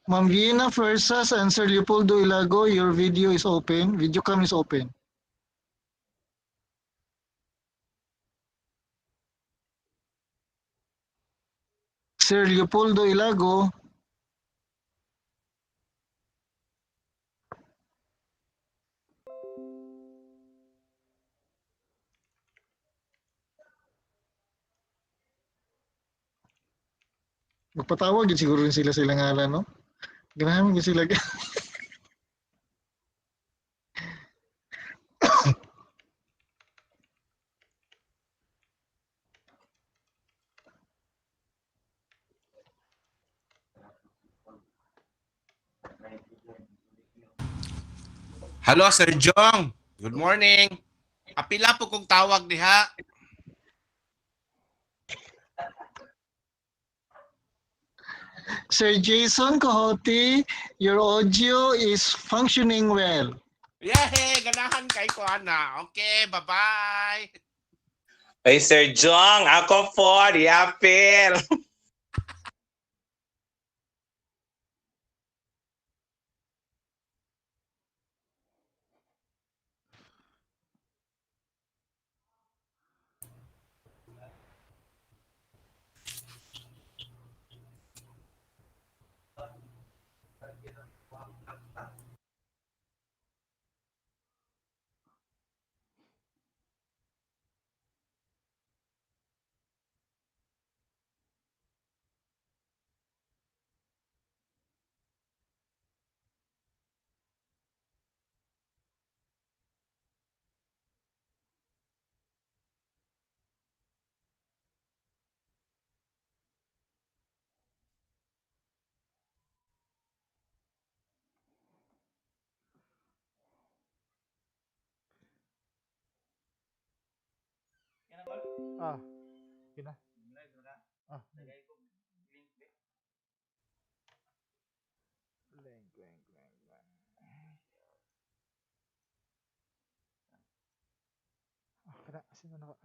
Ma'am Vienna Fersas and Sir Leopoldo Ilago, your video is open. Video cam is open. Sir Leopoldo Ilago, magpatawag yun siguro rin sila silang ngalan, no? Ganahan yun sila. Hello, Sir Jong. Good morning. Apila po kong tawag diha. Sir Jason Cohote, your audio is functioning well. Yay! Ganahan kay ko, Ana. Okay, bye-bye. Ay, Sir Jong, ako po, Yapil. Ah, yun na. Ah, kada, sino na ka?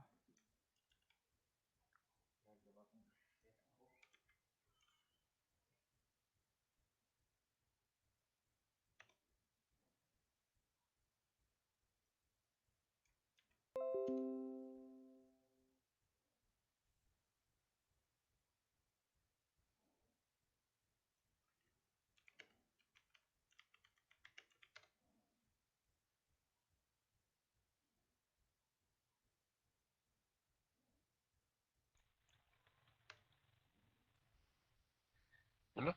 Hello?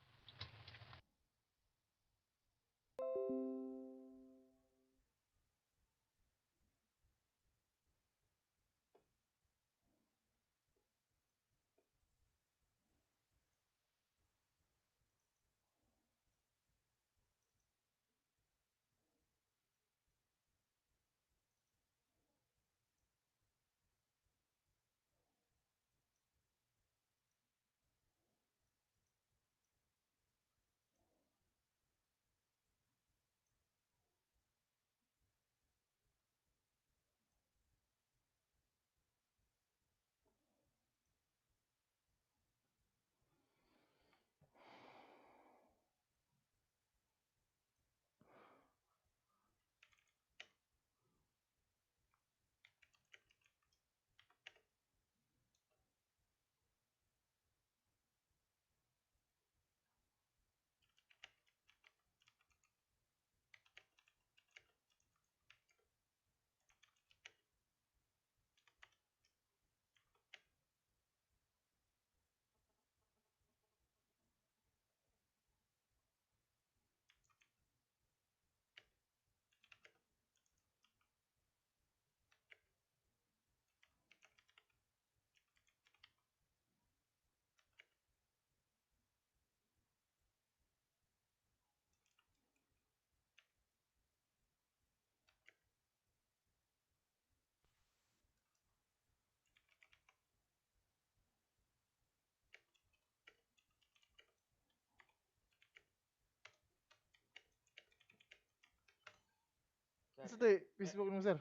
Sa tayo, Facebook mo, sir.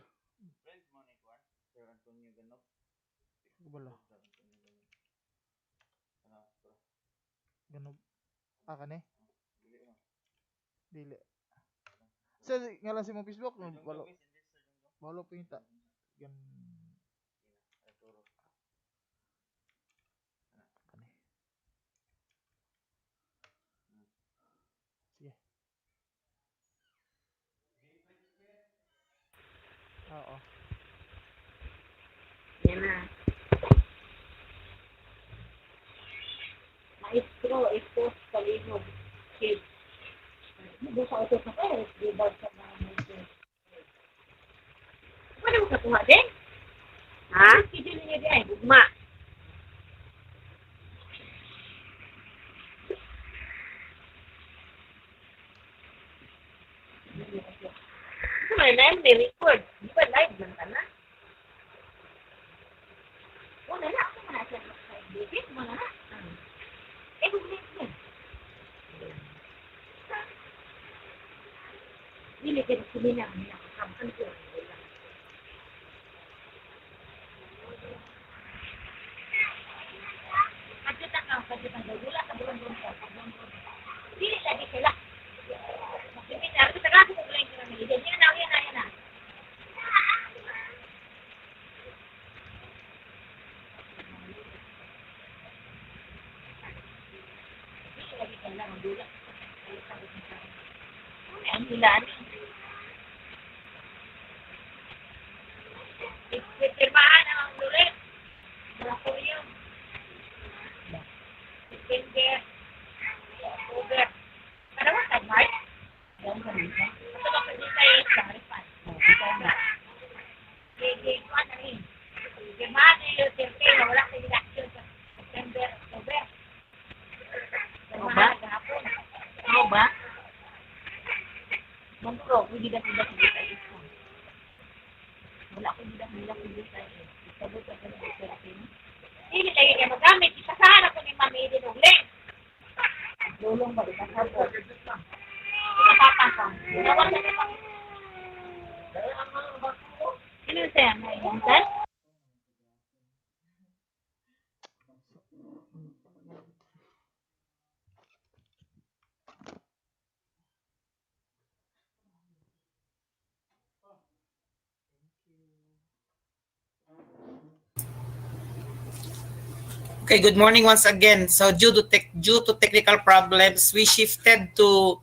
Bala. Ganun. Ah, kani? Dili. Sir, ngalan si mong Facebook, walo. Walo pinta. Yan. Kani. Sige. Oo. Yan na. Maestro, ito sa linog. Kids. Hindi sa ito sa pera. Di ba sa mga maestro? Ano mo kakuha din? Ha? Hindi niya din. Gugma. Ito na yung may record. Di ba live lang ka na? Wala na. Ako na siya. Bibit mo na na. Eh, bublit mo. Dili ka kumina. Nakakampan ko. Kajutan ka. Wala ka bulan ka. Dili lagi sila. Makikita. Kita ka ako bulan ka. Yan na. Lagi ka lang. Dula. Ang ilan. Pirmahan ang ulit. Moratorium. September. October. Para mo sa March? Yan ka nito. Ito ba pwede tayo sa refund? Ito na. Sige, kuha na rin. Pirmahan na yung September. Wala ka election sa September, October. Pirmahan na hapon. Ano ba? Mantro, hindi na tayo. Wala ko hindi tayo. Sabot ka na ito. Hindi tayo niya magamit. Isasahan ako ni Mami Dinugling. Lulong ba? Isasabot. Pinapapasang. Ginawa na ito. Sino siya? Ngayon, sir? Okay, good morning once again. So due to technical problems, we shifted to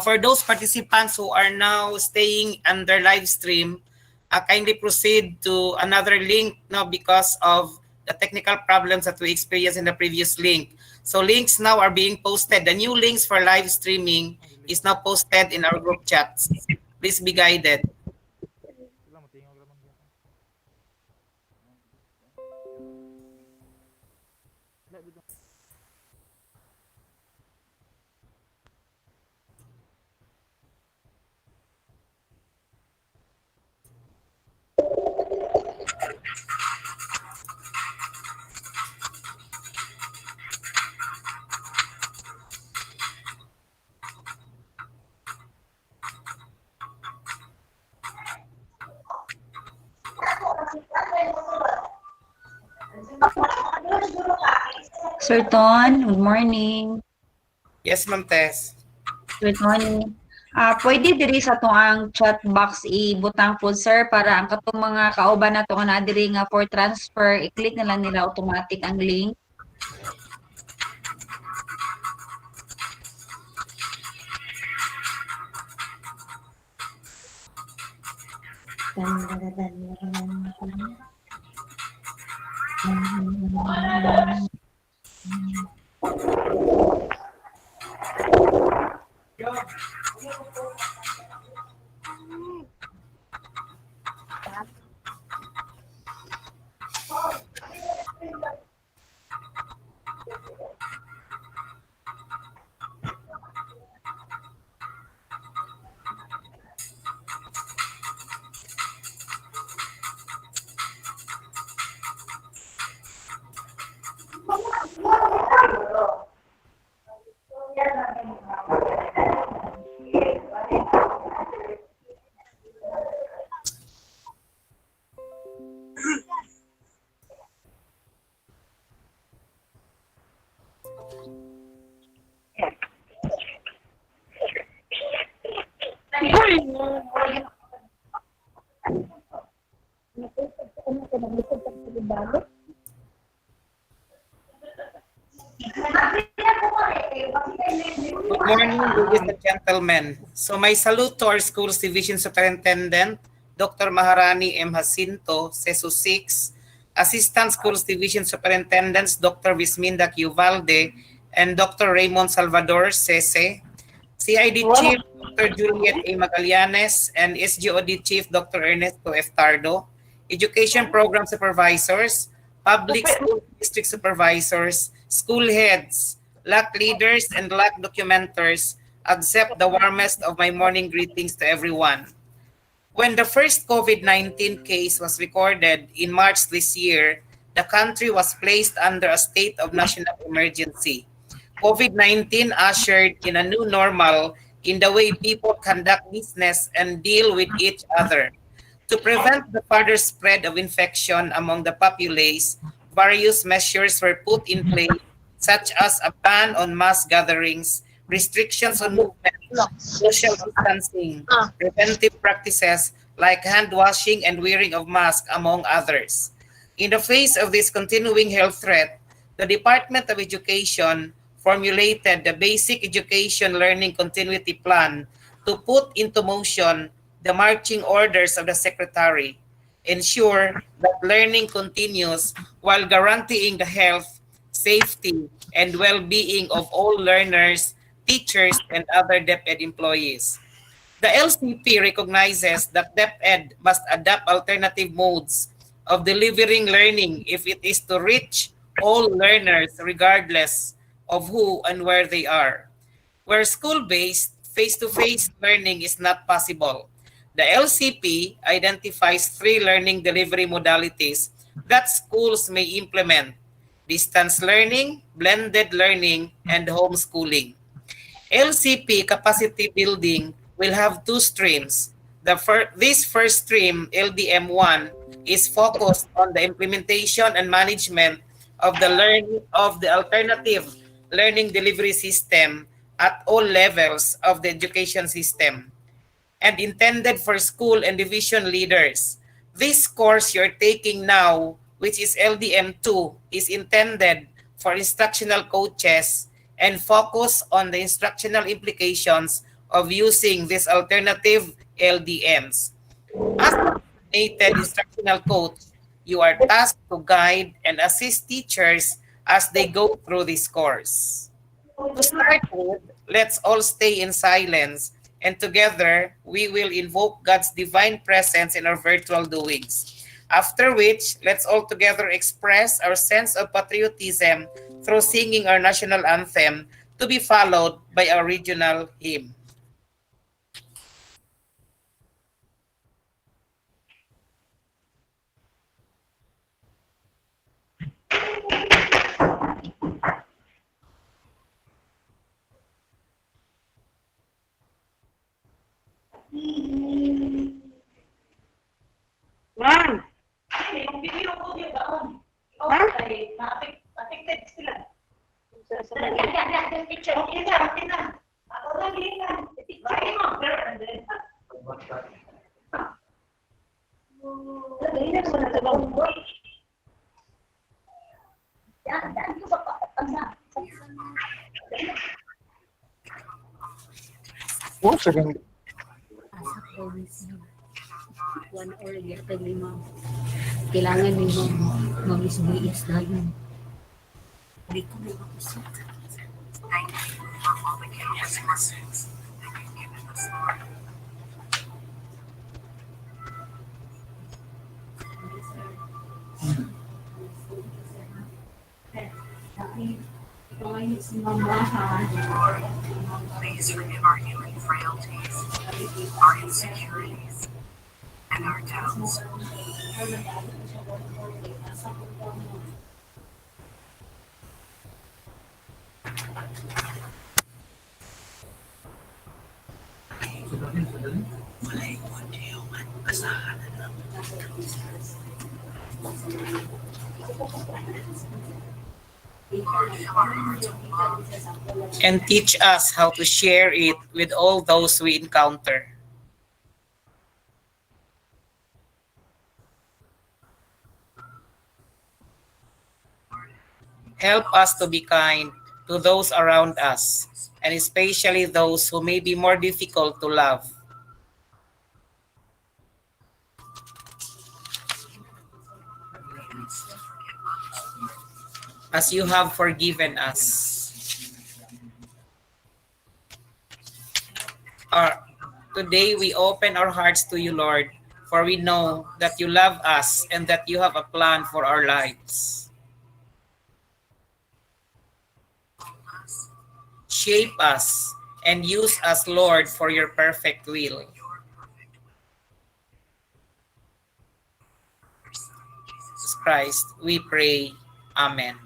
for those participants who are now staying under live stream, kindly proceed to another link now because of the technical problems that we experienced in the previous link. So links now are being posted. The new links for live streaming is now posted in our group chats. Please be guided. Sir Ton, good morning. Yes, Ma'am Tess. Good morning. Pwede diri sa to ang chat box ibutang po sir para ang katong mga kauban nato nga diri nga for transfer i-click na lang nila automatic ang link. Good morning, ladies and gentlemen. So my salute to our school's division superintendent, Dr. Maharani M. Jacinto, CESU 6, Assistant Schools Division Superintendents, Dr. Visminda Q. Valde, and Dr. Raymond Salvador, CESE, CID Chief, Dr. Juliet A. Magallanes, and SGOD Chief, Dr. Ernesto F. Tardo, Education Program Supervisors, Public School District Supervisors, School Heads, LAC leaders, and LAC documenters, accept the warmest of my morning greetings to everyone. When the first COVID-19 case was recorded in March this year, the country was placed under a state of national emergency. COVID-19 ushered in a new normal in the way people conduct business and deal with each other. To prevent the further spread of infection among the populace, various measures were put in place, such as a ban on mass gatherings, restrictions on movement, social distancing, preventive practices like hand washing and wearing of masks, among others. In the face of this continuing health threat, the Department of Education formulated the Basic Education Learning Continuity Plan to put into motion the marching orders of the Secretary, ensure that learning continues while guaranteeing the health, safety, and well-being of all learners, teachers, and other DepEd employees. The LCP recognizes that DepEd must adopt alternative modes of delivering learning if it is to reach all learners regardless of who and where they are. Where school-based, face-to-face learning is not possible, the LCP identifies 3 learning delivery modalities that schools may implement: distance learning, blended learning, and homeschooling. LCP capacity building will have 2 streams. This first stream, LDM1, is focused on the implementation and management of the alternative learning delivery system at all levels of the education system, and intended for school and division leaders. This course you're taking now, which is LDM2, is intended for instructional coaches and focus on the instructional implications of using these alternative LDMs. As a designated instructional coach, you are tasked to guide and assist teachers as they go through this course. To start with, let's all stay in silence, and together we will invoke God's divine presence in our virtual doings. After which, let's all together express our sense of patriotism through singing our national anthem, to be followed by our regional hymn. Ma'am! Ay, yung video ko yung doon. Ha? Affected sila. Yan, picture. Okay na. Ako na, ganyan. Picture mo. Ganyan mo na sa bawang boy. Yan yung sa pagkatanda. Oh, second. 1 hour yata lima. Kailangan din mag-isbiis na yun. Hindi ko na makusot. Please forgive our human frailties, our insecurities, and our doubts. And teach us how to share it with all those we encounter. Help us to be kind to those around us, and especially those who may be more difficult to love. As you have forgiven us. Today we open our hearts to you, Lord, for we know that you love us and that you have a plan for our lives. Shape us and use us, Lord, for your perfect will. Jesus Christ, we pray. Amen.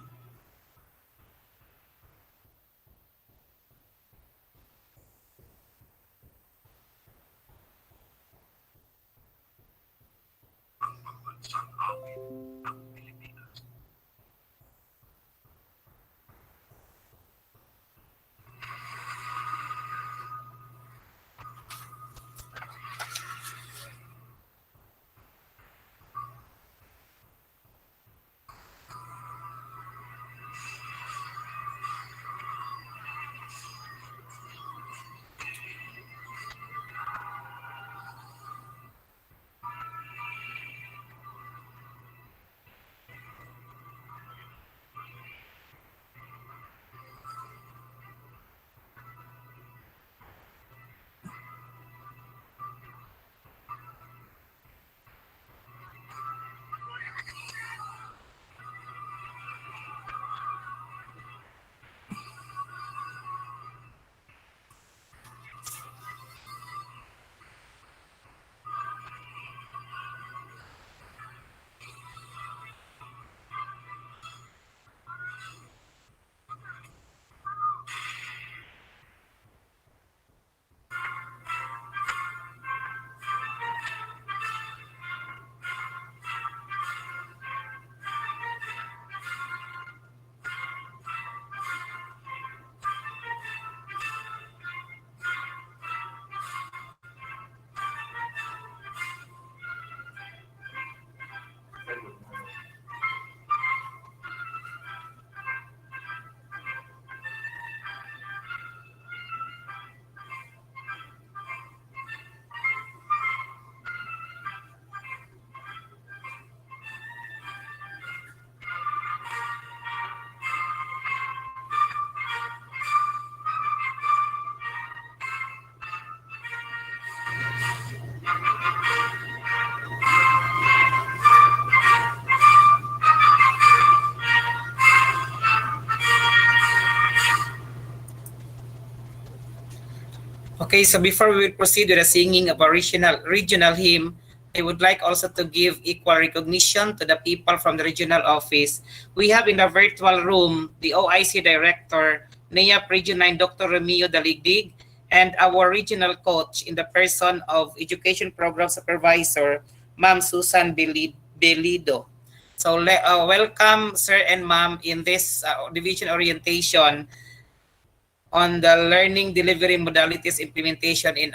Okay, so before we will proceed with the singing of our regional hymn, I would like also to give equal recognition to the people from the regional office. We have in the virtual room the OIC Director, NEAP Region 9, Dr. Romeo Daligdig, and our regional coach in the person of Education Program Supervisor, Ma'am Susan Belido. So welcome, sir and ma'am, in this division orientation on the learning delivery modalities implementation in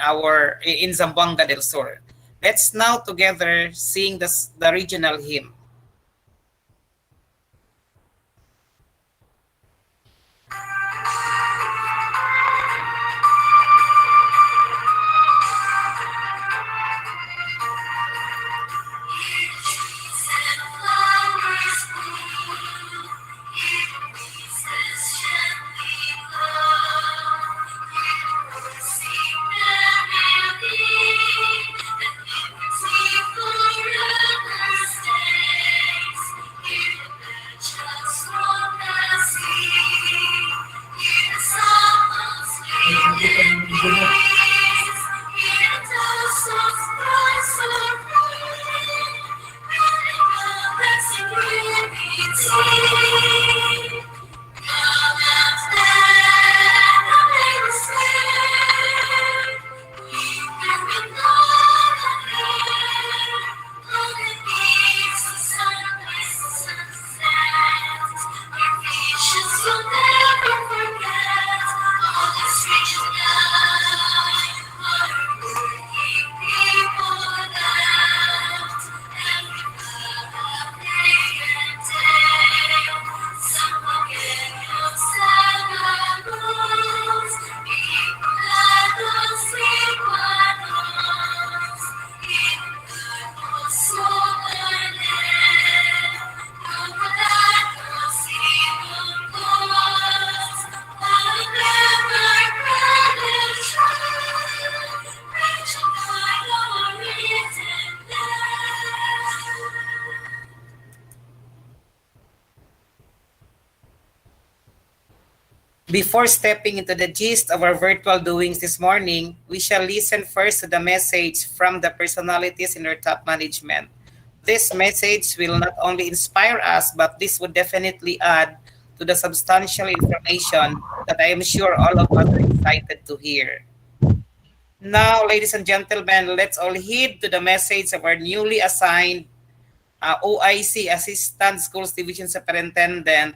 Zamboanga del Sur. Let's now together sing the regional hymn. Before stepping into the gist of our virtual doings this morning, we shall listen first to the message from the personalities in our top management. This message will not only inspire us, but this would definitely add to the substantial information that I am sure all of us are excited to hear. Now, ladies and gentlemen, let's all heed to the message of our newly assigned OIC Assistant Schools Division Superintendent.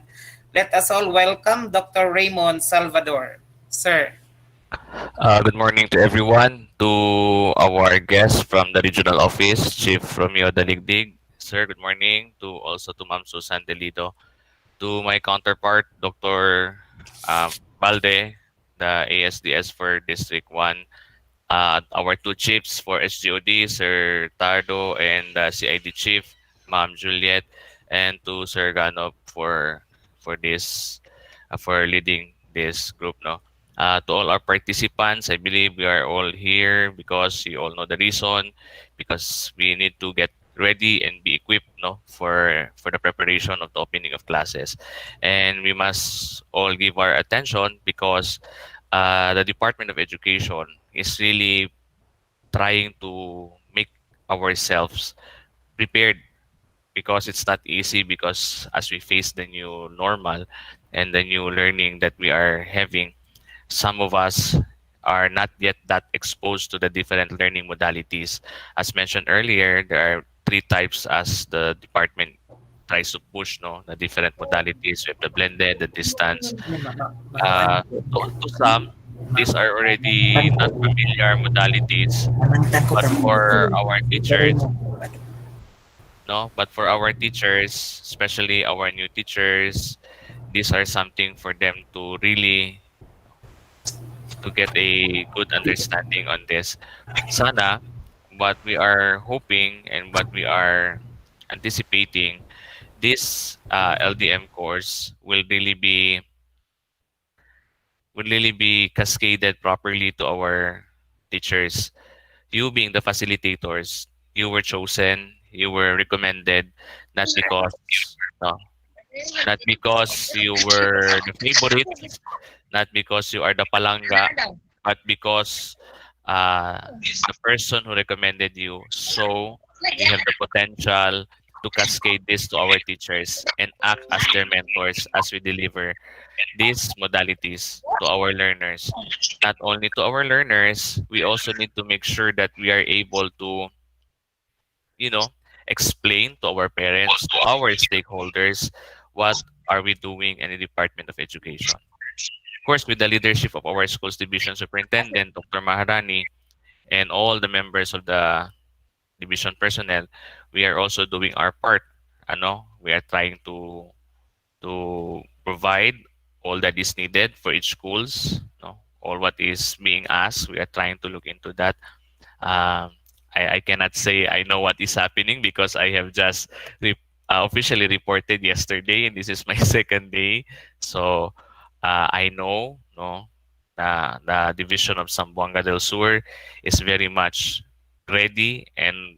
Let us all welcome Dr. Raymond Salvador. Sir. Good morning to everyone, to our guest from the regional office, Chief Romeo Daligdig. Sir, good morning. Also to Ma'am Susan Delido. To my counterpart, Dr. Balde, the ASDS for District 1. Our two chiefs for SGOD, Sir Tardo, and the CID Chief, Ma'am Juliet, and to Sir Ganop for this for leading this group. No, to all our participants, I believe we are all here because you all know the reason, because we need to get ready and be equipped, no, for the preparation of the opening of classes, and we must all give our attention because the Department of Education is really trying to make ourselves prepared, because it's not easy, because as we face the new normal and the new learning that we are having, some of us are not yet that exposed to the different learning modalities. As mentioned earlier, there are three types as the department tries to push, no, the different modalities. We have the blended, the distance. To some, these are already not familiar modalities, but for our teachers, no, but for our teachers, especially our new teachers, these are something for them to really to get a good understanding on this. Sana, what we are hoping and what we are anticipating, this LDM course will really be cascaded properly to our teachers. You being the facilitators, you were chosen, you were recommended, not because no, not because you were the favorite, not because you are the palanga, but because the person who recommended you, so we have the potential to cascade this to our teachers and act as their mentors as we deliver these modalities to our learners. Not only to our learners, we also need to make sure that we are able to, you know, explain to our parents, to our stakeholders, what are we doing in the Department of Education. Of course, with the leadership of our schools division superintendent, Dr. Maharani, and all the members of the division personnel, we are also doing our part. We are trying to provide all that is needed for each schools. No, all what is being asked, we are trying to look into that. I cannot say I know what is happening because I have just officially reported yesterday, and this is my second day. So I know, no, the division of Zamboanga del Sur is very much ready and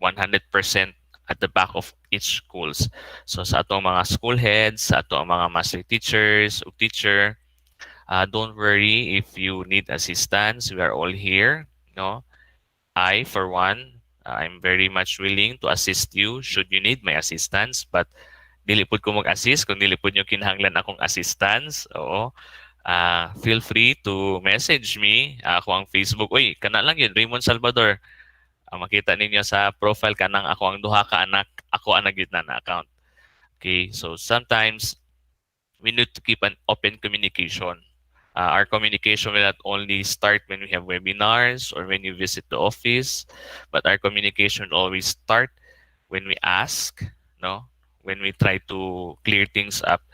100% at the back of each schools. So sa atong mga school heads, sa atong mga master teachers o teacher, don't worry if you need assistance. We are all here. No, I, for one, I'm very much willing to assist you should you need my assistance. But dili pud ko mag-assist kung dili pud nyo kinahanglan akong assistance. Oo. Feel free to message me. Ako ang Facebook. Uy, kana lang yun, Raymond Salvador. Makita ninyo sa profile kanang ako ang duha ka anak, ako ang nagitna na account. Okay, so sometimes we need to keep an open communication. Our communication will not only start when we have webinars or when you visit the office, but our communication will always start when we ask, no? When we try to clear things up.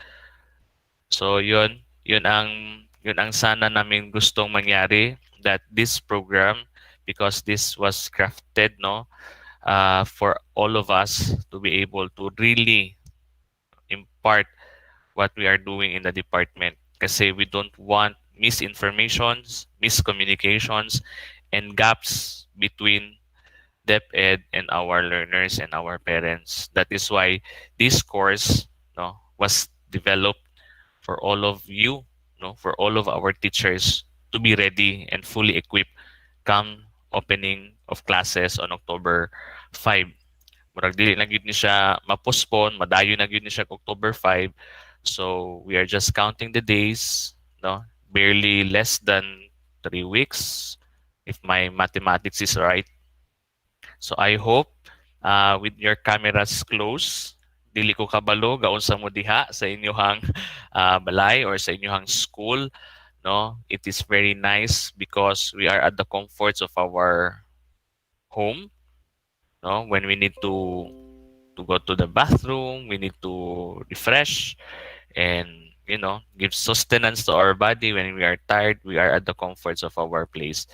So yun ang sana namin gustong mangyari, that this program, because this was crafted, no, for all of us to be able to really impart what we are doing in the department. Kasi we don't want misinformations, miscommunications, and gaps between DepEd and our learners and our parents. That is why this course, no, was developed for all of you for all of our teachers to be ready and fully equipped come opening of classes on October 5. Murag dili na gyud ni siya ma-postpone, madayo na gyud ni siya October 5. So we are just counting the days, barely less than 3 weeks if my mathematics is right. So I hope with your cameras closed, dili ko kabalo gaon sa mo diha sa inyohang balay or sa inyohang school. It is very nice because we are at the comforts of our home. When we need to go to the bathroom, we need to refresh and give sustenance to our body. When we are tired, we are at the comforts of our place.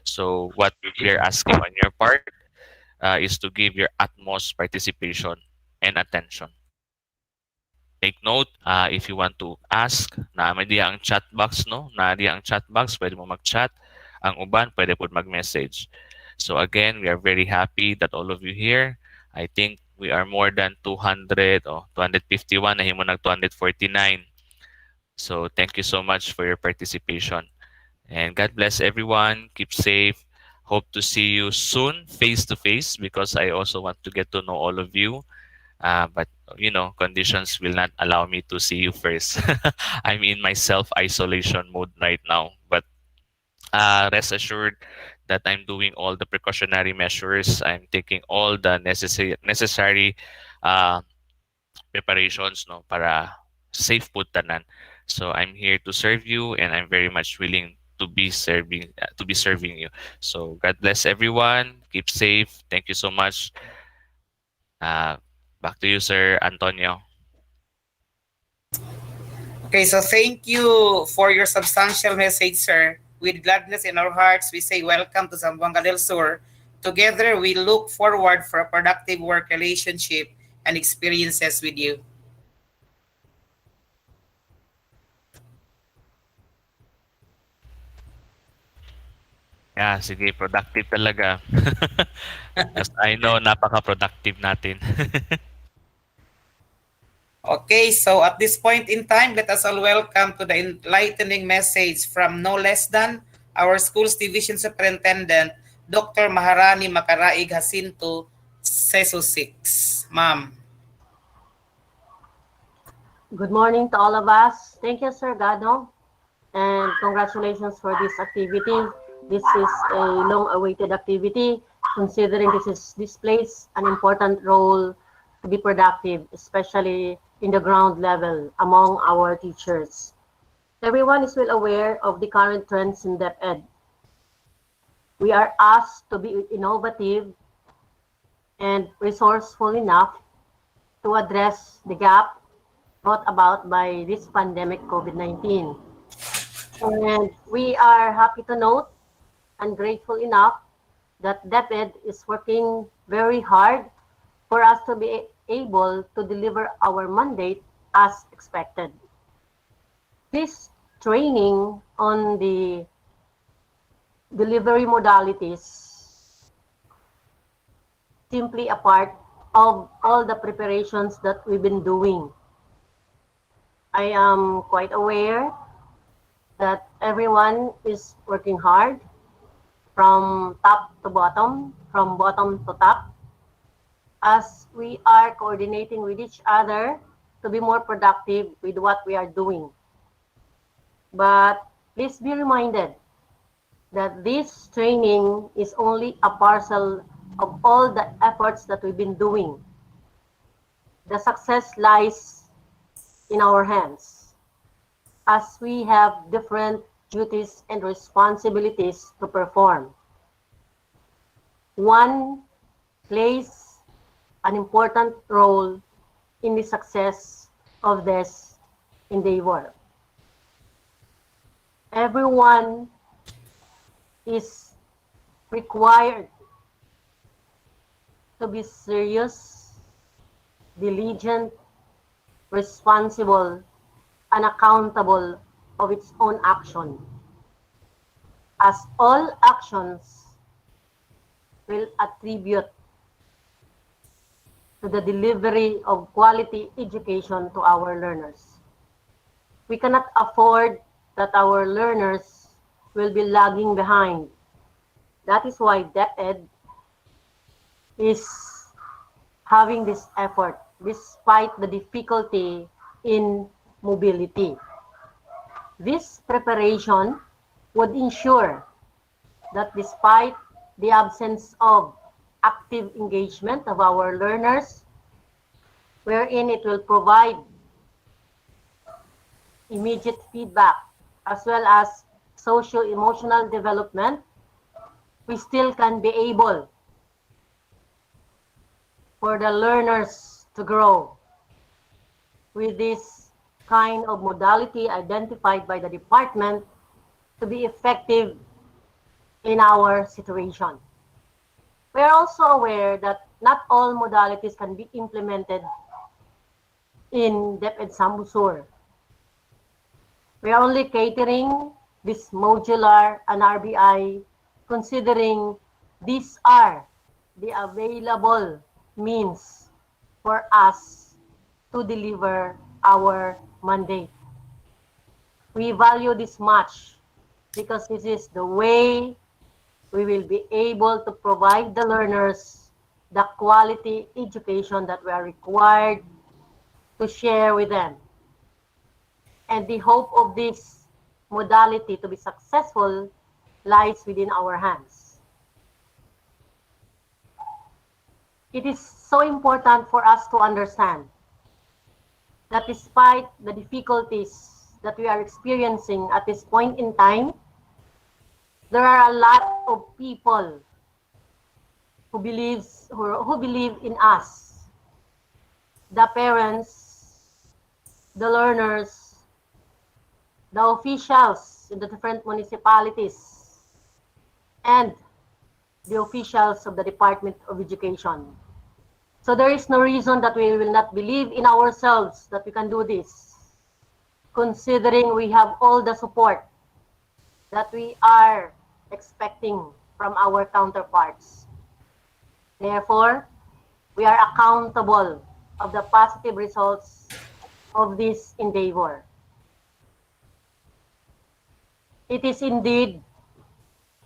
So what we are asking on your part is to give your utmost participation and attention. Take note, if you want to ask, naamay diya ang chat box, diya ang chat box, pwede mo mag-chat. Ang uban, pwede po mag-message. So again, we are very happy that all of you here. I think we are more than 200 or 251, nahimo nag 249. So thank you so much for your participation. And God bless everyone. Keep safe. Hope to see you soon, face to face, because I also want to get to know all of you. But conditions will not allow me to see you first. I'm in my self-isolation mode right now. But rest assured that I'm doing all the precautionary measures. I'm taking all the necessary preparations para safe po tanan. So I'm here to serve you, and I'm very much willing to be serving you. So God bless everyone. Keep safe. Thank you so much. Back to you, Sir Antonio. Okay, so thank you for your substantial message, sir. With gladness in our hearts, we say welcome to Zamboanga del Sur. Together, we look forward for a productive work relationship and experiences with you. Yeah, sige, productive talaga. Because I know napaka-productive natin. Okay, so at this point in time, let us all welcome to the enlightening message from no less than our school's division superintendent, Dr. Maharani Makaraig Jacinto, CESO 6. Ma'am. Good morning to all of us. Thank you, Sir Gado, and congratulations for this activity. This is a long-awaited activity, considering this plays an important role to be productive, especially in the ground level among our teachers. Everyone is well aware of the current trends in DepEd. We are asked to be innovative and resourceful enough to address the gap brought about by this pandemic COVID-19. And we are happy to note and grateful enough that DepEd is working very hard for us to be able to deliver our mandate as expected. This training on the delivery modalities simply a part of all the preparations that we've been doing. I am quite aware that everyone is working hard from top to bottom, from bottom to top, as we are coordinating with each other to be more productive with what we are doing. But please be reminded that this training is only a parcel of all the efforts that we've been doing. The success lies in our hands, as we have different duties and responsibilities to perform. One plays an important role in the success of this endeavor. Everyone is required to be serious, diligent, responsible, and accountable of its own action, as all actions will attribute to the delivery of quality education to our learners. We cannot afford that our learners will be lagging behind. That is why DepEd is having this effort despite the difficulty in mobility. This preparation would ensure that despite the absence of active engagement of our learners, wherein it will provide immediate feedback as well as socio-emotional development, we still can be able for the learners to grow with this kind of modality identified by the department to be effective in our situation. We are also aware that not all modalities can be implemented in DepEd Sambuanga. We are only catering this modular and RBI considering these are the available means for us to deliver our mandate. We value this much because this is the way we will be able to provide the learners the quality education that we are required to share with them. And the hope of this modality to be successful lies within our hands. It is so important for us to understand that despite the difficulties that we are experiencing at this point in time, there are a lot of people who believe in us, the parents, the learners, the officials in the different municipalities, and the officials of the Department of Education. So there is no reason that we will not believe in ourselves that we can do this, considering we have all the support that we are expecting from our counterparts. Therefore, we are accountable of the positive results of this endeavor. It is indeed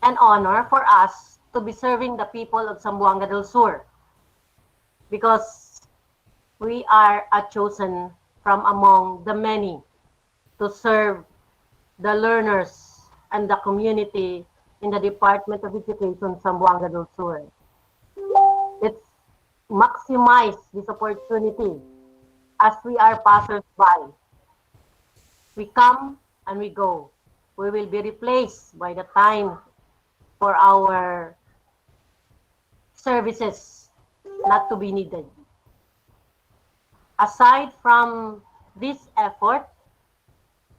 an honor for us to be serving the people of Zamboanga del Sur because we are chosen from among the many to serve the learners and the community in the Department of Education, Zamboanga del Sur. Let's maximize this opportunity as we are passers-by. We come and we go. We will be replaced by the time for our services not to be needed. Aside from this effort,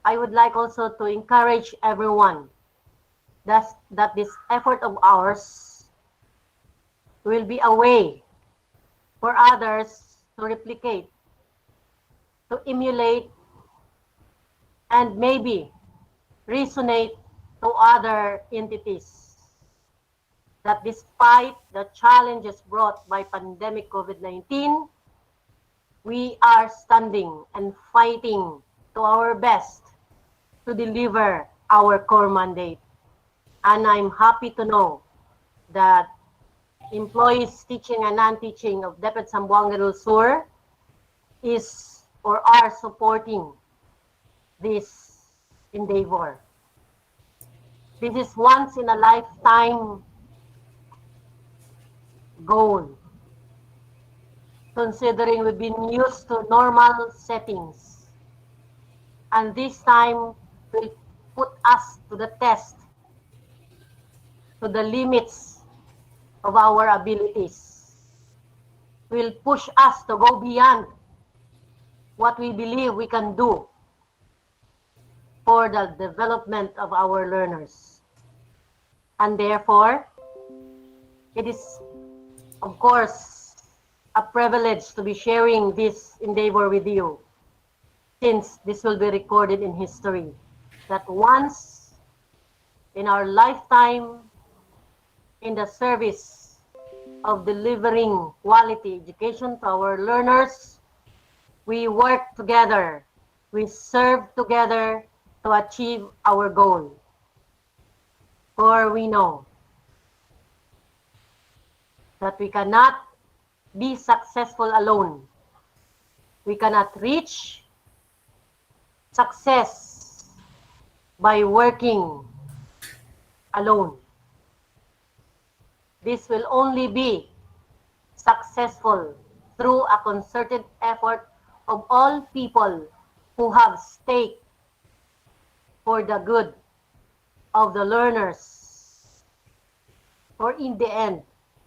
I would like also to encourage everyone that this effort of ours will be a way for others to replicate, to emulate, and maybe resonate to other entities that despite the challenges brought by pandemic COVID-19, we are standing and fighting to our best to deliver our core mandate. And I'm happy to know that employees teaching and non-teaching of DepEd Zamboanga del Sur is or are supporting this endeavor. This is once in a lifetime goal, considering we've been used to normal settings. And this time will put us to the test, to the limits of our abilities. Will push us to go beyond what we believe we can do for the development of our learners. And therefore, it is, of course, a privilege to be sharing this endeavor with you, since this will be recorded in history, that once in our lifetime, in the service of delivering quality education to our learners, we work together, we serve together, to achieve our goal. For we know that we cannot be successful alone. We cannot reach success by working alone. This will only be successful through a concerted effort of all people who have stake for the good of the learners. For in the end,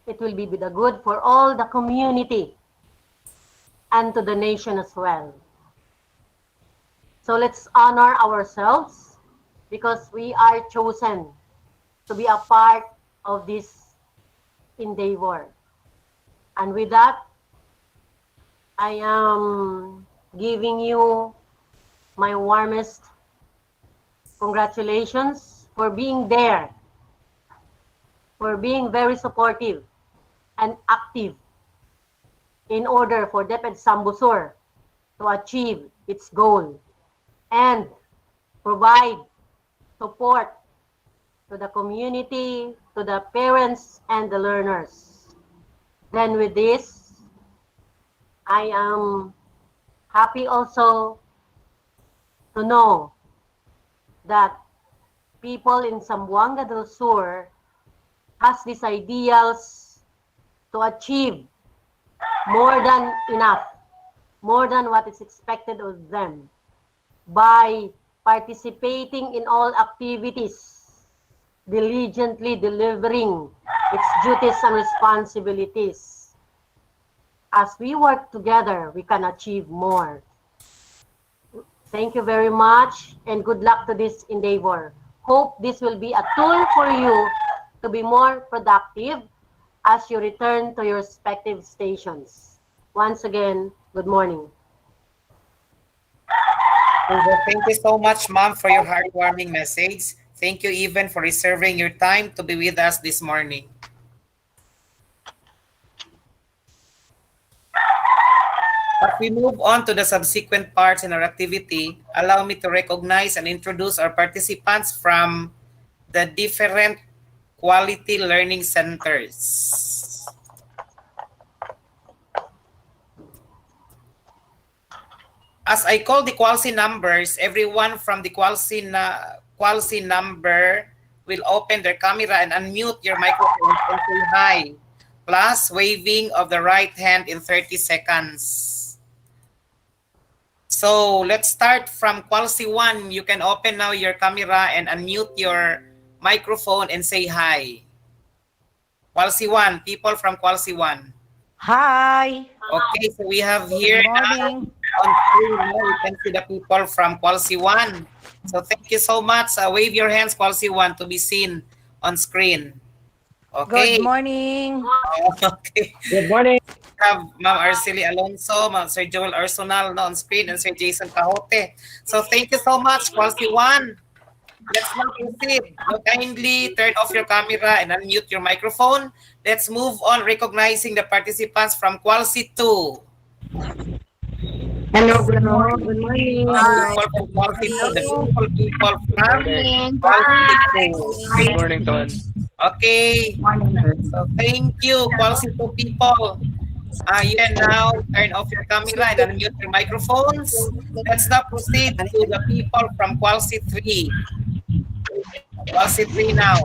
it will be the good for all the community and to the nation as well. So let's honor ourselves because we are chosen to be a part of this endeavor. And with that, I am giving you my warmest congratulations for being there, for being very supportive and active in order for DepEd Sambucor to achieve its goal and provide support to the community, to the parents and the learners. Then with this, I am happy also to know that people in Zamboanga del Sur has these ideals to achieve more than enough, more than what is expected of them by participating in all activities, diligently delivering its duties and responsibilities. As we work together, we can achieve more. Thank you very much and good luck to this endeavor. Hope this will be a tool for you to be more productive as you return to your respective stations. Once again, good morning. Thank you so much, Ma'am, for your heartwarming message. Thank you even for reserving your time to be with us this morning. As we move on to the subsequent parts in our activity, allow me to recognize and introduce our participants from the different quality learning centers. As I call the quality numbers, everyone from the quality number will open their camera and unmute your microphone and say hi, plus waving of the right hand in 30 seconds. So let's start from quality 1. You can open now your camera and unmute your microphone and say hi. Quality 1, people from quality 1. Hi. Okay, so we have here Good morning. on screen now, you can see the people from quality 1. So thank you so much. Wave your hands, quality 1, to be seen on screen. Okay. Good morning. Okay. Good morning. We have Ma'am Arcely Alonso, Ma'am Sir Joel Arsenal on screen, and Sir Jason Cajote. So thank you so much, quality 1. Let's now proceed. So kindly turn off your camera and unmute your microphone. Let's move on recognizing the participants from quality 2. Hello, good morning. Good morning. People from quality 2, the beautiful people from quality 2. Good morning, Ton. Okay. So thank you, quality 2 people. You can now turn off your camera and unmute your microphones. Let's now proceed to the people from quality 3. Quality 3 now.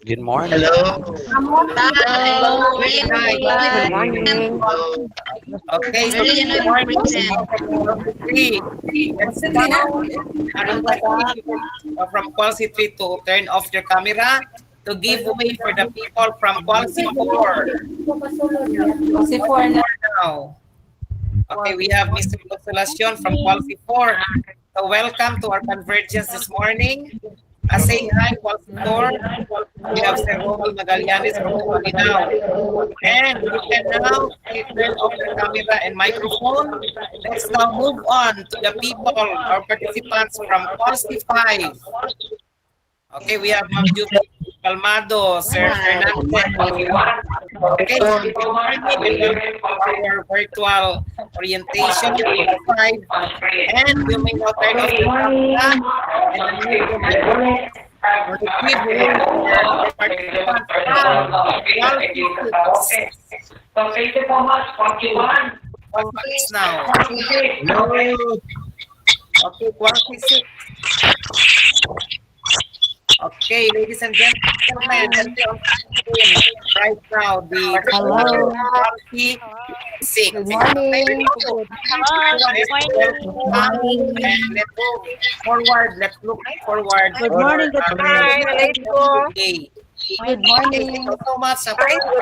Good morning. Hello. Hello. Hi. Good morning. Okay, so good morning. Let's from quality 3 to turn off your camera to give way for the people from quality 4. Quality 4 now. Okay, we have Mr. Consolacion from quality 4. So welcome to our convergence this morning. Saying hi, quality 4. We have Sir Ronald Magallanes from Maguinao. And you can now turn off the camera and microphone. Let's now move on to the people or participants from quality 5. Okay, we have Ma'am Judy Palmado, Sir Fernandez, Okay, good morning and welcome to our virtual orientation week 5. And you may now turn off your camera and unmute your microphone. Retrieve room for our participants now. Thank you so much, 41. Now. Okay, 46. Okay, ladies and gentlemen, right now the Hello. 46. Good morning. Let's move forward. Let's look forward. Good morning. Good morning. Okay. Good morning. Thank you so much. Good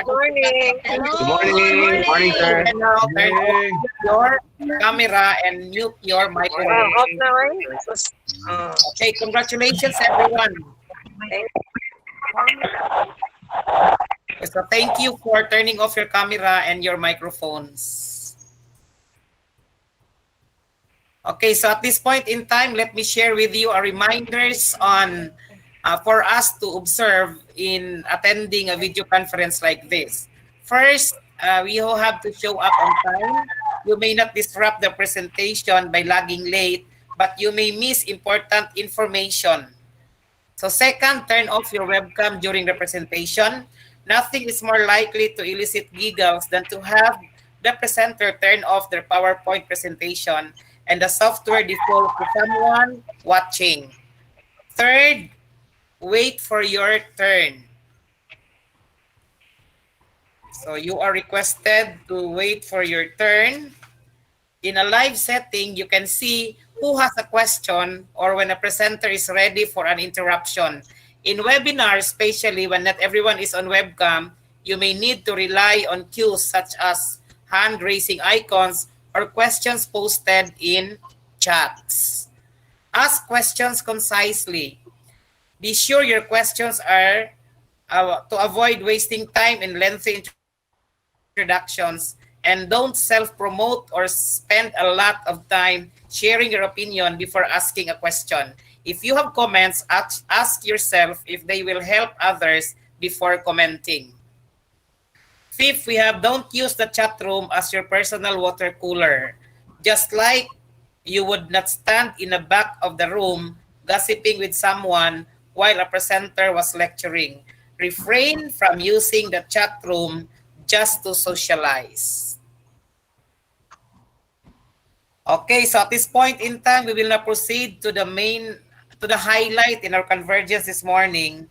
morning. Good morning. Morning, sir. And now turn off your camera and mute your microphone. Off na rin. Okay, congratulations everyone. So thank you for turning off your camera and your microphones. Okay, so at this point in time, let me share with you a reminders on for us to observe in attending a video conference like this. First, we all have to show up on time. You may not disrupt the presentation by lagging late, but you may miss important information. So second, turn off your webcam during the presentation. Nothing is more likely to elicit giggles than to have the presenter turn off their PowerPoint presentation and the software default to someone watching. Third, wait for your turn. So you are requested to wait for your turn. In a live setting, you can see who has a question or when a presenter is ready for an interruption. In webinars, especially when not everyone is on webcam, you may need to rely on cues such as hand-raising icons or questions posted in chats. Ask questions concisely. Be sure your questions are to avoid wasting time in lengthy introductions, and don't self-promote or spend a lot of time sharing your opinion before asking a question. If you have comments, ask yourself if they will help others before commenting. Fifth, we have don't use the chat room as your personal water cooler. Just like you would not stand in the back of the room gossiping with someone while a presenter was lecturing. Refrain from using the chat room just to socialize. Okay, so at this point in time, we will now proceed to the highlight in our convergence this morning.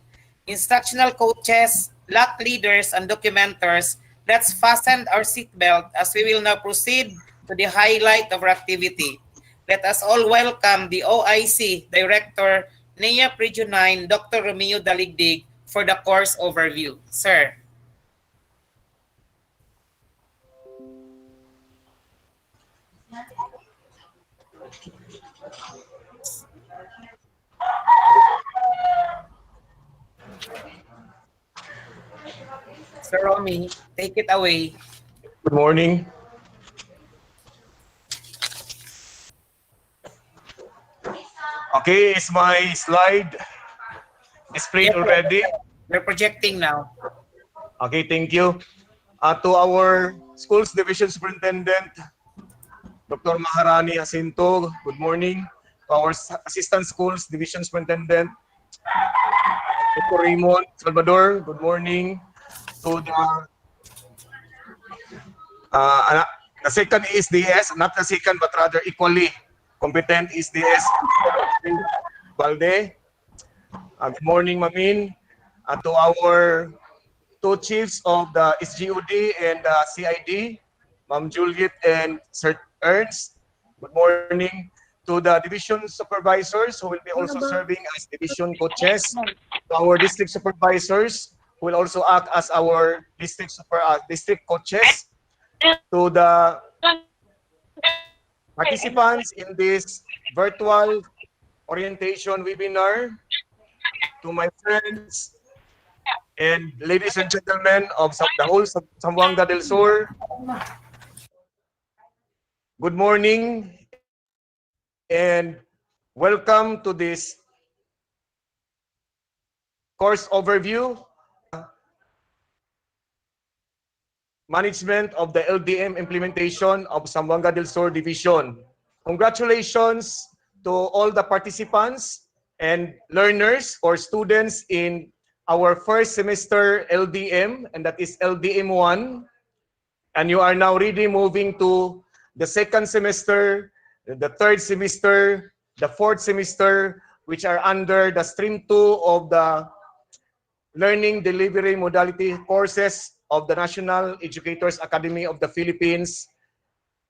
Instructional coaches, lot leaders, and documenters, let's fasten our seatbelt as we will now proceed to the highlight of our activity. Let us all welcome the OIC Director, NEA Region 9, Dr. Romeo Daligdig, for the course overview. Sir. Sir Romy, take it away. Good morning. Okay, is my slide displayed already? We're projecting now. Okay, thank you. To our Schools Division Superintendent, Dr. Maharani Jacinto, good morning. To our Assistant Schools Division Superintendent, Dr. Raymond Salvador, good morning. To the second SDS, not the second but rather equally competent SDS, Balde. Good morning, Mamin. To our two chiefs of the SGOD and CID, Ma'am Juliet and Sir Ernst. Good morning. To the division supervisors who will be also serving as division coaches. To our district supervisors who will also act as our district coaches. To the participants in this virtual orientation webinar, to my friends and ladies and gentlemen of the whole Zamboanga del Sur, good morning and welcome to this course overview. management of the LDM implementation of Zamboanga del Sur Division. Congratulations to all the participants and learners or students in our first semester LDM, and that is LDM1. And you are now really moving to the second semester, the third semester, the fourth semester, which are under the stream 2 of the learning delivery modality courses of the National Educators Academy of the Philippines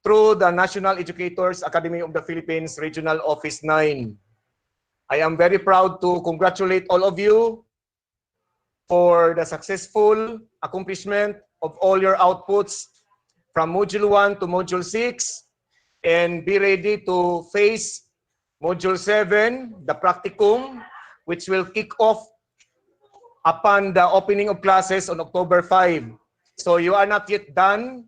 through the National Educators Academy of the Philippines Regional Office 9. I am very proud to congratulate all of you for the successful accomplishment of all your outputs from Module 1 to Module 6, and be ready to face Module 7, the practicum, which will kick off upon the opening of classes on October 5. So you are not yet done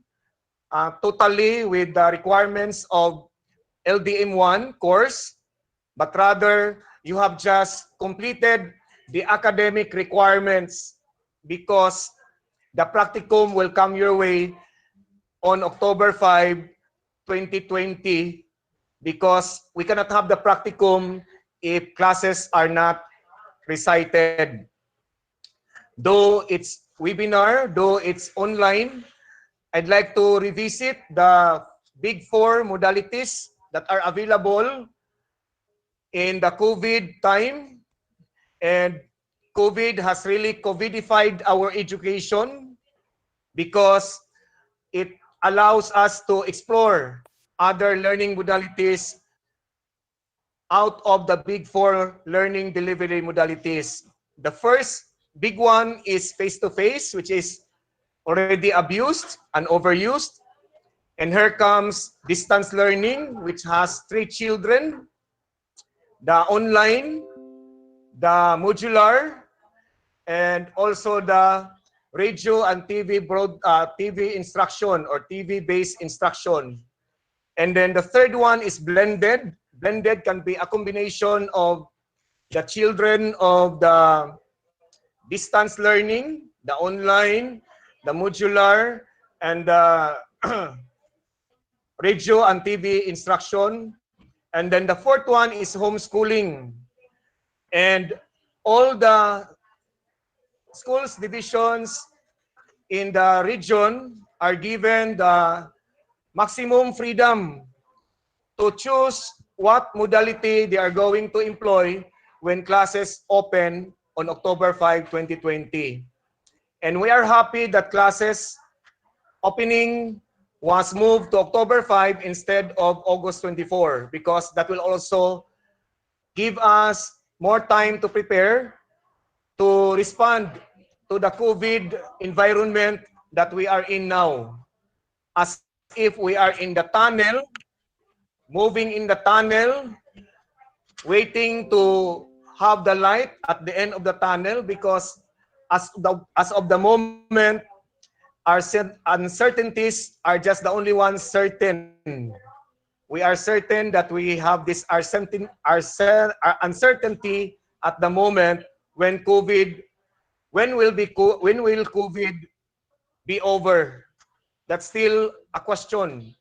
totally with the requirements of LDM1 course, but rather you have just completed the academic requirements, because the practicum will come your way on October 5, 2020, because we cannot have the practicum if classes are not recited. Though it's webinar, though it's online, I'd like to revisit the big 4 modalities that are available in the COVID time. And COVID has really COVIDified our education because it allows us to explore other learning modalities out of the big 4 learning delivery modalities. The first big one is face-to-face, which is already abused and overused. And here comes distance learning, which has 3 children: the online, the modular, and also the radio and TV instruction or TV-based instruction. And then the third one is blended. Blended can be a combination of the children of the distance learning, the online, the modular, and the radio and TV instruction. And then the fourth one is homeschooling. And all the schools divisions in the region are given the maximum freedom to choose what modality they are going to employ when classes open on October 5, 2020. And we are happy that classes opening was moved to October 5 instead of August 24, because that will also give us more time to prepare to respond to the COVID environment that we are in now. As if we are in the tunnel, moving in the tunnel, waiting to have the light at the end of the tunnel, because as of the moment, our uncertainties are just the only ones certain. We are certain that we have this uncertainty at the moment when will COVID be over? That's still a question.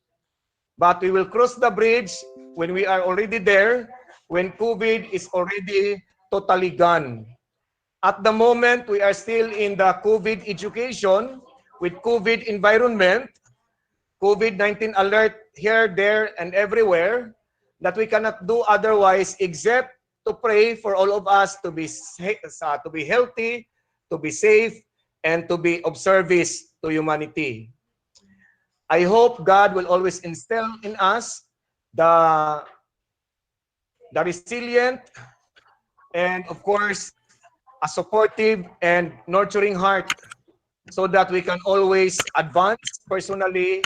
But we will cross the bridge when we are already there, when COVID is already totally gone. At the moment, we are still in the COVID education with COVID environment, COVID-19 alert here, there, and everywhere, that we cannot do otherwise except to pray for all of us to be healthy, to be safe, and to be of service to humanity. I hope God will always instill in us the resilient and, of course, a supportive and nurturing heart, so that we can always advance personally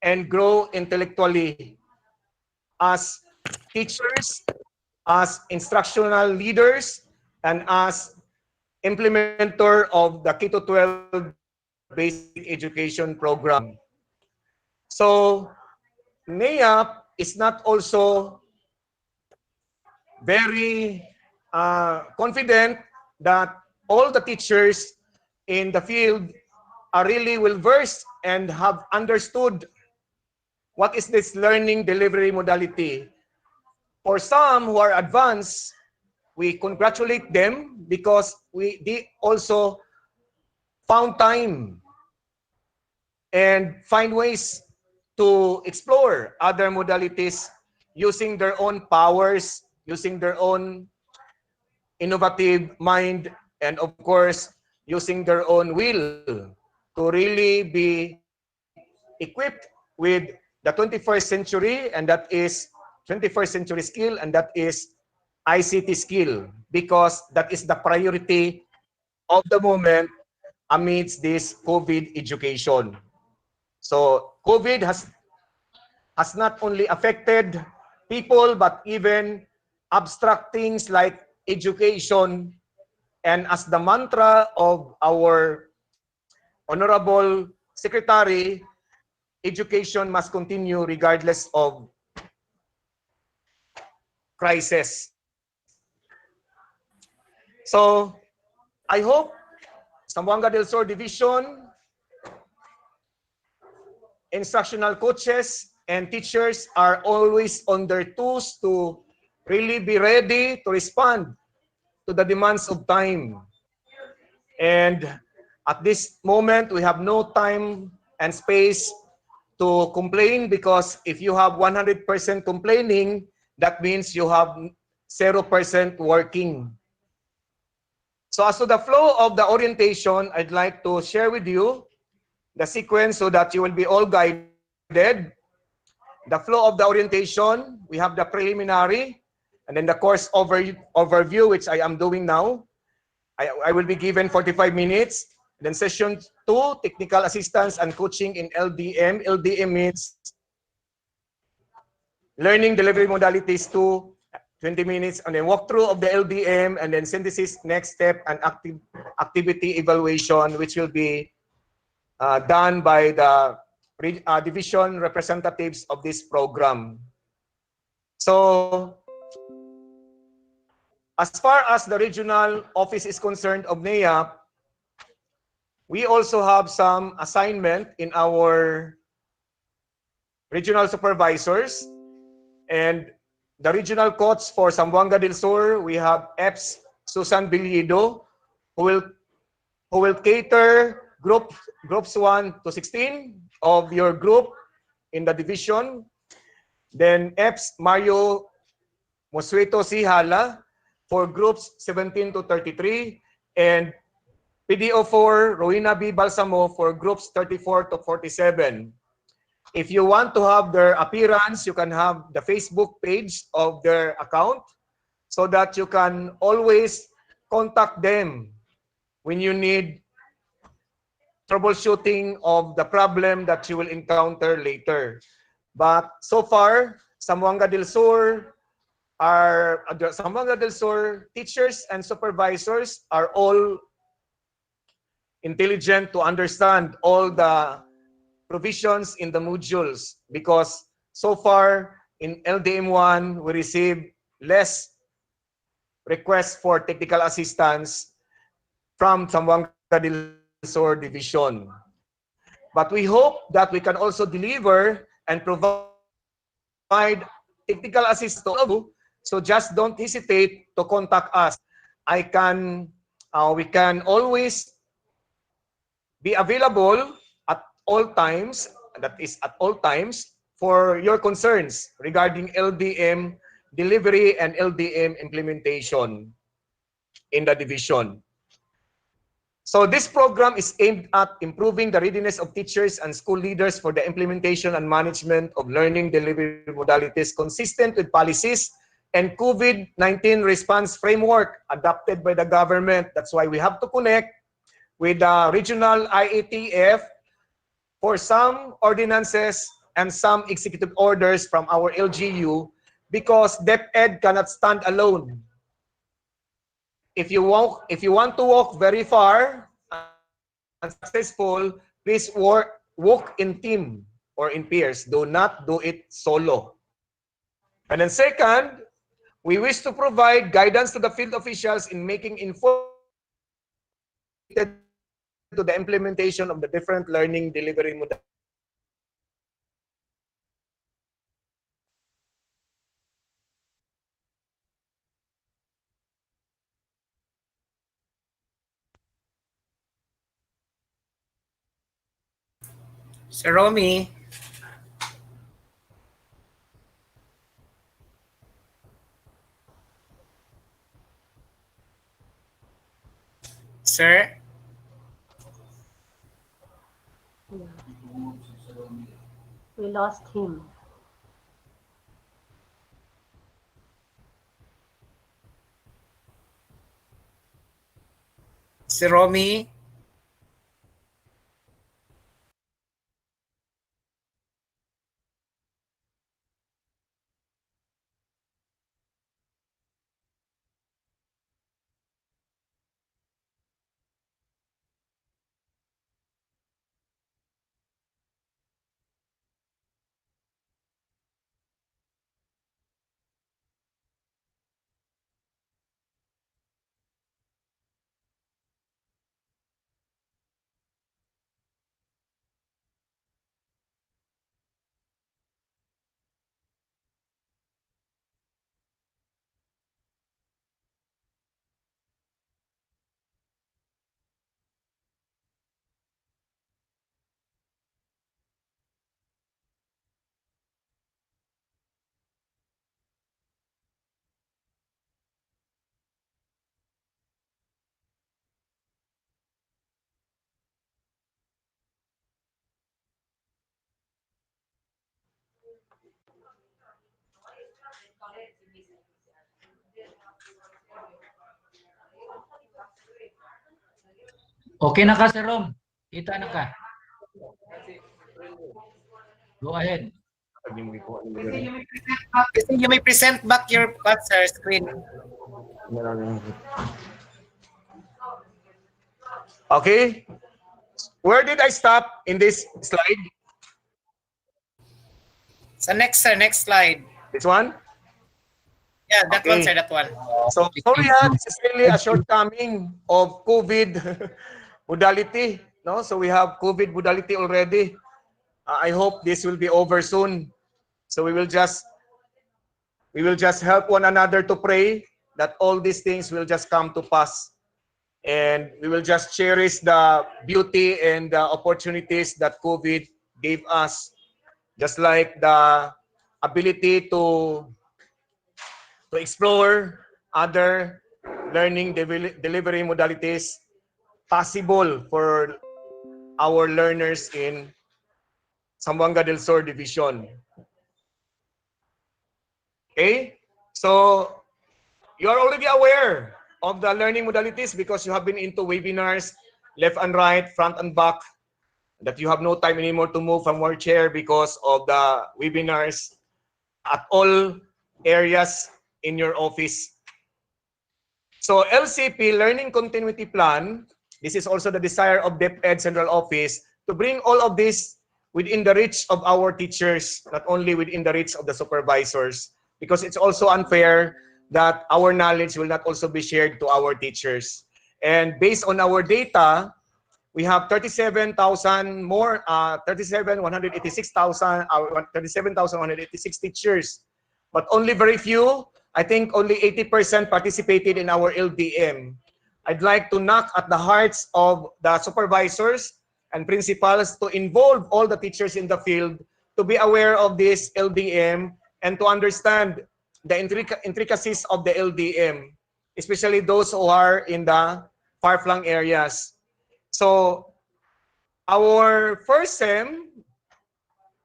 and grow intellectually as teachers, as instructional leaders, and as implementer of the K-12 basic education program. So NAIAP is not also very confident that all the teachers in the field are really well versed and have understood what is this learning delivery modality. For some who are advanced, we congratulate them because they also found time and find ways to explore other modalities using their own powers, using their own innovative mind, and of course, using their own will to really be equipped with the 21st century, and that is 21st century skill, and that is ICT skill, because that is the priority of the moment amidst this COVID education. So COVID has not only affected people, but even abstract things like education. And as the mantra of our Honorable Secretary, education must continue regardless of crisis. So I hope Zamboanga del Sur Division, instructional coaches and teachers are always on their toes to really be ready to respond to the demands of time. And at this moment, we have no time and space to complain, because if you have 100% complaining, that means you have 0% working. So as to the flow of the orientation, I'd like to share with you the sequence so that you will be all guided. The flow of the orientation, we have the preliminary, and then the course overview, which I am doing now. I will be given 45 minutes. Then session 2, technical assistance and coaching in LDM. LDM means learning delivery modalities 2, 20 minutes, and then walkthrough of the LDM, and then synthesis, next step, and activity evaluation, which will be done by the division representatives of this program. So, as far as the regional office is concerned of NEA, we also have some assignment in our regional supervisors, and the regional coach for Zamboanga del Sur, we have EPS Susan Billido, who will cater groups 1 to 16 of your group in the division. Then EPS Mario Mosueto Sihala for groups 17 to 33, and PDO4 Rowena B. Balsamo for groups 34 to 47. If you want to have their appearance, you can have the Facebook page of their account so that you can always contact them when you need troubleshooting of the problem that you will encounter later. But so far, Zamboanga del Sur teachers and supervisors are all intelligent to understand all the provisions in the modules, because so far in LDM1 we received less requests for technical assistance from Zamboanga del Sur division. But we hope that we can also deliver and provide technical assistance to all of you. So just don't hesitate to contact us. We can always be available at all times, that is at all times, for your concerns regarding LDM delivery and LDM implementation in the division. So this program is aimed at improving the readiness of teachers and school leaders for the implementation and management of learning delivery modalities consistent with policies and COVID-19 response framework adopted by the government. That's why we have to connect with the regional IATF for some ordinances and some executive orders from our LGU, because DepEd cannot stand alone. If you want to walk very far and successful, please walk in team or in pairs. Do not do it solo. And then second, we wish to provide guidance to the field officials in making informed to the implementation of the different learning delivery modalities. Sir Romy. Sir? We lost him. Sir Romy? Okay na ka, Sir Rom? Kita na ka? Go ahead. You may present back your sir, screen. Okay. Where did I stop in this slide? So next, sir, next slide. This one? Yeah, that one, Okay. sir, that one. So sorry, this is really a shortcoming of COVID modality. No, so we have COVID modality already. I hope this will be over soon. So we will just help one another to pray that all these things will just come to pass, and we will just cherish the beauty and the opportunities that COVID gave us, just like the ability to explore other learning delivery modalities possible for our learners in Zamboanga del Sur Division. Okay? So, you are already aware of the learning modalities because you have been into webinars, left and right, front and back, that you have no time anymore to move from your chair because of the webinars at all areas in your office. So LCP, Learning Continuity Plan, this is also the desire of DepEd Central Office to bring all of this within the reach of our teachers, not only within the reach of the supervisors, because it's also unfair that our knowledge will not also be shared to our teachers. And based on our data, we have 37,000 more, 37,186 teachers, but only very few, I think only 80% participated in our LDM. I'd like to knock at the hearts of the supervisors and principals to involve all the teachers in the field to be aware of this LDM and to understand the intricacies of the LDM, especially those who are in the far-flung areas. So our first SEM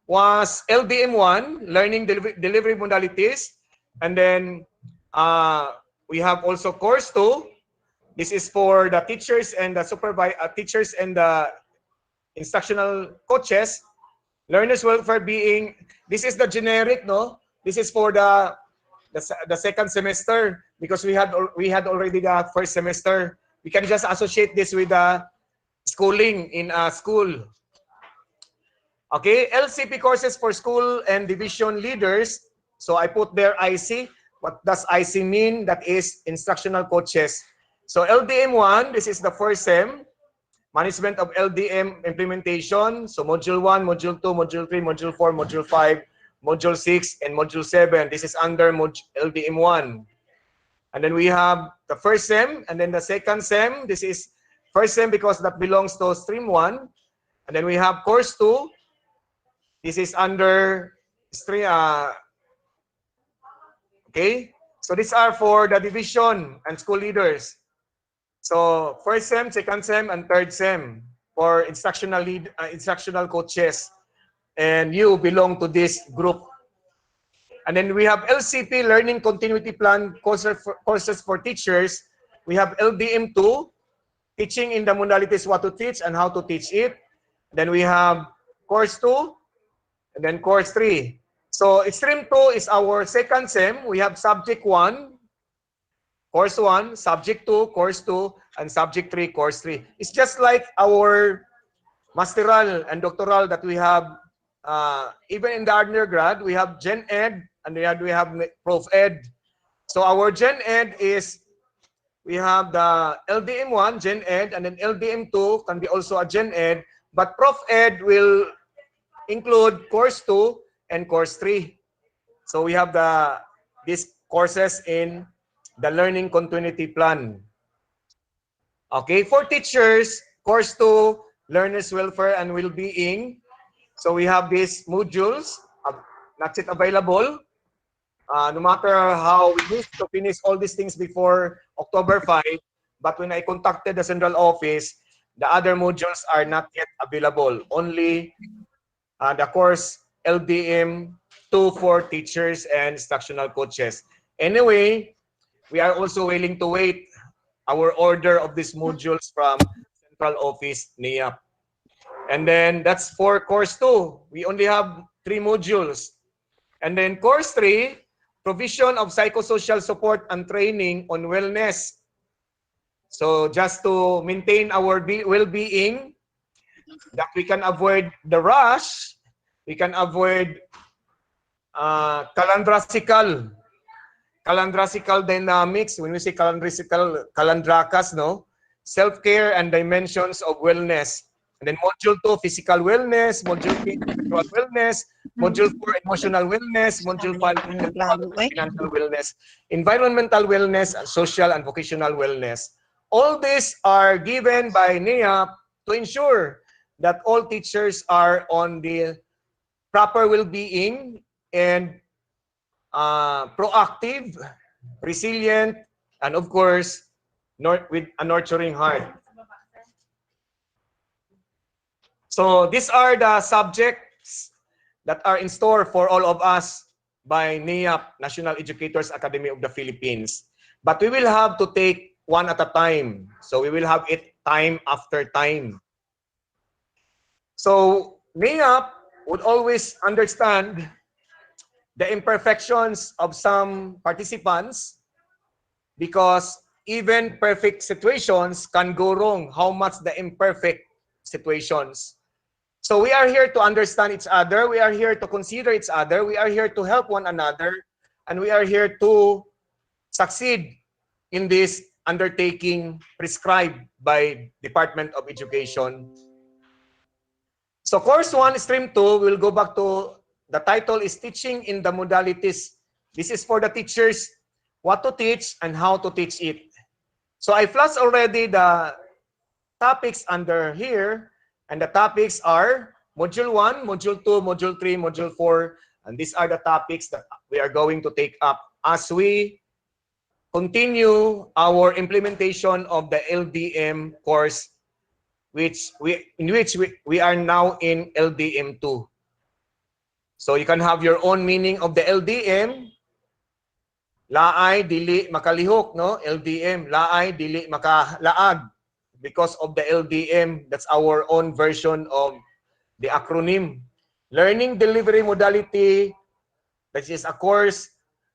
was LDM1, Learning Delivery Modalities. And then we have also course 2. This is for the teachers and the teachers and the instructional coaches. Learners welfare being, this is the generic, no? This is for the second semester because we had already the first semester. We can just associate this with the schooling in a school. Okay, LCP courses for school and division leaders. So I put there IC. What does IC mean? That is instructional coaches. So LDM1, this is the first SEM. management of LDM implementation. So Module 1, Module 2, Module 3, Module 4, Module 5, Module 6, and Module 7. This is under LDM1. And then we have the first SEM, and then the second SEM. This is first SEM because that belongs to Stream 1. And then we have Course 2. This is under Stream, okay? So these are for the division and school leaders. So first SEM, second SEM, and third SEM for instructional coaches. And you belong to this group. And then we have LCP, Learning Continuity Plan courses for teachers. We have LDM2, Teaching in the Modalities What to Teach and How to Teach It. Then we have Course 2, and then Course 3. So Stream 2 is our second SEM. We have Subject 1, Course 1, Subject 2, Course 2, and Subject 3, Course 3. It's just like our masteral and doctoral that we have. Even in the undergrad, we have Gen Ed, and we have Prof Ed. So our Gen Ed is, we have the LDM1, Gen Ed, and then LDM2 can be also a Gen Ed, but Prof Ed will include Course 2 and Course 3. So we have these courses in the Learning Continuity Plan. Okay, for teachers, Course 2, Learners' Welfare and Well-Being. So we have these modules, not yet available. No matter how we wish to finish all these things before October 5, but when I contacted the central office, the other modules are not yet available. Only the course LDM2 for teachers and instructional coaches. Anyway, we are also willing to wait our order of these modules from central office NIAP. And then that's for course 2. We only have 3 modules. And then course 3, provision of psychosocial support and training on wellness. So just to maintain our well-being, that we can avoid the rush, we can avoid calandrasical dynamics. When we say calandrakas, no? Self-care and dimensions of wellness. And then module 2, physical wellness, module 3, spiritual wellness, module 4, emotional wellness, module 5, financial wellness, environmental wellness, and social and vocational wellness. All these are given by NIAP to ensure that all teachers are on the proper well-being and proactive, resilient, and of course, with a nurturing heart. So these are the subjects that are in store for all of us by NIAP, National Educators Academy of the Philippines. But we will have to take one at a time. So we will have it time after time. So NIAP would always understand the imperfections of some participants because even perfect situations can go wrong. How much the imperfect situations? So we are here to understand each other. We are here to consider each other. We are here to help one another. And we are here to succeed in this undertaking prescribed by Department of Education. So course 1, stream 2, we'll go back to, the title is Teaching in the Modalities. This is for the teachers, what to teach and how to teach it. So I flashed already the topics under here. And the topics are Module 1, Module 2, Module 3, Module 4. And these are the topics that we are going to take up as we continue our implementation of the LDM course, in which we are now in LDM2. So you can have your own meaning of the LDM. Laay, dili, makalihok, no? LDM, laay, dili, makalaag. Because of the LDM, that's our own version of the acronym. Learning Delivery Modality, that is a course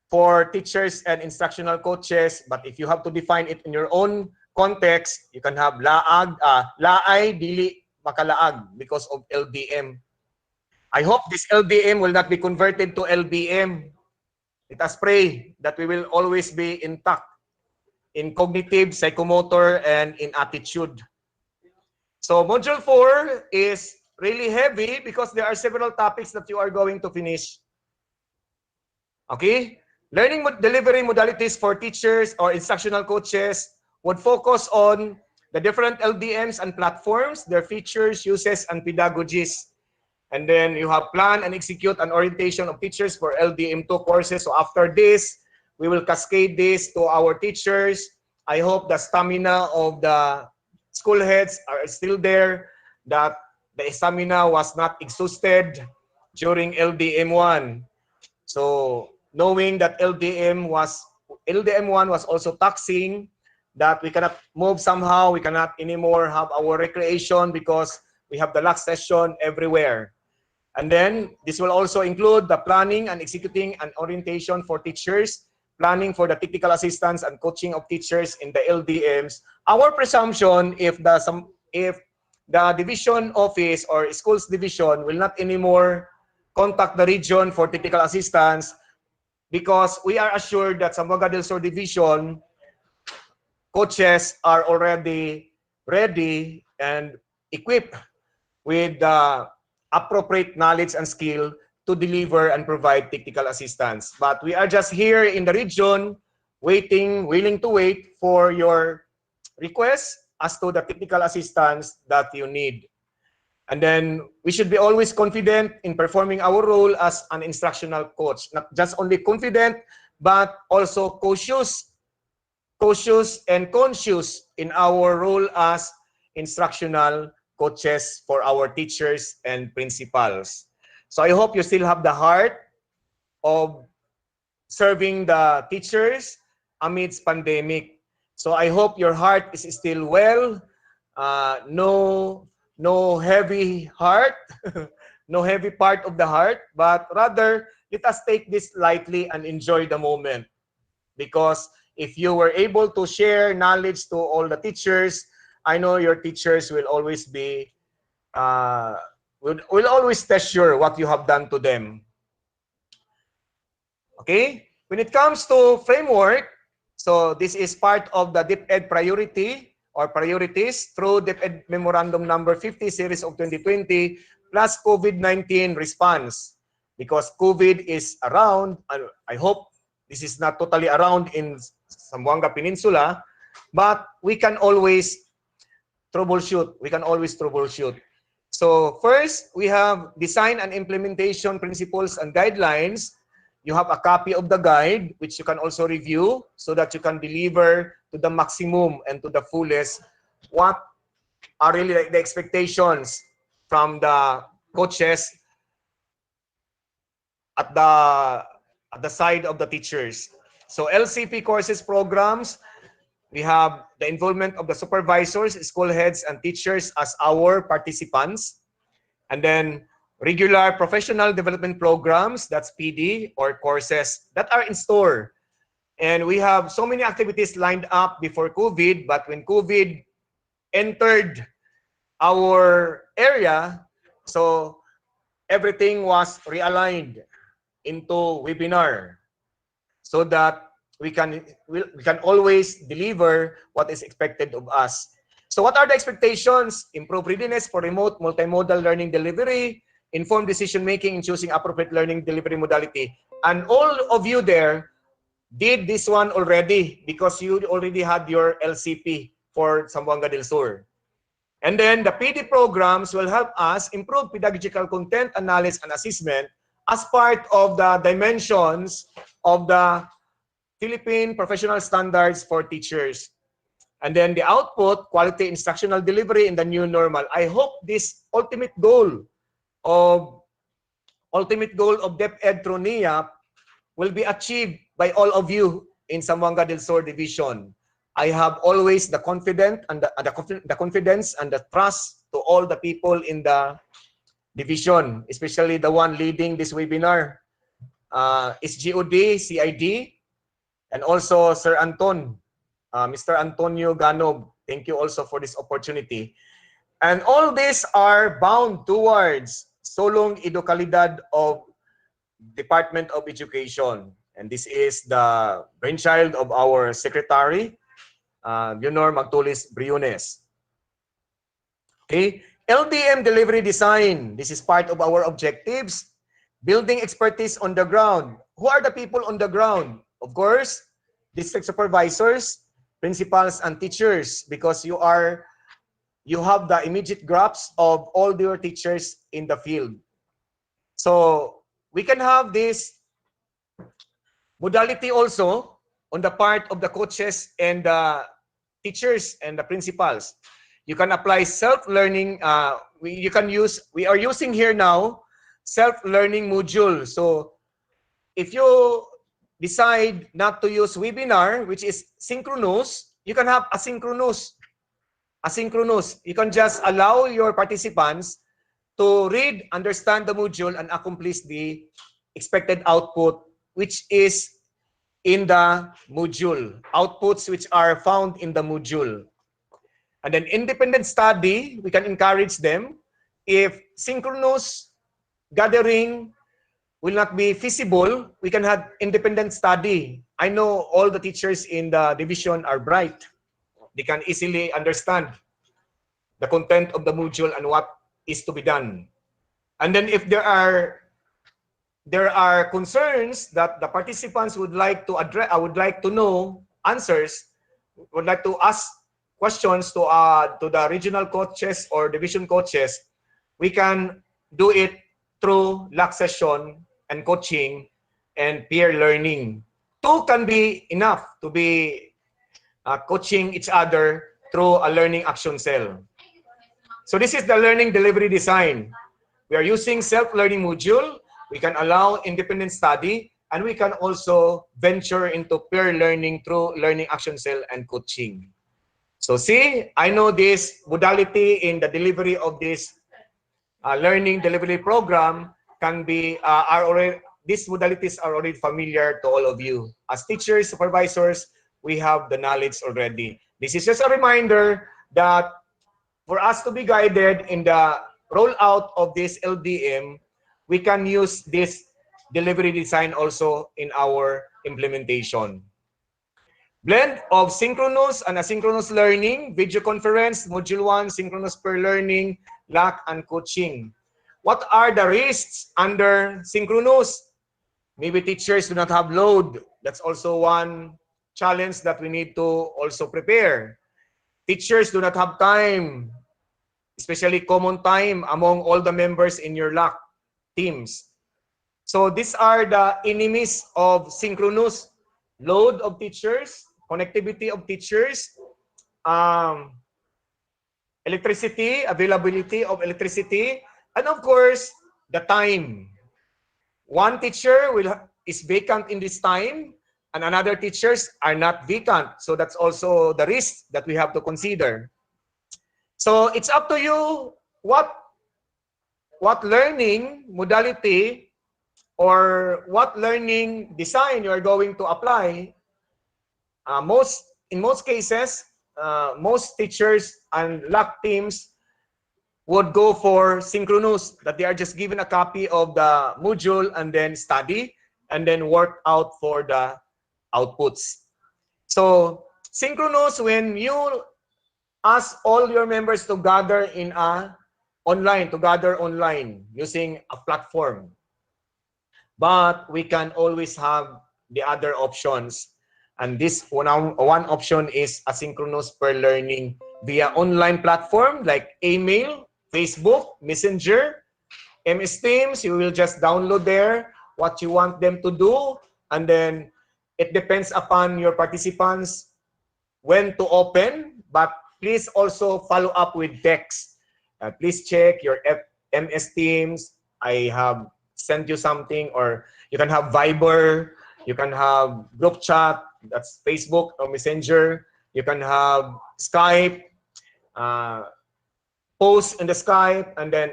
for teachers and instructional coaches, but if you have to define it in your own context, you can have laay, dili, makalaag, because of LDM. I hope this LDM will not be converted to LBM. Let us pray that we will always be intact in cognitive, psychomotor, and in attitude. So module 4 is really heavy because there are several topics that you are going to finish. Okay? Learning delivery modalities for teachers or instructional coaches would focus on the different LDMs and platforms, their features, uses, and pedagogies. And then you have plan and execute an orientation of teachers for LDM2 courses. So after this, we will cascade this to our teachers. I hope the stamina of the school heads are still there, that the stamina was not exhausted during LDM1. So knowing that LDM1 was also taxing, that we cannot move somehow, we cannot anymore have our recreation because we have the last session everywhere. And then this will also include the planning and executing an orientation for teachers, planning for the technical assistance and coaching of teachers in the LDMs. Our presumption, if the division office or schools division will not anymore contact the region for technical assistance, because we are assured that Zamboanga del Sur division coaches are already ready and equipped with the appropriate knowledge and skill to deliver and provide technical assistance. But we are just here in the region waiting, willing to wait for your requests as to the technical assistance that you need. And then we should be always confident in performing our role as an instructional coach. Not just only confident, but also cautious and conscious in our role as instructional coaches for our teachers and principals. So I hope you still have the heart of serving the teachers amidst pandemic. So I hope your heart is still well. No heavy heart, no heavy part of the heart, but rather let us take this lightly and enjoy the moment. Because if you were able to share knowledge to all the teachers, I know your teachers will always be, will always treasure what you have done to them. Okay? When it comes to framework, so this is part of the DepEd priority or priorities through DepEd Memorandum Number 50 Series of 2020 plus COVID-19 response. Because COVID is around, I hope this is not totally around in Zamboanga Peninsula, but we can always troubleshoot. We can always troubleshoot. So first, we have design and implementation principles and guidelines. You have a copy of the guide, which you can also review so that you can deliver to the maximum and to the fullest what are really the expectations from the coaches at the side of the teachers. So LCP courses programs, we have the involvement of the supervisors, school heads, and teachers as our participants. And then regular professional development programs, that's PD, or courses that are in store. And we have so many activities lined up before COVID, but when COVID entered our area, so everything was realigned into webinar so that we can always deliver what is expected of us. So what are the expectations? Improve readiness for remote multimodal learning delivery, informed decision-making in choosing appropriate learning delivery modality. And all of you there did this one already because you already had your LCP for Zamboanga del Sur. And then the PD programs will help us improve pedagogical content, analysis, and assessment as part of the dimensions of the Philippine Professional Standards for Teachers. And then the output, quality instructional delivery in the new normal. I hope this ultimate goal of DepEd through NIAP will be achieved by all of you in Zamboanga del Sur Division. I have always the confidence and the trust to all the people in the division, especially the one leading this webinar, SGOD, CID, and also Sir Anton, Mr. Antonio Ganob. Thank you also for this opportunity. And all these are bound towards Solong Educalidad of Department of Education. And this is the brainchild of our secretary, Leonor Magtulis Briones. Okay, LDM delivery design. This is part of our objectives. Building expertise on the ground. Who are the people on the ground? Of course, district supervisors, principals, and teachers, because you have the immediate grasp of all your teachers in the field. So we can have this modality also on the part of the coaches and the teachers and the principals. You can apply self-learning. We are using here now self-learning module. So if you decide not to use webinar, which is synchronous, you can have asynchronous. Asynchronous. You can just allow your participants to read, understand the module, and accomplish the expected output, which is in the module. Outputs which are found in the module. And then independent study, we can encourage them. If synchronous gathering will not be feasible, we can have independent study. I know all the teachers in the division are bright. They can easily understand the content of the module and what is to be done. And then if there are concerns that the participants would like to address, I would like to know answers, would like to ask questions to the regional coaches or division coaches, we can do it through LAC session and coaching and peer learning. Two can be enough to be coaching each other through a learning action cell. So this is the learning delivery design. We are using self-learning module. We can allow independent study, and we can also venture into peer learning through learning action cell and coaching. So see, I know this modality in the delivery of this learning delivery program can be, these modalities are already familiar to all of you. As teachers, supervisors, we have the knowledge already. This is just a reminder that for us to be guided in the rollout of this LDM, we can use this delivery design also in our implementation. Blend of synchronous and asynchronous learning, video conference, module 1, synchronous peer learning, LAC, and coaching. What are the risks under synchronous? Maybe teachers do not have load. That's also one challenge that we need to also prepare. Teachers do not have time, especially common time among all the members in your LAC teams. So these are the enemies of synchronous: load of teachers, connectivity of teachers, electricity, availability of electricity, and of course, the time. One teacher is vacant in this time, and another teachers are not vacant. So that's also the risk that we have to consider. So it's up to you what learning modality or what learning design you are going to apply. In most cases, most teachers and LAC teams would go for synchronous, that they are just given a copy of the module and then study and then work out for the outputs. So synchronous, when you ask all your members to gather in online using a platform. But we can always have the other options. And this one option is asynchronous peer learning via online platform like email, Facebook, Messenger, MS Teams. You will just download there what you want them to do. And then it depends upon your participants when to open. But please also follow up with text. Please check your MS Teams. I have sent you something, or you can have Viber, you can have group chat, that's Facebook or Messenger. You can have Skype, post in the Skype, and then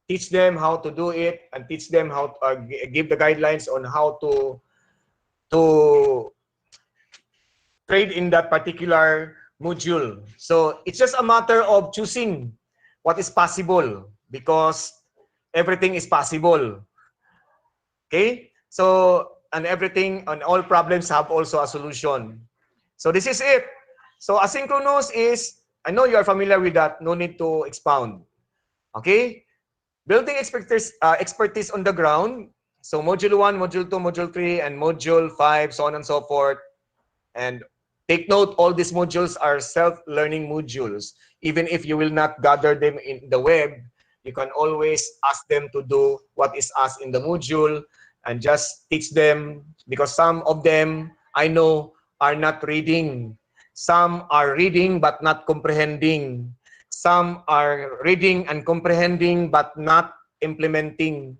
teach them how to do it, and teach them how to give the guidelines on how to trade in that particular module. So it's just a matter of choosing what is possible, because everything is possible. Okay, so and everything and all problems have also a solution. So this is it. So asynchronous is I know you are familiar with that. No need to expound. Okay? Building expertise on the ground. So Module 1, Module 2, Module 3, and Module 5, so on and so forth. And take note, all these modules are self-learning modules. Even if you will not gather them in the web, you can always ask them to do what is asked in the module and just teach them, because some of them, I know, are not reading. Some are reading but not comprehending. Some are reading and comprehending but not implementing.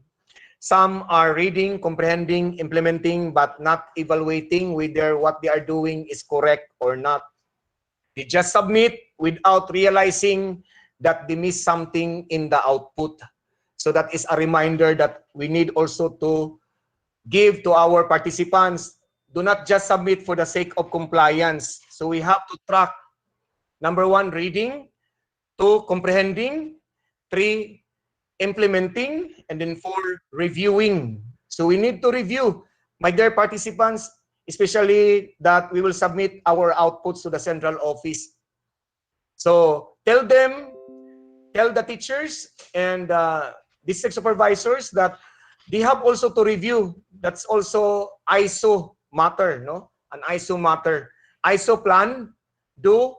Some are reading, comprehending, implementing, but not evaluating whether what they are doing is correct or not. They just submit without realizing that they miss something in the output. So that is a reminder that we need also to give to our participants. Do not just submit for the sake of compliance. So we have to track, number 1, reading, 2, comprehending, 3, implementing, and then 4, reviewing. So we need to review, my dear participants, especially that we will submit our outputs to the central office. So tell the teachers and district supervisors that they have also to review. That's also ISO matter, no? An ISO matter. ISO plan, do,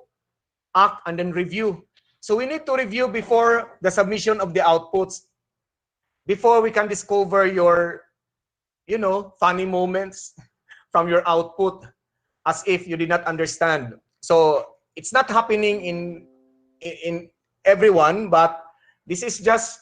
act, and then review. So we need to review before the submission of the outputs, before we can discover your, funny moments from your output as if you did not understand. So it's not happening in everyone, but this is just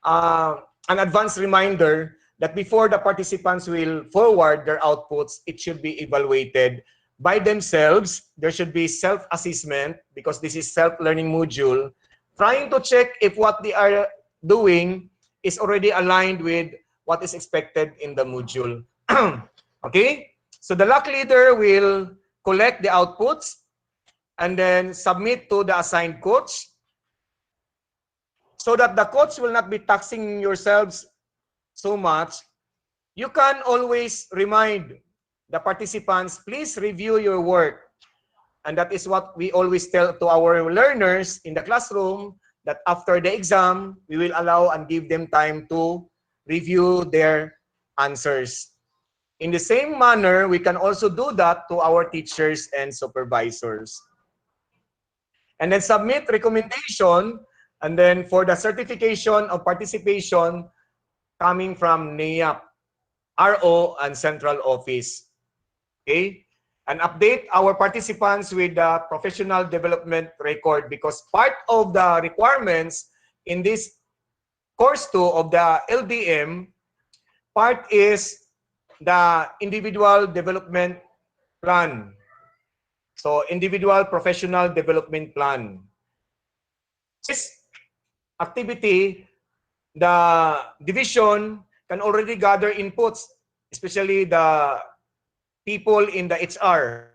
an advanced reminder that before the participants will forward their outputs, it should be evaluated by themselves. There should be self-assessment, because this is self-learning module, trying to check if what they are doing is already aligned with what is expected in the module. Okay? So the LAC leader will collect the outputs and then submit to the assigned coach, so that the coach will not be taxing yourselves so much. You can always remind the participants, please review your work. And that is what we always tell to our learners in the classroom, that after the exam, we will allow and give them time to review their answers. In the same manner, we can also do that to our teachers and supervisors. And then submit recommendation, and then for the certification of participation coming from NEAP, RO, and central office. Okay? And update our participants with the professional development record, because part of the requirements in this course 2 of the LDM, part is the individual development plan. So individual professional development plan. This activity, the division can already gather inputs, especially the people in the HR.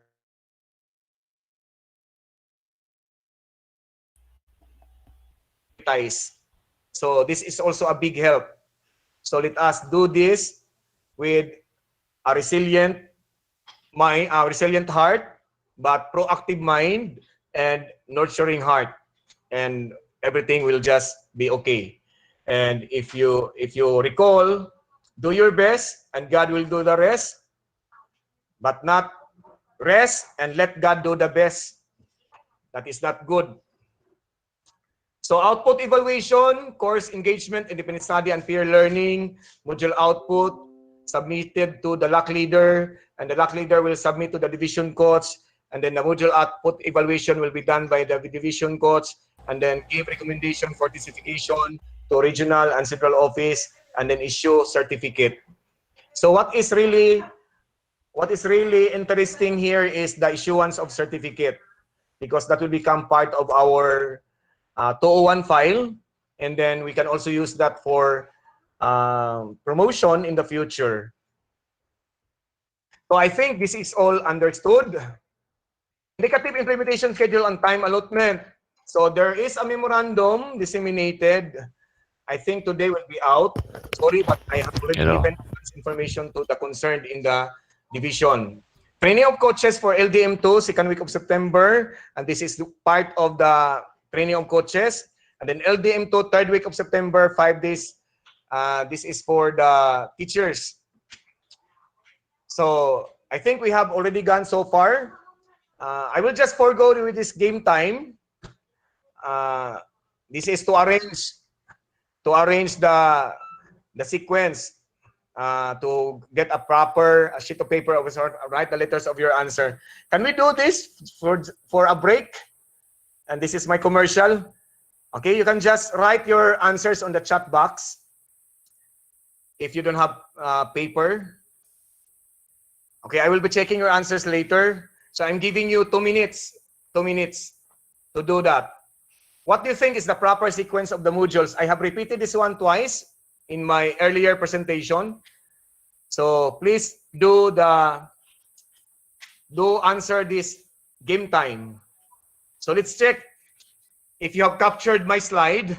So this is also a big help. So let us do this with a resilient mind, a resilient heart, but proactive mind and nurturing heart, and everything will just be okay. And if you recall, do your best and God will do the rest, but not rest and let God do the best. That is not good. So output evaluation, course engagement, independent study, and peer learning, module output submitted to the LAC leader, and the LAC leader will submit to the division coach, and then the module output evaluation will be done by the division coach, and then give recommendation for certification to regional and central office, and then issue certificate. So what is really interesting here is the issuance of certificate, because that will become part of our 201 file, and then we can also use that for promotion in the future. So I think this is all understood. Indicative implementation schedule and time allotment. So there is a memorandum disseminated. I think today will be out. Sorry, but I have already given this information to the concerned in the division. Training of coaches for LDM2, second week of September. And this is part of the training of coaches. And then LDM2, third week of September, 5 days. This is for the teachers. So I think we have already gone so far. I will just forego with this game time. This is to arrange the sequence to get a proper sheet of paper of sort, write the letters of your answer. Can we do this for a break? And this is my commercial. Okay, you can just write your answers on the chat box if you don't have paper. Okay, I will be checking your answers later. So I'm giving you 2 minutes to do that. What do you think is the proper sequence of the modules? I have repeated this one twice in my earlier presentation. So please do answer this game time. So let's check if you have captured my slide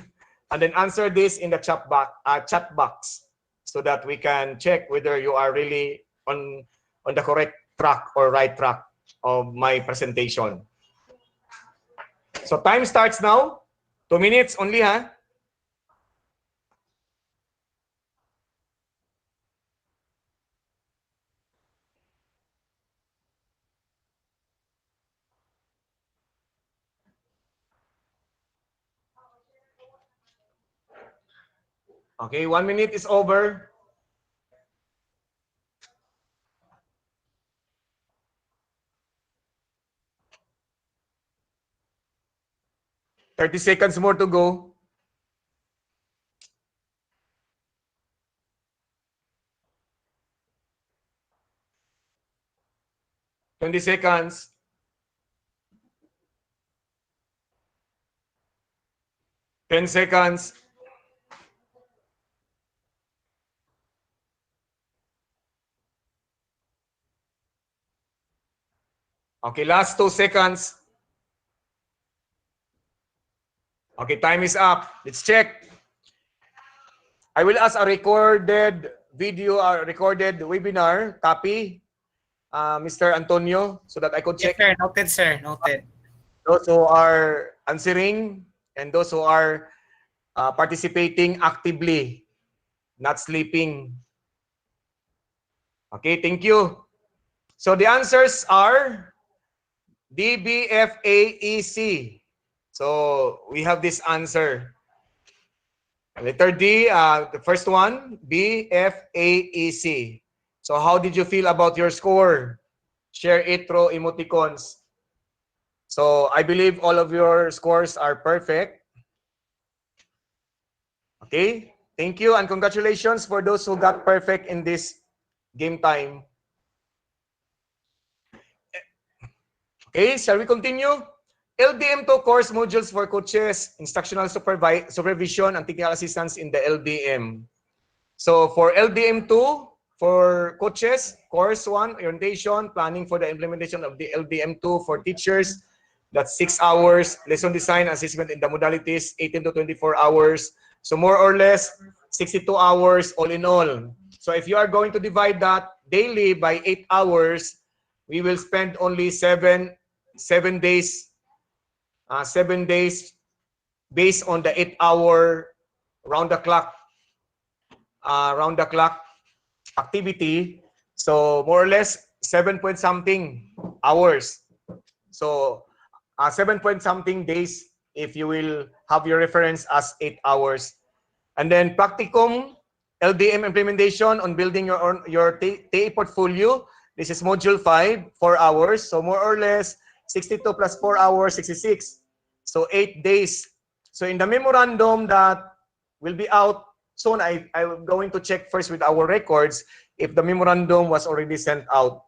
and then answer this in the chat box so that we can check whether you are really on the correct track or right track of my presentation. So time starts now. 2 minutes only, huh? Okay, 1 minute is over. "30 seconds more to go." "20 seconds." "10 seconds." Okay, last 2 seconds. Okay, time is up. Let's check. I will ask a recorded video, a recorded webinar copy, Mr. Antonio, so that I could check. Yes, sir. Noted, sir. Noted. Those who are answering and those who are participating actively, not sleeping. Okay, thank you. So the answers are DBFAEC. So we have this answer. Letter D, the first one, BFAEC. So how did you feel about your score? Share it through emoticons. So I believe all of your scores are perfect. Okay, thank you and congratulations for those who got perfect in this game time. Okay, shall we continue? LDM2 course modules for coaches, instructional supervision, and technical assistance in the LDM. So for LDM2, for coaches, course 1, orientation, planning for the implementation of the LDM2 for teachers, that's 6 hours, lesson design, assessment in the modalities, 18 to 24 hours. So more or less, 62 hours all in all. So if you are going to divide that daily by 8 hours, we will spend only 7 days. 7 days based on the 8-hour round the clock activity. So more or less 7 point something hours. So 7 point something days if you will have your reference as 8 hours. And then practicum LDM implementation on building your TE portfolio. This is module 5, 4 hours. So more or less 62 plus 4 hours, 66. So 8 days. So in the memorandum that will be out soon, I'm going to check first with our records if the memorandum was already sent out.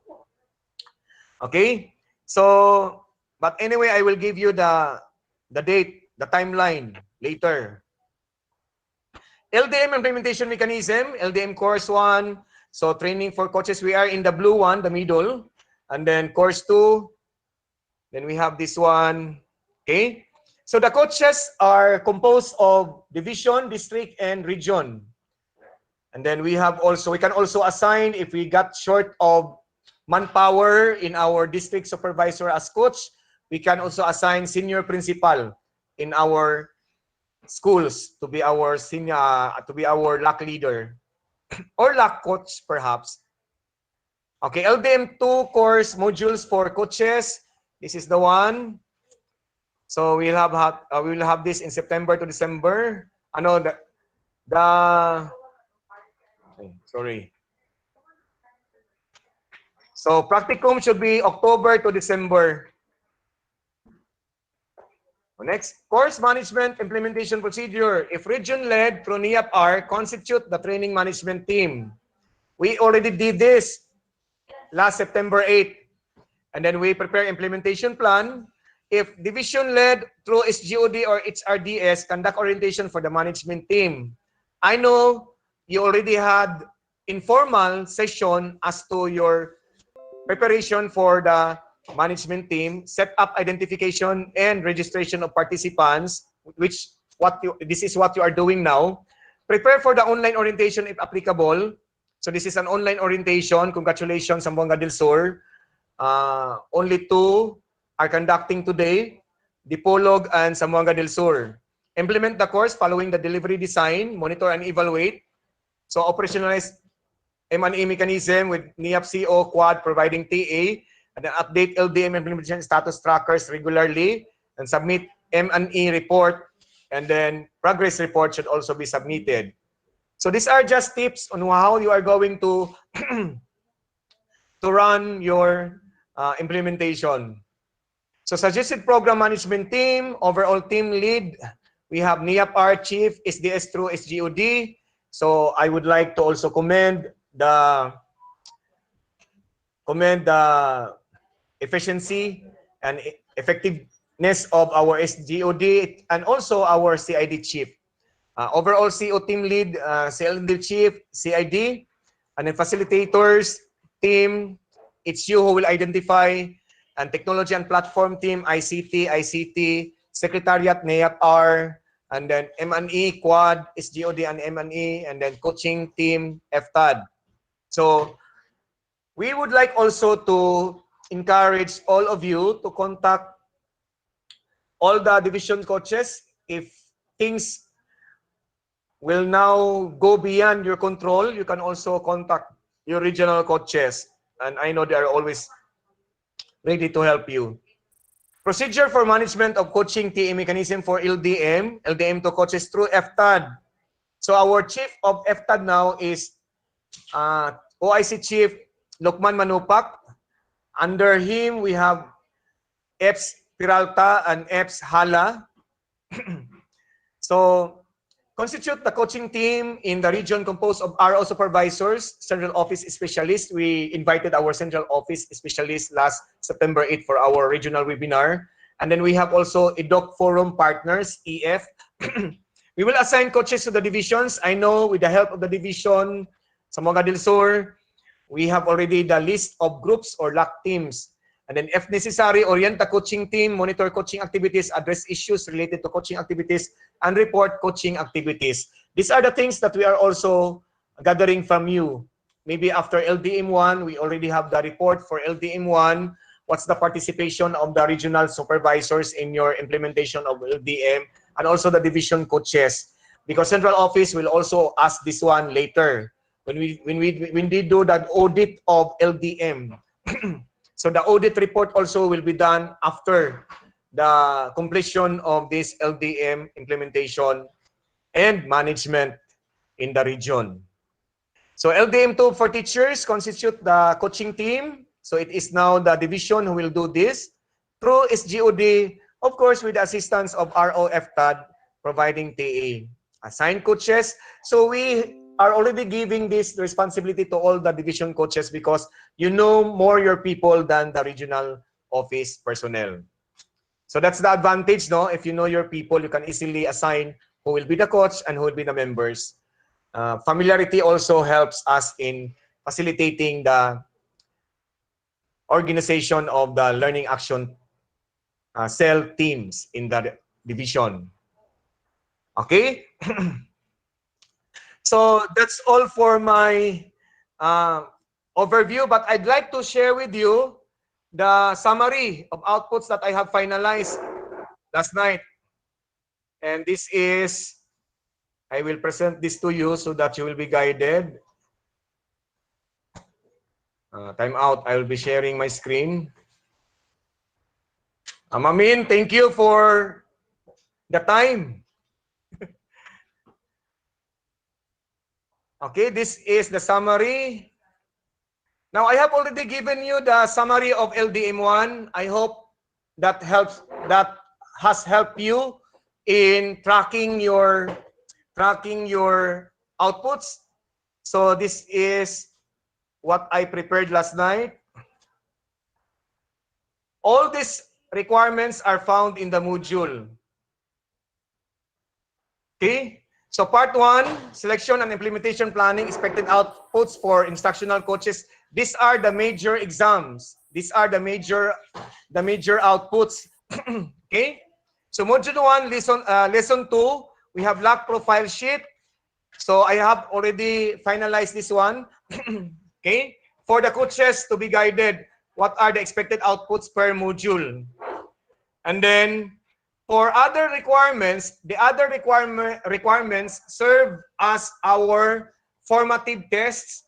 Okay? So, but anyway, I will give you the date, the timeline later. LDM implementation mechanism, LDM course 1. So training for coaches, we are in the blue one, the middle. And then course 2. Then we have this one. Okay. So the coaches are composed of division, district, and region. And then we have also, we can also assign if we got short of manpower in our district supervisor as coach, we can also assign senior principal in our schools to be our senior, to be our LAC leader or LAC coach perhaps. Okay, LDM2 course modules for coaches. This is the one. So we will have this in September to December. Ano sorry. So practicum should be October to December. Next, course management implementation procedure. If region-led, PRO-NIAP-R constitute the training management team. We already did this last September 8. And then we prepare implementation plan. If division-led through SGOD or HRDS, conduct orientation for the management team. I know you already had informal session as to your preparation for the management team, set up identification and registration of participants, this is what you are doing now. Prepare for the online orientation if applicable. So this is an online orientation. Congratulations, Zamboanga del Sur. Only 2 are conducting today, Dipolog and Zamboanga del Sur. Implement the course following the delivery design, monitor and evaluate. So operationalize M&E mechanism with NIAP-CO Quad providing TA, and then update LDM implementation status trackers regularly, and submit M&E report, and then progress report should also be submitted. So these are just tips on how you are going to to run your implementation. So suggested program management team, overall team lead, we have NIAP-R chief, SDS through SGOD. So I would like to also commend the efficiency and effectiveness of our SGOD and also our CID chief. Overall CO team lead, CLD chief, CID, and then facilitators team, it's you who will identify, and technology and platform team, ICT, secretariat, NIAP-R, and then M&E, Quad, SGOD, and M&E, and then coaching team, FTAD. So we would like also to encourage all of you to contact all the division coaches. If things will now go beyond your control, you can also contact your regional coaches. And I know they are always ready to help you. Procedure for management of coaching TA mechanism for LDM, LDM2 coaches through FTAD. So our chief of FTAD now is OIC Chief Lukman Manupak. Under him, we have EPS Peralta and EPS Hala. So, constitute the coaching team in the region composed of RO supervisors, central office specialists. We invited our central office specialists last September 8 for our regional webinar. And then we have also EDOC Forum partners, EF. We will assign coaches to the divisions. I know with the help of the division, Zamboanga del Sur, we have already the list of groups or LAC teams. And then if necessary, orient the coaching team, monitor coaching activities, address issues related to coaching activities, and report coaching activities. These are the things that we are also gathering from you. Maybe after LDM1, we already have the report for LDM1. What's the participation of the regional supervisors in your implementation of LDM, and also the division coaches? Because central office will also ask this one later when we do that audit of LDM. So the audit report also will be done after the completion of this LDM implementation and management in the region. So LDM2 for teachers constitute the coaching team. So it is now the division who will do this through SGOD, of course, with the assistance of ROFTAD providing TA. Assigned coaches. So we are already giving this responsibility to all the division coaches because you know more your people than the regional office personnel. So that's the advantage, no? If you know your people, you can easily assign who will be the coach and who will be the members. Familiarity also helps us in facilitating the organization of the learning action cell teams in the division. Okay? So that's all for my overview, but I'd like to share with you the summary of outputs that I have finalized last night. And this is, I will present this to you so that you will be guided. Time out, I will be sharing my screen. Mamin, thank you for the time. Okay, this is the summary. Now, I have already given you the summary of LDM1. I hope that has helped you in tracking your outputs. So this is what I prepared last night. All these requirements are found in the module. Okay? So part 1, selection and implementation planning, expected outputs for instructional coaches. These are the major exams. These are the major outputs. Okay? So module 1, lesson 2, we have log profile sheet. So I have already finalized this one. Okay? For the coaches to be guided, what are the expected outputs per module? And then for other requirements, the other requirements serve as our formative tests.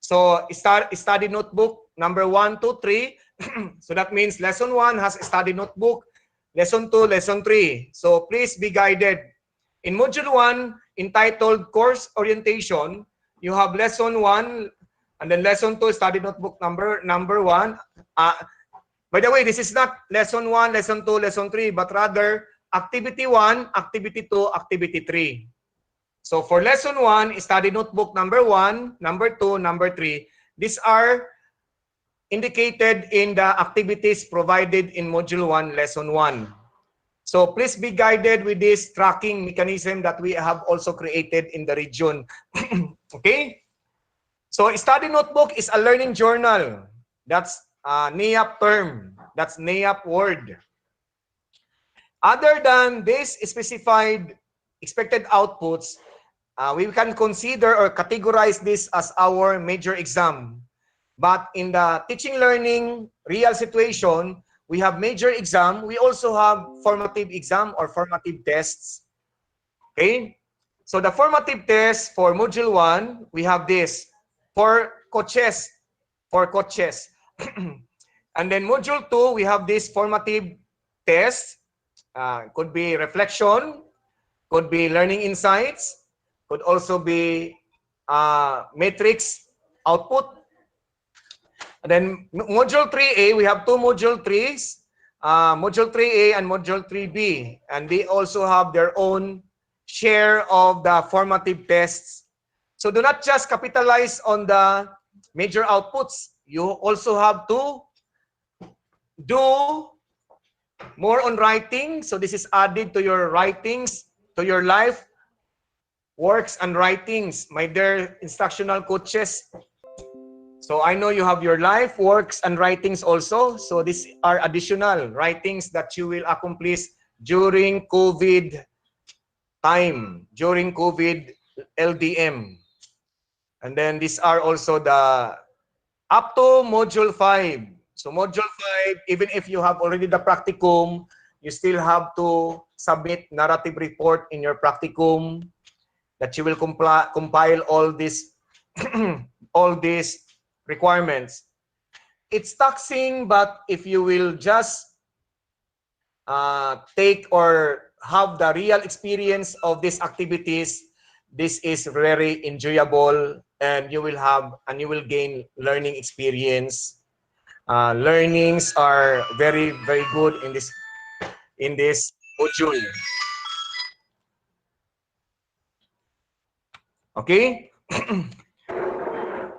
So study notebook number 1, 2, 3. So that means lesson 1 has a study notebook, lesson 2, lesson 3. So please be guided. In module 1, entitled course orientation, you have lesson 1 and then lesson 2, study notebook number 1. By the way, this is not lesson 1, lesson 2, lesson 3, but rather activity 1, activity 2, activity 3. So for lesson 1, study notebook number 1, number 2, number 3. These are indicated in the activities provided in module 1, lesson 1. So please be guided with this tracking mechanism that we have also created in the region. Okay? So study notebook is a learning journal. That's NAEAP term. That's NAEAP word. Other than this specified expected outputs, we can consider or categorize this as our major exam. But in the teaching learning real situation, we have major exam. We also have formative exam or formative tests. Okay? So the formative test for module 1, we have this for coaches. And then module 2, we have this formative test. Could be reflection, could be learning insights, could also be matrix output. And then module 3A, we have two module 3s, module 3A and module 3B. And they also have their own share of the formative tests. So do not just capitalize on the major outputs. You also have to do more on writing. So this is added to your writings, to your life works and writings, my dear instructional coaches. So I know you have your life works and writings also. So these are additional writings that you will accomplish during COVID time, during COVID LDM. And then these are also the up to module 5. So module 5, even if you have already the practicum, you still have to submit narrative report in your practicum that you will compile all these all these requirements. It's taxing, but if you will just take or have the real experience of these activities, this is very enjoyable, and you will gain learning experience. Learnings are very, very good in this module. Okay.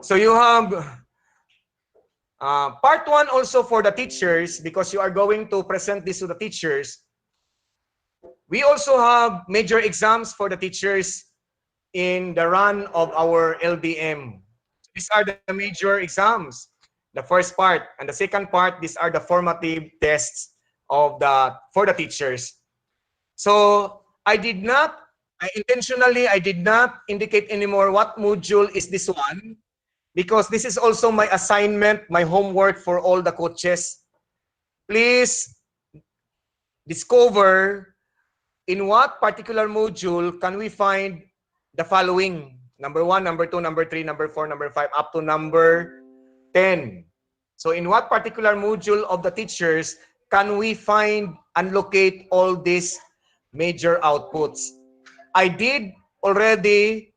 So you have part 1 also for the teachers, because you are going to present this to the teachers. We also have major exams for the teachers in the run of our LDM. These are the major exams, the first part. And the second part, these are the formative tests for the teachers. So I did not indicate anymore what module is this one, because this is also my assignment, my homework for all the coaches. Please discover in what particular module can we find the following. Number 1, number 2, number 3, number 4, number 5, up to number 10. So in what particular module of the teachers can we find and locate all these major outputs? I did already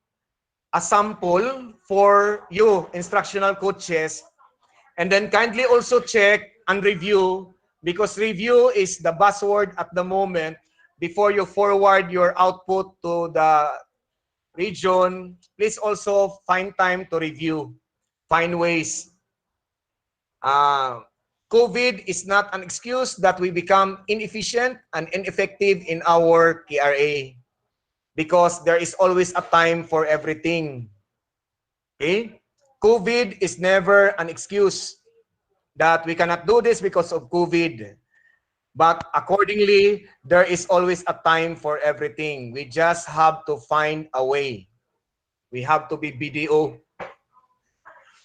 a sample for you, instructional coaches, and then kindly also check and review, because review is the buzzword at the moment before you forward your output to the region. Please also find time to review, find ways. COVID is not an excuse that we become inefficient and ineffective in our KRA, because there is always a time for everything. Okay? COVID is never an excuse that we cannot do this because of COVID. But accordingly, there is always a time for everything. We just have to find a way. We have to be BDO.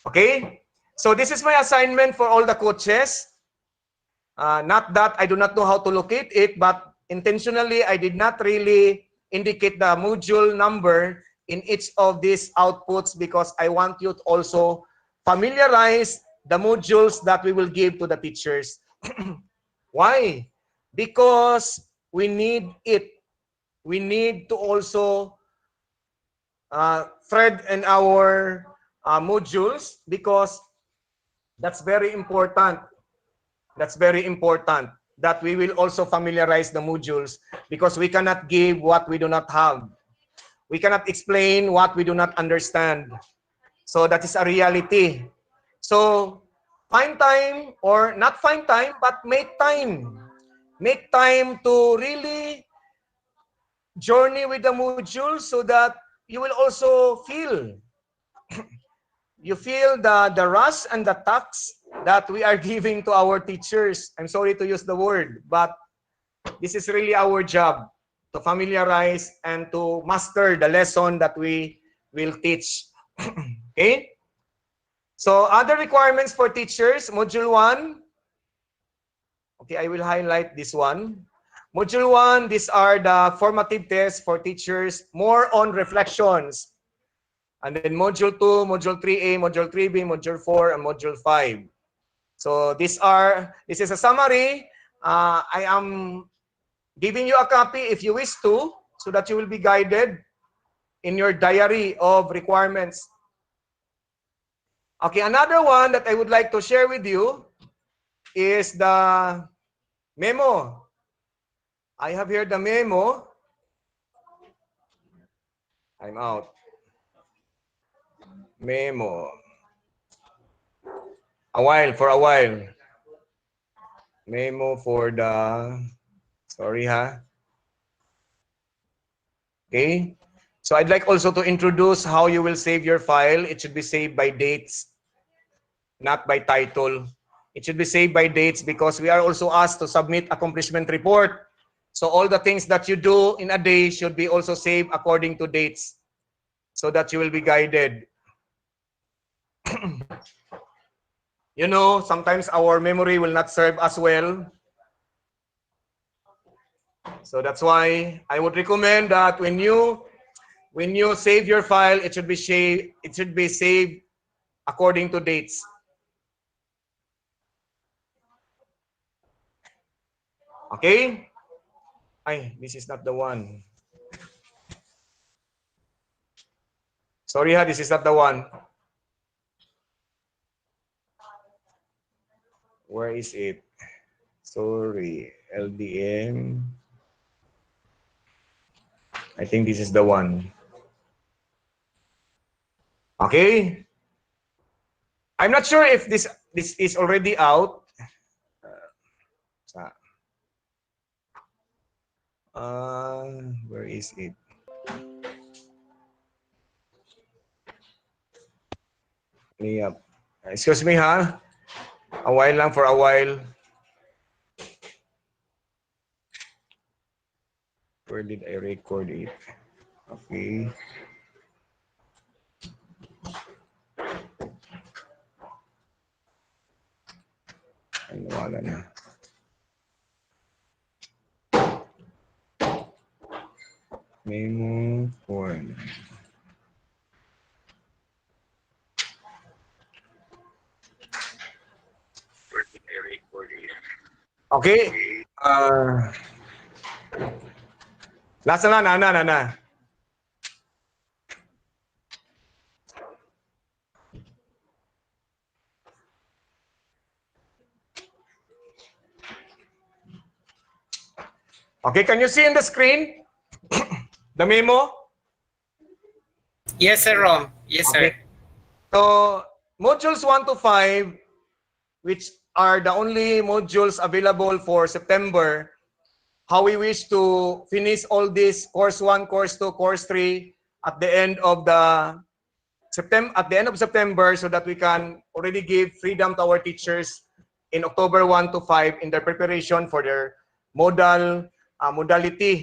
Okay? So this is my assignment for all the coaches. Not that I do not know how to locate it, but intentionally, I did not really indicate the module number in each of these outputs, because I want you to also familiarize the modules that we will give to the teachers. Why? Because we need it. We need to also thread in our modules, because that's very important. That's very important that we will also familiarize the modules, because we cannot give what we do not have. We cannot explain what we do not understand. So that is a reality. So find time, or not find time, but make time. Make time to really journey with the modules, so that you will also feel you feel the rush and the tax that we are giving to our teachers. I'm sorry to use the word, but this is really our job, to familiarize and to master the lesson that we will teach. Okay? So other requirements for teachers, Module 1. Okay, I will highlight this one. Module 1, these are the formative tests for teachers, more on reflections. And then Module 2, Module 3A, Module 3B, Module 4, and Module 5. So this is a summary. I am giving you a copy if you wish to, so that you will be guided in your diary of requirements. Okay, another one that I would like to share with you is the memo. I have here the memo. I'm out. Memo. For a while. Memo for the, sorry ha. Okay. So I'd like also to introduce how you will save your file. It should be saved by dates, not by title. It should be saved by dates, because we are also asked to submit accomplishment report. So all the things that you do in a day should be also saved according to dates, so that you will be guided. You know, sometimes our memory will not serve as well. So that's why I would recommend that when you save your file, it should be saved according to dates. Okay? This is not the one. Sorry ha, this is not the one. Where is it? Sorry, LDM. I think this is the one. Okay? I'm not sure if this is already out. Where is it? Yep. Excuse me ha. For a while. Where did I record it? Okay. Ay, nawala na. Memo form. Okay. Nasa na, nana. Okay, can you see in the screen the memo? Yes, sir, Rom. Yes, sir. So, modules 1 to 5, which are the only modules available for September, how we wish to finish all this course 1, course 2, course 3 at the end of September, so that we can already give freedom to our teachers in October 1 to 5 in their preparation for their modality,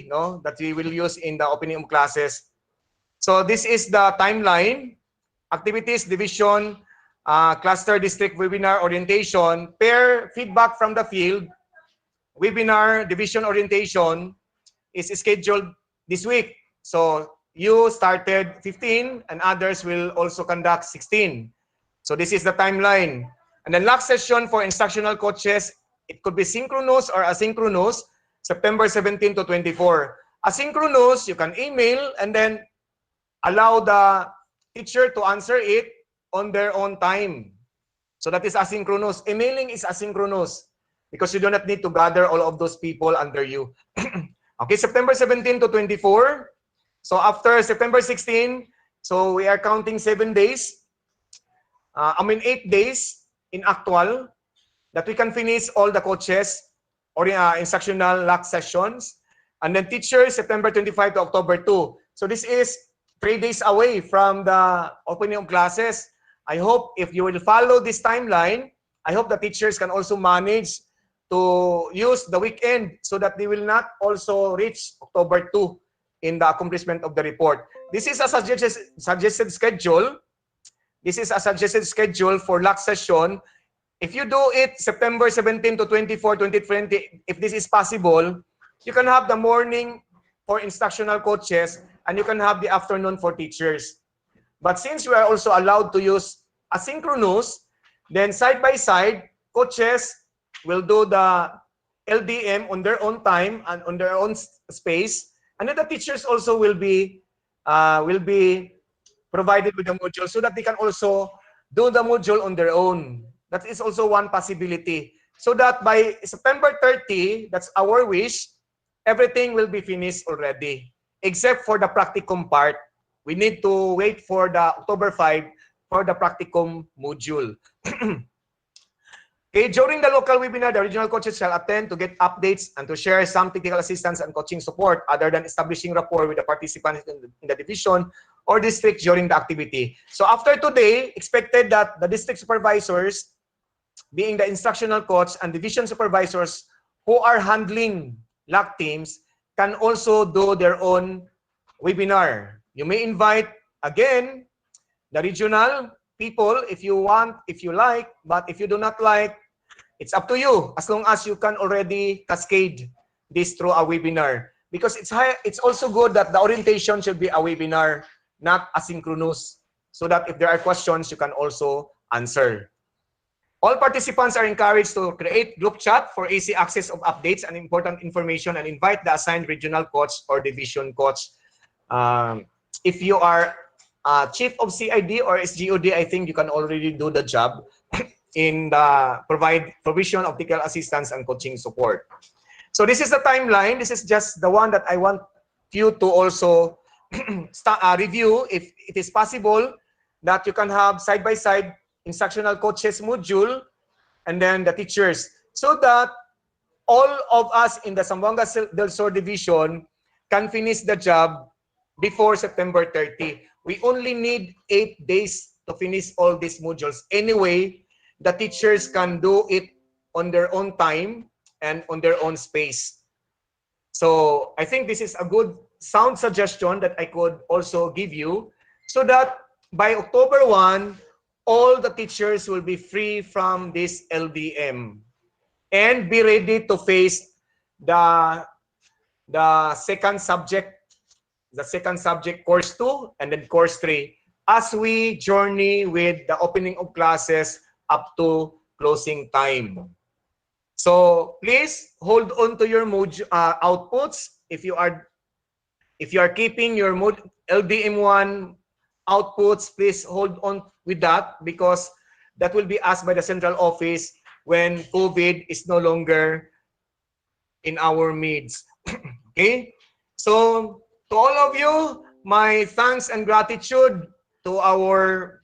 no, that we will use in the opening of classes. So this is the timeline: activities, division, cluster, district, webinar, orientation, pair, feedback from the field, webinar, division, orientation is scheduled this week. So you started 15 and others will also conduct 16. So this is the timeline. And the last session for instructional coaches, it could be synchronous or asynchronous, September 17 to 24. Asynchronous, you can email and then allow the teacher to answer it on their own time. So that is asynchronous. Emailing is asynchronous because you do not need to gather all of those people under you. Okay, September 17 to 24. So after September 16, so we are counting 7 days. 8 days in actual that we can finish all the coaches or instructional lock sessions. And then teachers, September 25 to October 2. So this is 3 days away from the opening of classes. I hope if you will follow this timeline, I hope the teachers can also manage to use the weekend so that they will not also reach October 2 in the accomplishment of the report. This is a suggested schedule. This is a suggested schedule for lock session. If you do it September 17 to 24, 2020, if this is possible, you can have the morning for instructional coaches and you can have the afternoon for teachers. But since we are also allowed to use asynchronous, then side by side, coaches will do the LDM on their own time and on their own space, and then the teachers also will be provided with the module so that they can also do the module on their own. That is also one possibility. So that by September 30, that's our wish, everything will be finished already, except for the practicum part. We need to wait for the October 5 for the practicum module. Okay, during the local webinar, the regional coaches shall attend to get updates and to share some technical assistance and coaching support other than establishing rapport with the participants in the division or district during the activity. So after today, expected that the district supervisors, being the instructional coach and division supervisors who are handling LAC teams, can also do their own webinar. You may invite, again, the regional people if you want, if you like, but if you do not like, it's up to you, as long as you can already cascade this through a webinar. Because it's also good that the orientation should be a webinar, not asynchronous, so that if there are questions, you can also answer. All participants are encouraged to create group chat for easy access of updates and important information and invite the assigned regional coach or division coach. If you are chief of CID or SGOD, I think you can already do the job in the provision of technical assistance and coaching support. So this is the timeline. This is just the one that I want you to also review if it is possible that you can have side-by-side instructional coaches module and then the teachers, so that all of us in the Zamboanga del Sur division can finish the job before September 30. We only need 8 days to finish all these modules. Anyway, the teachers can do it on their own time and on their own space. So I think this is a good sound suggestion that I could also give you, so that by October 1, all the teachers will be free from this LDM. and be ready to face the second subject, course 2, and then course 3, as we journey with the opening of classes up to closing time. So please hold on to your outputs. If you are keeping your LDM1 outputs, please hold on with that, because that will be asked by the central office when COVID is no longer in our midst. Okay? So, to all of you, my thanks and gratitude to our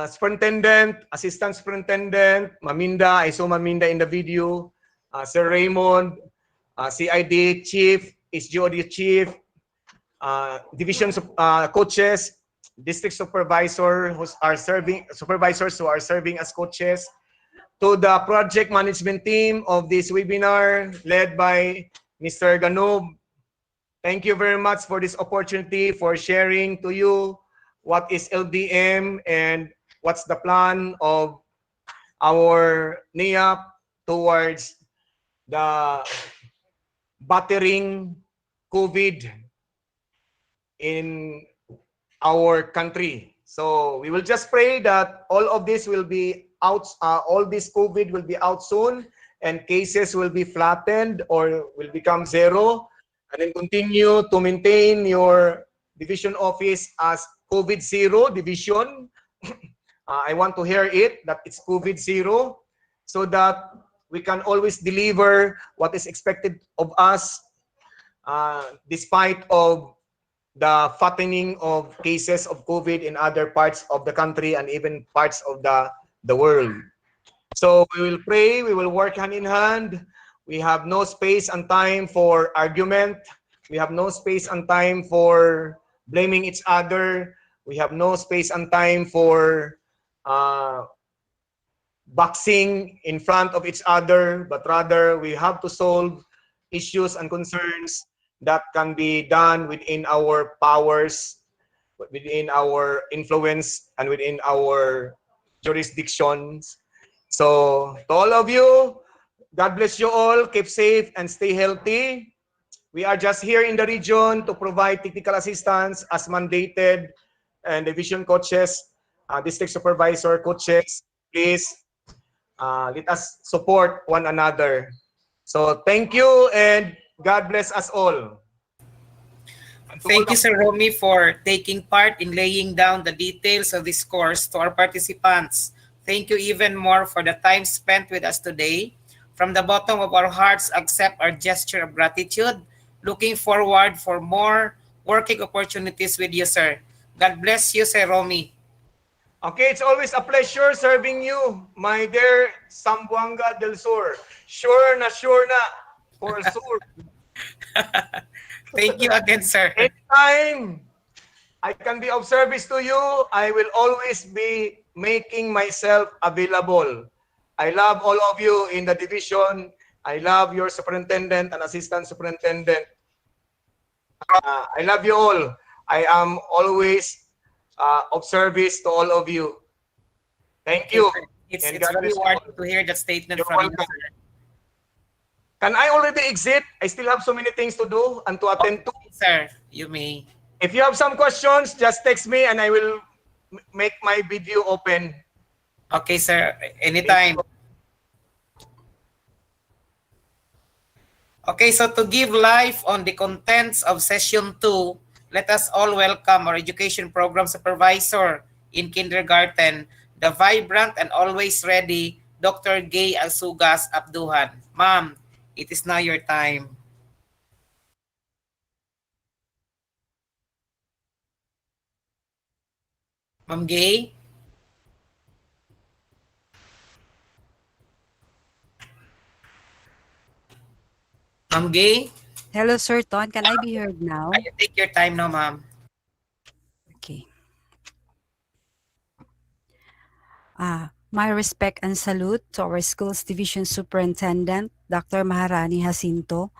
Superintendent, Assistant Superintendent, Maminda, I saw Maminda in the video, Sir Raymond, CID Chief, SGOD Chief, Division Coaches, District Supervisors who are serving as coaches, to the project management team of this webinar led by Mr. Ganob. Thank you very much for this opportunity, for sharing to you what is LDM and what's the plan of our NIAP towards the battering COVID in our country. So we will just pray that all of this will be out, all this COVID will be out soon, and cases will be flattened or will become zero, and then continue to maintain your division office as COVID zero division. I want to hear it, that it's COVID zero, so that we can always deliver what is expected of us, despite of the fattening of cases of COVID in other parts of the country and even parts of the world. So we will pray, we will work hand in hand. We have no space and time for argument. We have no space and time for blaming each other. We have no space and time for boxing in front of each other, but rather we have to solve issues and concerns that can be done within our powers, within our influence, and within our jurisdictions. So, to all of you, God bless you all. Keep safe and stay healthy. We are just here in the region to provide technical assistance as mandated, and division coaches, district supervisor coaches, please let us support one another. So, thank you and God bless us all. Thank you, Sir Romy, for taking part in laying down the details of this course to our participants. Thank you even more for the time spent with us today. From the bottom of our hearts, accept our gesture of gratitude. Looking forward for more working opportunities with you, sir. God bless you, Sir Romy. Okay, it's always a pleasure serving you, my dear Zamboanga del Sur. Sure na, for sure. Thank you again, sir. Anytime I can be of service to you, I will always be making myself available. I love all of you in the division. I love your superintendent and assistant superintendent. I love you all. I am always of service to all of you. Thank you. It's very rewarding to hear that statement from you, sir. Can I already exit? I still have so many things to do and to attend to. Sir, you may. If you have some questions, just text me and I will make my video open. Okay, sir. Anytime. Okay, so to give life on the contents of session 2, let us all welcome our education program supervisor in kindergarten, the vibrant and always ready Dr. Gay Asugas Abduhan. Ma'am, it is now your time. Ma'am Gay? Ma'am Gay? Hello, Sir Ton. Can I be heard now? Take your time now, ma'am. Okay. My respect and salute to our Schools Division Superintendent, Dr. Maharani Jacinto,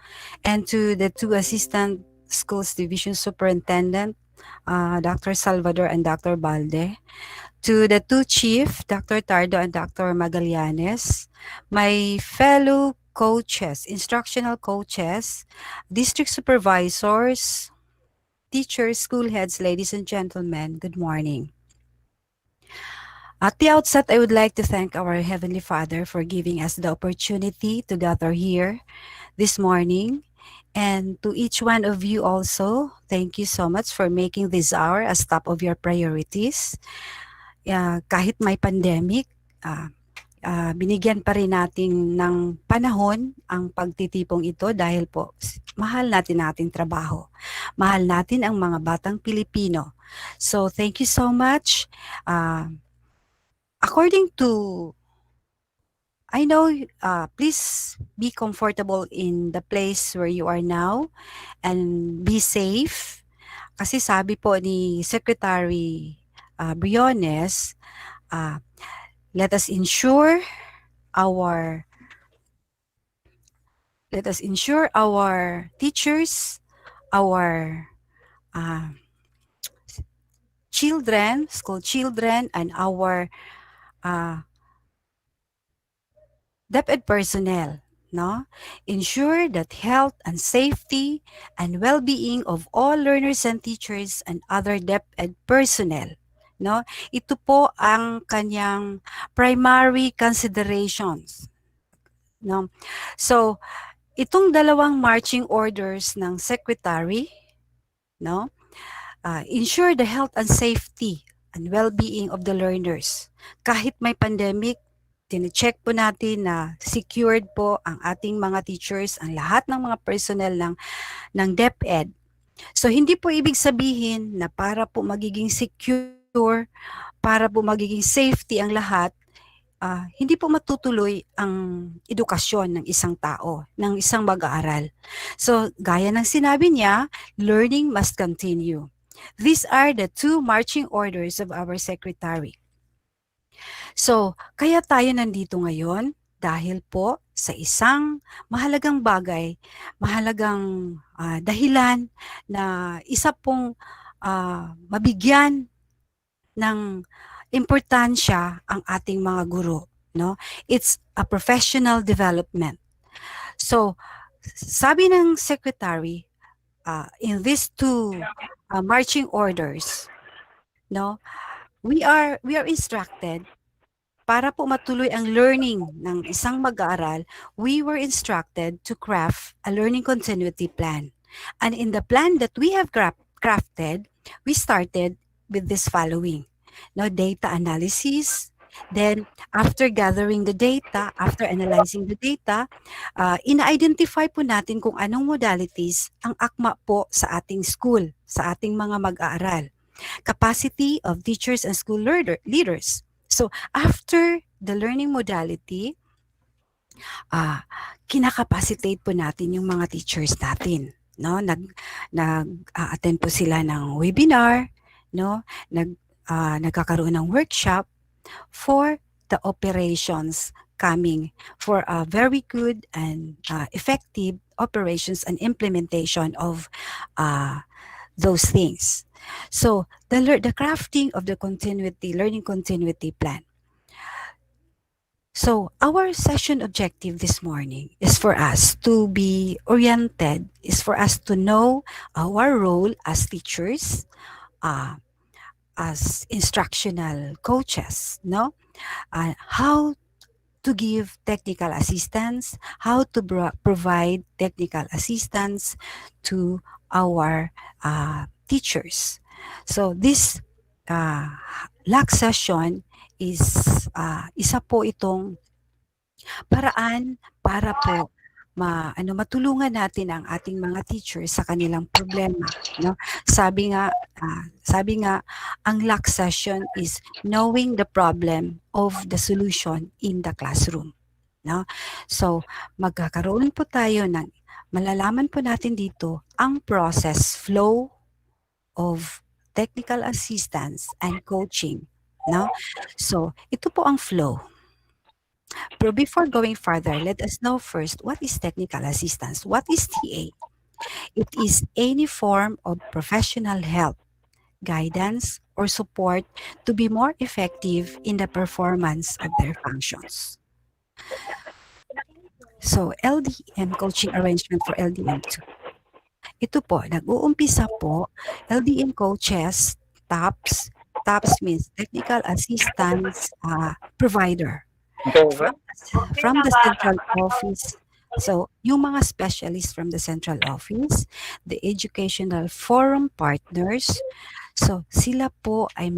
and to the two Assistant Schools Division Superintendent, Dr. Salvador and Dr. Balde, to the two chief, Dr. Tardo and Dr. Magallanes, my fellow coaches, instructional coaches, district supervisors, teachers, school heads, ladies and gentlemen, good morning. At the outset, I would like to thank our Heavenly Father for giving us the opportunity to gather here this morning. And to each one of you also, thank you so much for making this hour as top of your priorities. Kahit may pandemic, binigyan pa rin natin ng panahon ang pagtitipong ito dahil po mahal natin ating trabaho. Mahal natin ang mga batang Pilipino. So thank you so much. According to, I know, please be comfortable in the place where you are now and be safe. Kasi sabi po ni Secretary Briones, let us ensure our teachers, our children, school children, and our DepEd personnel, no? Ensure that health and safety and well-being of all learners and teachers and other DepEd personnel, no? Ito po ang kanyang primary considerations, no? So, itong dalawang marching orders ng secretary, no? Ensure the health and safety and well-being of the learners. Kahit may pandemic, tine-check po natin na secured po ang ating mga teachers, ang lahat ng mga personnel ng DepEd. So, hindi po ibig sabihin na para po magiging secure, para po magiging safety ang lahat, hindi po matutuloy ang edukasyon ng isang tao, ng isang mag-aaral. So, gaya ng sinabi niya, learning must continue. These are the two marching orders of our secretary. So, kaya tayo nandito ngayon dahil po sa isang mahalagang bagay, mahalagang dahilan na isa pong mabigyan ng importansya ang ating mga guro, no? It's a professional development. So, sabi ng secretary, in these two marching orders, no, we are instructed para po matuloy ang learning ng isang mag-aaral, we were instructed to craft a learning continuity plan. And in the plan that we have crafted, we started with this following. No, data analysis. Then, after gathering the data, after analyzing the data, ina-identify po natin kung anong modalities ang akma po sa ating school, sa ating mga mag-aaral. Capacity of teachers and school leaders. So, after the learning modality, kinakapacitate po natin yung mga teachers natin. No? Nag-attend po sila ng webinar, no? Nagkakaroon ng workshop for the operations coming for a very good and effective operations and implementation of those things. So, the crafting of the learning continuity plan. So, our session objective this morning is for us to be oriented, is for us to know our role as teachers, as instructional coaches, no? How to give technical assistance, how to provide technical assistance to our teachers. So this LAC session is isa po itong paraan para po matulungan natin ang ating mga teachers sa kanilang problema, no? Sabi nga ang LAC session is knowing the problem of the solution in the classroom, no? So magkakaroon po tayo ng malalaman po natin dito ang process flow of technical assistance and coaching, no? So ito po ang flow. But before going further, let us know first, what is technical assistance? What is TA? It is any form of professional help guidance, or support to be more effective in the performance of their functions. So, LDM coaching arrangement for LDM2. Ito po, nag-uumpisa po, LDM coaches, TAPS means Technical Assistance Provider. From the central office. So, yung mga specialists from the central office, the educational forum partners, so sila po ay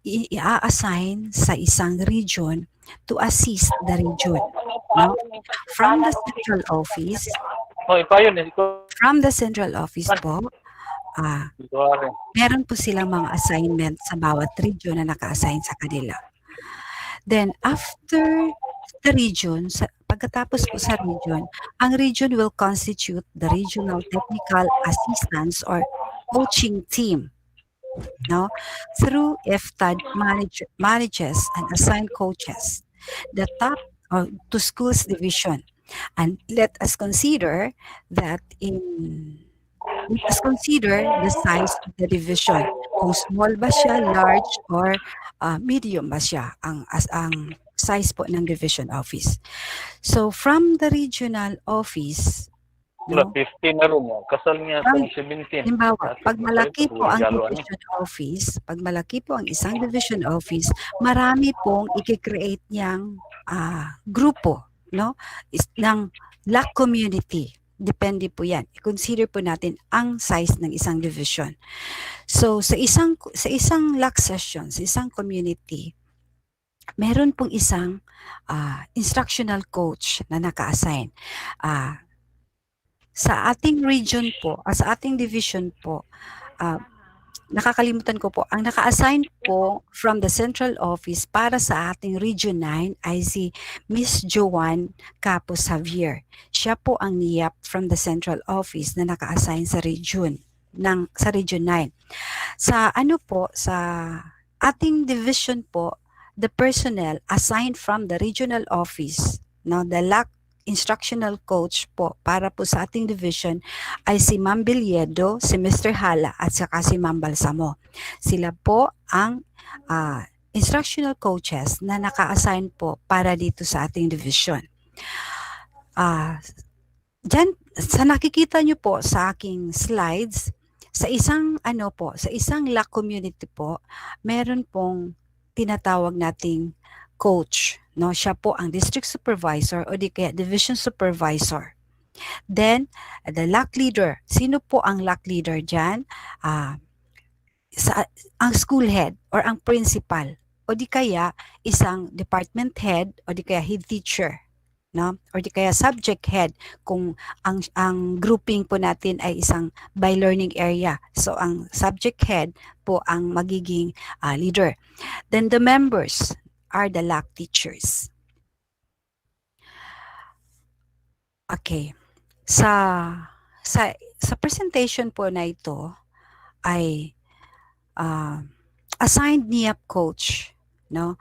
i-assign sa isang region to assist the region. No? From the central office, po, meron po silang mga assignment sa bawat region na naka-assign sa kanila. Then, after the region, pagkatapos po sa region, ang region will constitute the regional technical assistance or coaching team. No? Through FTAD manages and assigned coaches, the top to schools division. And let us consider the size of the division. Kung small ba siya, large, or medium ba siya ang size po ng division office. So from the regional office, no, 15 na rin mo. Kasal niya sa 17. Halimbawa, pag malaki po ang division office, pag malaki po ang isang division office, marami pong i-create niyang grupo, no, ng LAC community. Depende po yan. I-consider po natin ang size ng isang division. So, sa isang LAC session, sa isang community, meron pong isang instructional coach na naka-assign. Sa ating region po, sa ating division po, nakakalimutan ko po, ang naka-assign po from the central office para sa ating Region 9 ay si Miss Joanne Capos Javier. Siya po ang NIAP from the central office na naka-assign sa region 9. Sa sa ating division po, the personnel assigned from the regional office, no, the LAC instructional coach po para po sa ating division ay si Ma'am Bilyedo, si Mr. Hala at saka si Ma'am Balsamo. Sila po ang instructional coaches na naka-assign po para dito sa ating division. Diyan, sa nakikita nyo po sa aking slides, sa isang LAC community po, meron pong tinatawag nating coach. No, siya po ang district supervisor o di kaya division supervisor. Then, the LAC leader. Sino po ang LAC leader dyan? Ang school head or ang principal o di kaya isang department head o di kaya head teacher. No? Or di kaya subject head kung ang grouping po natin ay isang by learning area. So, ang subject head po ang magiging leader. Then, the members are the LAC teachers. Okay. Sa presentation po na ito ay assigned NIAP coach, no?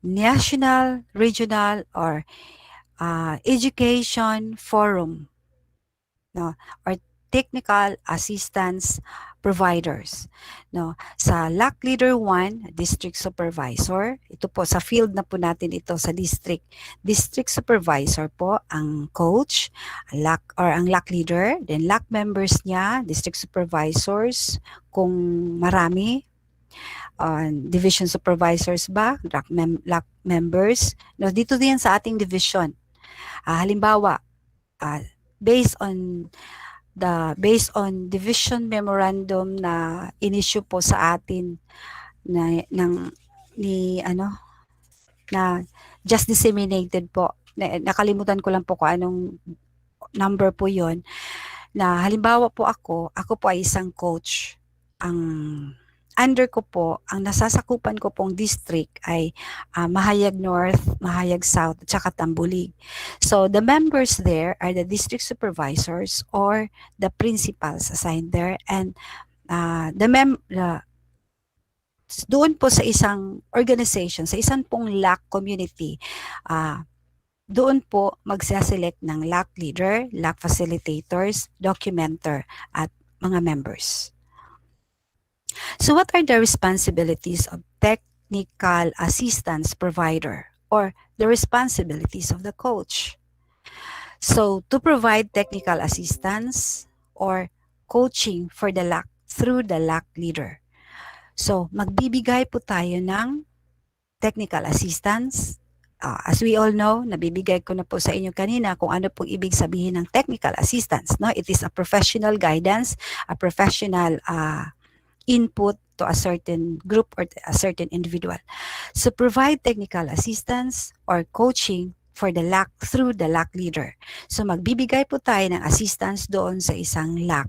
National, regional, or education forum, no? Or technical assistance providers, no? Sa LAC leader 1, district supervisor, ito po sa field na po natin ito sa district supervisor po ang coach, ang LAC leader, then LAC members niya, district supervisors kung marami, division supervisors ba, LAC members, no? Dito din sa ating division. Halimbawa, based on division memorandum na in-issue po sa atin na just disseminated po. Nakalimutan ko lang po kung anong number po 'yon. Na halimbawa po ako po ay isang coach. Ang under ko po, ang nasasakupan ko pong district ay Mahayag North, Mahayag South, at saka Tambulig. So, the members there are the district supervisors or the principals assigned there. And doon po sa isang organization, sa isang pong LAC community, doon po magsaselect ng LAC leader, LAC facilitators, documenter, at mga members. So what are the responsibilities of technical assistance provider or the responsibilities of the coach? So to provide technical assistance or coaching for the LAC through the LAC leader. So magbibigay po tayo ng technical assistance. As we all know, nabibigay ko na po sa inyo kanina kung ano pong ibig sabihin ng technical assistance. No? It is a professional guidance, a professional input to a certain group or a certain individual. So provide technical assistance or coaching for the LAC through the LAC leader. So magbibigay po tayo ng assistance doon sa isang LAC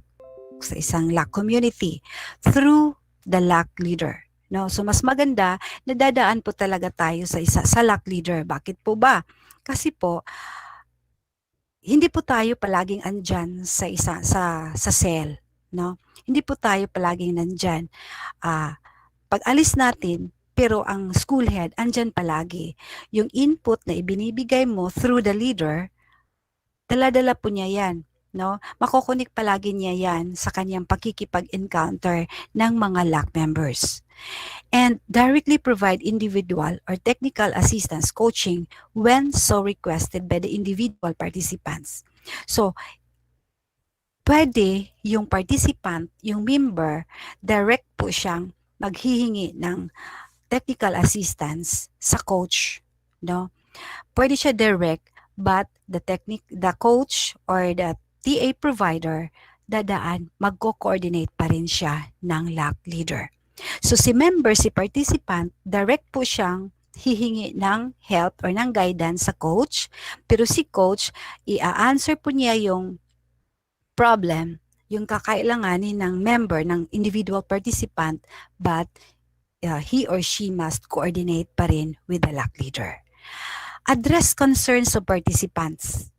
community through the LAC leader. No, so mas maganda na dadaan po talaga tayo sa LAC leader. Bakit po ba? Kasi po hindi po tayo palaging andyan sa cell, no? Hindi po tayo palaging nandyan. Pag alis natin, pero ang school head andyan palagi. Yung input na ibinibigay mo through the leader, dala-dala po niya yan. No? Makokonik palagi niya yan sa kanyang pakikipag-encounter ng mga LAC members. And directly provide individual or technical assistance coaching when so requested by the individual participants. So, pwede yung participant, yung member, direct po siyang maghihingi ng technical assistance sa coach. No? Pwede siya direct, but the coach or the TA provider, dadaan, magko-coordinate pa rin siya ng LAC leader. So si member, si participant, direct po siyang hihingi ng help or ng guidance sa coach, pero si coach, i-answer po niya yung problem, yung kakailanganin ng member, ng individual participant, but he or she must coordinate pa rin with the LAC leader. Address concerns of participants.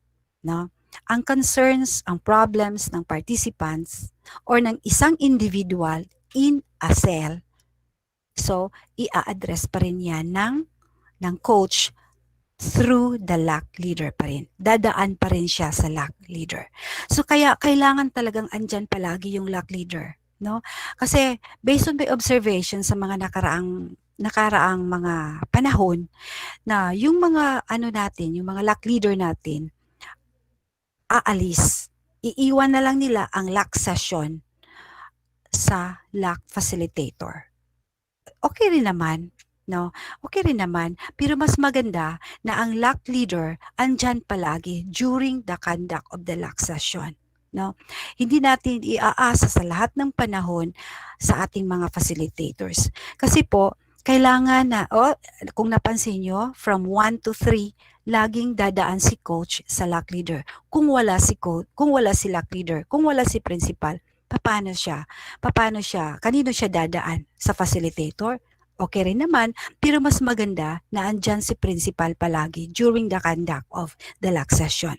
No? Ang concerns, ang problems ng participants or ng isang individual in a cell. So, i-address pa rin yan ng coach through the LAC leader pa rin. Dadaan pa rin siya sa LAC leader. So, kaya kailangan talagang andyan palagi yung LAC leader. No? Kasi, based on my observation sa mga nakaraang mga panahon, na yung mga yung mga LAC leader natin, aalis. Iiwan na lang nila ang LAC session sa LAC facilitator. Okay rin naman, no? Okay rin naman, pero mas maganda na ang LAC leader andyan palagi during the conduct of the LAC session. No? Hindi natin iaasa sa lahat ng panahon sa ating mga facilitators. Kasi po, kailangan na, kung napansin nyo, from 1 to 3, laging dadaan si coach sa LAC leader. Kung wala si coach, kung wala si LAC leader, kung wala si principal, paano siya? Kanino siya dadaan? Sa facilitator? Okay rin naman, pero mas maganda na andyan si principal palagi during the conduct of the LAC session.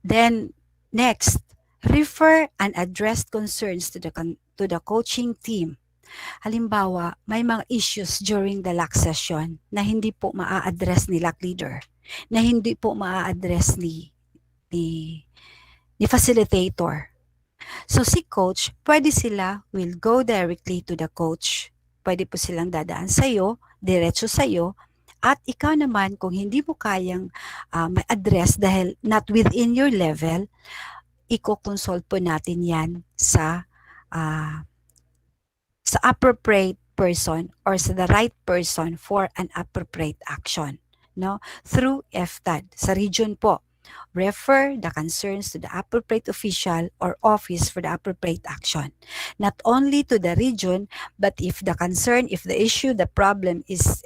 Then, next, refer and address concerns to the coaching team. Halimbawa, may mga issues during the LAC session na hindi po maa-address ni LAC leader, na hindi po maa-address ni facilitator. So si coach, pwede sila will go directly to the coach. Pwede po silang dadaan sa'yo, diretso sa'yo, at ikaw naman kung hindi mo kayang ma-address dahil not within your level, i-consult po natin yan sa appropriate person or sa the right person for an appropriate action, no? Through FTAD sa region po. Refer the concerns to the appropriate official or office for the appropriate action. Not only to the region, but if the concern, if the issue, the problem is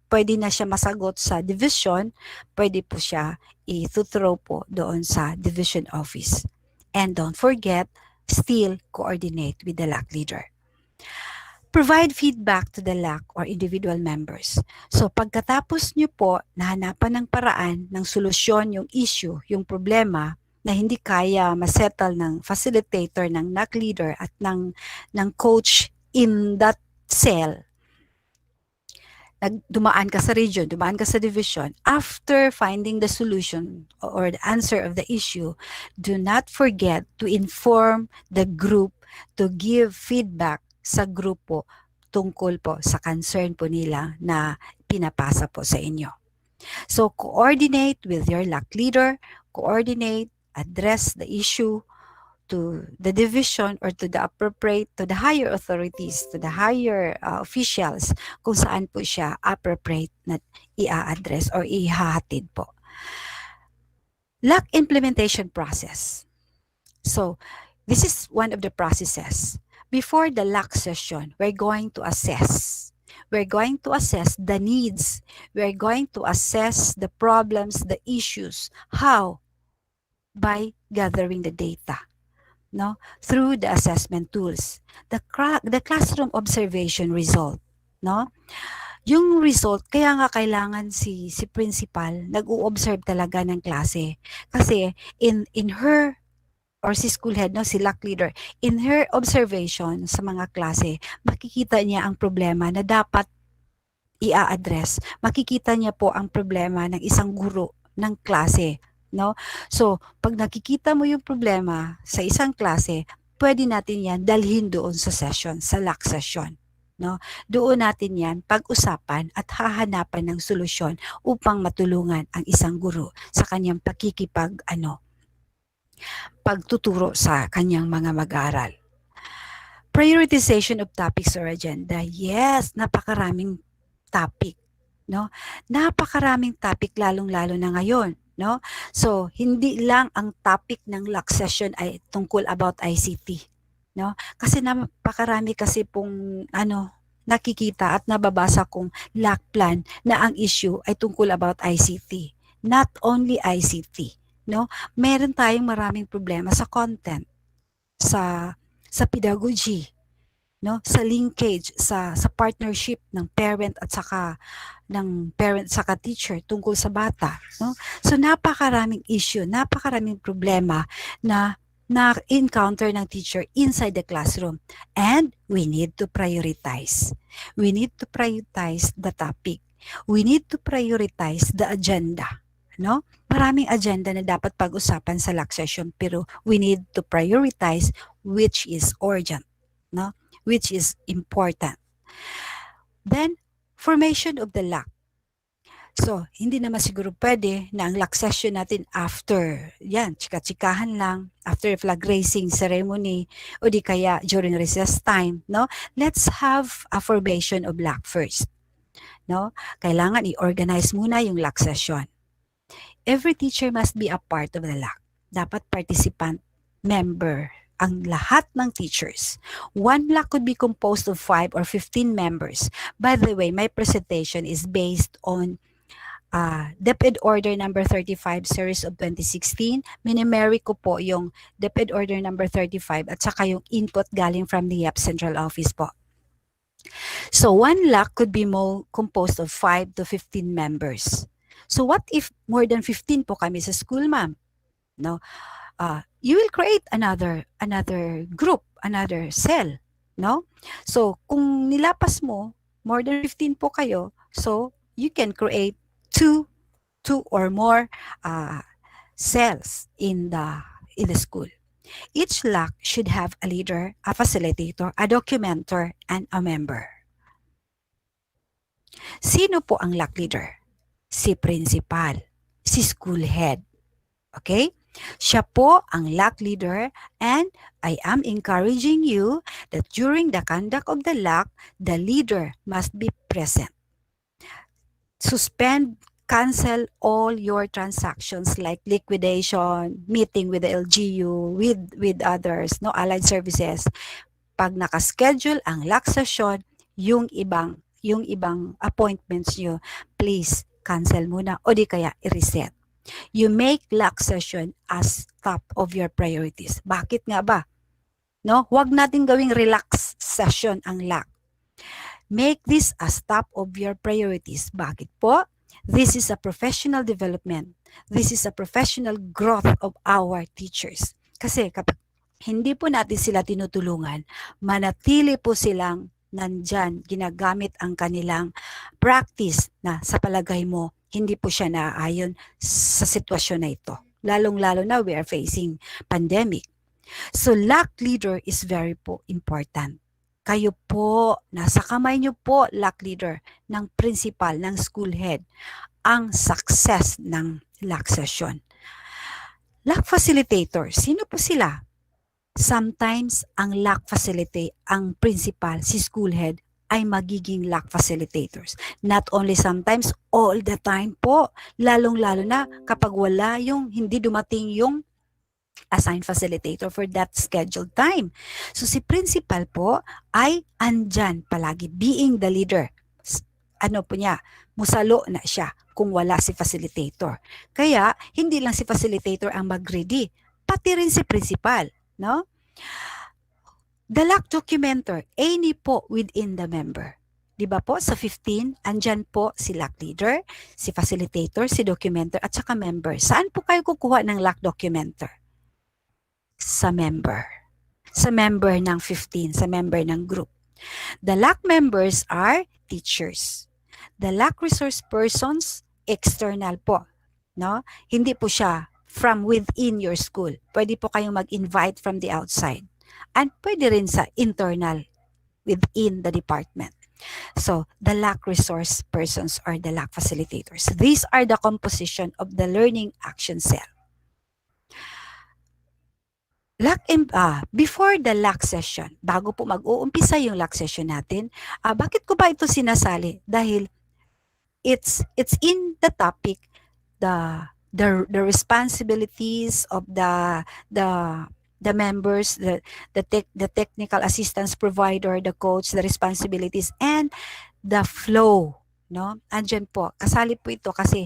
pwede na siya masagot sa division, pwede po siya i-throw po doon sa division office. And don't forget, still coordinate with the LAC leader. Provide feedback to the LAC or individual members. So pagkatapos nyo po nahanapan ng paraan ng solusyon yung issue, yung problema na hindi kaya masettle ng facilitator, ng LAC leader at ng coach in that cell, dumaan ka sa region, dumaan ka sa division, after finding the solution or the answer of the issue, do not forget to inform the group, to give feedback sa grupo tungkol po sa concern po nila na pinapasa po sa inyo. So coordinate with your LAC leader, coordinate, address the issue to the division or to the appropriate, to the higher authorities, to the higher officials, kung saan po siya appropriate na i-address or ihahatid po. LAC implementation process. So, this is one of the processes. Before the LAC session, we're going to assess. We're going to assess the needs. We're going to assess the problems, the issues. How? By gathering the data. No, through the assessment tools, the classroom observation result, no, yung result, kaya nga kailangan si principal nag-o-observe talaga ng klase, kasi in her or si school head, no, si LAC leader, in her observation sa mga klase, makikita niya ang problema na dapat i-address, makikita niya po ang problema ng isang guro ng klase. No? So, pag nakikita mo yung problema sa isang klase, pwede natin yan dalhin doon sa session, sa LAC session. No? Doon natin yan pag-usapan at hahanapan ng solusyon upang matulungan ang isang guro sa kanyang pagtuturo sa kanyang mga mag-aaral. Prioritization of topics or agenda. Yes, napakaraming topic. No? Napakaraming topic lalong-lalo na ngayon. No? So, hindi lang ang topic ng LAC session ay tungkol about ICT. No? Kasi napakarami kasi pong nakikita at nababasa kong LAC plan na ang issue ay tungkol about ICT. Not only ICT. No? Meron tayong maraming problema sa content, sa pedagogy, no, sa linkage, sa partnership ng parent at saka teacher tungkol sa bata, no? So napakaraming issue, napakaraming problema na encounter ng teacher inside the classroom, and we need to prioritize. We need to prioritize the topic. We need to prioritize the agenda, no? Maraming agenda na dapat pag-usapan sa LAC session, pero we need to prioritize which is urgent, no? Which is important. Then, formation of the LAC. So, hindi naman siguro pwede na ang LAC session natin after, yan, chika-chikahan lang, after flag raising ceremony, o di kaya during recess time, no? Let's have a formation of LAC first, no? Kailangan i-organize muna yung LAC session. Every teacher must be a part of the LAC. Dapat participant, member, ang lahat ng teachers. One LAC could be composed of 5 or 15 members. By the way, my presentation is based on DepEd Order number 35 series of 2016. Minimary ko po yung DepEd Order number 35 at saka yung input galing from the YAP Central Office po. So one LAC could be composed of 5 to 15 members. So what if more than 15 po kami sa school, ma'am? No? You will create another group, another cell, no? So, kung nilapas mo, more than 15 po kayo, so you can create two or more cells in the school. Each LAC should have a leader, a facilitator, a documenter, and a member. Sino po ang LAC leader? Si principal, si school head. Okay? Siya po ang LAC leader, and I am encouraging you that during the conduct of the LAC, the leader must be present. Suspend, cancel all your transactions like liquidation, meeting with the LGU, with others, no, allied services. Pag nakaschedule ang LAC session, yung ibang appointments nyo, please cancel muna o di kaya i-reset. You make LAC session as top of your priorities. Bakit nga ba? No? Huwag natin gawing relax session ang LAC. Make this as top of your priorities. Bakit po? This is a professional development. This is a professional growth of our teachers. Kasi kapag hindi po natin sila tinutulungan, manatili po silang nandyan, ginagamit ang kanilang practice na sa palagay mo, hindi po siya naaayon sa sitwasyon na ito. Lalong-lalo na we are facing pandemic. So LAC leader is very po important. Kayo po, nasa kamay nyo po, LAC leader, ng principal, ng school head, ang success ng LAC session. LAC facilitator, sino po sila? Sometimes ang LAC ang principal, si school head, ay magiging LAC facilitators. Not only sometimes, all the time po. Lalong-lalo na kapag wala yung, hindi dumating yung assigned facilitator for that scheduled time. So si principal po ay andyan palagi, being the leader. Ano po niya, musalo na siya kung wala si facilitator. Kaya, hindi lang si facilitator ang mag-ready, pati rin si principal. No? The LAC documenter, any po within the member. Diba po, sa 15, andyan po si LAC leader, si facilitator, si documenter, at saka member. Saan po kayo kukuha ng LAC documenter? Sa member. Sa member ng 15, sa member ng group. The LAC members are teachers. The LAC resource persons, external po. No? Hindi po siya from within your school. Pwede po kayong mag-invite from the outside. And pwede rin sa internal within the department. So, the LAC resource persons or the LAC facilitators. These are the composition of the Learning Action Cell. Before the LAC session, bago po mag-uumpisa yung LAC session natin, bakit ko ba ito sinasali? Dahil it's in the topic, the responsibilities of the members, the technical assistance provider, the coach, the responsibilities, and the flow. No? Andyan po, kasali po ito kasi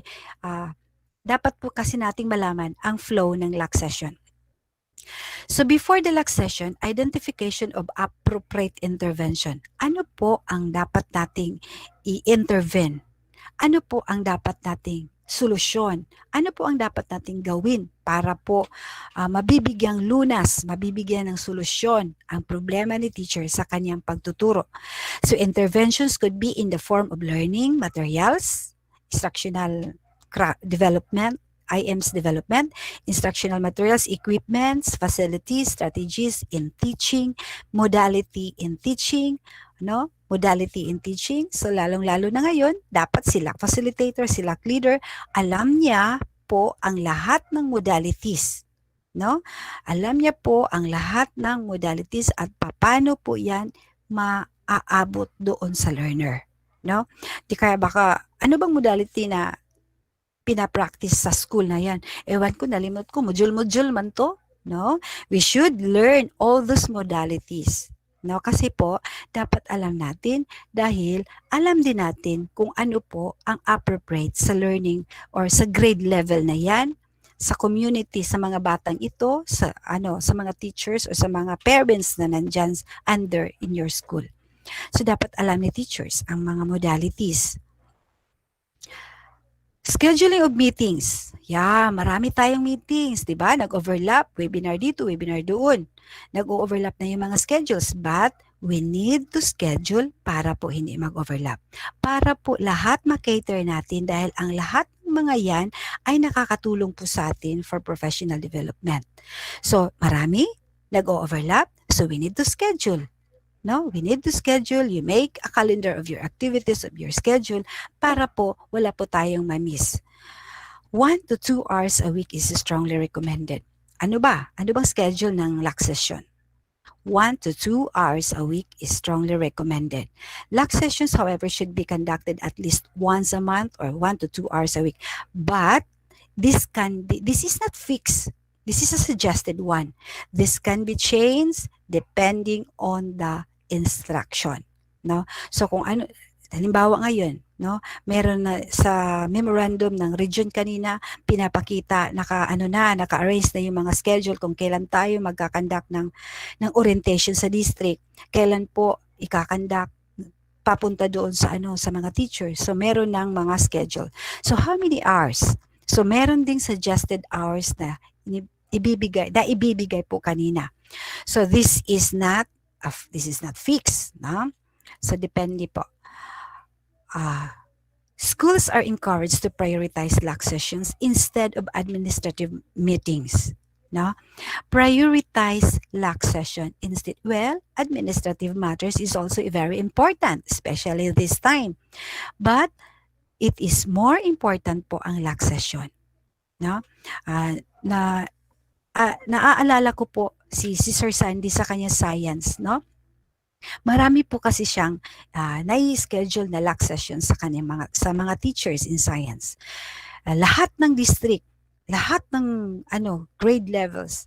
dapat po kasi nating malaman ang flow ng LAC session. So before the LAC session, identification of appropriate intervention. Ano po ang dapat nating i-intervene? Ano po ang dapat nating solusyon? Ano po ang dapat nating gawin para po mabibigyang lunas, mabibigyan ng solusyon ang problema ni teacher sa kanyang pagtuturo? So interventions could be in the form of learning materials, instructional development, IM's development, instructional materials, equipments, facilities, strategies in teaching, modality in teaching, no? Modality in teaching. So lalong-lalo na ngayon, dapat sila facilitator, sila leader, alam niya po ang lahat ng modalities, no? Alam niya po ang lahat ng modalities at paano po 'yan maaabot doon sa learner, no? Di kaya baka ano bang modality na pinapractice sa school na yan? Ewan ko, nalimot ko, module-module man to, no? We should learn all those modalities, no? Kasi po, dapat alam natin dahil alam din natin kung ano po ang appropriate sa learning or sa grade level na yan, sa community, sa mga batang ito, sa mga teachers or sa mga parents na nandyan under in your school. So, dapat alam ni teachers ang mga modalities. Scheduling of meetings. Yeah, marami tayong meetings, di ba? Nag-overlap, webinar dito, webinar doon. Nag-overlap na yung mga schedules, but we need to schedule para po hindi mag-overlap. Para po lahat makater natin dahil ang lahat ng mga yan ay nakakatulong po sa atin for professional development. So, marami, nag-overlap, so we need to schedule. No, we need to schedule. You make a calendar of your activities, of your schedule, para po wala po tayong ma-miss. 1 to 2 hours a week is strongly recommended. Ano ba? Ano bang schedule ng LAC session? 1 to 2 hours a week is strongly recommended. LAC sessions, however, should be conducted at least once a month or 1 to 2 hours a week. But this is not fixed. This is a suggested one. This can be changed depending on the instruction, no? So kung ano, halimbawa ngayon, no, meron na sa memorandum ng region kanina pinapakita naka-arrange na yung mga schedule kung kailan tayo magkakandak ng orientation sa district, kailan po ikakandak papunta doon sa sa mga teachers. So meron ng mga schedule. So how many hours? So meron ding suggested hours na ibibigay po kanina. So this is not fixed, no? So, depende po. Schools are encouraged to prioritize LAC sessions instead of administrative meetings. No? Prioritize LAC session instead. Well, administrative matters is also very important, especially this time. But it is more important po ang LAC session. No? Naaalala ko po si Sir Sandy sa kanya science, no? Marami po kasi siyang nai-schedule na LAC session sa mga teachers in science. Lahat ng district, lahat ng grade levels,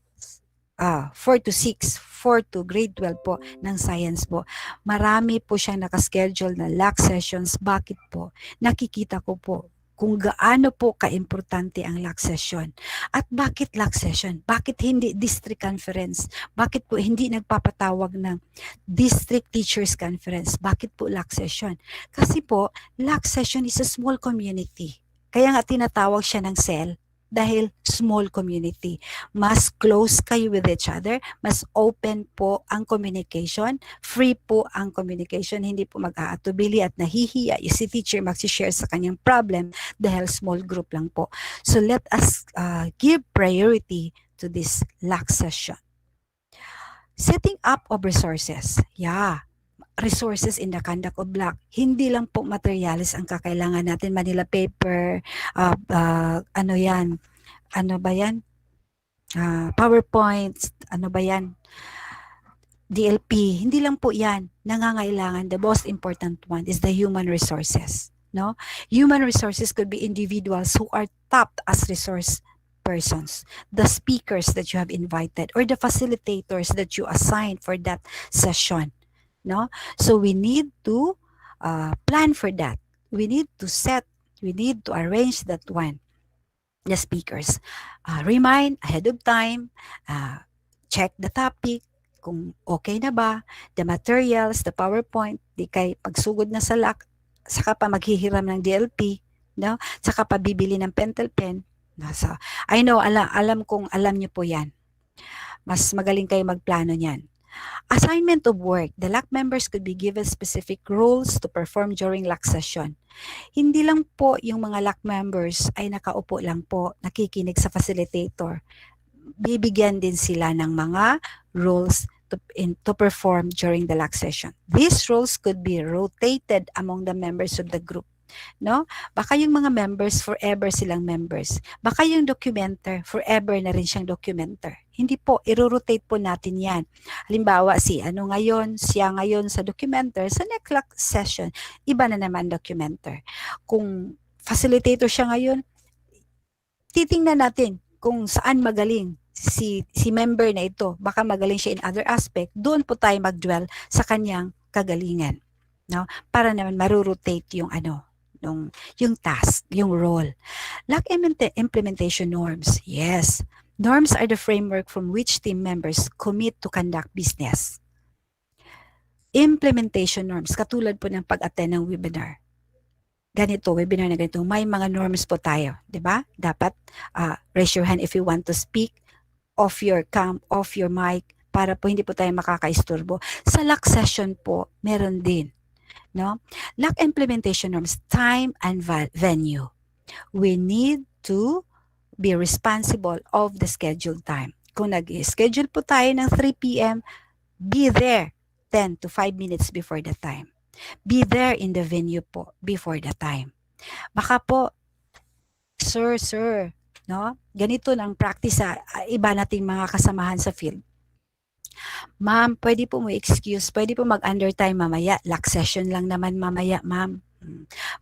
4 to 6, 4 to grade 12 po ng science po. Marami po siyang nakaschedule na LAC sessions. Bakit po? Nakikita ko po kung gaano po kaimportante ang LAC session. At bakit LAC session? Bakit hindi district conference? Bakit po hindi nagpapatawag ng district teachers conference? Bakit po LAC session? Kasi po, LAC session is a small community. Kaya nga tinatawag siya ng cell dahil small community. Mas close kayo with each other, mas open po ang communication, free po ang communication, hindi po mag-aatubili at nahihiya yung si teacher mag-share sa kanyang problem dahil small group lang po. So let us give priority to this LAC session. Setting up of resources. Resources in the conduct of LAC. Hindi lang po materials ang kakailangan natin. Manila paper, PowerPoint, DLP. Hindi lang po yan. Nangangailangan. The most important one is the human resources. No? Human resources could be individuals who are tapped as resource persons, the speakers that you have invited, or the facilitators that you assigned for that session. No? So we need to plan for that. We need to arrange that one. The speakers. Remind ahead of time, check the topic, kung okay na ba, the materials, the PowerPoint, di kay pagsugod na sa LAC, saka pa maghihiram ng DLP, no? Saka pa bibili ng pentel pen. So, I know, alam kong alam niyo po yan. Mas magaling kayo magplano niyan. Assignment of work. The LAC members could be given specific roles to perform during LAC session. Hindi lang po yung mga LAC members ay nakaupo lang po, nakikinig sa facilitator. Bibigyan din sila ng mga roles to perform during the LAC session. These roles could be rotated among the members of the group. No? Baka yung mga members, forever silang members. Baka yung documenter, forever na rin siyang documenter. Hindi po, i-rotate po natin yan. Halimbawa, siya ngayon sa documenter, sa next LAC session, iba na naman documenter. Kung facilitator siya ngayon, titingnan natin kung saan magaling si member na ito. Baka magaling siya in other aspect. Doon po tayo mag-dwell sa kanyang kagalingan. No? Para naman marurotate yung task, yung role. LAC implementation norms. Yes. Norms are the framework from which team members commit to conduct business. Implementation norms, katulad po ng pag-attend ng webinar. Webinar na ganito, may mga norms po tayo, di ba? Dapat raise your hand if you want to speak, off your mic, para po hindi po tayo makakaisturbo. Sa LAC session po, meron din. No? LAC implementation norms, time and venue. We need to be responsible of the scheduled time. Kung nag-schedule po tayo ng 3 p.m., be there 10 to 5 minutes before the time. Be there in the venue po before the time. Baka po, sir, no? Ganito ng practice sa iba nating mga kasamahan sa field. Ma'am, pwede po mo excuse, pwede po mag-undertime mamaya. LAC session lang naman mamaya, ma'am.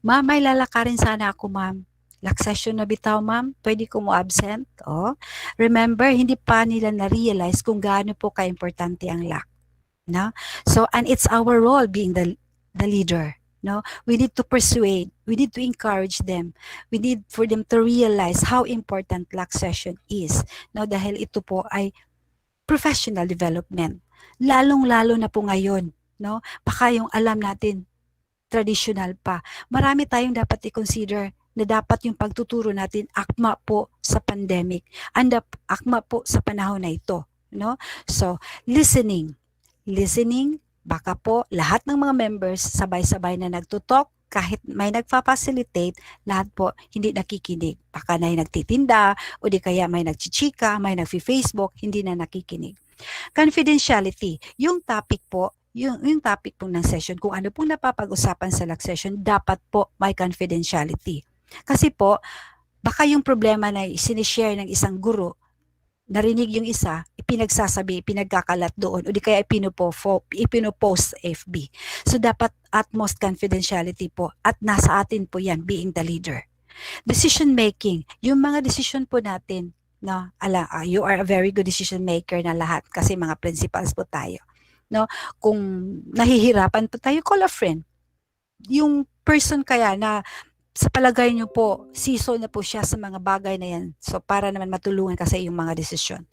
Ma'am, may lalakarin sana ako, ma'am. LAC session na bitaw, ma'am. Pwede ko mo absent. Oh. Remember, hindi pa nila na-realize kung gaano po ka-importante ang LAC. No? So, and it's our role being the leader. No? We need to persuade. We need to encourage them. We need for them to realize how important LAC session is. No? Dahil ito po ay professional development. Lalong-lalo na po ngayon, no? Baka yung alam natin, traditional pa. Marami tayong dapat i-consider na dapat yung pagtuturo natin akma po sa pandemic, akma po sa panahon na ito, no? So, listening Baka po lahat ng mga members sabay-sabay na nagtutok, kahit may nagfa-facilitate, lahat po hindi nakikinig. Baka na nagtitinda, o di kaya may nagchichika, may nagfi-Facebook, hindi na nakikinig. Confidentiality, yung topic po, yung topic po ng session, kung ano pong napapag-usapan sa LAC session, dapat po may confidentiality. Kasi po, baka yung problema na sinishare ng isang guro, narinig yung isa, ipinagsasabi, pinagkakalat doon, o di kaya ipinopost sa FB. So dapat utmost confidentiality po, at nasa atin po yan, being the leader. Decision making, yung mga decision po natin, no, you are a very good decision maker na lahat kasi mga principals po tayo. No, kung nahihirapan po tayo, call a friend. Yung person kaya na sa palagay nyo po, season na po siya sa mga bagay na yan. So, para naman matulungan kasi yung mga desisyon.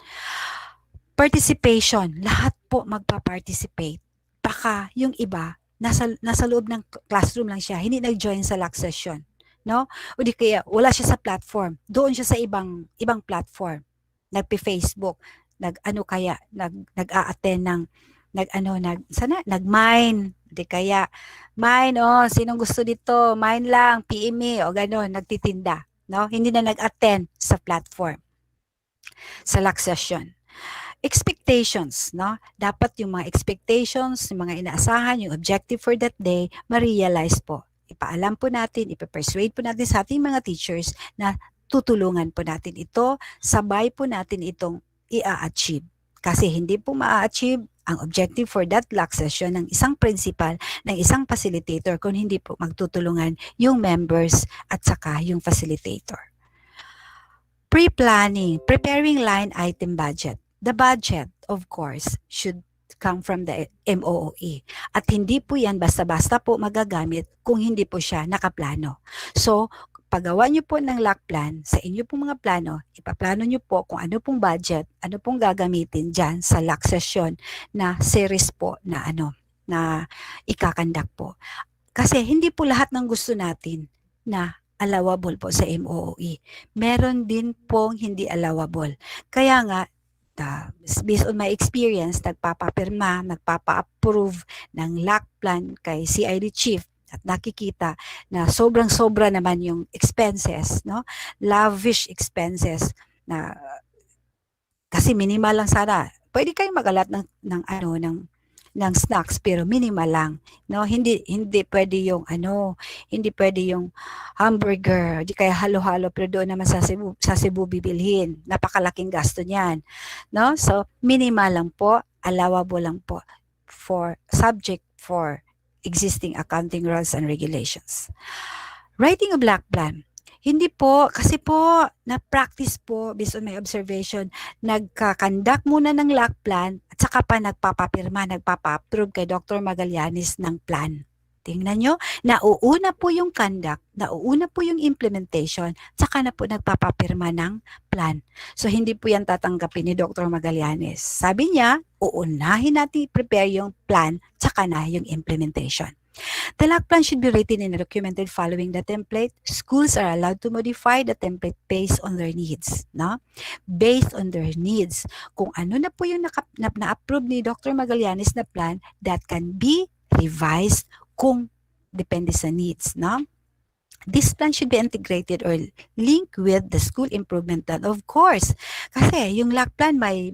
Participation. Lahat po magpa-participate. Baka yung iba, nasa loob ng classroom lang siya, hindi nag-join sa LAC session. No? O di kaya, wala siya sa platform. Doon siya sa ibang platform. Nagpi-Facebook. Nag-a-attend ng nag-mine. Di kaya, mine, sinong gusto dito? Mine lang, PM me, o gano'n, nagtitinda. No? Hindi na nag-attend sa platform. Sa LAC session. Expectations, no? Dapat yung mga expectations, yung mga inaasahan, yung objective for that day, ma-realize po. Ipaalam po natin, ipapersuade po natin sa ating mga teachers na tutulungan po natin ito, sabay po natin itong i-achieve. Kasi hindi po ma-achieve ang objective for that LAC session ng isang principal, ng isang facilitator kung hindi po magtutulungan yung members at saka yung facilitator. Pre-planning, preparing line item budget. The budget, of course, should come from the MOOE. At hindi po yan basta-basta po magagamit kung hindi po siya nakaplano. So, paggawa nyo po ng LAC plan, sa inyo pong mga plano, ipaplano nyo po kung ano pong budget, ano pong gagamitin dyan sa LAC session na series po na na ikakandak po. Kasi hindi po lahat ng gusto natin na allowable po sa MOOE. Meron din pong hindi allowable. Kaya nga, based on my experience, nagpapapirma, nagpapa-approve ng LAC plan kay CID Chief, at nakikita na sobrang-sobra naman yung expenses, no? Lavish expenses na kasi minimal lang sana. Pwede kayong magalat ng snacks pero minimal lang, no? Hindi pwede yung hindi pwede yung hamburger, di kaya halo-halo pero doon naman sa Cebu bibilhin. Napakalaking gasto niyan, no? So minimal lang po, allowable lang po subject for existing accounting rules and regulations. Writing a LAC plan. Hindi po, kasi po, na-practice po, based on my observation, nagkakandak muna ng LAC plan at saka pa nagpapapirma, nagpapa-approve kay Dr. Magallanes ng plan. Tingnan nyo, nauuna po yung conduct, nauuna po yung implementation, saka na po nagpapapirma ng plan. So, hindi po yan tatanggapin ni Dr. Magallanes. Sabi niya, uunahin natin prepare yung plan, saka na yung implementation. The LAC plan should be written and documented following the template. Schools are allowed to modify the template based on their needs. No? Based on their needs. Kung ano na po yung na-approve ni Dr. Magallanes na plan, that can be revised kung depende sa needs, no? This plan should be integrated or linked with the school improvement plan, of course. Kasi yung LAC plan may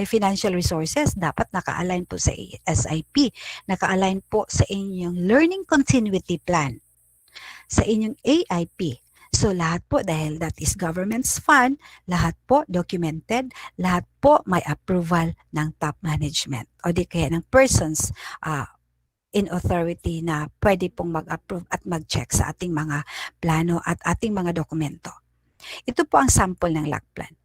financial resources, dapat naka-align po sa SIP, naka-align po sa inyong learning continuity plan, sa inyong AIP. So lahat po, dahil that is government's fund, lahat po documented, lahat po may approval ng top management o di kaya ng persons in authority na pwede pong mag-approve at mag-check sa ating mga plano at ating mga dokumento. Ito po ang sample ng LAC plan.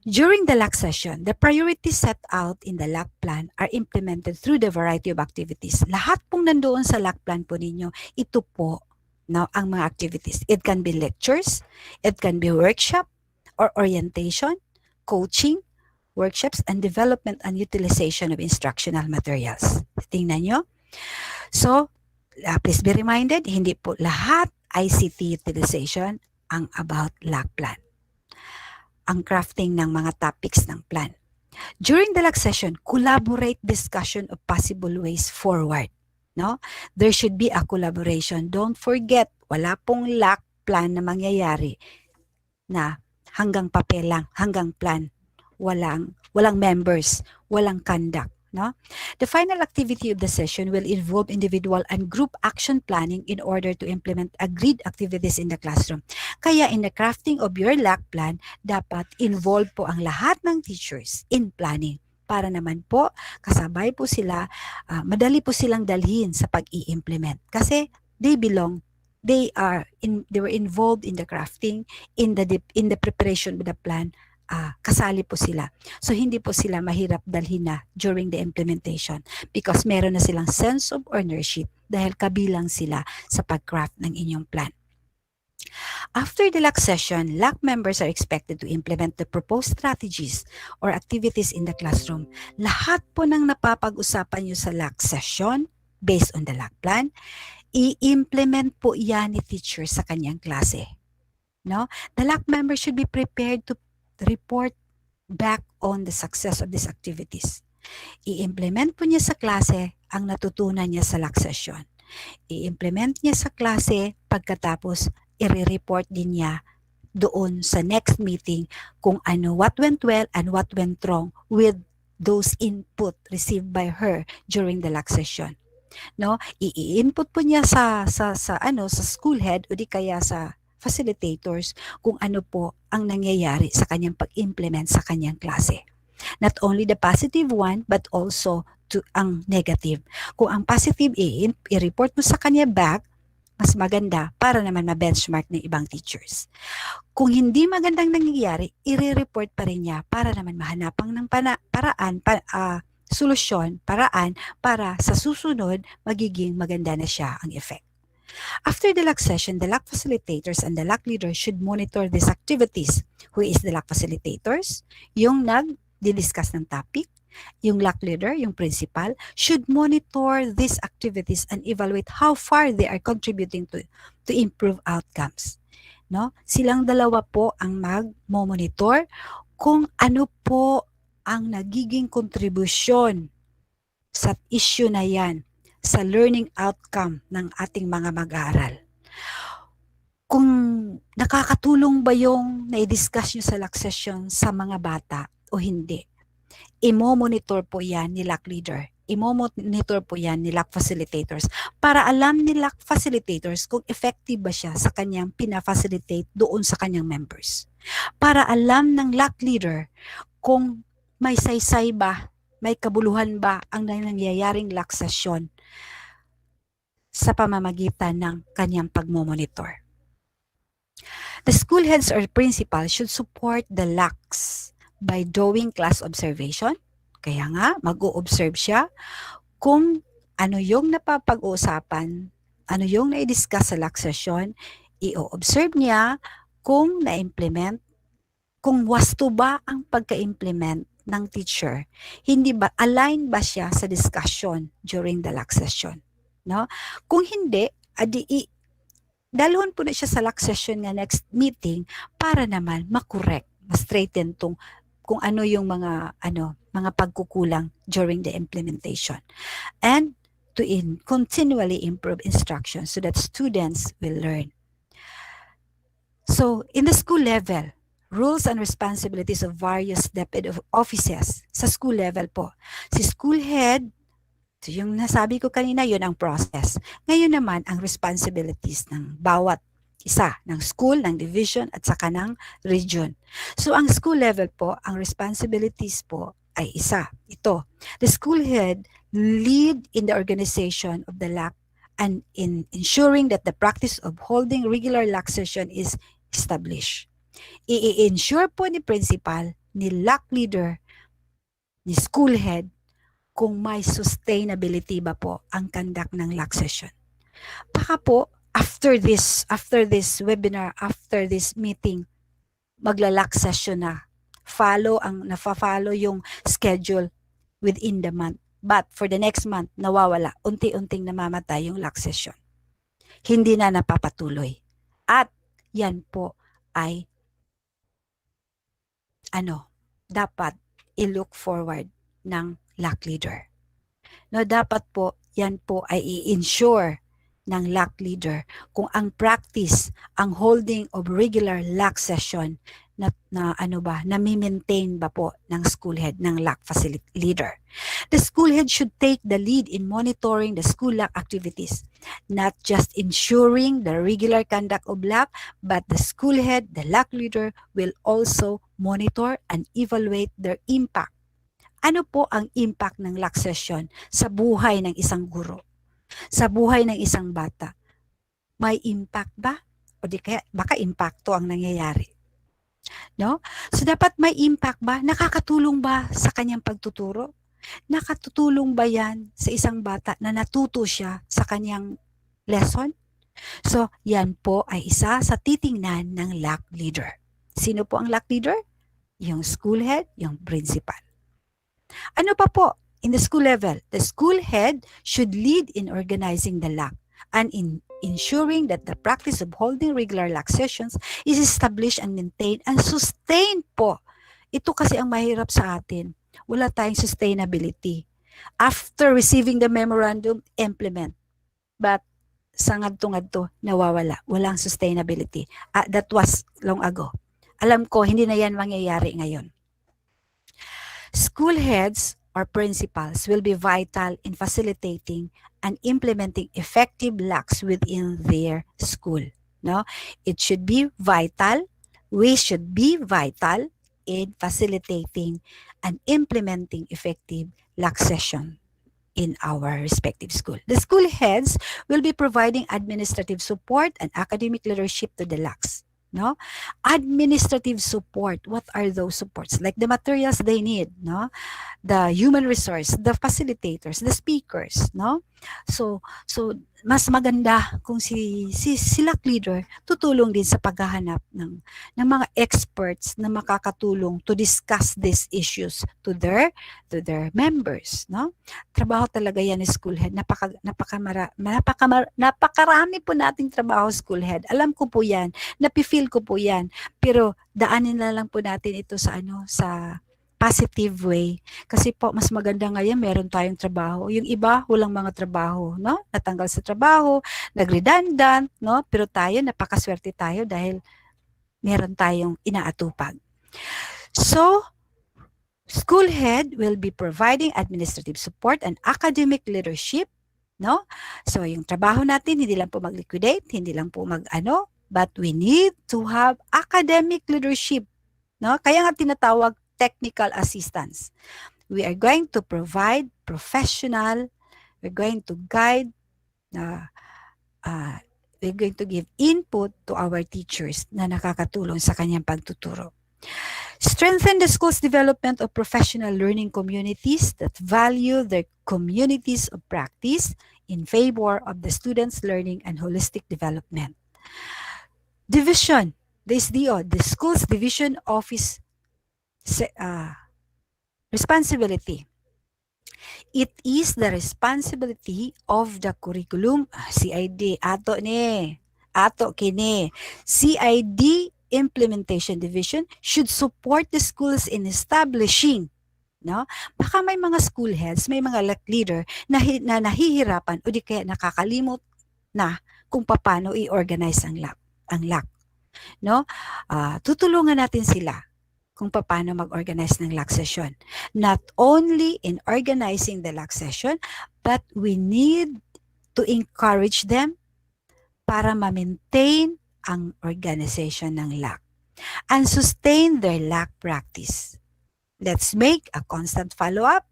During the LAC session, the priorities set out in the LAC plan are implemented through the variety of activities. Lahat pong nandoon sa LAC plan po ninyo, ito po ang mga activities. It can be lectures, it can be workshop or orientation, coaching, workshops, and development and utilization of instructional materials. Tingnan nyo. So, please be reminded, hindi po lahat ICT utilization ang about LAC plan. Ang crafting ng mga topics ng plan. During the LAC session, collaborate discussion of possible ways forward. No? There should be a collaboration. Don't forget, wala pong LAC plan na mangyayari na hanggang papel lang, hanggang plan. Walang members, walang conduct. No? The final activity of the session will involve individual and group action planning in order to implement agreed activities in the classroom. Kaya in the crafting of your LAC plan, dapat involve po ang lahat ng teachers in planning para naman po kasabay po sila, madali po silang dalhin sa pag-i-implement kasi they were involved in the crafting, in the preparation of the plan. Kasali po sila. So, hindi po sila mahirap dalhin na during the implementation because meron na silang sense of ownership dahil kabilang sila sa pag-craft ng inyong plan. After the LAC session, LAC members are expected to implement the proposed strategies or activities in the classroom. Lahat po ng napapag-usapan nyo sa LAC session, based on the LAC plan, i-implement po yan ni teacher sa kanyang klase. No? The LAC member should be prepared to report back on the success of these activities. I-implement po niya sa klase ang natutunan niya sa LAC session. I-implement niya sa klase pagkatapos i-report din niya doon sa next meeting kung ano, what went well and what went wrong with those input received by her during the LAC session. No, i-input po niya sa school head o di kaya sa facilitators kung ano po ang nangyayari sa kanyang pag-implement sa kanyang klase. Not only the positive one, but also ang negative. Kung ang positive i-report mo sa kanya back, mas maganda para naman ma-benchmark ng ibang teachers. Kung hindi magandang nangyayari, i-report pa rin niya para naman mahanapang ng solusyon, paraan para sa susunod magiging maganda na siya ang effect. After the LAC session, the LAC facilitators and the LAC leaders should monitor these activities. Who is the LAC facilitators? Yung nag-discuss ng topic, yung LAC leader, yung principal, should monitor these activities and evaluate how far they are contributing to improve outcomes. No? Silang dalawa po ang mag-monitor kung ano po ang nagiging kontribusyon sa issue na yan, sa learning outcome ng ating mga mag-aaral. Kung nakakatulong ba yung na-discuss nyo sa LAC session sa mga bata o hindi, imo-monitor po yan ni LAC leader. Imo-monitor po yan ni LAC facilitators para alam ni LAC facilitators kung effective ba siya sa kanyang pina-facilitate doon sa kanyang members. Para alam ng LAC leader kung may saysay ba, may kabuluhan ba ang nangyayaring LAC session sa pamamagitan ng kanyang pagmomonitor. The school heads or principal should support the LACs by doing class observation. Kaya nga, mag-o-observe siya kung ano yung napapag-uusapan, ano yung na-discuss sa LAC session, i-observe niya kung na-implement, kung wasto ba ang pagka-implement ng teacher, hindi ba align ba siya sa discussion during the LAC session, no? Kung hindi, dalhon po na siya sa LAC session nga next meeting para naman ma-correct, ma-straighten kung ano yung mga pagkukulang during the implementation, and to continually improve instruction so that students will learn. So in the school level, rules and responsibilities of various DepEd offices sa school level po. Si school head, so yung nasabi ko kanina, yun ang process. Ngayon naman, ang responsibilities ng bawat isa, ng school, ng division, at saka ng region. So ang school level po, ang responsibilities po ay isa. Ito, the school head lead in the organization of the LAC and in ensuring that the practice of holding regular LAC session is established. I-ensure po ni principal, ni LAC leader, ni school head, kung may sustainability ba po ang conduct ng LAC session. Baka po, after this webinar, after this meeting, magla-LAC session na. Nafa-follow yung schedule within the month. But for the next month, nawawala. Unti-unting namamatay yung LAC session. Hindi na napapatuloy. At yan po ay dapat i-look forward ng LAC leader. No, dapat po, yan po ay i-ensure ng LAC leader kung ang practice, ang holding of regular LAC session na-maintain ba po ng school head, ng LAC facility leader. The school head should take the lead in monitoring the school LAC activities, not just ensuring the regular conduct of LAC, but the school head, the LAC leader, will also monitor and evaluate their impact. Ano po ang impact ng LAC session sa buhay ng isang guro? Sa buhay ng isang bata? May impact ba? O di kaya baka impacto ang nangyayari? No? So dapat may impact ba? Nakakatulong ba sa kanyang pagtuturo? Nakatutulong ba yan sa isang bata na natuto siya sa kanyang lesson? So yan po ay isa sa titingnan ng LAC leader. Sino po ang LAC leader? Yung school head, yung principal. Ano pa po? In the school level, the school head should lead in organizing the LAC and in ensuring that the practice of holding regular LAC sessions is established and maintained and sustained po. Ito kasi ang mahirap sa atin. Wala tayong sustainability. After receiving the memorandum, implement. But sa ngadto-ngadto, nawawala. Walang sustainability. That was long ago. Alam ko, hindi na yan mangyayari ngayon. School heads or principals will be vital in facilitating and implementing effective LACs within their school. No? It should be vital. We should be vital in facilitating and implementing effective LAC session in our respective school. The school heads will be providing administrative support and academic leadership to the LACs. No? Administrative support, what are those supports? Like the materials they need, no? The human resource, the facilitators, the speakers, no? So mas maganda kung si LAC leader tutulong din sa paghahanap ng mga experts na makakatulong to discuss these issues to their members, no? Trabaho talaga yan ni school head. Napakarami po nating trabaho school head. Alam ko po yan, napifeel ko po yan. Pero daanin na lang po natin ito sa sa positive way. Kasi po, mas maganda ngayon, meron tayong trabaho. Yung iba, walang mga trabaho, no? Natanggal sa trabaho, nag-redundant, no? Pero tayo, napakaswerte tayo dahil meron tayong inaatupag. So, school head will be providing administrative support and academic leadership, no? So, yung trabaho natin, hindi lang po mag-liquidate, hindi lang po but we need to have academic leadership, no? Kaya nga tinatawag technical assistance. We are going to provide professional, we're going to guide, we're going to give input to our teachers na nakakatulong sa kanyang pagtuturo. Strengthen the school's development of professional learning communities that value their communities of practice in favor of the students' learning and holistic development. Division, the SDO, the school's division office responsibility. It is the responsibility of the curriculum CID ato kini CID Implementation Division should support the schools in establishing, no? Baka may mga school heads, may mga LAC leader na nahihirapan o di kaya nakakalimot na kung paano i-organize ang LAC, no? Tutulungan natin sila kung paano mag-organize ng LAC session. Not only in organizing the LAC session, but we need to encourage them para ma-maintain ang organization ng LAC and sustain their LAC practice. Let's make a constant follow-up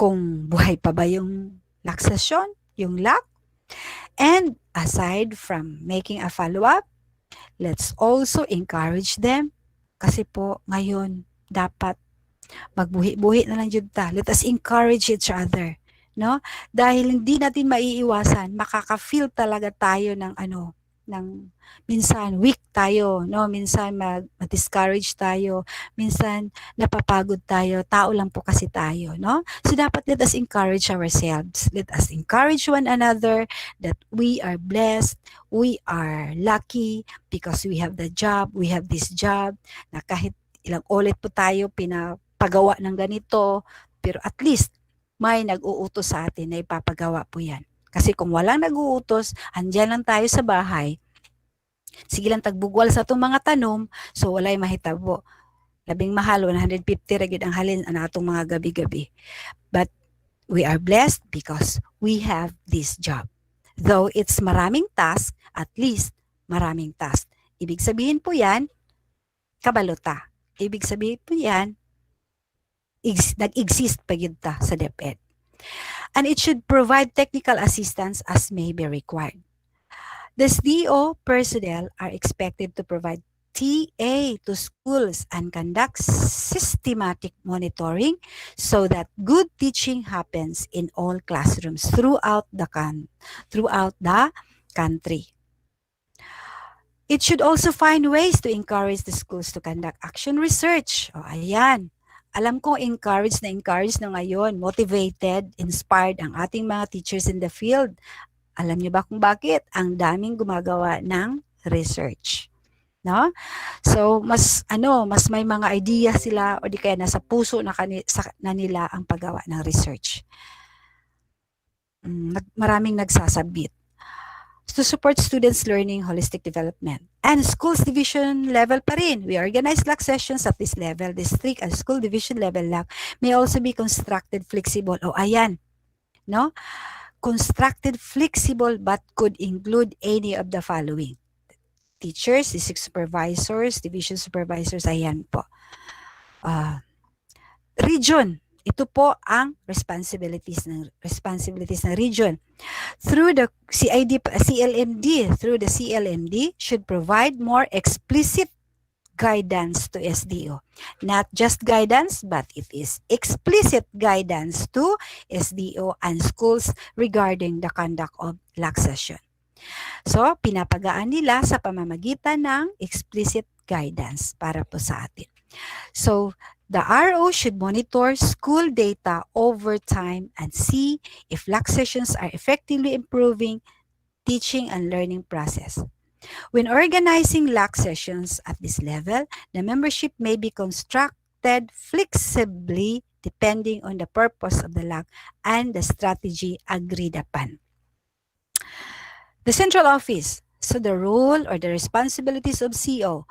kung buhay pa ba yung LAC session, yung LAC. And aside from making a follow-up, let's also encourage them. Kasi po, ngayon, dapat magbuhi-buhi na lang dyan ta. Let us encourage each other, no? Dahil hindi natin maiiwasan, makaka-feel talaga tayo ng minsan weak tayo, no? Minsan ma-discourage tayo, minsan napapagod tayo, tao lang po kasi tayo, no? So dapat let us encourage ourselves. Let us encourage one another that we are blessed, we are lucky because we have the job, we have this job, na kahit ilang ulit po tayo pagawa ng ganito, pero at least may nag-uutos sa atin na ipapagawa po yan. Kasi kung walang nag-uutos, andyan lang tayo sa bahay, sige lang tagbugwal sa itong mga tanom, so walay mahitabo. Labing mahal, 150 ragid ang halin ang atong mga gabi-gabi. But we are blessed because we have this job. Though it's maraming task, at least maraming task. Ibig sabihin po yan, kabalota. Ibig sabihin po yan, nag-exist pa yun ta sa DepEd. And it should provide technical assistance as may be required. The SDO personnel are expected to provide TA to schools and conduct systematic monitoring so that good teaching happens in all classrooms throughout the country. It should also find ways to encourage the schools to conduct action research. O ayan, alam ko encourage na ngayon, motivated, inspired ang ating mga teachers in the field. Alam niyo ba kung bakit? Ang daming gumagawa ng research. No? So, mas may mga idea sila o di kaya nasa puso na nila ang paggawa ng research. Maraming nagsasabit. To support students' learning, holistic development. And schools division level pa rin. We organize LAC sessions at this level. District and school division level LAC may also be constructed flexible. O ayan, no? Constructed flexible but could include any of the following. Teachers, district supervisors, division supervisors, ayan po. Region, ito po ang responsibilities ng region. Through the CLMD should provide more explicit guidance to SDO. Not just guidance, but it is explicit guidance to SDO and schools regarding the conduct of LAC session. So, pinapagaan nila sa pamamagitan ng explicit guidance para po sa atin. So, the RO should monitor school data over time and see if LAC sessions are effectively improving teaching and learning process. When organizing LAC sessions at this level, the membership may be constructed flexibly depending on the purpose of the LAC and the strategy agreed upon. The central office, so the role or the responsibilities of CO,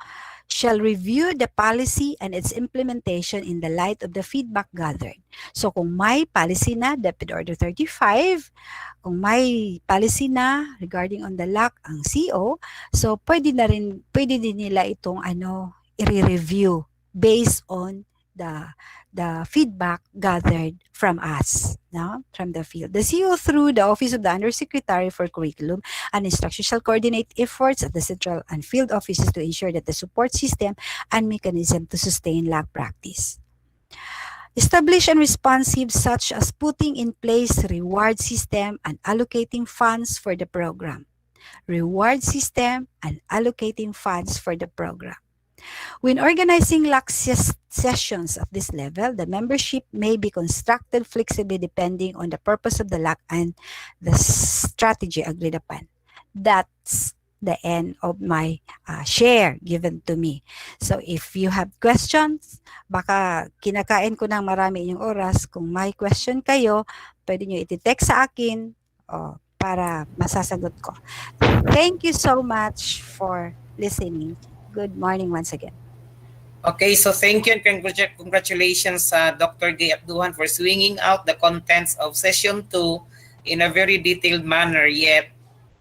shall review the policy and its implementation in the light of the feedback gathered. So kung may policy na, DepEd Order 35, kung may policy na regarding on the LAC ang CO, so pwede din nila itong i-review based on the feedback gathered from us, no? From the field. The CO through the Office of the Undersecretary for Curriculum and Instruction shall coordinate efforts at the central and field offices to ensure that the support system and mechanism to sustain LAC practice. Establish and responsive such as putting in place reward system and allocating funds for the program. Reward system and allocating funds for the program. When organizing LAC sessions at this level, the membership may be constructed flexibly depending on the purpose of the LAC and the strategy agreed upon. That's the end of my share given to me. So if you have questions, baka kinakain ko ng marami inyong oras. Kung may question kayo, pwede nyo iti-text sa akin para masasagot ko. Thank you so much for listening. Good morning once again. Okay, so thank you and congratulations Dr. Gay Abduhan for swinging out the contents of session 2 in a very detailed manner yet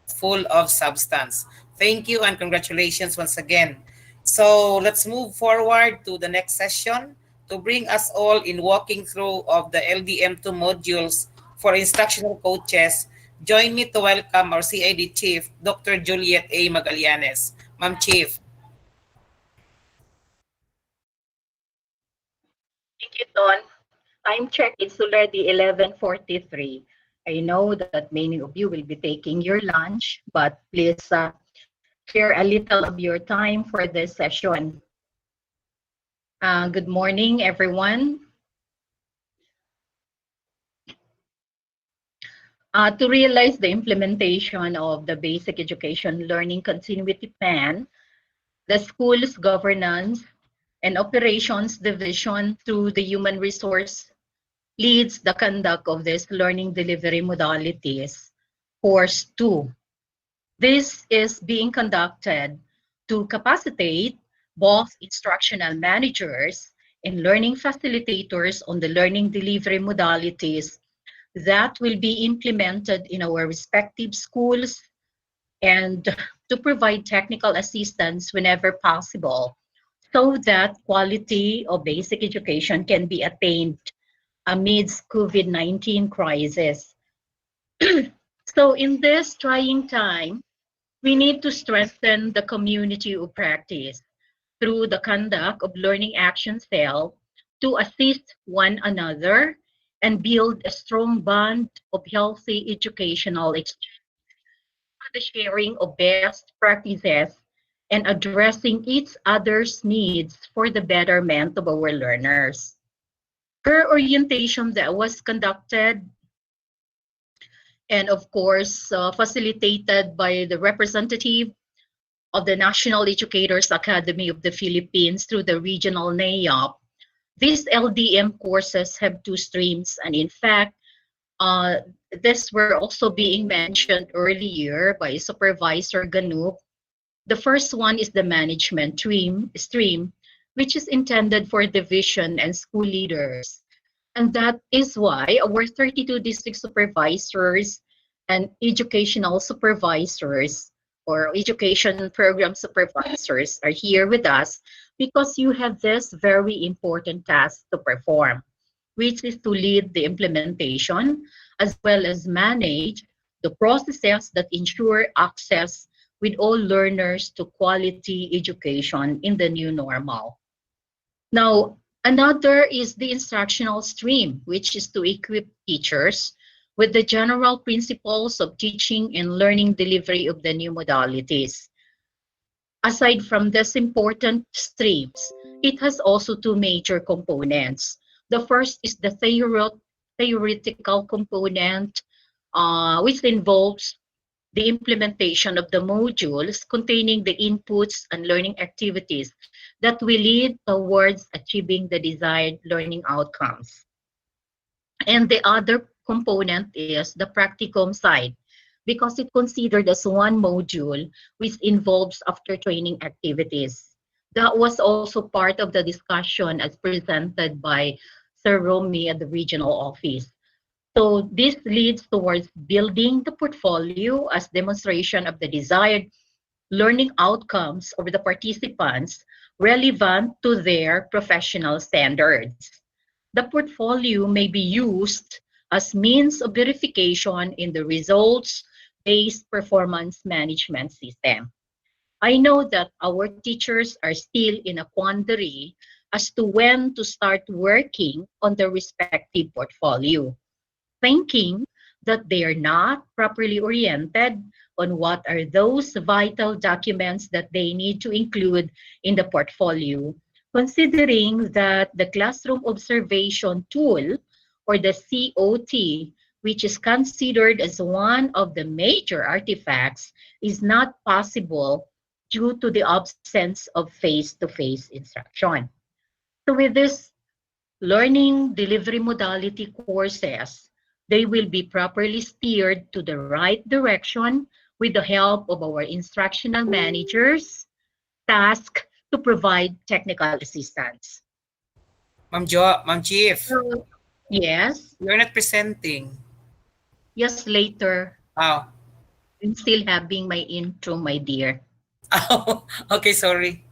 full of substance. Thank you and congratulations once again. So let's move forward to the next session to bring us all in walking through of the LDM2 modules for instructional coaches. Join me to welcome our CID Chief, Dr. Juliet A. Magallanes. Ma'am Chief. Thank you, Don. Time check, it's already 11:43. I know that many of you will be taking your lunch, but please share a little of your time for this session. Good morning, everyone. To realize the implementation of the Basic Education Learning Continuity Plan, the school's governance and Operations Division through the Human Resource leads the conduct of this learning delivery modalities, Course 2. This is being conducted to capacitate both instructional managers and learning facilitators on the learning delivery modalities that will be implemented in our respective schools and to provide technical assistance whenever possible so that quality of basic education can be attained amidst COVID-19 crisis. So in this trying time, we need to strengthen the community of practice through the conduct of learning action cell to assist one another and build a strong bond of healthy educational exchange for the sharing of best practices and addressing each other's needs for the betterment of our learners. Per orientation that was conducted and of course facilitated by the representative of the National Educators Academy of the Philippines through the regional NAIOP. These LDM courses have two streams, and in fact, this were also being mentioned earlier by Supervisor Ganup. The first one is the management stream, which is intended for division and school leaders. And that is why our 32 district supervisors and educational supervisors or education program supervisors are here with us because you have this very important task to perform, which is to lead the implementation as well as manage the processes that ensure access with all learners to quality education in the new normal. Now, another is the instructional stream, which is to equip teachers with the general principles of teaching and learning delivery of the new modalities. Aside from these important streams, it has also two major components. The first is the theoretical component, which involves the implementation of the modules containing the inputs and learning activities that will lead towards achieving the desired learning outcomes. And the other component is the practicum side, because it's considered as one module which involves after training activities. That was also part of the discussion as presented by Sir Romy at the regional office. So this leads towards building the portfolio as demonstration of the desired learning outcomes of the participants relevant to their professional standards. The portfolio may be used as means of verification in the results-based performance management system. I know that our teachers are still in a quandary as to when to start working on the respective portfolio, thinking that they are not properly oriented on what are those vital documents that they need to include in the portfolio, considering that the classroom observation tool, or the COT, which is considered as one of the major artifacts, is not possible due to the absence of face-to-face instruction. So with this learning delivery modality courses, they will be properly steered to the right direction with the help of our instructional managers tasked to provide technical assistance. Ma'am Chief. Yes? You're not presenting. Yes, later. Oh. I'm still having my intro, my dear. Oh, okay, sorry.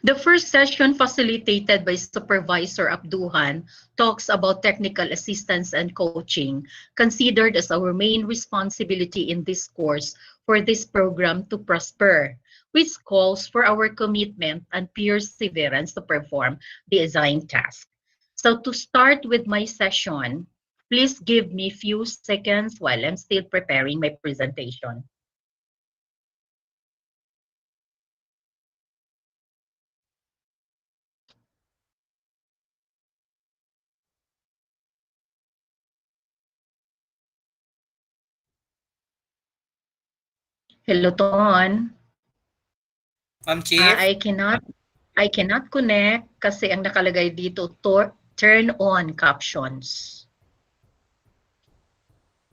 The first session, facilitated by Supervisor Abduhan, talks about technical assistance and coaching, considered as our main responsibility in this course for this program to prosper, which calls for our commitment and perseverance to perform the assigned task. So to start with my session, please give me a few seconds while I'm still preparing my presentation. Hello, Ton. Ma'am Chief? I cannot. I cannot connect kasi ang nakalagay dito, turn on captions.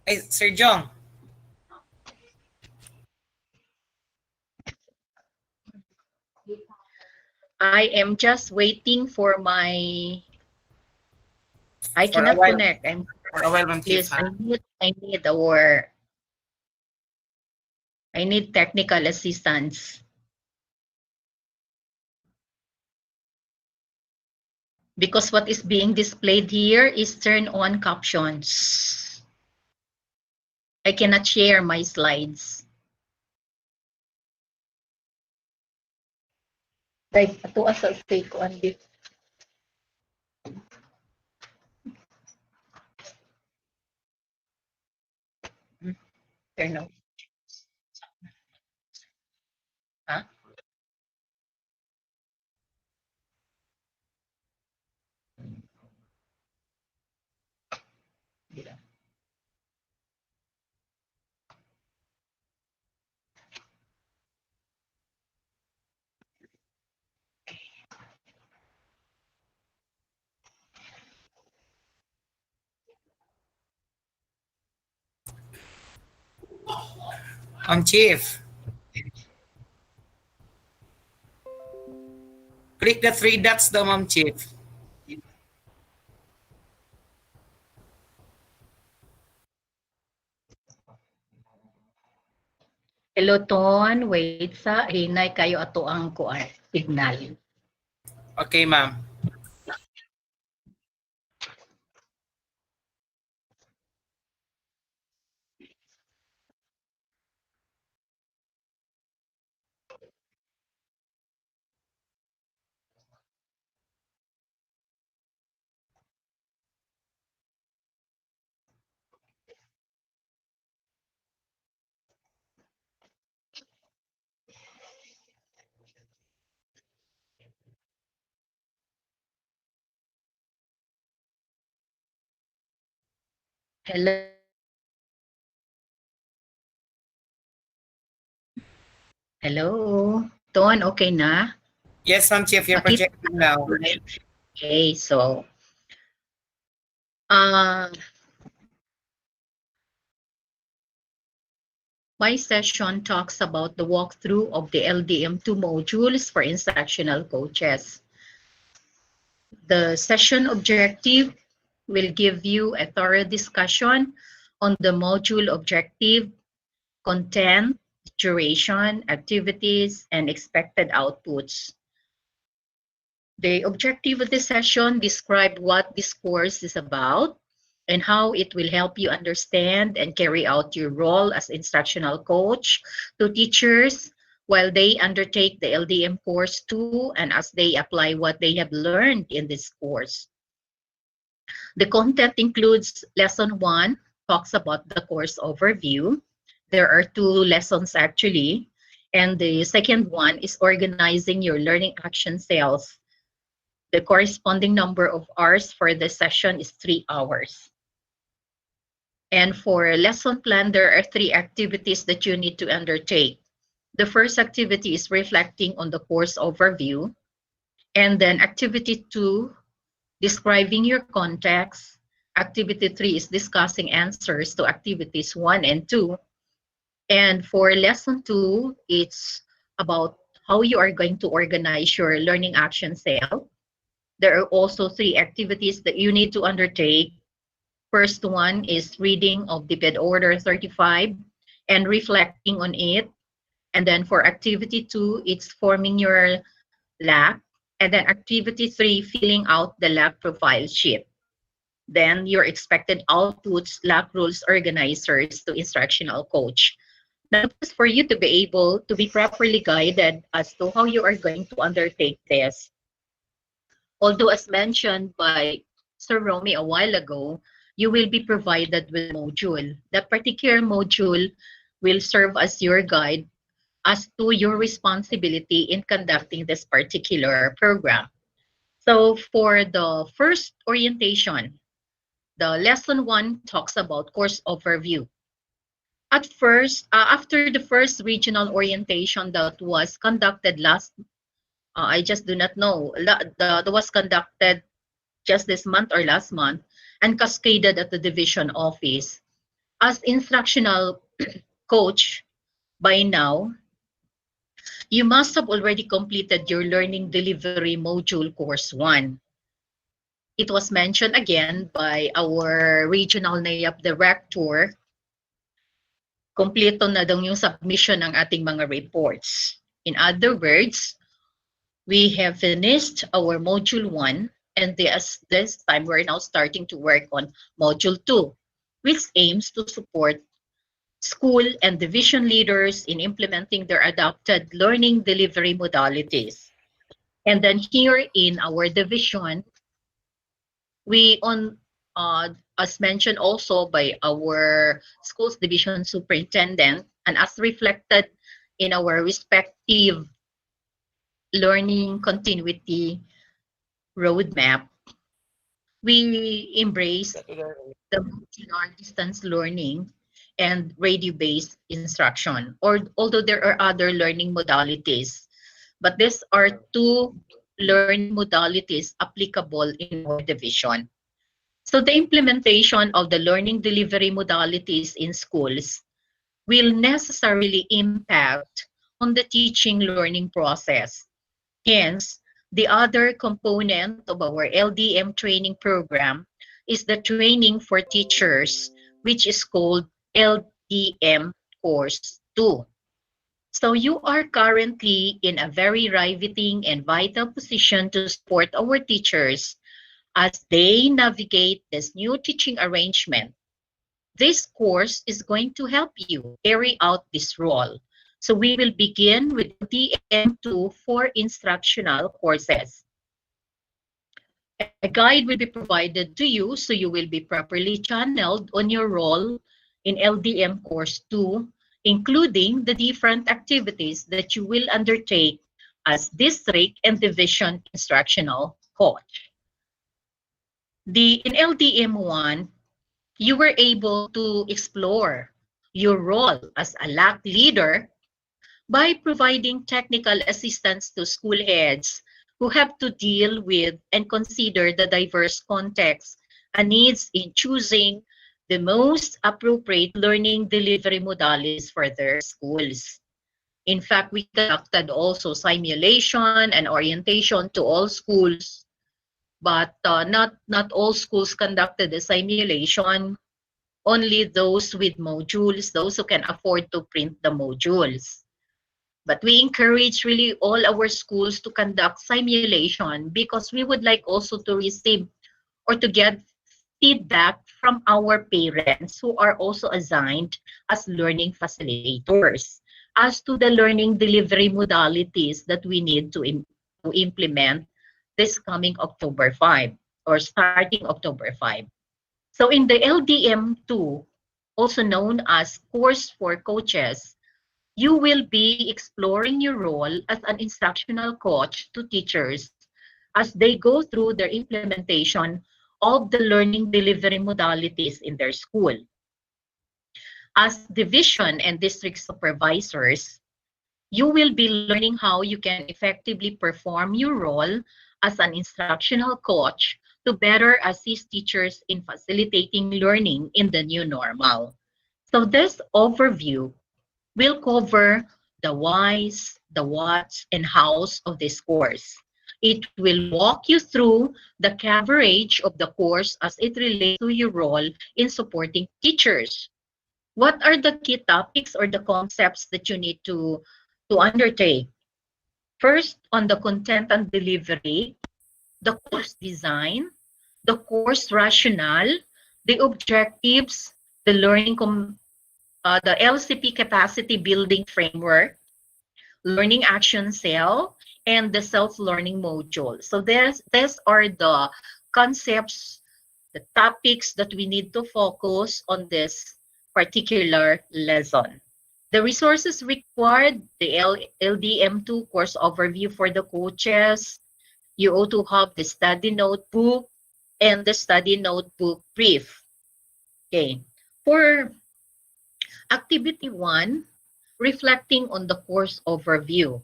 Ay, Sir Jong. I am just waiting for my... I For a cannot while. connect. For a while, Ma'am Chief. Please, I need technical assistance. Because what is being displayed here is turn on captions. I cannot share my slides. Like, ato asa say ko andi. Turn on. Huh? Chief. Click the three dots daw, Ma'am Chief. Hello, Ton. Wait sa, hinay kayo ato ang kuan signal. Okay, ma'am. Hello. Hello. Ton, okay na? Yes, Ma'am Chief, you're projecting now. Okay, so my session talks about the walkthrough of the LDM2 modules for instructional coaches. The session objective will give you a thorough discussion on the module objective, content, duration, activities, and expected outputs. The objective of the session describes what this course is about and how it will help you understand and carry out your role as instructional coach to teachers while they undertake the LDM course too and as they apply what they have learned in this course. The content includes lesson 1, talks about the course overview. There are 2 lessons actually, and the second one is organizing your learning action cells. The corresponding number of hours for the session is 3 hours. And for lesson plan, there are 3 activities that you need to undertake. The first activity is reflecting on the course overview. And then activity 2, describing your context. Activity 3 is discussing answers to activities 1 and 2. And for lesson 2, it's about how you are going to organize your learning action cell. There are also 3 activities that you need to undertake. First one is reading of DepEd Order 35 and reflecting on it. And then for activity 2, it's forming your LAC. And then activity 3, filling out the LAC profile sheet. Then your expected outputs, LAC rules organizers to instructional coach. Now, for you to be able to be properly guided as to how you are going to undertake this. Although as mentioned by Sir Romy a while ago, you will be provided with a module. That particular module will serve as your guide as to your responsibility in conducting this particular program. So for the first orientation, the lesson 1 talks about course overview. At first, after the first regional orientation that was conducted last I just do not know. The was conducted just this month or last month and cascaded at the division office. As instructional coach, by now, you must have already completed your Learning Delivery Module Course 1. It was mentioned again by our Regional NAIAP Director. Kompleto na daw yung submission ng ating mga reports. In other words, we have finished our Module 1, and this time we're now starting to work on Module 2, which aims to support school and division leaders in implementing their adopted learning delivery modalities. And then here in our division, we as mentioned also by our schools division superintendent, and as reflected in our respective learning continuity roadmap, we embrace the distance learning and radio-based instruction, although there are other learning modalities. But these are two learning modalities applicable in our division. So the implementation of the learning delivery modalities in schools will necessarily impact on the teaching learning process. Hence, the other component of our LDM training program is the training for teachers, which is called LDM Course 2. So you are currently in a very riveting and vital position to support our teachers as they navigate this new teaching arrangement. This course is going to help you carry out this role. So we will begin with LDM2 for instructional courses. A guide will be provided to you, so you will be properly channeled on your role in LDM Course 2, including the different activities that you will undertake as district and division instructional coach. In LDM1, you were able to explore your role as a LAC leader by providing technical assistance to school heads who have to deal with and consider the diverse contexts and needs in choosing the most appropriate learning delivery modalities for their schools. In fact, we conducted also simulation and orientation to all schools, but not all schools conducted the simulation. Only those with modules, those who can afford to print the modules. But we encourage really all our schools to conduct simulation because we would like also to receive or to get feedback from our parents who are also assigned as learning facilitators as to the learning delivery modalities that we need to implement this coming October 5 or starting October 5. So in the LDM2, also known as Course for Coaches, you will be exploring your role as an instructional coach to teachers as they go through their implementation of the learning delivery modalities in their school. As division and district supervisors, you will be learning how you can effectively perform your role as an instructional coach to better assist teachers in facilitating learning in the new normal. So this overview will cover the whys, the whats, and hows of this course. It will walk you through the coverage of the course as it relates to your role in supporting teachers. What are the key topics or the concepts that you need to undertake? First, on the content and delivery, the course design, the course rationale, the objectives, the learning the LCP capacity building framework, learning action cell, and the self-learning module. So these are the concepts, the topics that we need to focus on this particular lesson. The resources required, the LDM2 course overview for the coaches. You also have the study notebook and the study notebook brief. Okay. For Activity 1, reflecting on the course overview.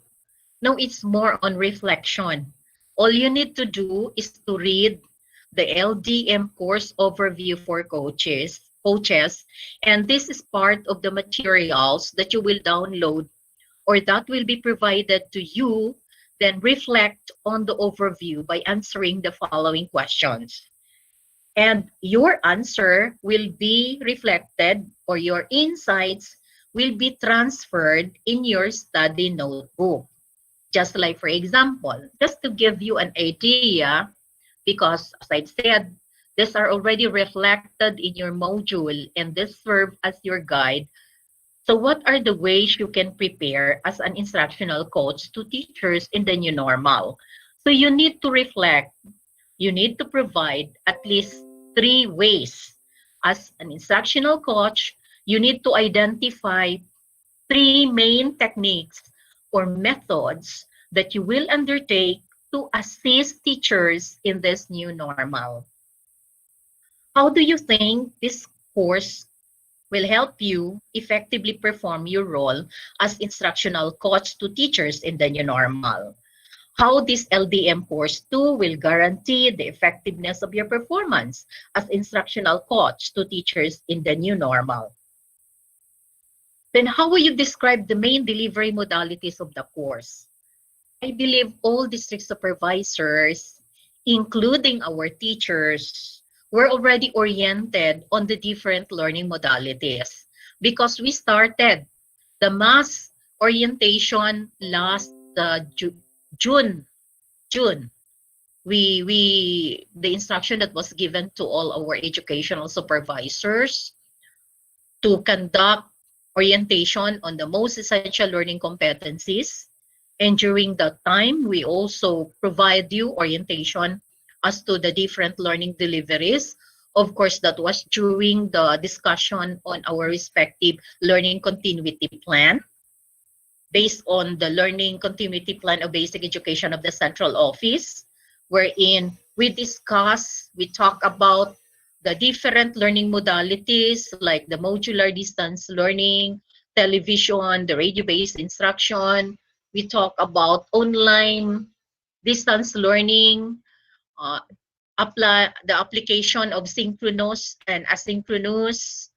Now it's more on reflection. All you need to do is to read the LDM course overview for coaches, and this is part of the materials that you will download or that will be provided to you. Then reflect on the overview by answering the following questions. And your answer will be reflected, or your insights will be transferred in your study notebook. Just like, for example, just to give you an idea, because as I said, these are already reflected in your module and this serve as your guide. So what are the ways you can prepare as an instructional coach to teachers in the new normal? So you need to reflect, you need to provide at least 3 ways. As an instructional coach, you need to identify 3 main techniques or methods that you will undertake to assist teachers in this new normal. How do you think this course will help you effectively perform your role as instructional coach to teachers in the new normal? How this LDM course too will guarantee the effectiveness of your performance as instructional coach to teachers in the new normal? Then how will you describe the main delivery modalities of the course? I believe all district supervisors, including our teachers, were already oriented on the different learning modalities because we started the mass orientation last June. The instruction that was given to all our educational supervisors to conduct orientation on the most essential learning competencies. And during that time, we also provide you orientation as to the different learning deliveries. Of course, that was during the discussion on our respective learning continuity plan, based on the learning continuity plan of basic education of the central office, wherein we talk about the different learning modalities like the modular distance learning, television, the radio-based instruction. We talk about online distance learning, the application of synchronous and asynchronous,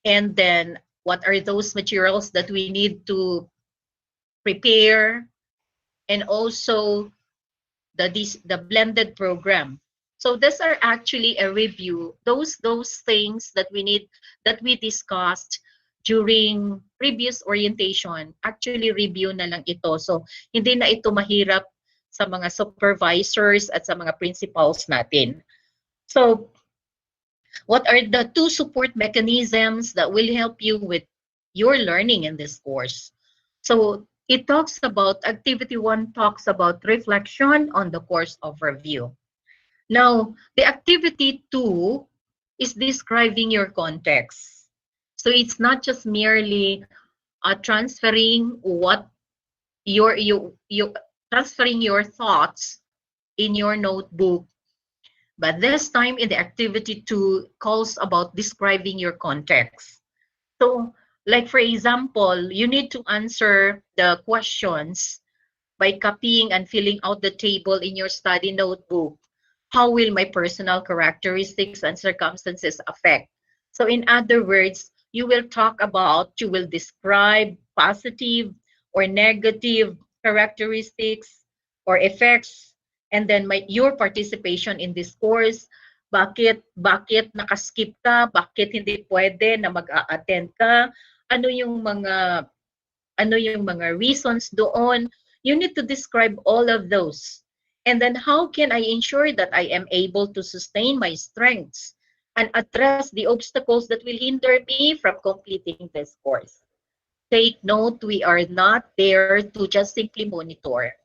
and then what are those materials that we need to prepare, and also the blended program. So these are actually a review, those things that we discussed during previous orientation. Actually review na lang ito. So hindi na ito mahirap sa mga supervisors at sa mga principals natin. So what are the 2 support mechanisms that will help you with your learning in this course? So it talks about, activity 1 talks about reflection on the course overview. Now, the activity 2 is describing your context. So it's not just merely transferring transferring your thoughts in your notebook, but this time in the activity 2 calls about describing your context. So, like for example, you need to answer the questions by copying and filling out the table in your study notebook. How will my personal characteristics and circumstances affect? So in other words, you will describe positive or negative characteristics or effects, and then your participation in this course. Bakit nakaskip ka? Bakit hindi pwede na mag-a-attend ka? Ano yung mga reasons doon? You need to describe all of those. And then how can I ensure that I am able to sustain my strengths and address the obstacles that will hinder me from completing this course? Take note, we are not there to just simply monitor.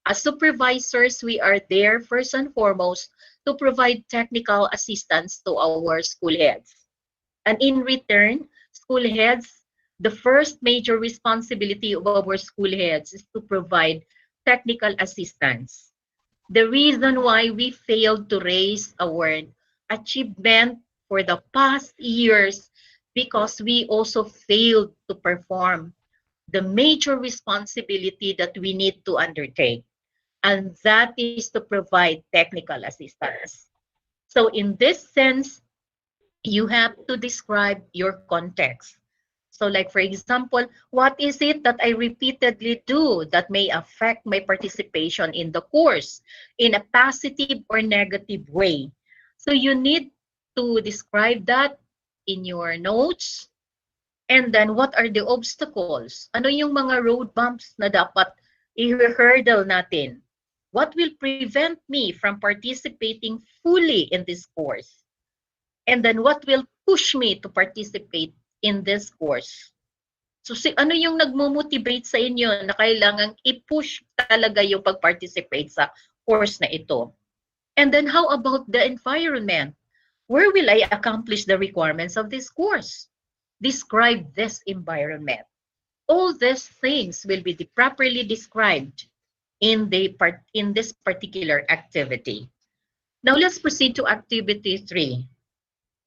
As supervisors, we are there first and foremost to provide technical assistance to our school heads. And in return, school heads, the first major responsibility of our school heads is to provide technical assistance. The reason why we failed to raise our achievement for the past years because we also failed to perform the major responsibility that we need to undertake, and that is to provide technical assistance. So in this sense, you have to describe your context. So like, for example, what is it that I repeatedly do that may affect my participation in the course in a positive or negative way? So you need to describe that in your notes. And then what are the obstacles? Ano yung mga road bumps na dapat i-hurdle natin? What will prevent me from participating fully in this course? And then what will push me to participate in this course? So ano yung nagmo-motivate sa inyo na kailangang i-push talaga yung pag-participate sa course na ito? And then how about the environment? Where will I accomplish the requirements of this course? Describe this environment. All these things will be properly described in this particular activity. Now let's proceed to activity 3.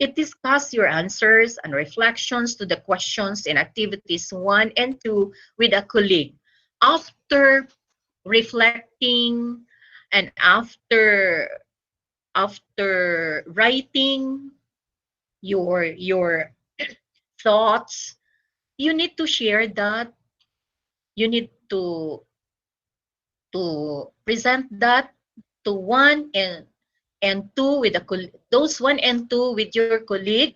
It discusses your answers and reflections to the questions in activities 1 and 2 with a colleague. After reflecting and after writing your thoughts, you need to share that. You need to present that to 1 and 2 with those 1 and 2 with your colleague,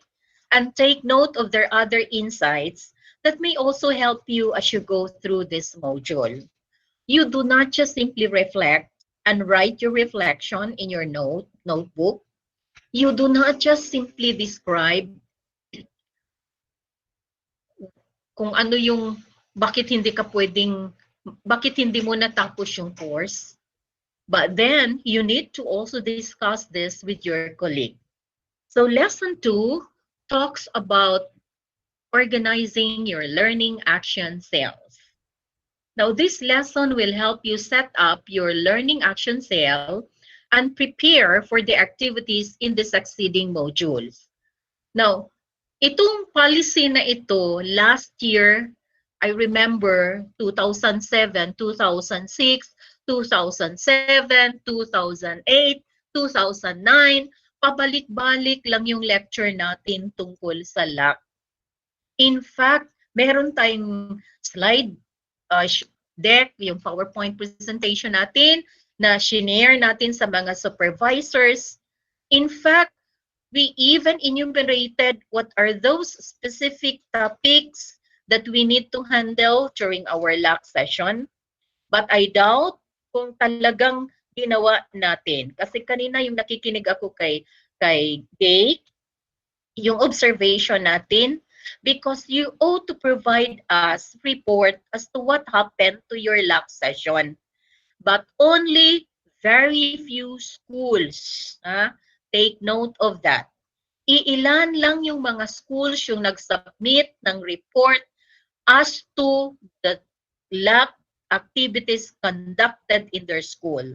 and take note of their other insights that may also help you as you go through this module. You do not just simply reflect and write your reflection in your notebook. You do not just simply describe kung ano yung bakit hindi mo natapos yung course. But then you need to also discuss this with your colleague. So lesson 2 talks about organizing your learning action cells. Now this lesson will help you set up your learning action cell and prepare for the activities in the succeeding modules. Now, itong policy na ito, last year, I remember 2007, 2006, 2007, 2008, 2009, pabalik-balik lang yung lecture natin tungkol sa LAC. In fact, meron tayong slide deck, yung PowerPoint presentation natin na shinare natin sa mga supervisors. In fact, we even enumerated what are those specific topics that we need to handle during our LAC session. But I doubt kung talagang ginawa natin. Kasi kanina yung nakikinig ako kay Gay, yung observation natin, because you ought to provide us report as to what happened to your LAC session. But only very few schools, take note of that. Iilan lang yung mga schools yung nag-submit ng report as to the LAC activities conducted in their school.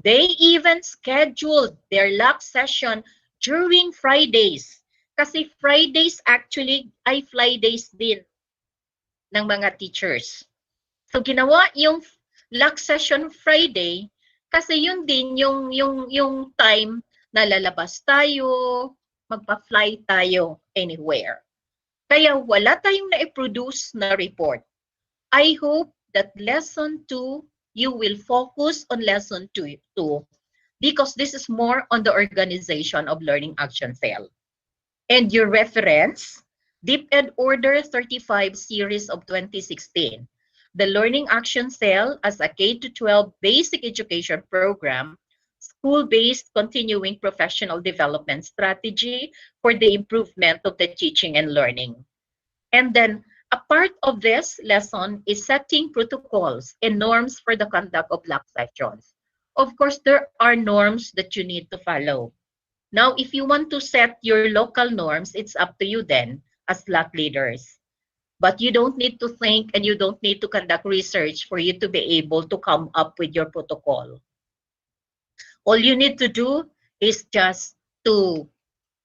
They even scheduled their LAC session during Fridays. Kasi Fridays actually ay fly days din ng mga teachers. So ginawa yung LAC session Friday kasi yun din yung time na lalabas tayo, magpa-fly tayo anywhere. Kaya wala tayong na-produce na report. I hope that lesson 2, you will focus on lesson 2 because this is more on the organization of learning action cell. And your reference, DepEd Order 35 series of 2016. The Learning Action Cell as a K-12 basic education program, school-based continuing professional development strategy for the improvement of the teaching and learning. And then a part of this lesson is setting protocols and norms for the conduct of LAC sessions. Of course, there are norms that you need to follow. Now, if you want to set your local norms, it's up to you then as LAC leaders. But you don't need to think and you don't need to conduct research for you to be able to come up with your protocol. All you need to do is just to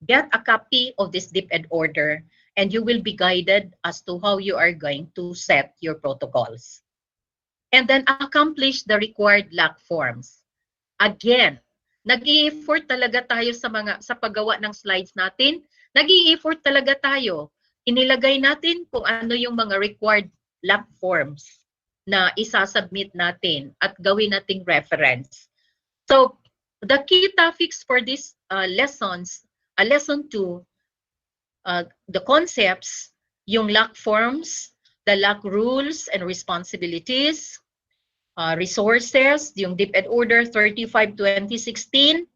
get a copy of this DepEd order and you will be guided as to how you are going to set your protocols. And then accomplish the required LAC forms. Again, nag-i-effort talaga tayo sa paggawa ng slides natin. Nag-i-effort talaga tayo. Inilagay natin kung ano yung mga required LAC forms na isasubmit natin at gawin nating reference. So, the key topics for this lesson 2, the concepts, yung LAC forms, the LAC rules and responsibilities, resources, yung DepEd Order 35/2016,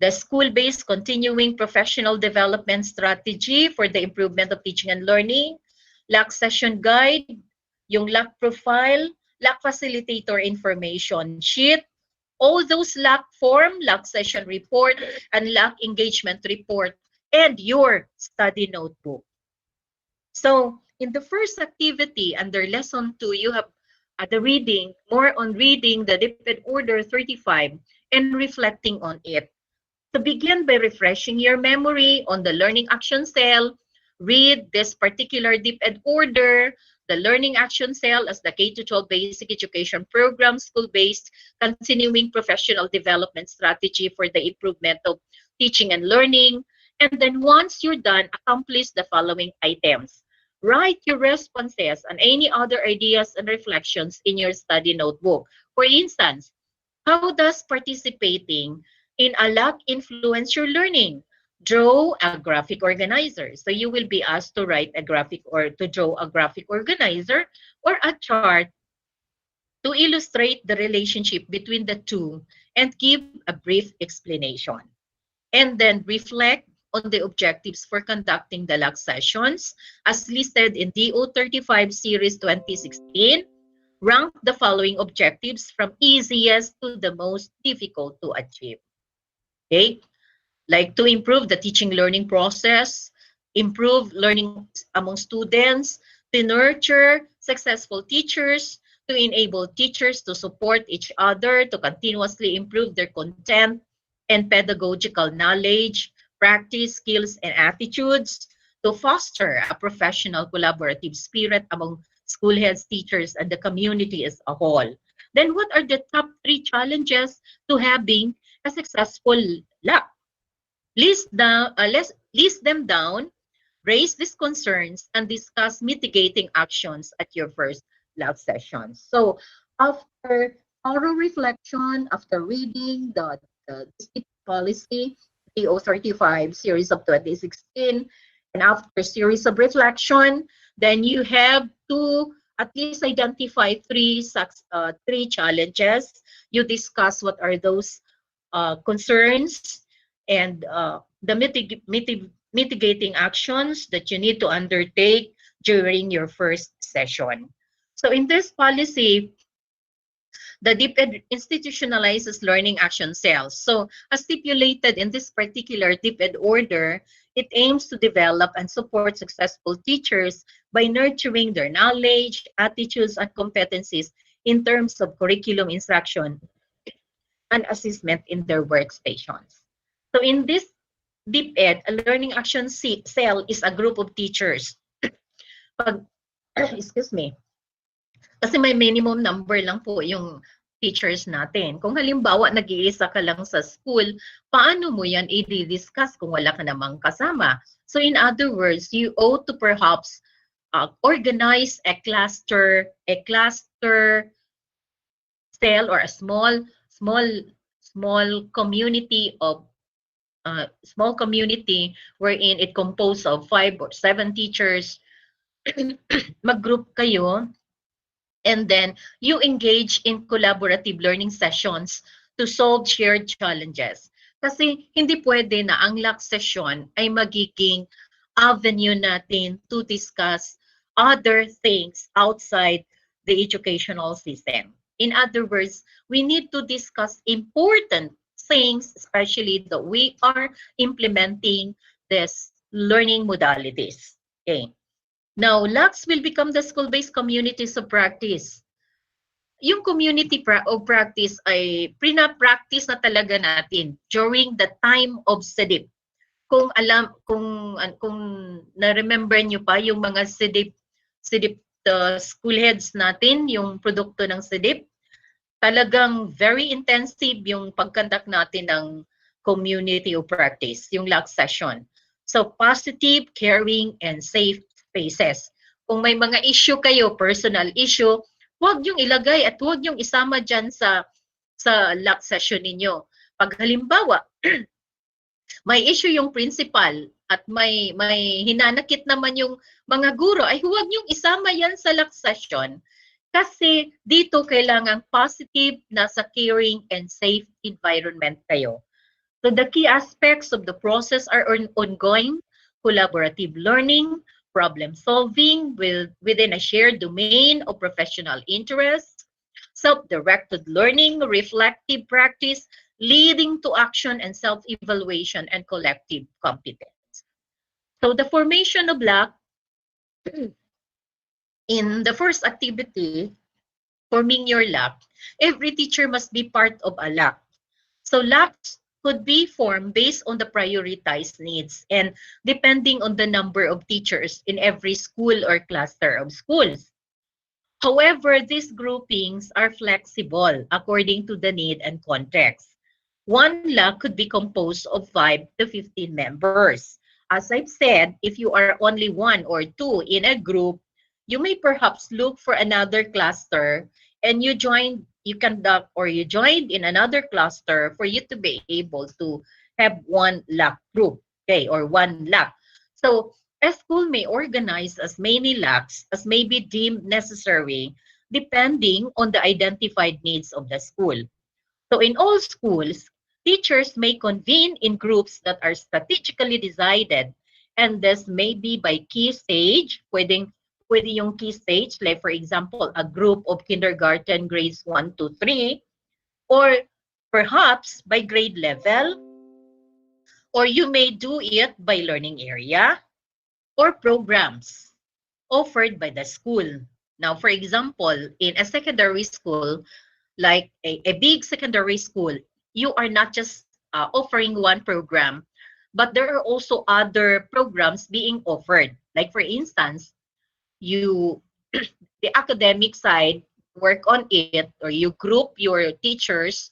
the school-based continuing professional development strategy for the improvement of teaching and learning, LAC session guide, yung LAC profile, LAC facilitator information sheet, all those LAC form, LAC session report, and LAC engagement report, and your study notebook. So, in the first activity under lesson 2, you have the reading, more on reading the DepEd Order 35 and reflecting on it. To begin by refreshing your memory on the Learning Action Cell, read this particular DepEd Order, the Learning Action Cell as the K-12 Basic Education Program, school-based continuing professional development strategy for the improvement of teaching and learning. And then once you're done, accomplish the following items. Write your responses and any other ideas and reflections in your study notebook. For instance, how does participating in a LAC influence your learning? Draw a graphic organizer. So you will be asked to write a graphic or to draw a graphic organizer or a chart to illustrate the relationship between the two and give a brief explanation. And then reflect on the objectives for conducting the LAC sessions as listed in DO 35 Series 2016. Rank the following objectives from easiest to the most difficult to achieve. Okay, like to improve the teaching learning process, improve learning among students, to nurture successful teachers, to enable teachers to support each other, to continuously improve their content and pedagogical knowledge, practice, skills, and attitudes, to foster a professional collaborative spirit among school heads, teachers, and the community as a whole. Then what are the top 3 challenges to having a successful LAC? List them down, raise these concerns, and discuss mitigating actions at your first LAC session. So after thorough reflection, after reading the policy, DO 35 series of 2016, and after a series of reflection, then you have to at least identify 3 challenges. You discuss what are those concerns and the mitigating actions that you need to undertake during your first session. So in this policy, the DepEd institutionalizes learning action cells. So as stipulated in this particular DepEd order, it aims to develop and support successful teachers by nurturing their knowledge, attitudes, and competencies in terms of curriculum instruction and assessment in their workstations. So in this DepEd, a learning action cell is a group of teachers. Excuse me. Kasi may minimum number lang po yung teachers natin. Kung halimbawa nag-iisa ka lang sa school, paano mo yan i-discuss kung wala ka namang kasama? So in other words, you ought to perhaps organize a cluster cell or a small community of small community wherein it composed of 5 or 7 teachers. Mag-group kayo. And then you engage in collaborative learning sessions to solve shared challenges. Kasi hindi pwede na ang LAC session ay magiging avenue natin to discuss other things outside the educational system. In other words, we need to discuss important things, especially that we are implementing this learning modalities. Okay. Now, LACs will become the school-based communities of practice. Yung community of practice ay practice na talaga natin during the time of SEDIP. kung na-remember nyo pa yung mga CDIP school heads natin, yung produkto ng CDIP, talagang very intensive yung pag-conduct natin ng community of practice, yung LAC session. So positive, caring, and safe spaces. Kung may mga issue kayo, personal issue, huwag yung ilagay at huwag yung isama dyan sa LAC session ninyo. Pag halimbawa, may issue yung principal at may hinanakit naman yung mga guro, ay huwag yung isama yan sa LAC session. Kasi dito kailangan positive, nasa caring and safe environment kayo. So the key aspects of the process are ongoing, collaborative learning, problem solving within a shared domain of professional interest, self-directed learning, reflective practice, leading to action and self-evaluation and collective competence. So the formation of LAC, in the first activity, forming your LAC, every teacher must be part of a LAC. So LACs could be formed based on the prioritized needs and depending on the number of teachers in every school or cluster of schools. However, these groupings are flexible according to the need and context. One LAC could be composed of 5 to 15 members. As I've said, if you are only 1 or 2 in a group, you may perhaps look for another cluster and you joined in another cluster for you to be able to have one LAC group, okay, or one LAC. So a school may organize as many LACs as may be deemed necessary depending on the identified needs of the school. So in all schools, teachers may convene in groups that are strategically decided, and this may be by key stage, pwede yung key stage, like for example, a group of kindergarten grades 1 to 3, or perhaps by grade level, or you may do it by learning area, or programs offered by the school. Now, for example, in a secondary school, like a big secondary school, you are not just offering one program, but there are also other programs being offered. Like for instance, you, the academic side, work on it, or you group your teachers,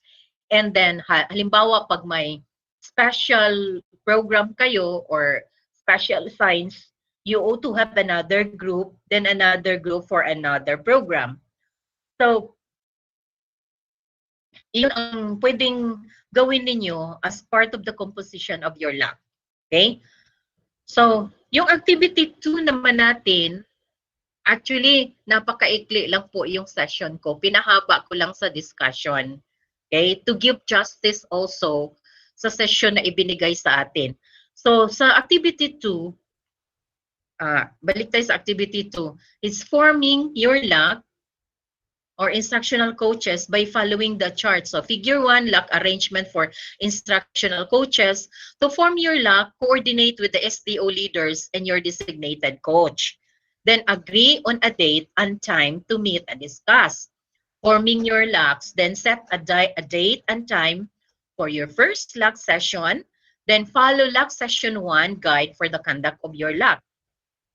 and then halimbawa pag may special program kayo or special science, you ought to have another group, then another group for another program. So, yun ang pwedeng gawin ninyo as part of the composition of your LAC. Okay? So, yung activity 2 naman natin, actually, napakaikli lang po yung session ko. Pinahaba ko lang sa discussion. Okay? To give justice also sa session na ibinigay sa atin. So, sa activity 2, balik tayo sa activity 2, is forming your LAC or instructional coaches by following the chart. So figure 1, LAC arrangement for instructional coaches. To form your LAC, coordinate with the SDO leaders and your designated coach. Then agree on a date and time to meet and discuss. Forming your LACs, then set a date and time for your first LAC session. Then follow LAC session 1 guide for the conduct of your LAC.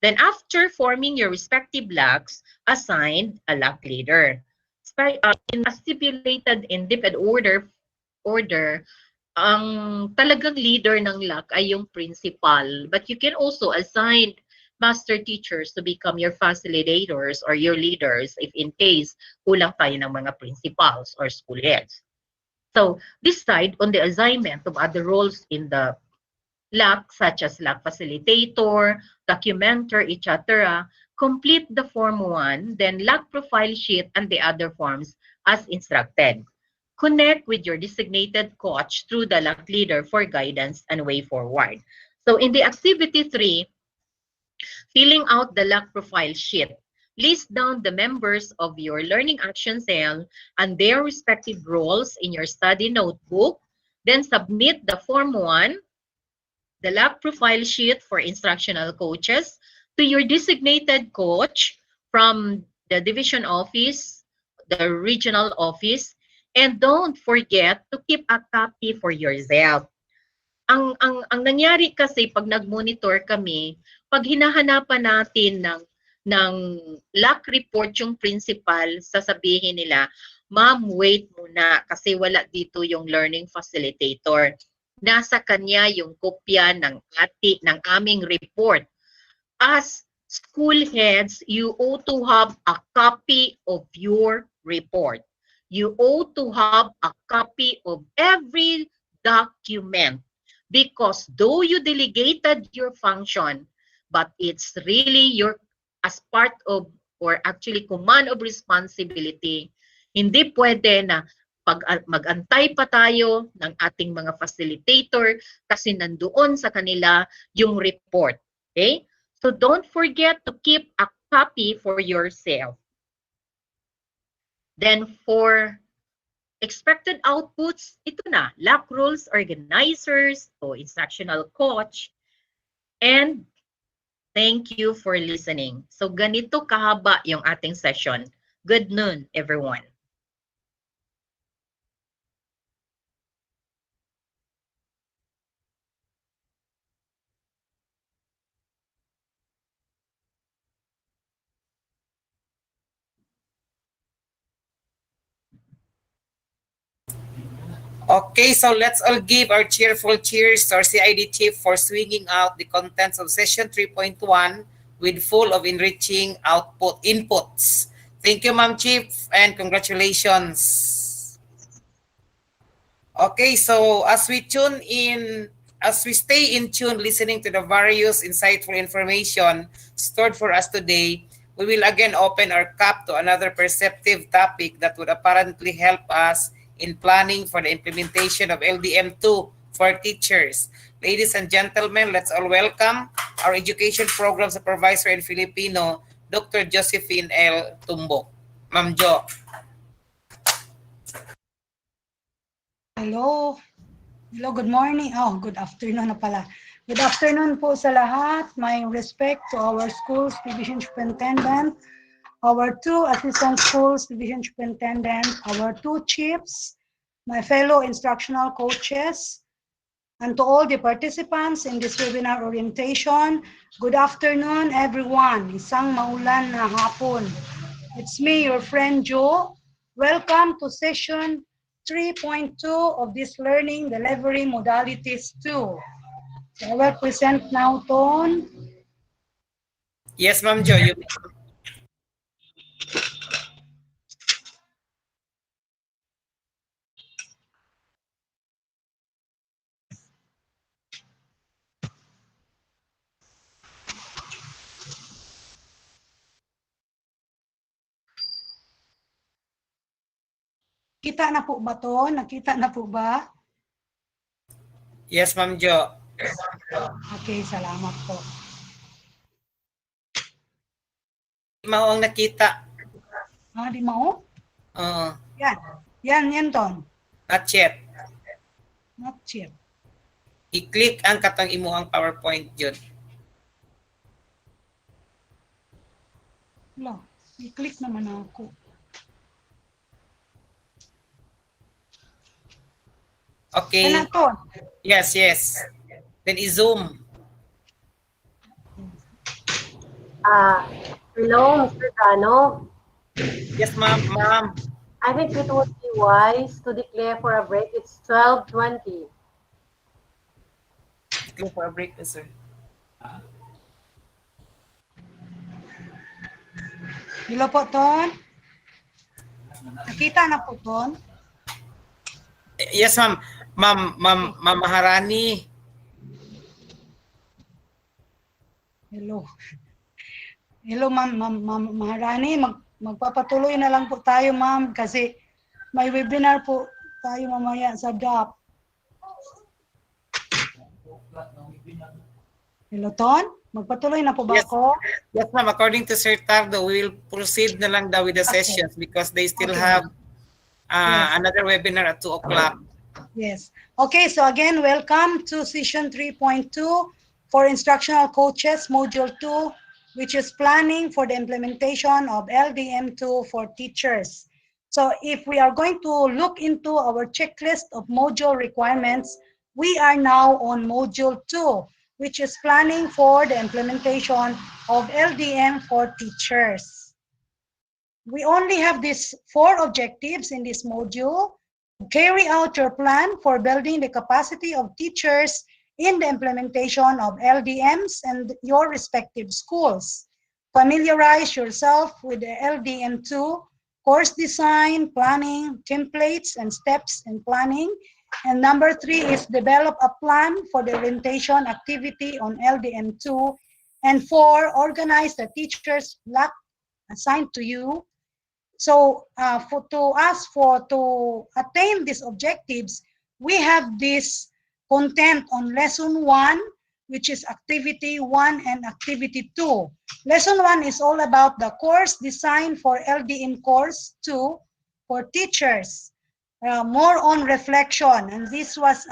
Then after forming your respective LACs, assign a LAC leader. In stipulated in DepEd order, ang talagang leader ng LAC ay yung principal. But you can also assign master teachers to become your facilitators or your leaders if in case kulang tayo ng mga principals or school heads. So decide on the assignment of other roles in the LAC, such as LAC facilitator, documenter, etc. Complete the Form 1, then LAC profile sheet and the other forms as instructed. Connect with your designated coach through the LAC leader for guidance and way forward. So in the activity 3, filling out the LAC profile sheet. List down the members of your learning action cell and their respective roles in your study notebook. Then submit the Form 1, the LAC profile sheet for instructional coaches, to your designated coach from the division office, the regional office, and don't forget to keep a copy for yourself. ang nangyari kasi pag nag-monitor kami, pag hinahanapan natin ng lack report yung principal, sasabihin nila, ma'am, wait muna kasi wala dito yung learning facilitator. Nasa kanya yung kopya ng aming report. As school heads, you ought to have a copy of your report. You ought to have a copy of every document because though you delegated your function, but it's really your as part of or actually command of responsibility, hindi pwede na mag-antay pa tayo ng ating mga facilitator kasi nandoon sa kanila yung report. Okay? So don't forget to keep a copy for yourself. Then for expected outputs, ito na, LAC rules, organizers, o instructional coach, and thank you for listening. So ganito kahaba yung ating session. Good noon, everyone. Okay, so let's all give our cheerful cheers to our CID chief for swinging out the contents of session 3.1 with full of enriching inputs. Thank you, Ma'am Chief, and congratulations. Okay, so as we stay in tune listening to the various insightful information stored for us today, we will again open our cup to another perceptive topic that would apparently help us in planning for the implementation of LDM2 for teachers. Ladies and gentlemen, let's all welcome our Education Program Supervisor in Filipino, Dr. Josephine L. Tumbo. Ma'am Jo. Hello. Hello, good morning. Oh, good afternoon na pala. Good afternoon po sa lahat. My respect to our schools division superintendent, our 2 assistant schools division superintendent, our 2 chiefs, my fellow instructional coaches, and to all the participants in this webinar orientation. Good afternoon, everyone. Isang maulan na hapon. It's me, your friend Joe. Welcome to session 3.2 of this learning delivery modalities 2. So I will present now, Ton. Yes, Ma'am Jo. Kita na po ba to? Nakita na po ba? Yes, Ma'am Jo. Okay, salamat po. Di mo ang nakita. Di mo? Yan, Ton. Not yet. Not yet. I-click ang katong imo ang PowerPoint yun. Wala, i-click naman ako. Okay. Yes. Then i-zoom. Hello, Mr. Cano. Yes, ma'am. I think it would be wise to declare for a break. It's 12:20. Declare for a break, sir. Hello po, Ton. Nakita na po, Ton. Yes, ma'am. Ma'am Maharani. Hello. Hello, Ma'am Maharani. Magpapatuloy na lang po tayo, Ma'am, kasi may webinar po tayo mamaya sa DAP. Hello, Ton? Magpatuloy na po ba ako? Yes, ma'am. According to Sir Tardo, we will proceed na lang daw with the sessions because they still have another webinar at 2 o'clock. Yes. Okay, so again, welcome to session 3.2 for instructional coaches, module 2, which is planning for the implementation of LDM2 for teachers. So if we are going to look into our checklist of module requirements We are now on Module 2, which is planning for the implementation of LDM for teachers. We only have these 4 objectives in this module. Carry out your plan for building the capacity of teachers in the implementation of LDMs and your respective schools. Familiarize yourself with the LDM2 course design, planning, templates, and steps in planning. And number 3 is develop a plan for the orientation activity on LDM2. And 4, organize the teachers' block assigned to you. So to attain these objectives, we have this content on lesson 1, which is activity 1 and activity 2. Lesson 1 is all about the course design for LDM course 2 for teachers, more on reflection. And this was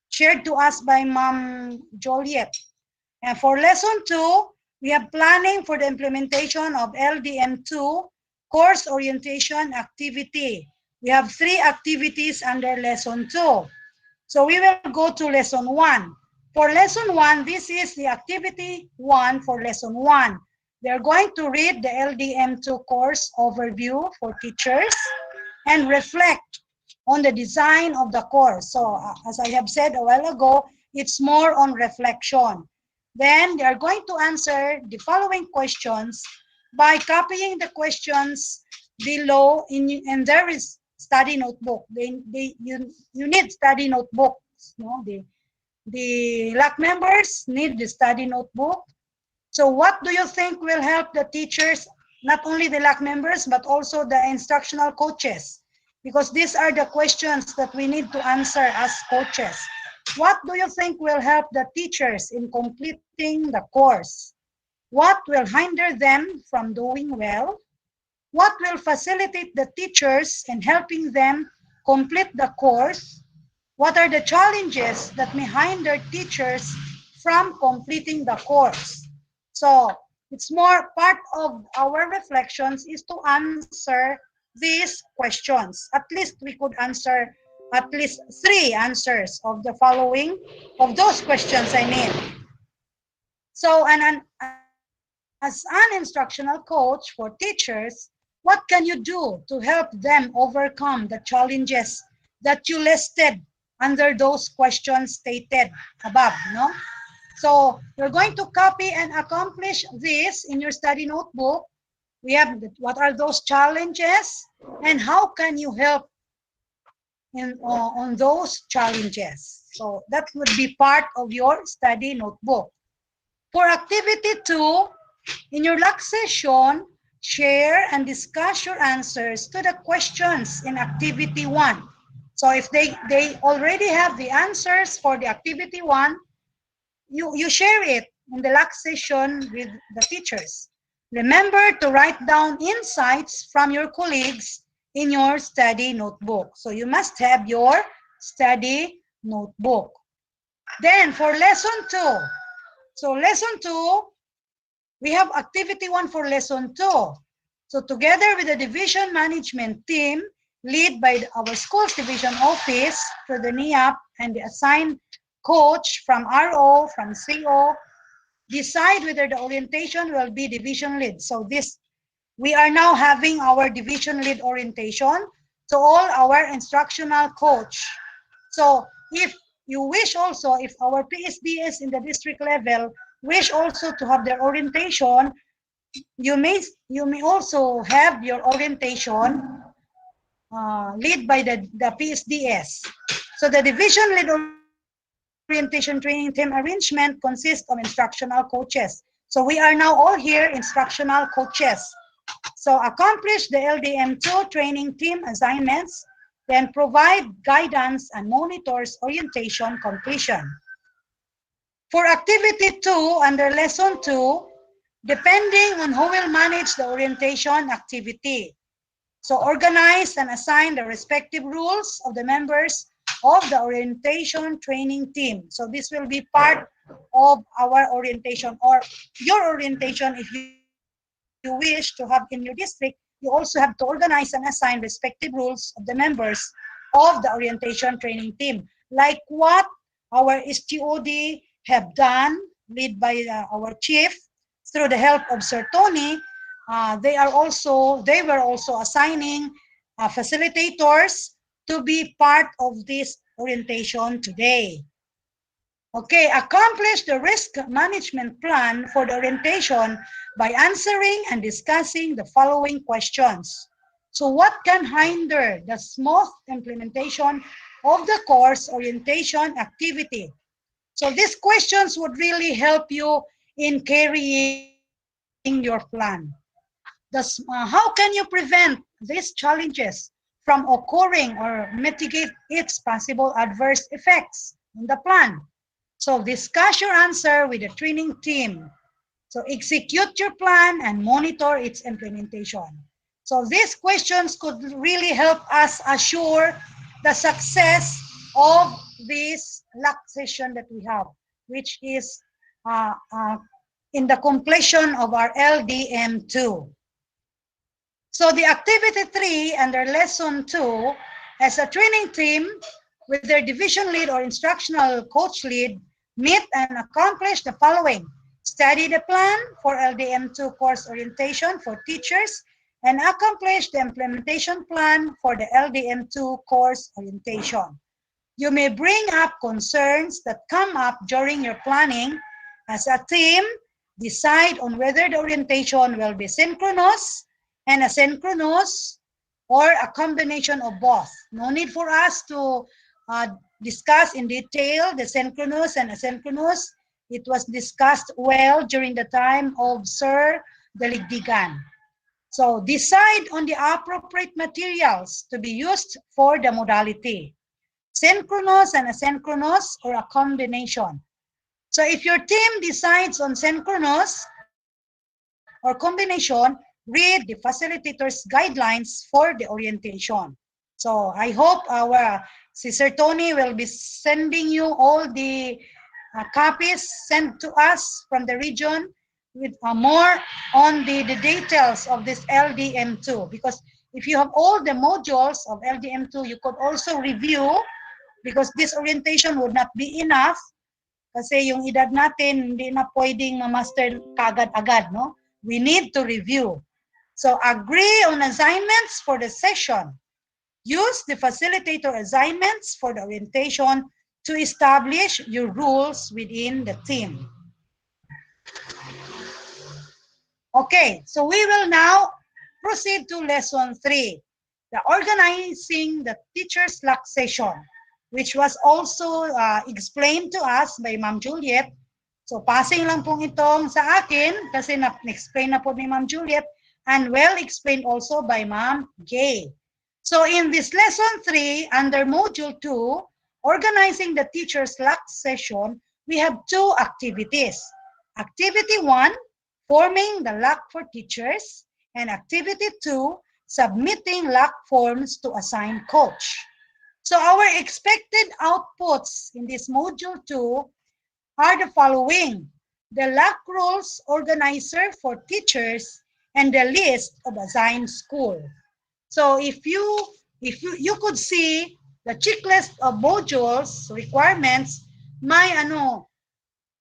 shared to us by Ma'am Joliet. And for lesson 2, we have planning for the implementation of LDM2 course orientation activity. We have 3 activities under lesson 2. So we will go to lesson 1. For lesson 1, this is the activity 1 for lesson 1. They are going to read the LDM2 course overview for teachers and reflect on the design of the course. So as I have said a while ago, it's more on reflection. Then they are going to answer the following questions by copying the questions below in their study notebook. You need study notebooks. No? The LAC members need the study notebook. So what do you think will help the teachers, not only the LAC members, but also the instructional coaches? Because these are the questions that we need to answer as coaches. What do you think will help the teachers in completing the course? What will hinder them from doing well? What will facilitate the teachers in helping them complete the course? What are the challenges that may hinder teachers from completing the course? So it's more part of our reflections is to answer these questions. At least we could answer at least 3 answers of the following, of those questions I mean. So as an instructional coach for teachers, what can you do to help them overcome the challenges that you listed under those questions stated above, no? So you're going to copy and accomplish this in your study notebook. We have what are those challenges and how can you help on those challenges. So that would be part of your study notebook. For activity 2, in your LAC session, share and discuss your answers to the questions in activity 1. So if they already have the answers for the activity 1, you share it in the LAC session with the teachers. Remember to write down insights from your colleagues in your study notebook. So you must have your study notebook. Then for lesson 2. So lesson 2, we have activity 1 for lesson 2. So together with the division management team, led by our schools division office through the NIAP and the assigned coach from RO, from CO, decide whether the orientation will be division lead. So we are now having our division lead orientation to all our instructional coach. So if you wish also, if our PSDS in the district level wish also to have their orientation, you may also have your orientation led by the PSDS. So the division lead orientation training team arrangement consists of instructional coaches. So we are now all here instructional coaches. So accomplish the LDM2 training team assignments, then provide guidance and monitors orientation completion. For activity 2 under lesson 2, depending on who will manage the orientation activity. So organize and assign the respective roles of the members of the orientation training team. So this will be part of our orientation or your orientation if you wish to have in your district. You also have to organize and assign respective roles of the members of the orientation training team. Like what our STOD have done, led by our chief, through the help of Sir Tony. They were also assigning facilitators to be part of this orientation today. Okay, accomplish the risk management plan for the orientation by answering and discussing the following questions. So what can hinder the smooth implementation of the course orientation activity? So these questions would really help you in carrying your plan. How can you prevent these challenges from occurring or mitigate its possible adverse effects in the plan? So discuss your answer with the training team. So execute your plan and monitor its implementation. So these questions could really help us assure the success of this LAC session that we have, which is in the completion of our LDM2. So the activity 3 under lesson 2, as a training team with their division lead or instructional coach lead, meet and accomplish the following. Study the plan for LDM2 course orientation for teachers and accomplish the implementation plan for the LDM2 course orientation. You may bring up concerns that come up during your planning. As a team, decide on whether the orientation will be synchronous and asynchronous or a combination of both. No need for us to discuss in detail the synchronous and asynchronous. It was discussed well during the time of Sir Daligdigan. So decide on the appropriate materials to be used for the modality. Synchronous and asynchronous or a combination. So if your team decides on synchronous or combination, read the facilitator's guidelines for the orientation. So I hope our Sister Tony will be sending you all the copies sent to us from the region with more on the details of this LDM2. Because if you have all the modules of LDM2, you could also review, because this orientation would not be enough kasi yung edad natin hindi na pwedeng ma-master kagad-agad, no? We need to review. So agree on assignments for the session. Use the facilitator assignments for the orientation to establish your rules within the team. Okay, so we will now proceed to lesson 3, the organizing the teacher's LAC session, which was also explained to us by Ma'am Juliet. So passing lang pong itong sa akin kasi na-explain na po ni Ma'am Juliet and well explained also by Ma'am Gay. So in this lesson 3, under module 2, organizing the teacher's LAC session, we have 2 activities. Activity 1, forming the LAC for teachers, and activity 2, submitting LAC forms to assign coach. So our expected outputs in this module 2 are the following: the LAC rules organizer for teachers and the list of assigned school. So if you could see the checklist of modules requirements, may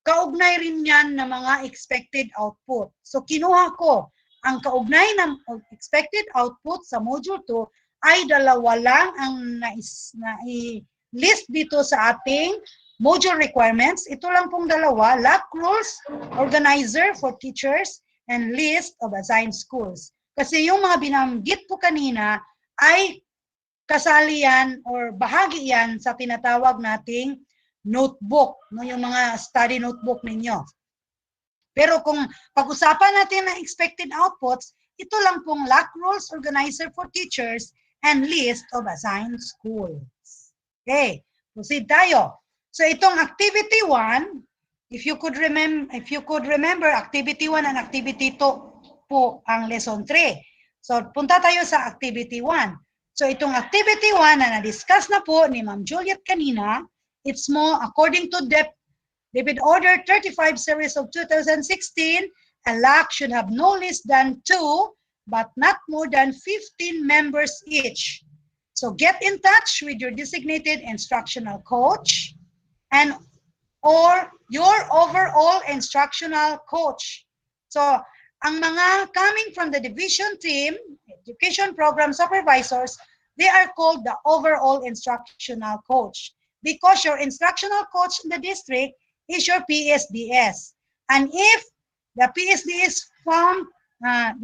kaugnay rin yan na mga expected output. So kinuha ko ang kaugnay ng expected output sa module 2 ay 2 lang ang na-list dito sa ating module requirements. Ito lang pong 2, LAC rules, organizer for teachers, and list of assigned schools. Kasi yung mga binanggit po kanina ay kasali yan or bahagi yan sa tinatawag nating notebook, no, yung mga study notebook ninyo. Pero kung pag-usapan natin ang expected outputs, ito lang pong LAC rules, organizer for teachers, and list of assigned schools. Okay, proceed tayo. So itong activity 1, if you could remember activity 1 and activity 2 po ang lesson 3. So punta tayo sa activity 1. So itong activity 1 na na-discuss na po ni Ma'am Juliet kanina, it's more according to DepEd Order 35 series of 2016, a LAC should have no less than 2 but not more than 15 members each. So get in touch with your designated instructional coach and or your overall instructional coach. So, ang mga coming from the division team, education program supervisors, they are called the overall instructional coach because your instructional coach in the district is your PSDS. And if the PSDS found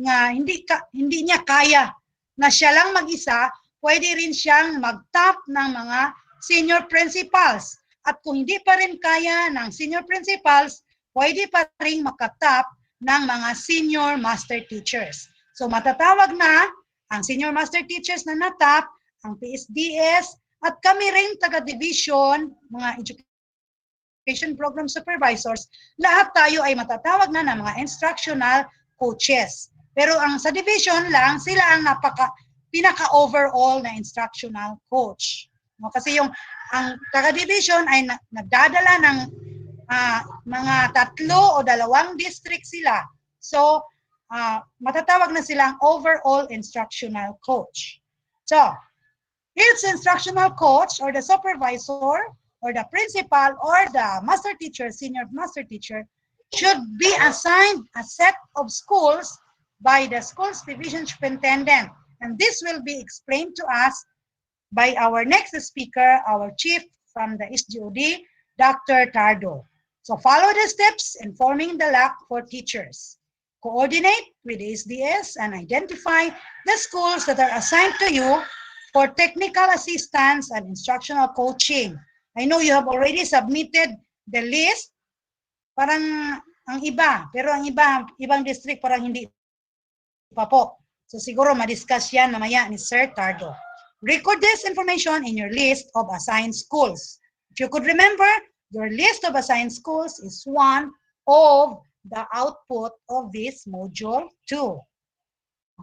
nga hindi niya kaya na siya lang mag-isa, pwede rin siyang mag-top ng mga senior principals. At kung hindi pa rin kaya ng senior principals, pwede pa rin makatop ng mga senior master teachers. So matatawag na ang senior master teachers na natap, ang PSDS, at kami rin taga-division, mga education program supervisors, lahat tayo ay matatawag na ng mga instructional coaches. Pero ang sa division lang, sila ang pinaka-overall na instructional coach. No, kasi ang taga-division ay nagdadala ng mga 3 o 2 district sila. So, matatawag na silang overall instructional coach. So, each instructional coach or the supervisor or the principal or the master teacher, senior master teacher, should be assigned a set of schools by the school's division superintendent. And this will be explained to us by our next speaker, our chief from the SGOD, Dr. Tardo. So follow the steps in forming the LAC for teachers. Coordinate with the SDS and identify the schools that are assigned to you for technical assistance and instructional coaching. I know you have already submitted the list. Parang ang iba, pero ang ibang district parang hindi pa po. So siguro ma-discuss yan mamaya ni Sir Tardo. Record this information in your list of assigned schools. If you could remember, your list of assigned schools is one of the output of this module 2.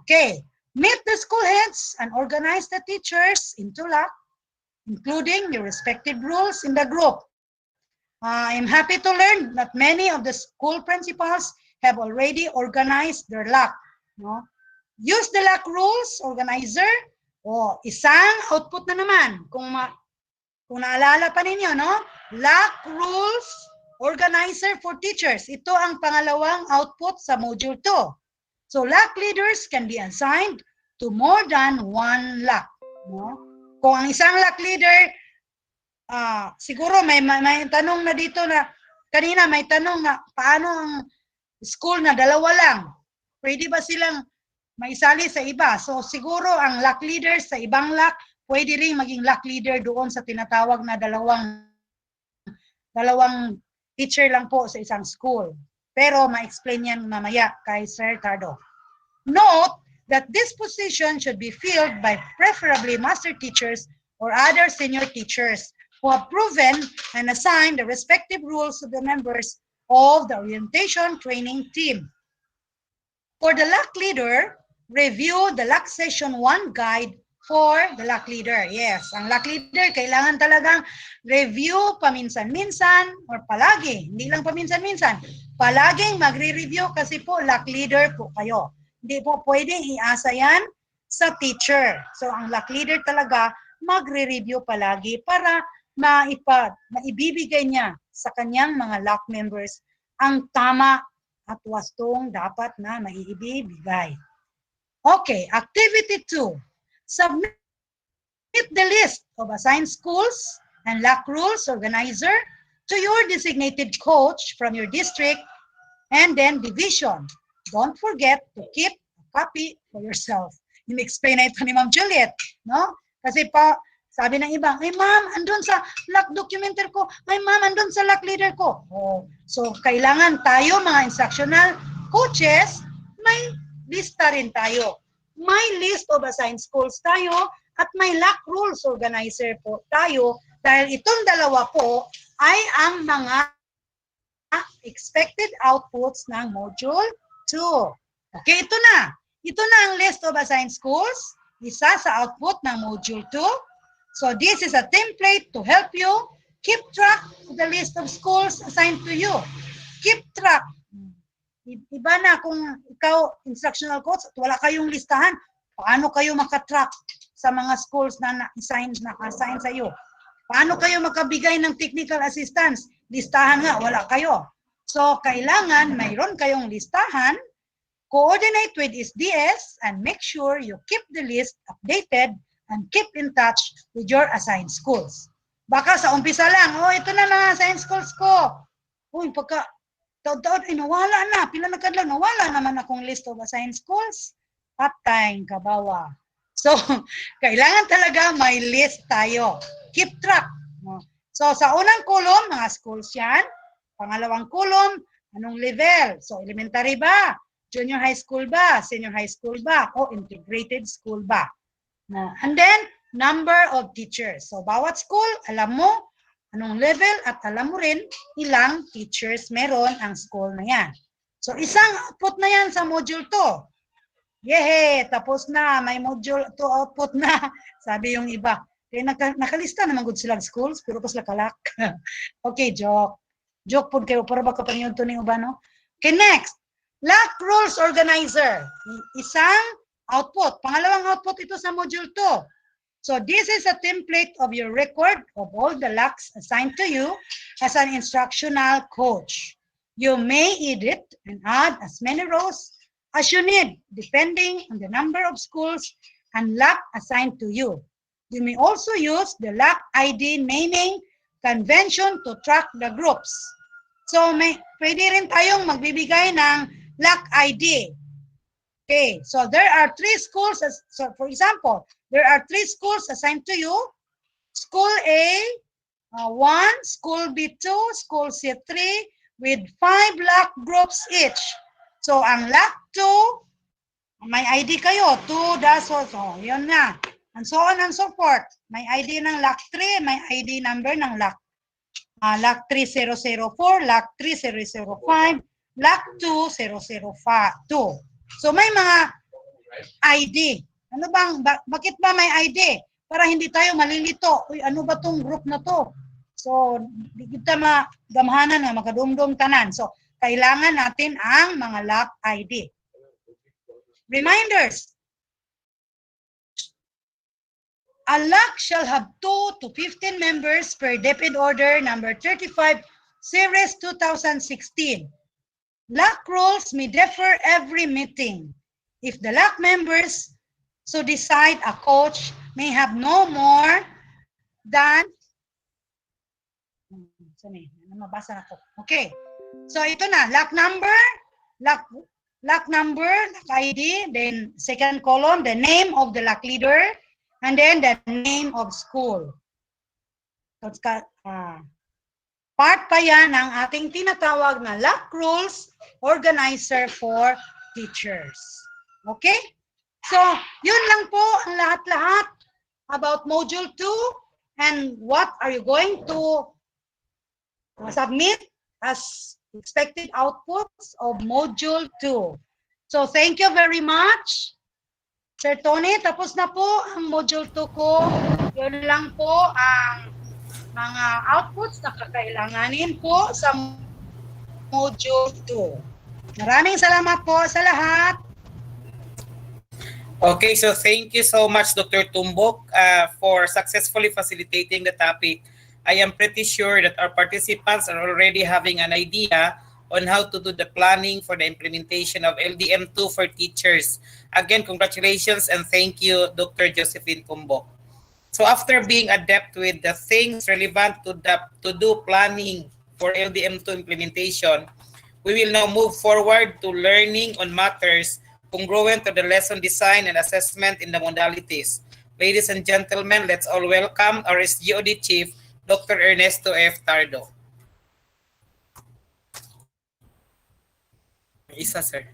Okay, meet the school heads and organize the teachers into LAC, including your respective roles in the group. I'm happy to learn that many of the school principals have already organized their LAC. No? Use the LAC rules, organizer, o isang output na naman. Kung naalala pa ninyo, no? LAC rules, organizer for teachers. Ito ang pangalawang output sa module 2. So LAC leaders can be assigned to more than one LAC. No? Kung ang isang LAC leader, siguro may tanong na dito na, kanina may tanong na paano ang school na 2 lang? Pwede ba silang maisali sa iba? So siguro ang LAC leaders sa ibang LAC, pwede rin maging LAC leader doon sa tinatawag na dalawang teacher lang po sa isang school. Pero ma-explain yan mamaya kay Sir Tardo. Note that this position should be filled by preferably master teachers or other senior teachers who have proven and assigned the respective roles of the members of the orientation training team. For the LAC leader, review the LAC Session 1 guide for the LAC leader. Yes, ang LAC leader kailangan talagang review paminsan-minsan or palagi. Hindi lang paminsan-minsan. Palaging magre-review kasi po LAC leader po kayo. Hindi po pwedeng iasa yan sa teacher. So ang LAC leader talaga magre-review palagi para maibibigay niya sa kanyang mga LAC members ang tama at wastong dapat na maibibigay. Okay, activity 2. Submit the list of assigned schools and LAC rules organizer to your designated coach from your district and then division. Don't forget to keep a copy for yourself. In-explain na ito ni Ma'am Juliet, no? Kasi sabi ng iba, ay ma'am, andun sa LAC documenter ko. Ay ma'am, andun sa LAC leader ko. Oh, so, kailangan tayo, mga instructional coaches, may lista rin tayo. May list of assigned schools tayo at may LAC rules organizer po tayo dahil itong dalawa po ay ang mga expected outputs ng module 2. Okay, ito na. Ito na ang list of assigned schools. Isa sa output ng module 2. So this is a template to help you keep track of the list of schools assigned to you. Keep track. Iba na kung ikaw, instructional coach, at wala kayong listahan, paano kayo makatrack sa mga schools na na-assign sa iyo? Paano kayo makabigay ng technical assistance? Listahan nga, wala kayo. So, kailangan mayroon kayong listahan, coordinate with SDS, and make sure you keep the list updated and keep in touch with your assigned schools. Baka sa umpisa lang, oh, ito na mga assigned schools ko. Uy, pagka taon-taon, nawala na. Pila na kadlaw, nawala naman akong list of assigned schools. Patay, kabawa. So, kailangan talaga may list tayo. Keep track. So, sa unang column, mga schools yan. Pangalawang column, anong level? So, elementary ba? Junior high school ba? Senior high school ba? O integrated school ba? And then, number of teachers. So, bawat school, alam mo anong level at alam mo rin ilang teachers meron ang school na yan. So, isang output na yan sa module 2. Yehe, tapos na, may module 2 output na, sabi yung iba. Kaya nakalista naman good silang schools, pero pas lakalak. Okay, joke. Joke po kayo, para baka paniyod to ni uba, no? Okay, next. LAC Rules Organizer. Isang output. Pangalawang output ito sa module 2. So this is a template of your record of all the LACs assigned to you as an instructional coach. You may edit and add as many rows as you need, depending on the number of schools and LAC assigned to you. You may also use the LAC ID naming convention to track the groups. So, pwede rin tayong magbibigay ng LAC ID. Okay, so there are 3 schools, so for example, there are 3 schools assigned to you. School A, 1, School B2, School C3, with 5 LAC groups each. So, ang LAC 2, may ID kayo, 2 dasos, so, yun na. And so on and so forth. May ID ng LAC 3, may ID number ng LAC. LAC 3004, LAC 3005, LAC 2002. So, may mga ID. Ano bang, bakit ba may ID? Para hindi tayo malilito. Uy, ano ba tong group na to? So, di kita magamhanan na makadumdum tanan. So, kailangan natin ang mga LAC ID. Reminders. A LAC shall have 2 to 15 members per DepEd Order number 35, Series 2016. LAC rules may differ every meeting. If the LAC members so decide, a coach may have no more than okay. So ito na, LAC number, LAC ID, then second column, the name of the LAC leader, and then the name of school. So, part pa yan ng ating tinatawag na LAC Rules Organizer for Teachers. Okay? So, yun lang po ang lahat-lahat about Module 2 and what are you going to submit as expected outputs of Module 2. So, thank you very much. Sir Tony, tapos na po ang Module 2 ko. Yun lang po ang mga outputs na kakailanganin po sa Module 2. Maraming salamat po sa lahat. Okay, so thank you so much, Dr. Tumbok, for successfully facilitating the topic. I am pretty sure that our participants are already having an idea on how to do the planning for the implementation of LDM2 for teachers. Again, congratulations and thank you, Dr. Josephine Tumbok. So after being adept with the things relevant to do planning for LDM2 implementation, we will now move forward to learning on matters congruent to the lesson design and assessment in the modalities. Ladies and gentlemen, let's all welcome our SGOD Chief, Dr. Ernesto F. Tardo. Isa, sir.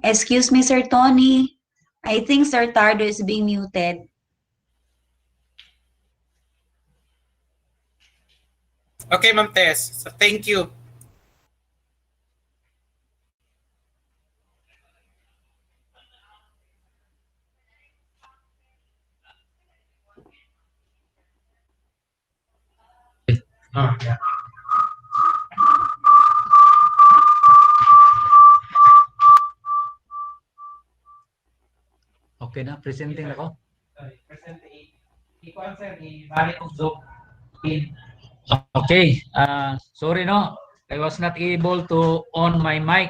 Excuse me, Sir Tony. I think Sir Tardo is being muted. Okay, Ma'am Tess. So thank you. Yeah. Okay na, presenting ako. Okay, sorry no, I was not able to on my mic.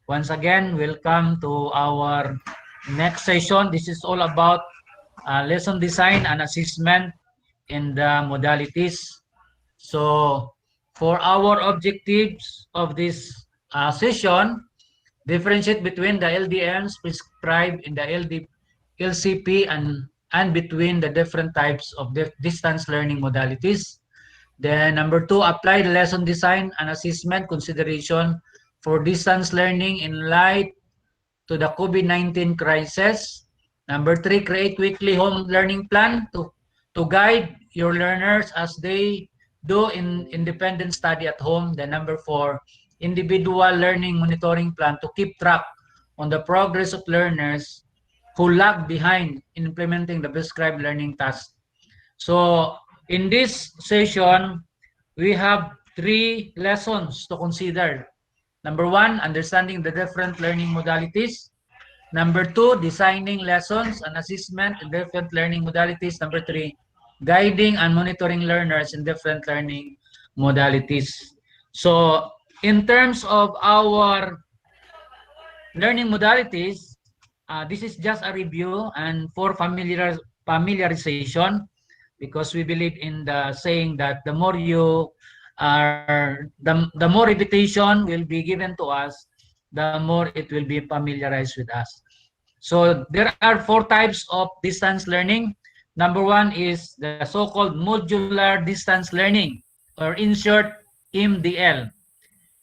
Once again, welcome to our next session. This is all about lesson design and assessment in the modalities. So, for our objectives of this session, differentiate between the LDMs prescribed in the LCP and between the different types of distance learning modalities. Then number 2, apply the lesson design and assessment consideration for distance learning in light to the COVID-19 crisis. Number 3, create weekly home learning plan to guide your learners as they do in independent study at home. Then number 4, individual learning monitoring plan to keep track on the progress of learners who lag behind in implementing the prescribed learning tasks. So in this session, we have 3 lessons to consider. Number 1, understanding the different learning modalities. Number 2, designing lessons and assessment in different learning modalities. Number 3, guiding and monitoring learners in different learning modalities. So in terms of our learning modalities, this is just a review and for familiarization, because we believe in the saying that the more you are, the more repetition will be given to us, the more it will be familiarized with us. So there are 4 types of distance learning. Number 1 is the so-called modular distance learning, or in short, MDL.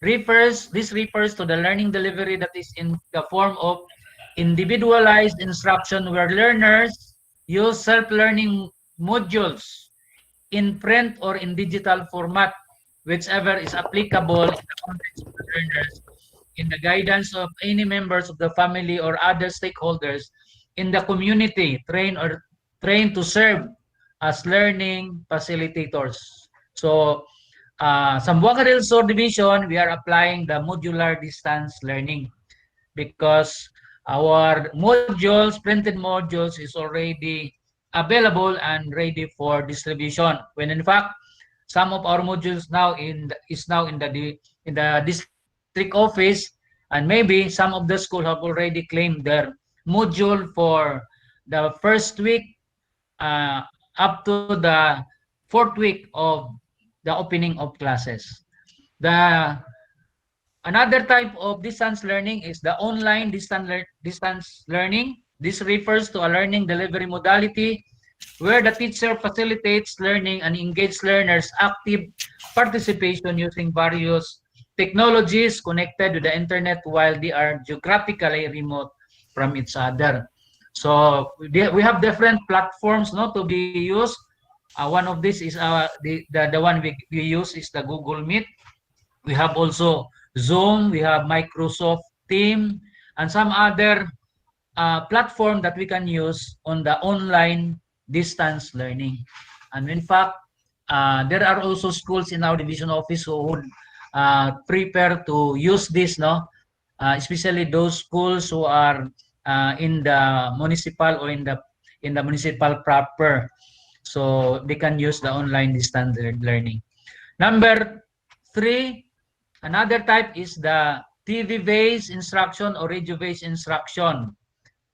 This refers to the learning delivery that is in the form of individualized instruction where learners use self-learning modules in print or in digital format, whichever is applicable in the context of the learners, in the guidance of any members of the family or other stakeholders in the community trained to serve as learning facilitators. So, Zamboanga del Sur Division, we are applying the modular distance learning because our modules, printed modules, is already available and ready for distribution. When in fact, some of our modules is now in the district office, and maybe some of the school have already claimed their module for the first week up to the 4th week of the opening of classes. Another type of distance learning is the online distance learning. This refers to a learning delivery modality where the teacher facilitates learning and engages learners' active participation using various technologies connected to the internet while they are geographically remote from each other. So we have different platforms to be used. One of these is the one we use is the Google Meet. We have also Zoom, we have Microsoft Teams, and some other platform that we can use on the online distance learning. And in fact, there are also schools in our division office who would prepare to use this, especially those schools who are in the municipal or in the municipal proper, so they can use the online distance learning. Number 3, another type is the TV-based instruction or radio-based instruction,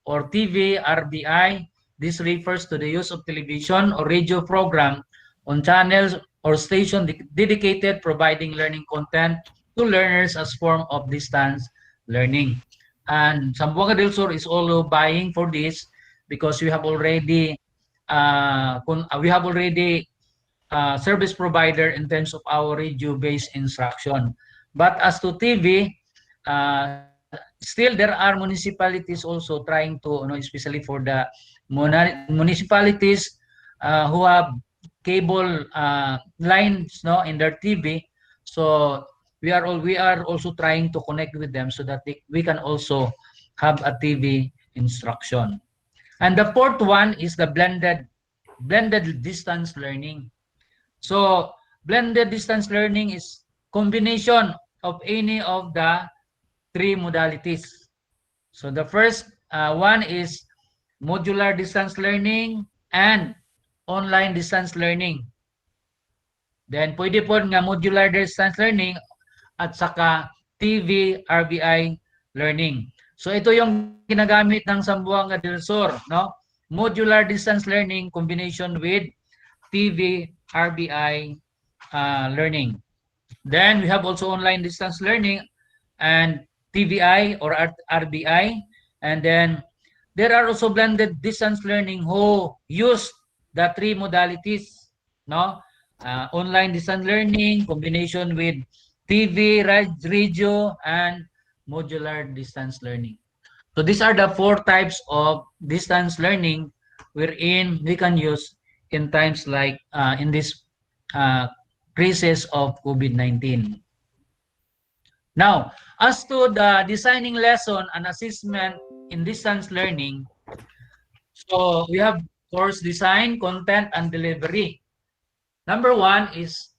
or TV RBI. This refers to the use of television or radio program on channels or station dedicated providing learning content to learners as form of distance learning. And Zamboanga del Sur is also buying for this because we have already service provider in terms of our radio-based instruction. But as to TV, still there are municipalities also trying to, especially for the municipalities who have cable lines, in their TV. So we are also trying to connect with them so that we can also have a TV instruction. And the fourth one is the blended distance learning. So blended distance learning is combination of any of the three modalities. So the first one is modular distance learning and online distance learning. Then pwede po nga modular distance learning at saka TV RBI learning. So ito yung ginagamit ng Zamboanga del Sur, no? Modular distance learning combination with TV RBI learning. Then we have also online distance learning and TVI or RBI, and then there are also blended distance learning who use the three modalities, no? Online distance learning combination with TV, radio, and modular distance learning. So these are the four types of distance learning wherein we can use in times like in this crisis of COVID-19. Now, as to the designing lesson and assessment in distance learning, so we have course design, content, and delivery. Number one is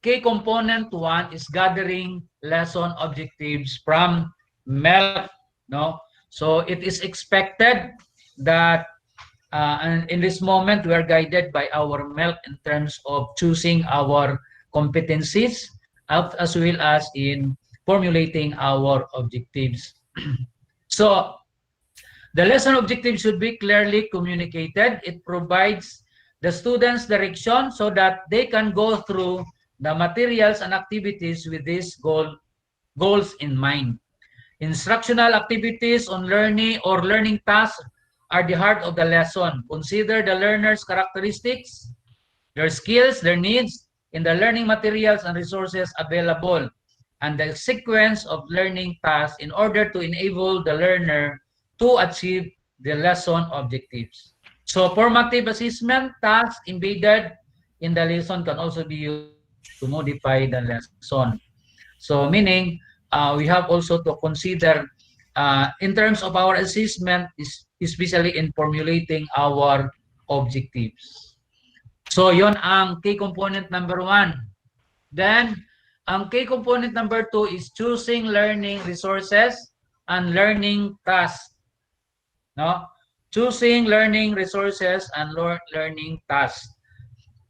key component one is gathering lesson objectives from MELC, no? So it is expected that and in this moment we are guided by our MELC in terms of choosing our competencies as well as in formulating our objectives. So the lesson objective should be clearly communicated. It provides the students direction so that they can go through the materials and activities with these goals in mind. Instructional activities on learning or learning tasks are the heart of the lesson. Consider the learner's characteristics, their skills, their needs, in the learning materials and resources available, and the sequence of learning tasks in order to enable the learner to achieve the lesson objectives. So formative assessment tasks embedded in the lesson can also be used to modify the lesson. So meaning we have also to consider in terms of our assessment, especially in formulating our objectives. So yon ang key component number one. Then ang key component number two is choosing learning resources and learning tasks. No? Choosing learning resources and learning tasks.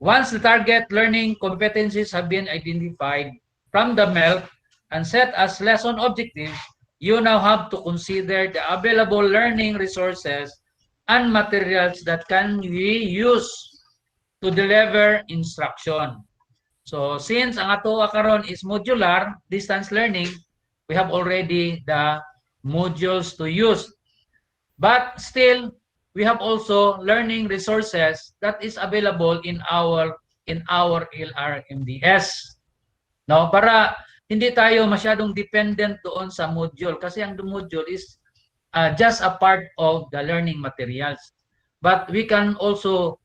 Once the target learning competencies have been identified from the MELC and set as lesson objectives, you now have to consider the available learning resources and materials that can be used to deliver instruction. So since ang ato karon is modular distance learning, we have already the modules to use. But still, we have also learning resources that is available in our LRMDS. No, para hindi tayo masyadong dependent doon sa module kasi ang module is just a part of the learning materials. But we can also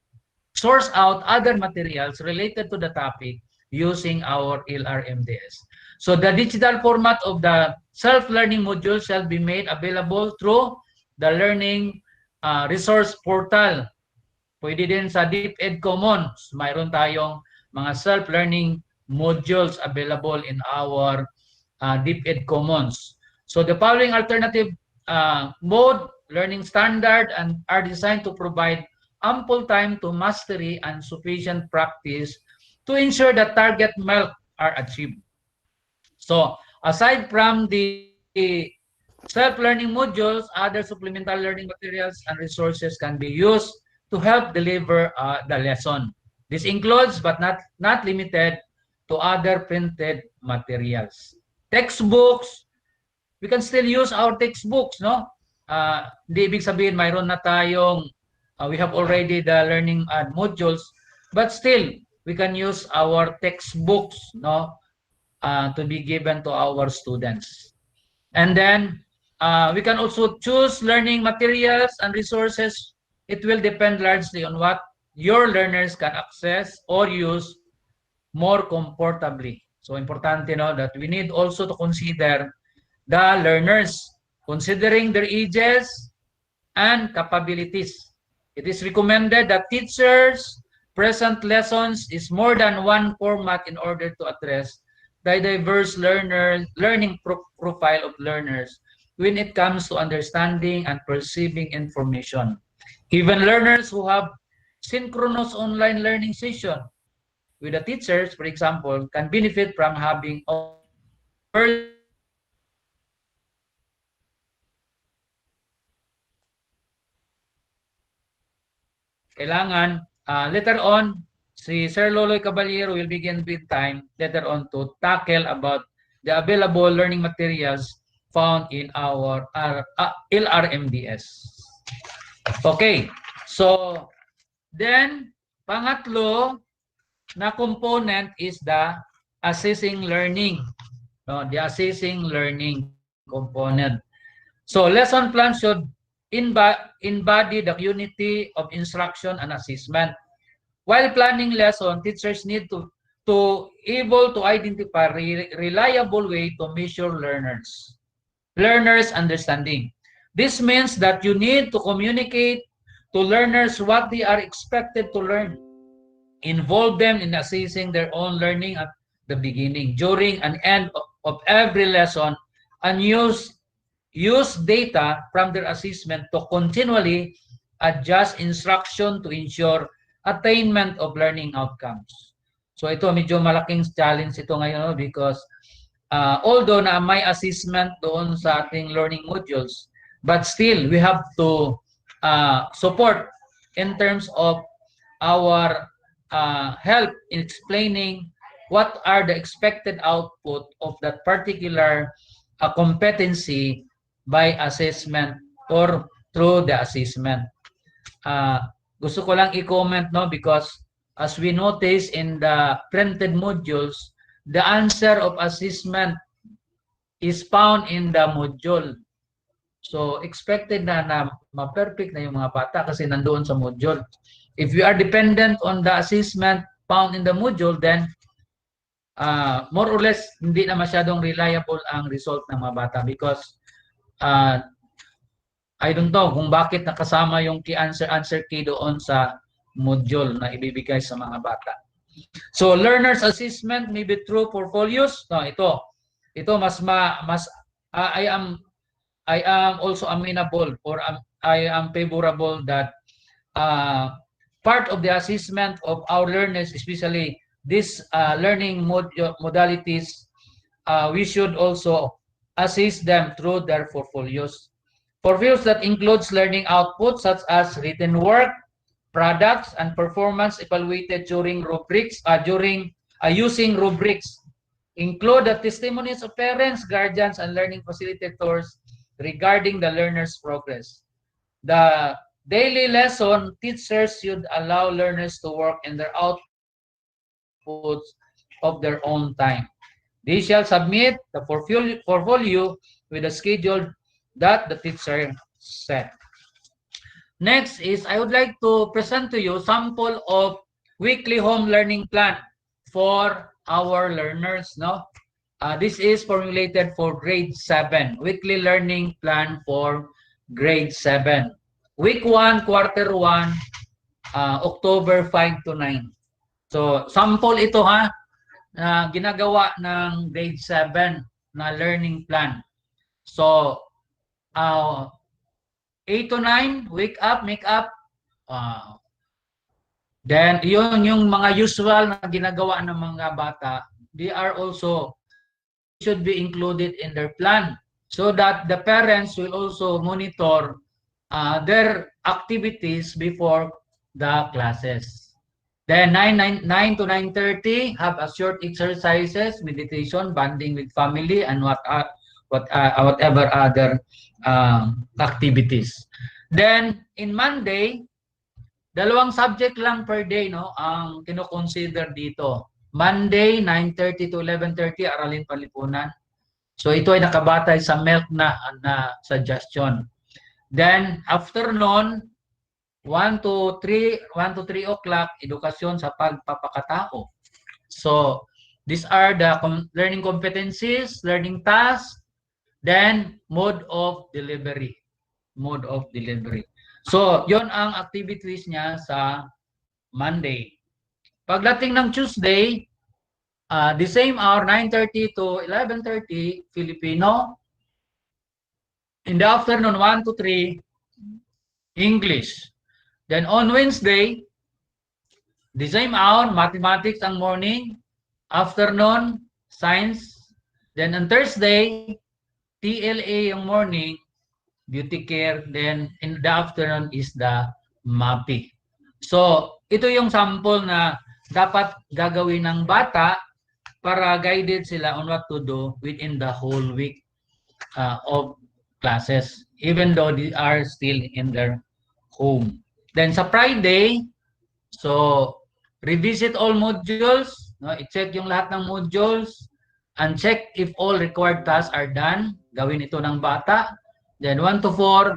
source out other materials related to the topic using our LRMDS. So the digital format of the self-learning module shall be made available through the learning resource portal. Pwede din sa DepEd Commons. Mayroon tayong mga self-learning modules available in our DepEd Commons. So the following alternative mode, learning standard, and are designed to provide ample time to mastery and sufficient practice to ensure that target MELC are achieved. So aside from the self-learning modules, other supplemental learning materials and resources can be used to help deliver the lesson. This includes but not limited to other printed materials. Textbooks, we can still use our textbooks, no? Di ibig sabihin mayroon na tayong we have already the learning modules, but still we can use our textbooks, no? to be given to our students. And then we can also choose learning materials and resources. It will depend largely on what your learners can access or use more comfortably. So importante that we need also to consider the learners, considering their ages and capabilities. It is recommended that teachers present lessons is more than one format in order to address the diverse learning profile of learners when it comes to understanding and perceiving information. Even learners who have synchronous online learning session with the teachers, for example, can benefit from having kailangan later on si Sir Loloy Caballero will begin with time later on to tackle about the available learning materials found in our LRMDS. Okay, so then pangatlo na component is the assessing learning. No, the assessing learning component. So lesson plan should embody the unity of instruction and assessment. While planning lesson, teachers need to able to identify reliable way to measure learners' understanding. This means that you need to communicate to learners what they are expected to learn. Involve them in assessing their own learning at the beginning, during, and end of every lesson, and use data from their assessment to continually adjust instruction to ensure attainment of learning outcomes. So ito medyo malaking challenge ito ngayon because although na may assessment doon sa ating learning modules, but still we have to support in terms of our help in explaining what are the expected output of that particular competency by assessment or through the assessment. Gusto ko lang i-comment because as we notice in the printed modules, the answer of assessment is found in the module. So expected na ma-perfect na yung mga bata kasi nandoon sa module. If we are dependent on the assessment found in the module, then more or less hindi na masyadong reliable ang result ng mga bata because I don't know kung bakit nakasama yung key answer key doon sa module na ibibigay sa mga bata. So learners assessment may be through portfolios. No, ito mas I am also amenable or I am favorable that part of the assessment of our learners, especially these learning modalities, we should also assist them through their portfolios. Portfolios that includes learning outputs such as written work, products, and performance evaluated during rubrics, using rubrics. Include the testimonies of parents, guardians, and learning facilitators regarding the learner's progress. The daily lesson, teachers should allow learners to work in their outputs of their own time. They shall submit the portfolio with a schedule that the teacher set. Next is I would like to present to you sample of weekly home learning plan for our learners. This is formulated for grade 7, weekly learning plan for grade 7. Week 1, quarter 1, October 5 to 9. So sample ito na ginagawa ng grade 7 na learning plan. So 8 to 9, wake up, make up. Then yun yung mga usual na ginagawa ng mga bata, they are also should be included in their plan so that the parents will also monitor their activities before the classes. Then 9 to 9:30 have a short exercises, meditation, bonding with family, and whatever other activities. Then in Monday, 2 subject lang per day ang kino-consider dito. Monday, 9:30 to 11:30, Aralin Panlipunan. So ito ay nakabatay sa MELC na suggestion. Then, afternoon, 1 to 3 o'clock, edukasyon sa pagpapakatao. So, these are the learning competencies, learning tasks, then mode of delivery. Mode of delivery. So, yon ang activities niya sa Monday. Pagdating ng Tuesday, the same hour, 9:30 to 11:30, Filipino. In the afternoon, 1 to 3, English. Then on Wednesday, the same hour, mathematics ang morning, afternoon, science. Then on Thursday, TLA yung morning, beauty care. Then in the afternoon is the MAPI. So, ito yung sample na dapat gagawin ng bata para guided sila on what to do within the whole week of classes, even though they are still in their home. Then sa Friday, so revisit all modules, no? I-check yung lahat ng modules, and check if all required tasks are done. Gawin ito ng bata. Then 1 to 4,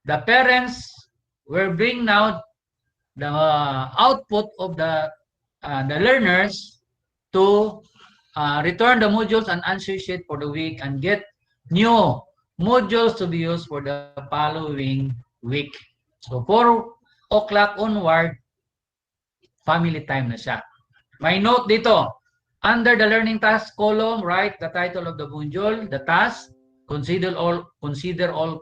the parents will bring now the output of the learners to return the modules and answer sheet for the week and get new modules to be used for the following week. So 4 o'clock onward, family time na siya. May note dito, under the learning task column, write the title of the module, the task, consider all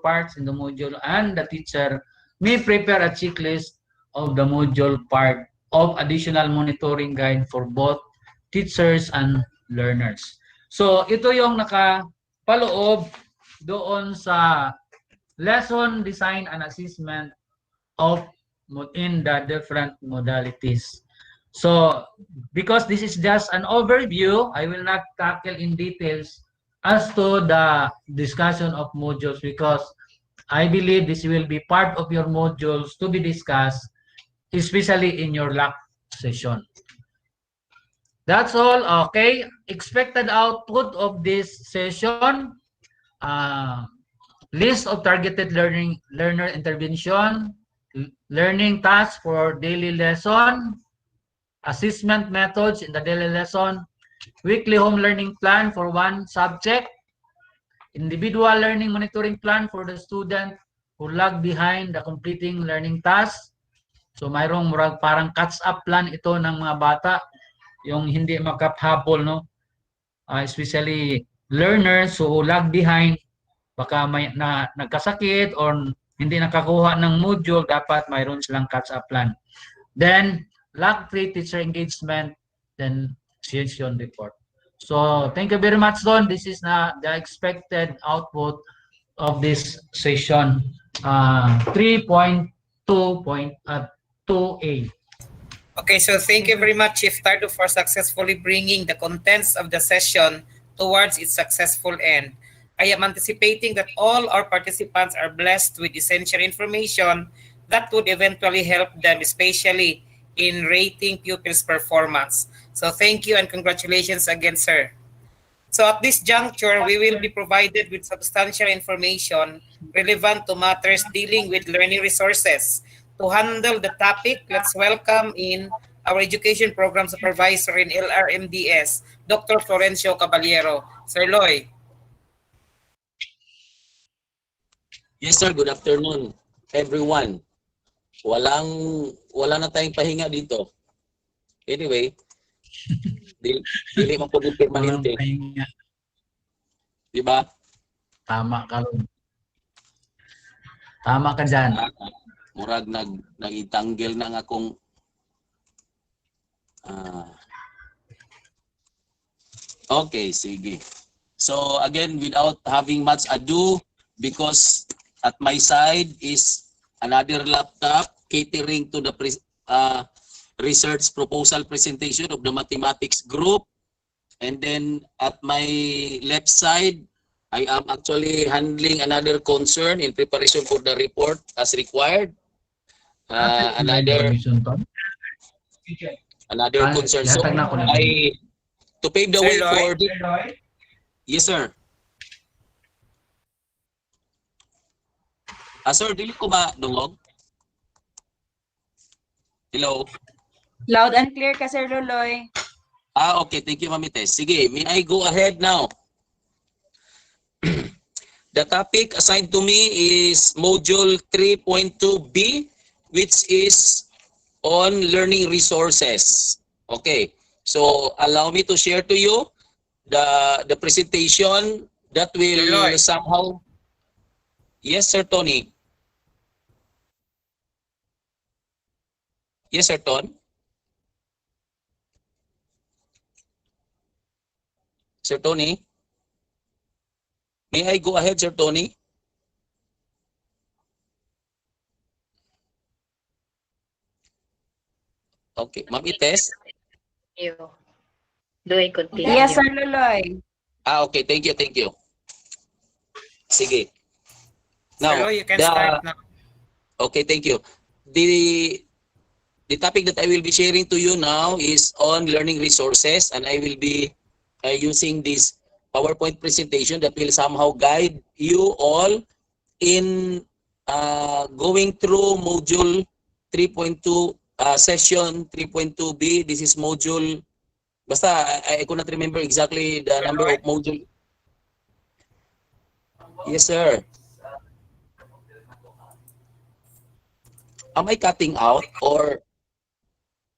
parts in the module, and the teacher may prepare a checklist of the module part of additional monitoring guide for both teachers and learners. So, ito yung nakapaloob doon sa lesson design and assessment of in the different modalities. So, because this is just an overview, I will not tackle in details as to the discussion of modules because I believe this will be part of your modules to be discussed, especially in your LAC session. That's all. Okay. Expected output of this session. List of targeted learner intervention, learning tasks for daily lesson, assessment methods in the daily lesson, weekly home learning plan for one subject, individual learning monitoring plan for the student who lag behind the completing learning tasks. So mayroong parang catch-up plan ito ng mga bata, yung hindi makaphabol, no? Especially learners who lag behind, baka may nagkasakit or hindi nakakuha ng module, dapat mayroon silang catch-up plan. Then, lag 3 teacher engagement, then session report. So, thank you very much, Don. This is the expected output of this session 3.2.2A. Okay, so thank you very much, Chief Tardo, for successfully bringing the contents of the session towards its successful end. I am anticipating that all our participants are blessed with essential information that would eventually help them, especially in rating pupils' performance. So thank you and congratulations again, sir. So at this juncture, we will be provided with substantial information relevant to matters dealing with learning resources. To handle the topic, let's welcome in our Education Program Supervisor in LRMDS, Dr. Florencio Caballero. Sir Loy. Yes, sir. Good afternoon, everyone. Wala na tayong pahinga dito. Anyway, dili man po permanente. Diba? Tama ka, Lord. Tama ka dyan. Murag nag-itanggel na nga akong okay, sige. So again, without having much ado, because at my side is another laptop catering to the research proposal presentation of the mathematics group. And then at my left side, I am actually handling another concern in preparation for the report as required. Another Another concern. So to pave the Sir way for Lloyd? yes, sir. Sir, dili ko ba dungog? Hello. Loud and clear ka, Sir Loloy. Okay. Thank you, Mami Tess. Sige, may I go ahead now? The topic assigned to me is Module 3.2B, which is on learning resources. Okay. So, allow me to share to you the presentation that will somehow... Yes, Sir Tony. Yes, Sir Ton. Sir Tony. May I go ahead, Sir Tony? Okay. Ma'am Ites? Loy, continue. Yes, Sir Loloy. Okay. Thank you. Thank you. Sige. Now, Sir Lloyd, you can start now. Okay, thank you. The topic that I will be sharing to you now is on learning resources, and I will be using this PowerPoint presentation that will somehow guide you all in going through module 3.2, session 3.2B. This is module, basta I could not remember exactly the number of module. Yes, sir. Am I cutting out or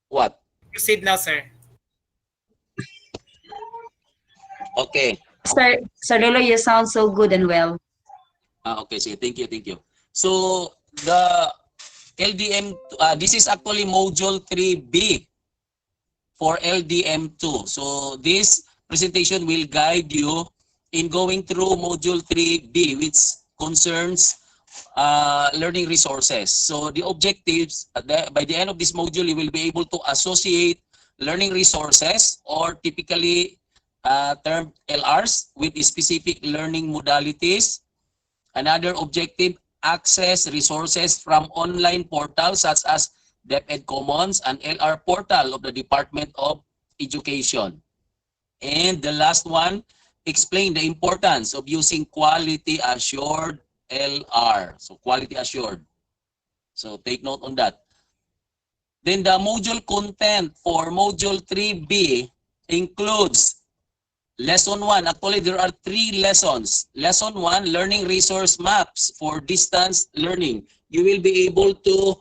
what? Proceed now, sir. Okay. Sir Loloy, you sound so good and well. Okay, so thank you. So the LDM, this is actually module 3B for LDM2. So this presentation will guide you in going through module 3B, which concerns learning resources. So the objectives, by the end of this module, you will be able to associate learning resources, or typically termed LRs, with specific learning modalities. Another objective, access resources from online portals such as DepEd Commons and LR portal of the Department of Education. And the last one, explain the importance of using quality assured LR. So quality assured. So take note on that. Then the module content for module 3B includes lesson 1. Actually, there are 3 lessons. Lesson 1, learning resource maps for distance learning. You will be able to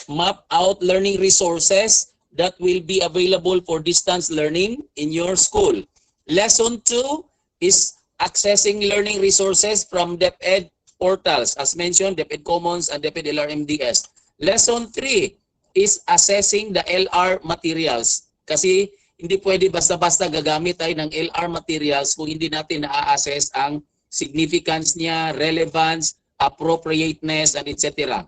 map out learning resources that will be available for distance learning in your school. Lesson 2 is accessing learning resources from DepEd portals. As mentioned, DepEd Commons and DepEd LRMDS. Lesson 3 is assessing the LR materials. Kasi hindi pwede basta-basta gagamit tayo ng LR materials kung hindi natin na-assess ang significance niya, relevance, appropriateness, and etc.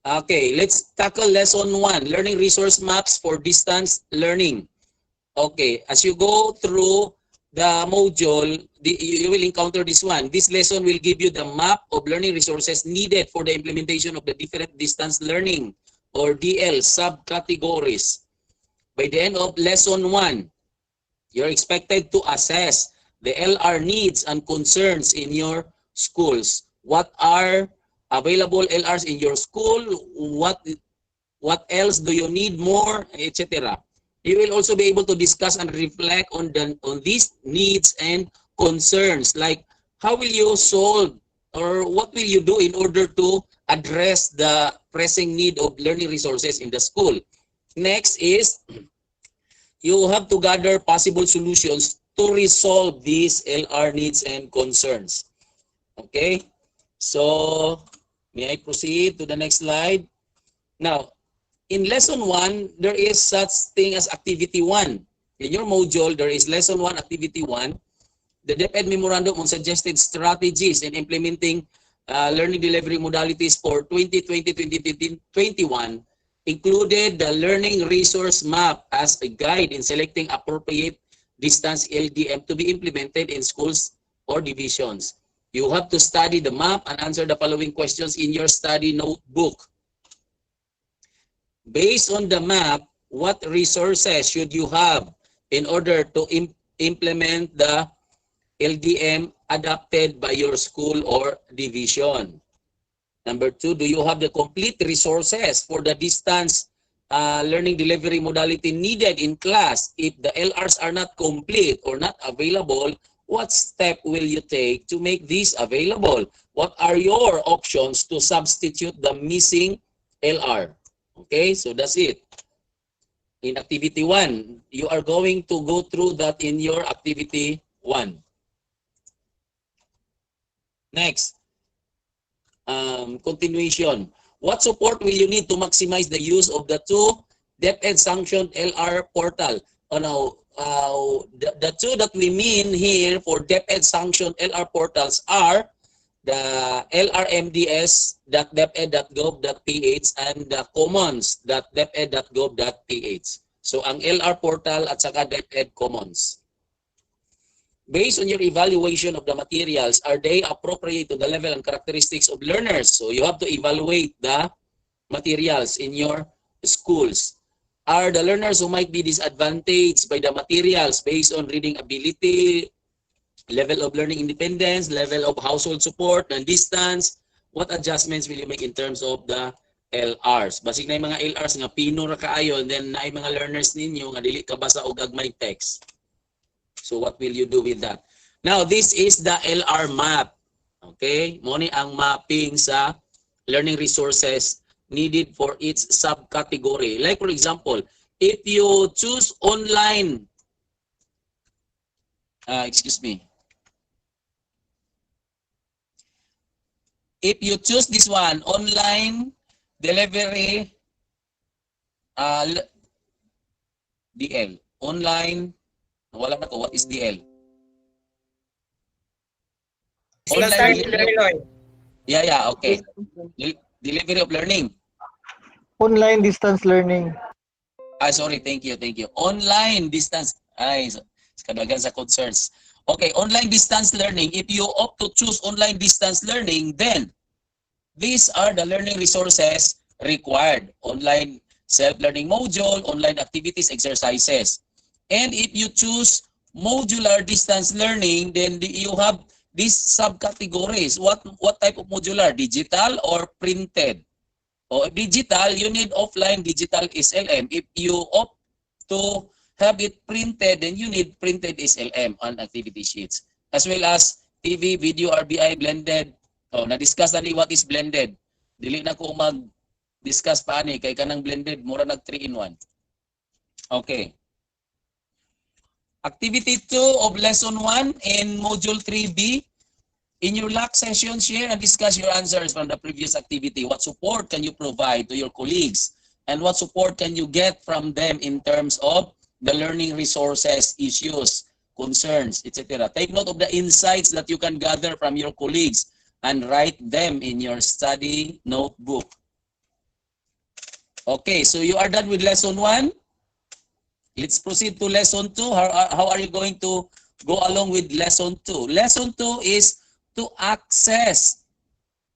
Okay, let's tackle lesson 1, learning resource maps for distance learning. Okay, as you go through the module, you will encounter this one. This lesson will give you the map of learning resources needed for the implementation of the different distance learning, or DL subcategories. By the end of lesson 1, you're expected to assess the LR needs and concerns in your schools. What are available LRs in your school? What else do you need more, etc. You will also be able to discuss and reflect on these needs and concerns, like how will you solve, or what will you do in order to address the pressing need of learning resources in the school. Next is, you have to gather possible solutions to resolve these LR needs and concerns. Okay, so may I proceed to the next slide? Now, in lesson 1, there is such thing as activity 1. In your module, there is lesson 1, activity 1. The DepEd Memorandum on Suggested Strategies in Implementing Learning Delivery Modalities for 2020-2021 included the Learning Resource Map as a guide in selecting appropriate distance LDM to be implemented in schools or divisions. You have to study the map and answer the following questions in your study notebook. Based on the map, what resources should you have in order to implement the LDM adopted by your school or division? Number 2, do you have the complete resources for the distance learning delivery modality needed in class? If the LRs are not complete or not available, what step will you take to make these available? What are your options to substitute the missing LR? Okay, so that's it. In activity 1, you are going to go through that in your activity 1. Next, continuation. What support will you need to maximize the use of the 2 DepEd sanctioned LR portal? The 2 that we mean here for DepEd sanctioned LR portals are the lrmds.deped.gov.ph and the commons.deped.gov.ph. So ang LR portal at saka DepEd Commons. Based on your evaluation of the materials, are they appropriate to the level and characteristics of learners? So you have to evaluate the materials in your schools. Are the learners who might be disadvantaged by the materials based on reading ability, level of learning independence, level of household support, and distance? What adjustments will you make in terms of the LRs? Basig na yung mga LRs nga pino ra kaayo, and then na yung mga learners ninyo nga dili kabasa og agmay text. So what will you do with that? Now, this is the LR map. Okay? Muna ang mapping sa learning resources needed for each subcategory. Like for example, if you choose online, if you choose this one, online delivery, DL, online, wala na ko, what is DL? Online delivery. Yeah, okay. Delivery of learning. Online distance learning. Sorry, thank you. Online distance. Kadagan sa concerns. Okay, online distance learning. If you opt to choose online distance learning, then these are the learning resources required. Online self-learning module, online activities, exercises. And if you choose modular distance learning, then you have these subcategories. What type of modular? Digital or printed? O digital, you need offline digital SLM. If you opt to have it printed, then you need printed SLM on activity sheets. As well as TV, video, RBI, blended. Na-discuss na ni what is blended. Dili na ko mag-discuss pa ni, kay kanang blended, mura nag 3-in-1. Okay. Activity 2 of Lesson 1 in Module 3B. In your last session, share and discuss your answers from the previous activity. What support can you provide to your colleagues? And what support can you get from them in terms of the learning resources, issues, concerns, etc. Take note of the insights that you can gather from your colleagues and write them in your study notebook. Okay, so you are done with Lesson 1. Let's proceed to Lesson 2. How are you going to go along with Lesson 2? Lesson 2 is to access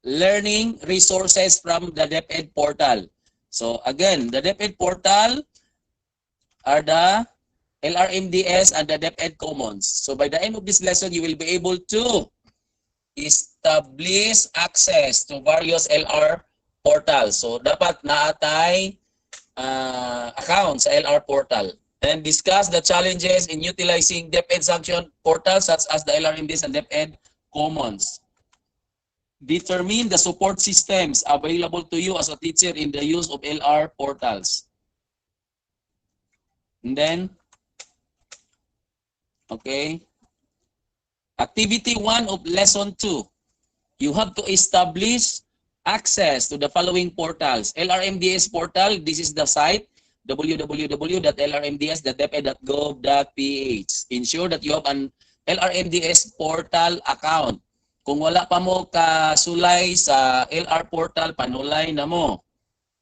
learning resources from the DepEd portal. So again, the DepEd portal are the LRMDS and the DepEd Commons. So by the end of this lesson, you will be able to establish access to various LR portals. So dapat naatay account sa LR portal. Then discuss the challenges in utilizing DepEd sanction portals such as the LRMDs and DepEd Commons. Determine the support systems available to you as a teacher in the use of LR portals. And then, okay, activity 1 of lesson 2. You have to establish access to the following portals. LRMDS portal, this is the site, www.lrmds.deped.gov.ph. Ensure that you have an LRMDS portal account. Kung wala pa mo kasulay sa LR portal, panulay na mo.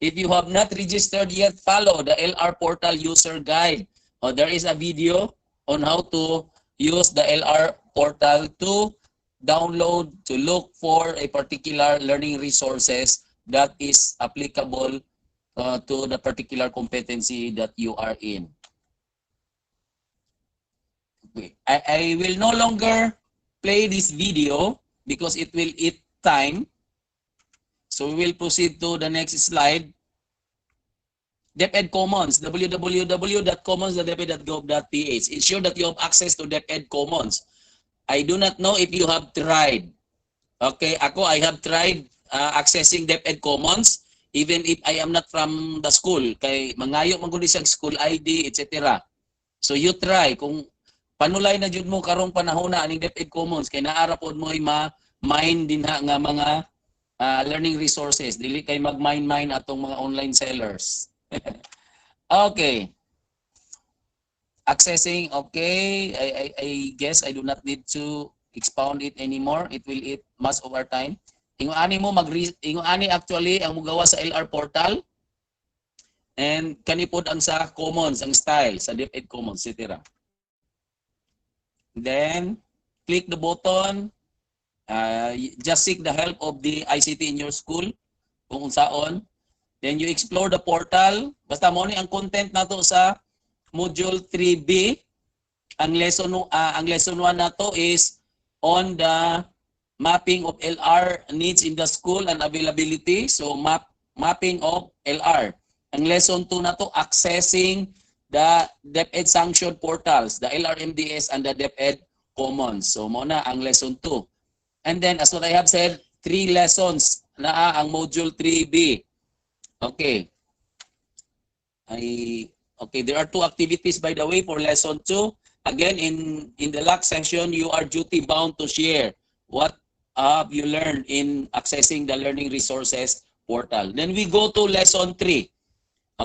If you have not registered yet, follow the LR portal user guide. There is a video on how to use the LR portal to download, to look for a particular learning resources that is applicable to the particular competency that you are in. Okay. I will no longer play this video because it will eat time. So we will proceed to the next slide. DepEd Commons, www.commons.deped.gov.ph. Ensure that you have access to DepEd Commons. I do not know if you have tried. Okay, I have tried accessing DepEd Commons even if I am not from the school. Kay mangayo man gud siyang school ID, etc. So you try kung panulay na jud mo karong panahon na aning DepEd Commons kay naara pod mo mine din nga mga learning resources. Dili kay mag-mine atong mga online sellers. Okay. Accessing, okay. I guess I do not need to expound it anymore. It will eat much of our time. Ingon ani actually ang mugawa sa LR portal. And kanipod ang sa Commons, ang style sa DepEd Commons, etc. Then click the button. Just seek the help of the ICT in your school kung unsaon. Then you explore the portal. Basta mo ni ang content nato sa module 3B. Ang lesson 1 nato is on the mapping of LR needs in the school and availability. So mapping of LR. Ang lesson 2 nato accessing the DepEd sanctioned portals, the LRMDS and the DepEd Commons. So mo na ang lesson 2. And then as what I have said, 3 lessons na ang module 3B. Okay. Okay, there are 2 activities by the way for lesson 2. Again, in the last session, you are duty bound to share what have you learned in accessing the learning resources portal. Then we go to lesson 3.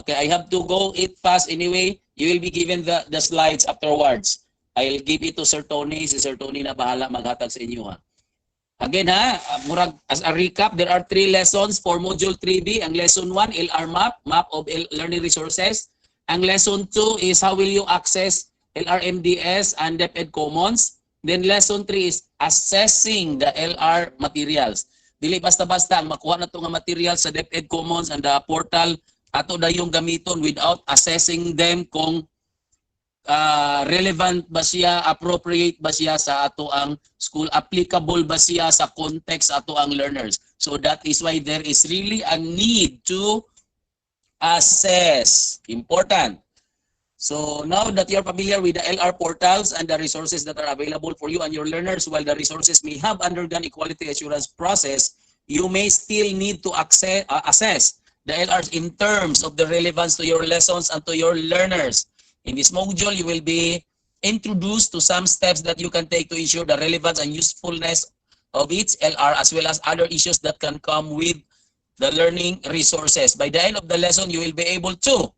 Okay, I have to go it fast anyway. You will be given the slides afterwards. I'll give it to Sir Tony. Si Sir Tony na bahala maghatag sa inyo ha. Again murag as a recap, there are 3 lessons for module 3B. Ang lesson 1, LR map of learning resources. Ang lesson 2 is how will you access LRMDS and DepEd Commons. Then lesson 3 is assessing the LR materials. Dili basta-basta ang makuha na ito nga materials sa DepEd Commons and the portal ato dayong gamiton without assessing them kung relevant ba siya, appropriate ba siya sa ato ang school, applicable ba siya sa context ato ang learners. So that is why there is really a need to assess. Important. So now that you're familiar with the LR portals and the resources that are available for you and your learners, while the resources may have undergone a quality assurance process, you may still need to assess the LRs in terms of the relevance to your lessons and to your learners. In this module, you will be introduced to some steps that you can take to ensure the relevance and usefulness of each LR as well as other issues that can come with the learning resources. By the end of the lesson, you will be able to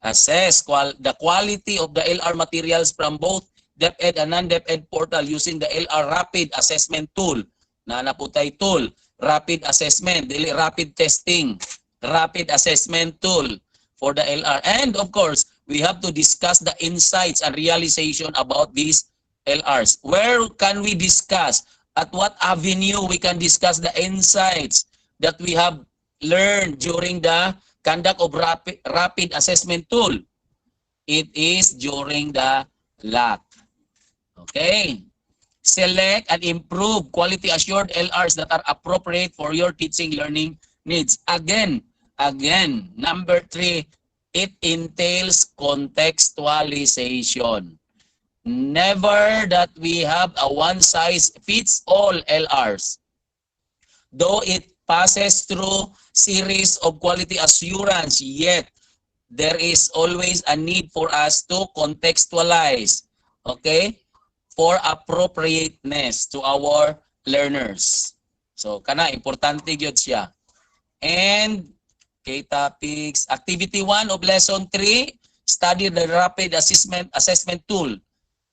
assess the quality of the LR materials from both DepEd and non-DepEd portal using the LR rapid assessment tool. Naputay tool, rapid assessment, rapid testing, rapid assessment tool for the LR. And of course, we have to discuss the insights and realization about these LRs. Where can we discuss? At what avenue we can discuss the insights that we have learned during the conduct of rapid assessment tool? It is during the lab. Okay. Select and improve quality assured LRs that are appropriate for your teaching learning needs. Again, number 3, it entails contextualization. Never that we have a one-size-fits-all LRs. Though it passes through series of quality assurance, yet there is always a need for us to contextualize, okay, for appropriateness to our learners. So, kana, importante yun siya. And okay, topics. Activity 1 of lesson 3, study the rapid assessment tool.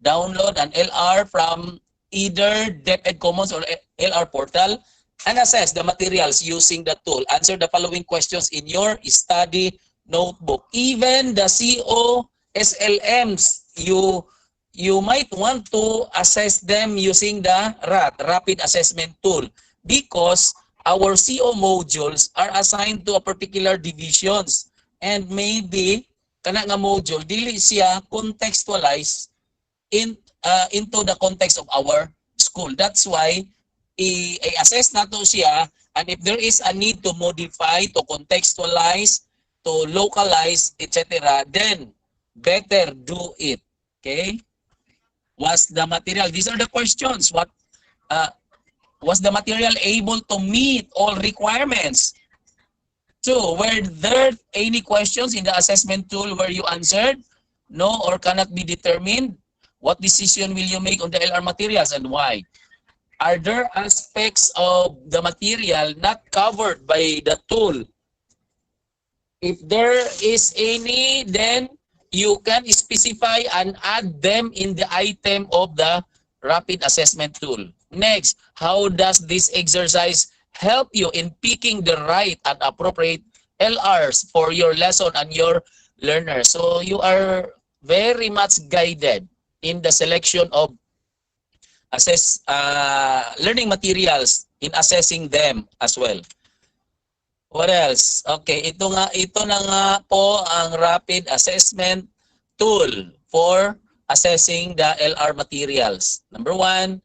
Download an LR from either DepEd Commons or LR portal and assess the materials using the tool. Answer the following questions in your study notebook. Even the COSLMs, you might want to assess them using the rapid assessment tool because our CO modules are assigned to a particular divisions. And maybe, kana nga module, dili siya contextualize into the context of our school. That's why, i-assess nato siya, and if there is a need to modify, to contextualize, to localize, etc., then better do it. Okay? Was the material, these are the questions. Was the material able to meet all requirements? 2, were there any questions in the assessment tool where you answered no or cannot be determined? What decision will you make on the LR materials and why? Are there aspects of the material not covered by the tool? If there is any, then you can specify and add them in the item of the rapid assessment tool. Next, how does this exercise help you in picking the right and appropriate LRs for your lesson and your learners? So you are very much guided in the selection of learning materials in assessing them as well. What else? Okay, ito na nga po ang rapid assessment tool for assessing the LR materials. Number 1,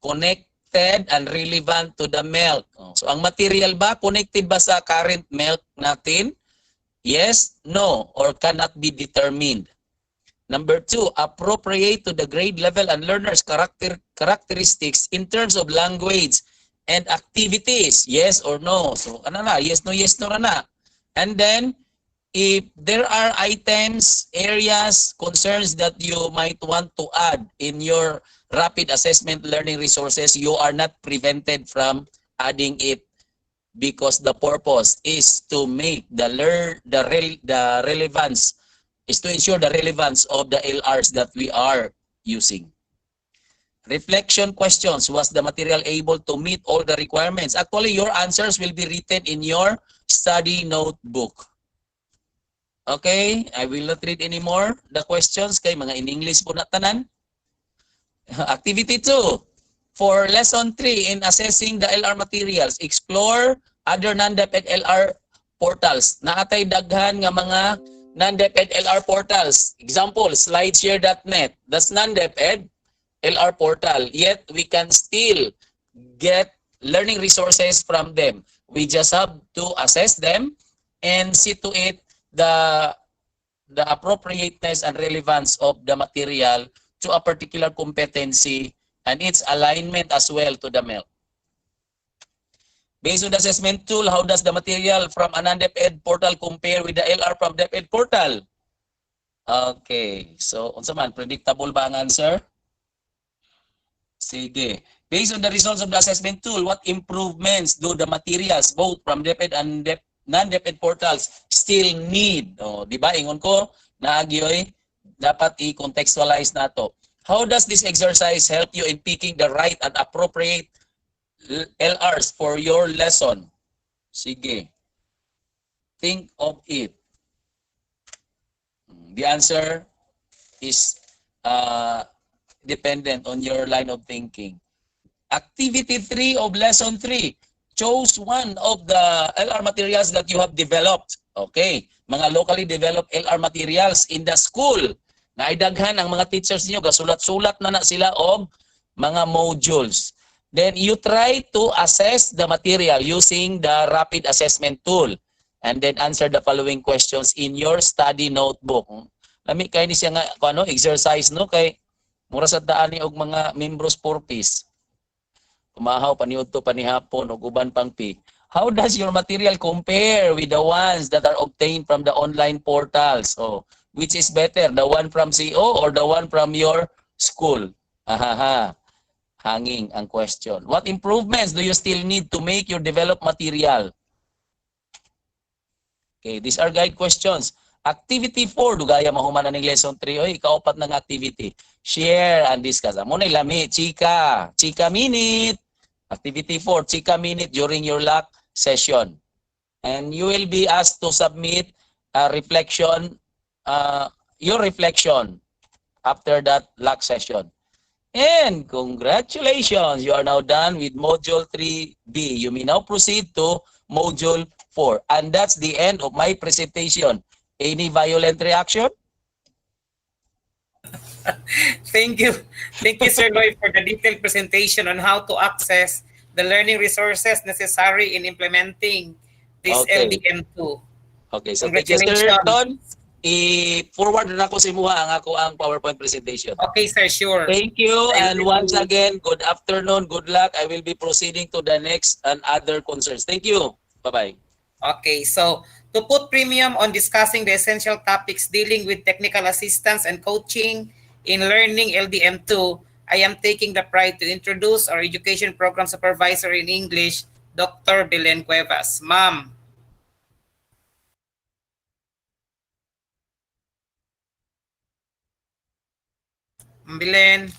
connected and relevant to the MELC. So ang material ba, connected ba sa current MELC natin? Yes, no, or cannot be determined. Number 2, appropriate to the grade level and learners' characteristics in terms of language and activities. Yes or no? So ano na, yes, no, na. And then, if there are items, areas, concerns that you might want to add in your rapid assessment learning resources, you are not prevented from adding it because the purpose is to make the relevance, is to ensure the relevance of the LRs that we are using. Reflection questions. Was the material able to meet all the requirements? Actually, your answers will be written in your study notebook. Okay? I will not read anymore the questions kay mga in English po na tanan. Activity 2. For lesson 3 in assessing the LR materials, explore other non-DepEd LR portals. Naatay daghan nga mga non-DepEd LR portals. Example, slideshare.net. That's non-DepEd LR portal. Yet we can still get learning resources from them. We just have to assess them and see to it the appropriateness and relevance of the material to a particular competency and its alignment as well to the MELC. Based on the assessment tool, how does the material from a non-DepEd portal compare with the LR from DepEd portal? Okay, so unsa man, predictable ba ang answer? Sige. Based on the results of the assessment tool, what improvements do the materials both from DepEd and non-DepEd portals still need? Di ba? Ingon ko, naagyoy, dapat i-contextualize nato. How does this exercise help you in picking the right and appropriate LRs for your lesson? Sige. Think of it. The answer is dependent on your line of thinking. Activity 3 of lesson 3. Choose one of the LR materials that you have developed. Okay. Mga locally developed LR materials in the school. Naidaghan ang mga teachers niyo, gasulat-sulat na sila og mga modules. Then you try to assess the material using the rapid assessment tool. And then answer the following questions in your study notebook. Lami kay ni siya nga exercise no kay mura sa daan ni og mga membros purpose. Kumahaw paniud to panihapon ug uban pang pi. How does your material compare with the ones that are obtained from the online portals? So, which is better, the one from CO or the one from your school? Hanging ang question. What improvements do you still need to make your developed material? Okay, these are guide questions. Activity 4, dugaya mahuman ng lesson 3. Oy, kaupat ng activity. Share and discuss. Amo na lami, chika. Chika minute. Activity 4, chika minute during your LAC session. And you will be asked to submit a reflection, your reflection after that LAC session. And congratulations, you are now done with Module 3B. You may now proceed to Module 4. And that's the end of my presentation. Any violent reaction? Thank you. Thank you, Sir Lloyd, for the detailed presentation on how to access the learning resources necessary in implementing this Okay. LDM2. Okay, so thank you, Sir Congratulations. Ton. I-forward na ako sa imuha ang PowerPoint presentation. Okay, sir, sure. Thank you. And once again, good afternoon, good luck. I will be proceeding to the next and other concerns. Thank you. Bye-bye. Okay, so to put premium on discussing the essential topics dealing with technical assistance and coaching in learning LDM2, I am taking the pride to introduce our education program supervisor in English, Dr. Belen Cuevas. Ma'am. Belen.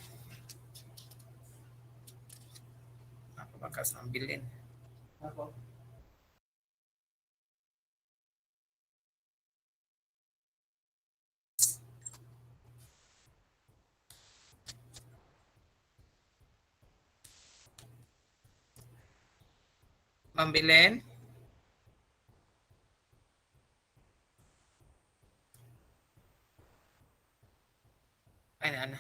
Bakas ng Belen. Ma'am Belen? Ay, na.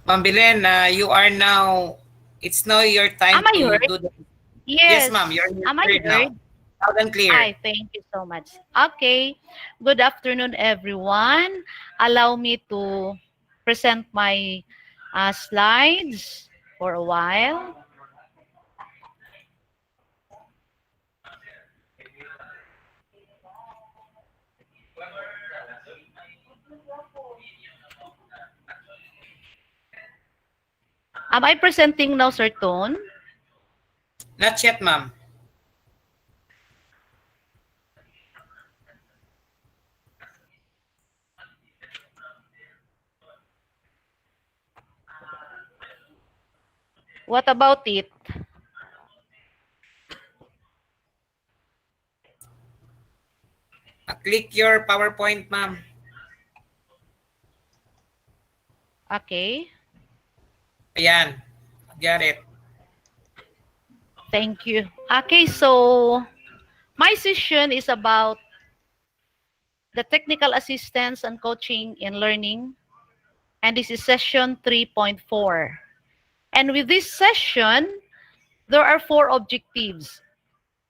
Ma'am Belen, you are now, it's now your time Am I to heard? do the... Yes. Yes, ma'am, you're Am I heard now. heard? Loud and clear. Hi, thank you so much. Okay. Good afternoon, everyone. Allow me to present my slides for a while. Am I presenting now, Sir Ton? Not yet, ma'am. What about it? Click your PowerPoint, ma'am. Okay. Ayan. Got it. Thank you. Okay, so my session is about the technical assistance and coaching in learning. And this is session 3.4. And with this session, there are 4 objectives.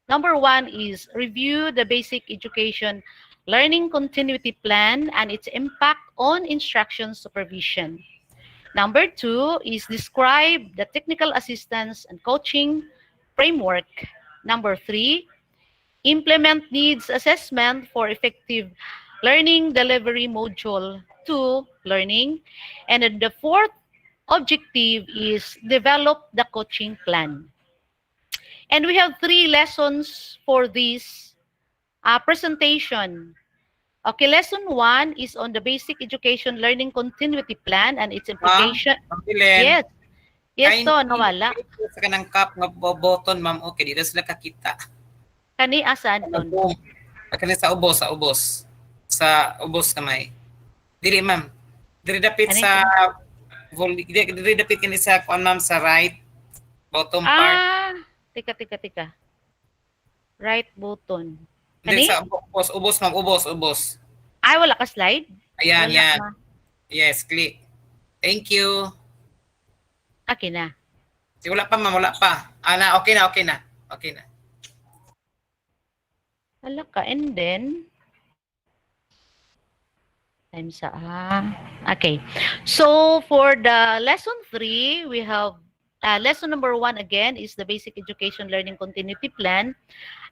Number 1 is review the basic education learning continuity plan and its impact on instruction supervision. Number 2 is describe the technical assistance and coaching framework. Number 3, implement needs assessment for effective learning delivery module 2 learning. And then the 4th objective is develop the coaching plan. And we have 3 lessons for this presentation. Okay, lesson 1 is on the basic education learning continuity plan and its implication. Ma'am Belen. Yes. Yes, to, nawala. Sa kanang cup nga button, ma'am. Okay, dito sila kakita. Kani asan ton? Kani sa ubos, sa ubos. Sa ubos kamay. Dili, ma'am. Dili dapit Kani sa dili dapit kini sa kuan, ma'am, sa right bottom part. Tika. Right button. Dili Kani? sa ubos, ma'am, ubos. Ay, wala ka slide? Ayan, Wala yan. ka. Yes, click. Thank you. Okay na. Wala pa, ma'am, wala pa. Okay na. Wala ka. And then, time sa okay. So, for the lesson 3, we have lesson number 1 again is the basic education learning continuity plan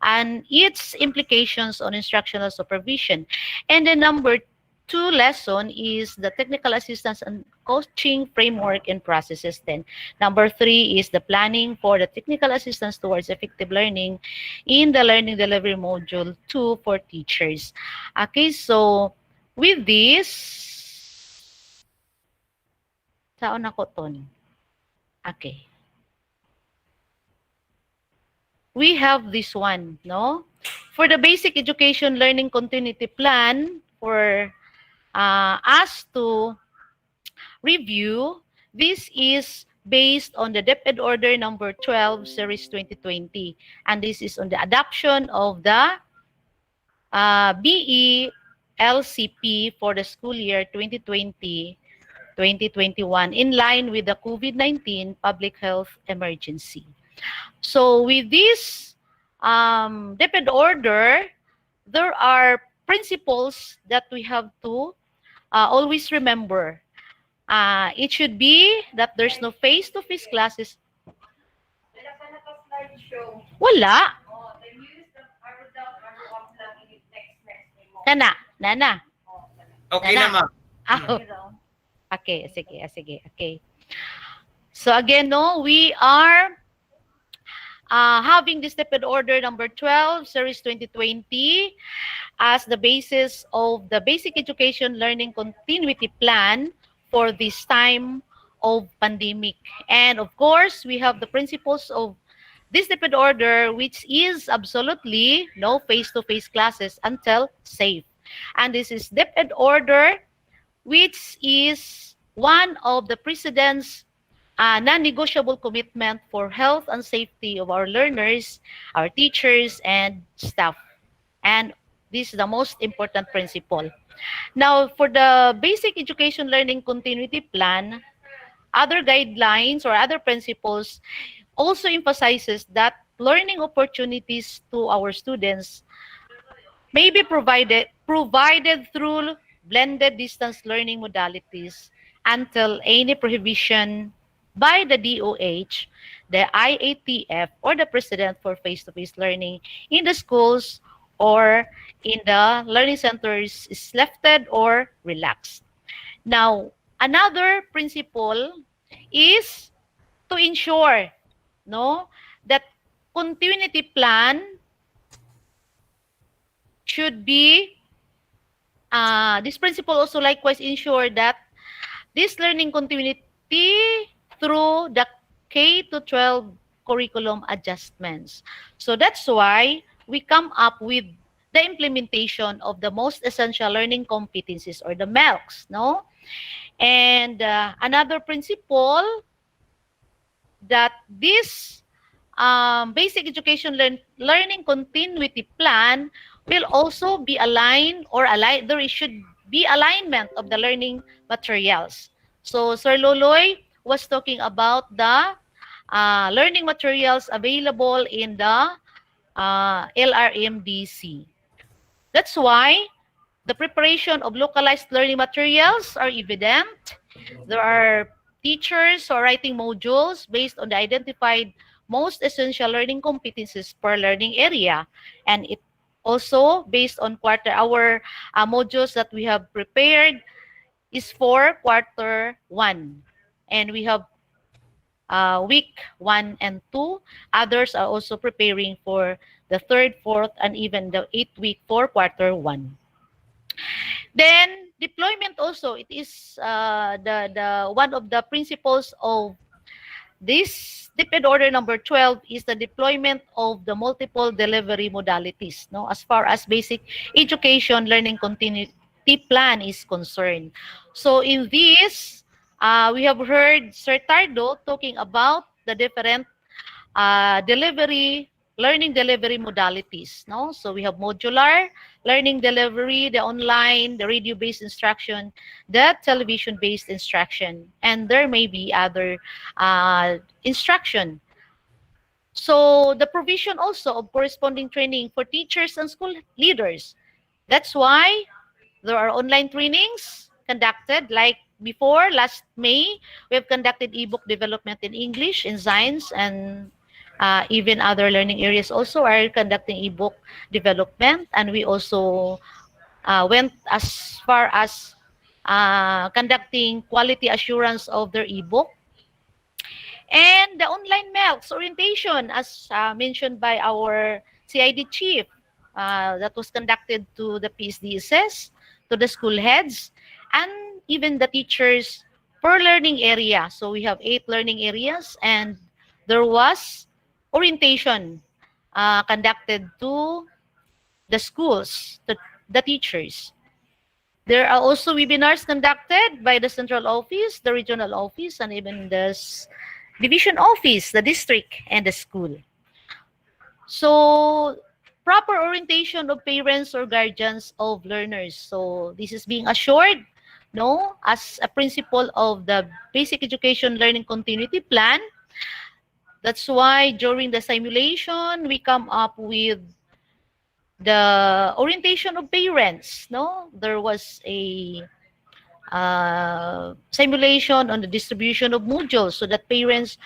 and its implications on instructional supervision. And the number 2 lesson is the technical assistance and coaching framework and processes. Then number 3 is the planning for the technical assistance towards effective learning in the learning delivery module 2 for teachers. Okay, so with this, saan ako ton? Okay. we have this one, no? For the basic education learning continuity plan, for us to review, this is based on the DepEd Order number 12, Series 2020. And this is on the adoption of the BE LCP for the school year 2020-2021 in line with the COVID-19 public health emergency. So with this DepEd order, there are principles that we have to always remember. It should be that there's no face-to-face classes. Wala. Kana, nana. Okay Nana. na, ma'am. Okay, sige. Okay. So again, no, we are having this DepEd order number 12, series 2020, as the basis of the basic education learning continuity plan for this time of pandemic. And of course, we have the principles of this DepEd order, which is absolutely no face-to-face classes until safe. And this is DepEd order, which is one of the President's non-negotiable commitment for health and safety of our learners, our teachers, and staff. And this is the most important principle. Now, for the basic education learning continuity plan, other guidelines or other principles also emphasizes that learning opportunities to our students may be provided through blended distance learning modalities until any prohibition by the DOH, the IATF, or the President for face-to-face learning in the schools or in the learning centers is lifted or relaxed. Now, another principle is to ensure that continuity plan should be, this principle also likewise ensure that this learning continuity through the K-12 curriculum adjustments. So that's why we come up with the implementation of the most essential learning competencies, or the MELCs, no? And another principle that this basic education learning continuity plan will also be aligned, or there should be alignment of the learning materials. So Sir Loloy was talking about the learning materials available in the LRMDC. That's why the preparation of localized learning materials are evident. There are teachers who are writing modules based on the identified most essential learning competencies per learning area. And it also based on quarter-hour modules that we have prepared is for quarter 1. And we have week 1 and 2. Others are also preparing for the 3rd, 4th, and even the 8th week for quarter 1. Then deployment also, it is the one of the principles of this DepEd order number 12 is the deployment of the multiple delivery modalities, no, as far as basic education learning continuity plan is concerned. So in this, we have heard Sir Tardo talking about the different learning delivery modalities, no? So we have modular learning delivery, the online, the radio-based instruction, the television-based instruction, and there may be other instruction. So the provision also of corresponding training for teachers and school leaders. That's why there are online trainings conducted, like before, last May, we have conducted ebook development in English, in science, and even other learning areas also are conducting ebook development. And we also went as far as conducting quality assurance of their ebook. And the online MELCs orientation, as mentioned by our CID chief, that was conducted to the PSDSS, to the school heads, and even the teachers per learning area. So we have 8 learning areas, and there was orientation conducted to the schools, to the teachers. There are also webinars conducted by the central office, the regional office, and even the division office, the district, and the school. So, proper orientation of parents or guardians of learners. So, this is being assured, no, as a principle of the Basic Education Learning Continuity Plan. That's why during the simulation, we come up with the orientation of parents, no? There was a simulation on the distribution of modules so that parents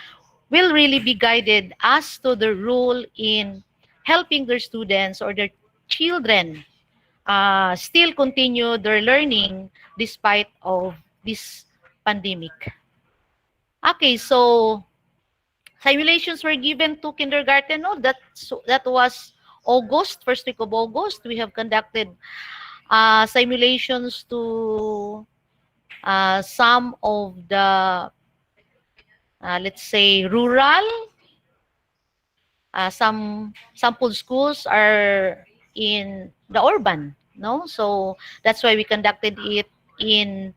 will really be guided as to the role in helping their students or their children still continue their learning despite of this pandemic. Okay, so simulations were given to kindergarten. No, that was August, first week of August. We have conducted simulations to some of the, let's say, rural. Some sample schools are in the urban, no? So that's why we conducted it in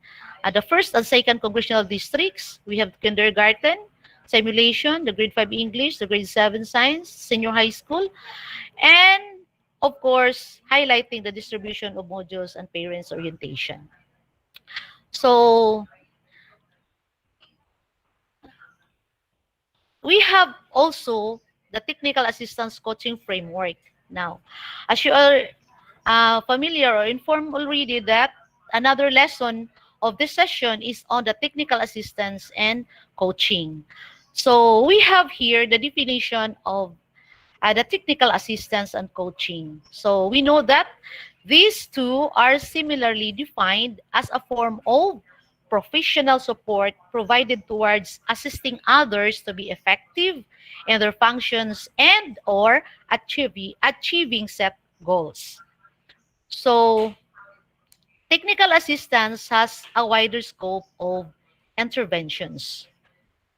the first and second congressional districts. We have kindergarten simulation, the grade 5 English, the grade 7 science, senior high school, and of course, highlighting the distribution of modules and parents orientation. So we have also the technical assistance coaching framework. Now, as you are familiar or informed already that another lesson of this session is on the technical assistance and coaching. So we have here the definition of the technical assistance and coaching. So we know that these two are similarly defined as a form of professional support provided towards assisting others to be effective in their functions and or achieving set goals. So technical assistance has a wider scope of interventions,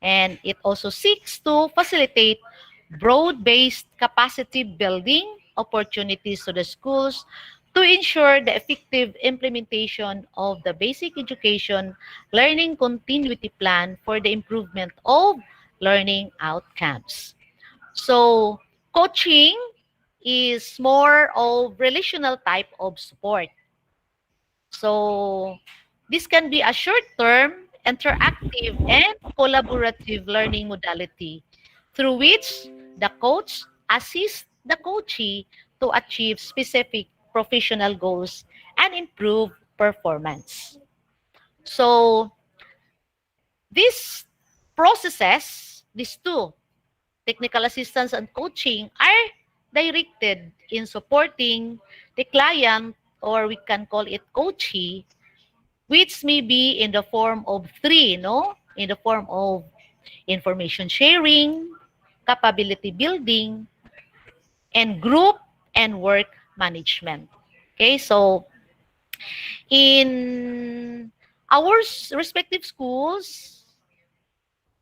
and it also seeks to facilitate broad-based capacity building opportunities to the schools to ensure the effective implementation of the basic education learning continuity plan for the improvement of learning outcomes. So, coaching is more of relational type of support. So, this can be a short-term, interactive, and collaborative learning modality through which the coach assists the coachee to achieve specific professional goals and improve performance. So, these processes, these two, technical assistance and coaching, are directed in supporting the client, or we can call it coachee, which may be in the form of three, no? In the form of information sharing, capability building, and group and work management. Okay, so in our respective schools,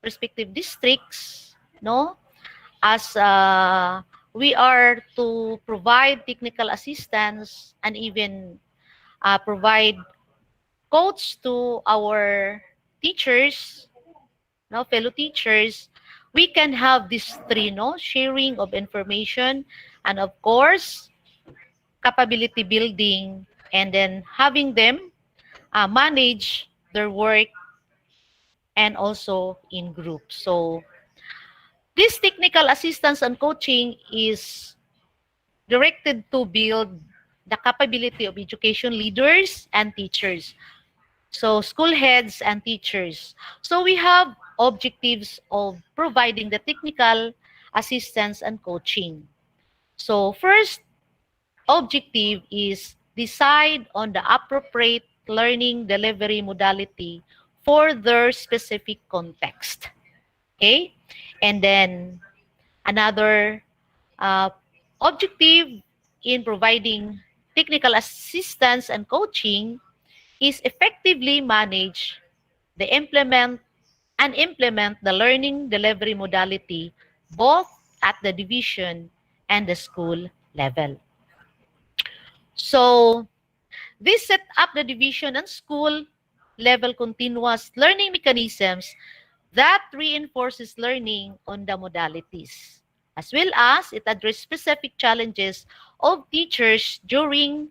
respective districts, no, as we are to provide technical assistance and even provide coach to our teachers, no, fellow teachers, we can have these three, no, sharing of information, and of course, capability building, and then having them manage their work and also in groups. So this technical assistance and coaching is directed to build the capability of education leaders and teachers. So school heads and teachers. So we have objectives of providing the technical assistance and coaching. So first objective is decide on the appropriate learning delivery modality for their specific context. Okay? And then another objective in providing technical assistance and coaching is effectively manage the implement the learning delivery modality both at the division and the school level. So this set up the division and school level continuous learning mechanisms that reinforces learning on the modalities, as well as it addresses specific challenges of teachers during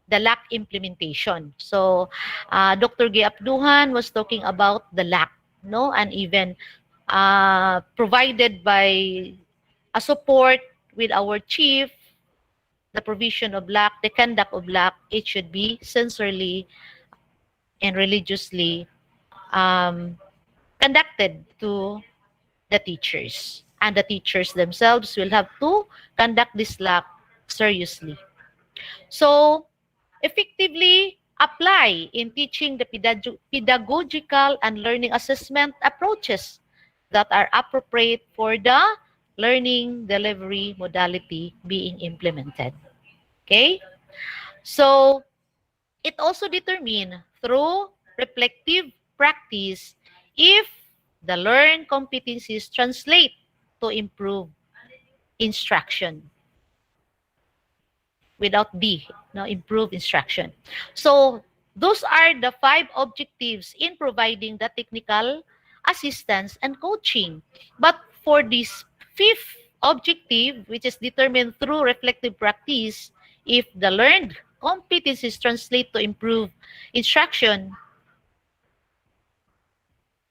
the LAC implementation. So, Dr. Gay Abduhan was talking about the LAC, no, and even provided by a support with our chief, the provision of LAC, the conduct of LAC, it should be sincerely and religiously conducted to the teachers. And the teachers themselves will have to conduct this LAC seriously. So, effectively apply in teaching the pedagogical and learning assessment approaches that are appropriate for the learning delivery modality being implemented. Okay? So, it also determines through reflective practice if the learned competencies translate to improve instruction. Without D, no, improve instruction. So those are the 5 objectives in providing the technical assistance and coaching. But for this 5th objective, which is determined through reflective practice, if the learned competencies translate to improve instruction,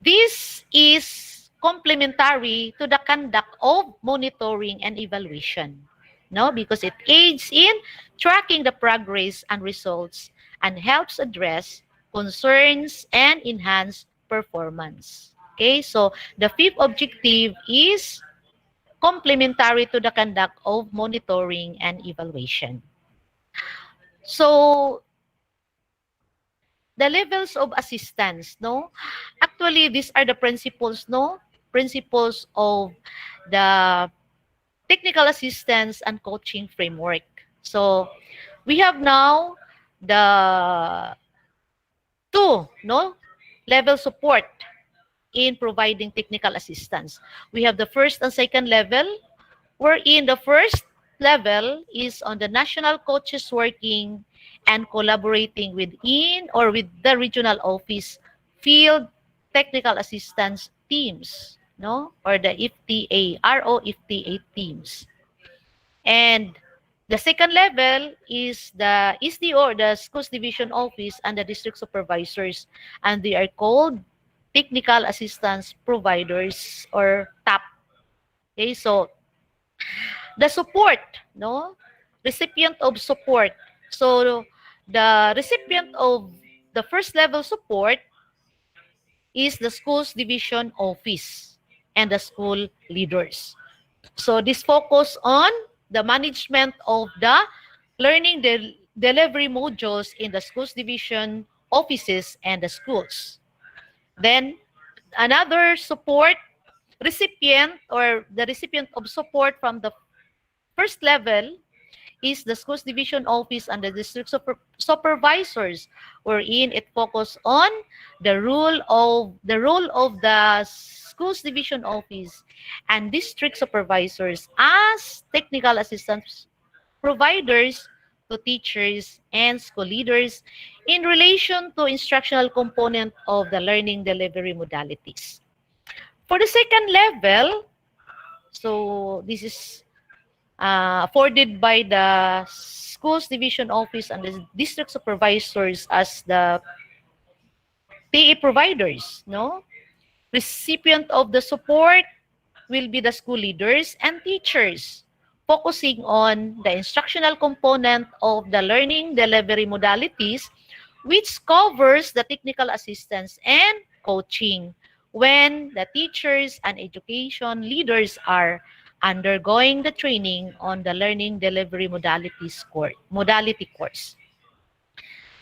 this is complementary to the conduct of monitoring and evaluation. No, because it aids in tracking the progress and results and helps address concerns and enhance performance. Okay, so the 5th objective is complementary to the conduct of monitoring and evaluation. So, the levels of assistance, no? Actually, these are the principles, no? Principles of the technical assistance and coaching framework. So, we have now the 2, no? Level support in providing technical assistance. We have the 1st and 2nd level, wherein the 1st level is on the national coaches working and collaborating within or with the regional office field technical assistance teams, no? Or the FTA, RO-FTA teams. And the 2nd level is the SDO, the Schools Division Office, and the district supervisors, and they are called technical assistance providers or TAP. Okay, so the support, no? Recipient of support. So the recipient of the 1st level support is the schools division office and the school leaders. So this focus on the management of the learning delivery modules in the schools division offices and the schools. Then another support recipient or the recipient of support from the 1st level is the schools division office and the district supervisors, wherein it focus on the role of the schools division office and district supervisors as technical assistance providers to teachers and school leaders in relation to instructional component of the learning delivery modalities. For the 2nd level, so this is afforded by the schools division office and the district supervisors as the PA providers, no? Recipient of the support will be the school leaders and teachers, focusing on the instructional component of the learning delivery modalities, which covers the technical assistance and coaching when the teachers and education leaders are undergoing the training on the learning delivery modality course.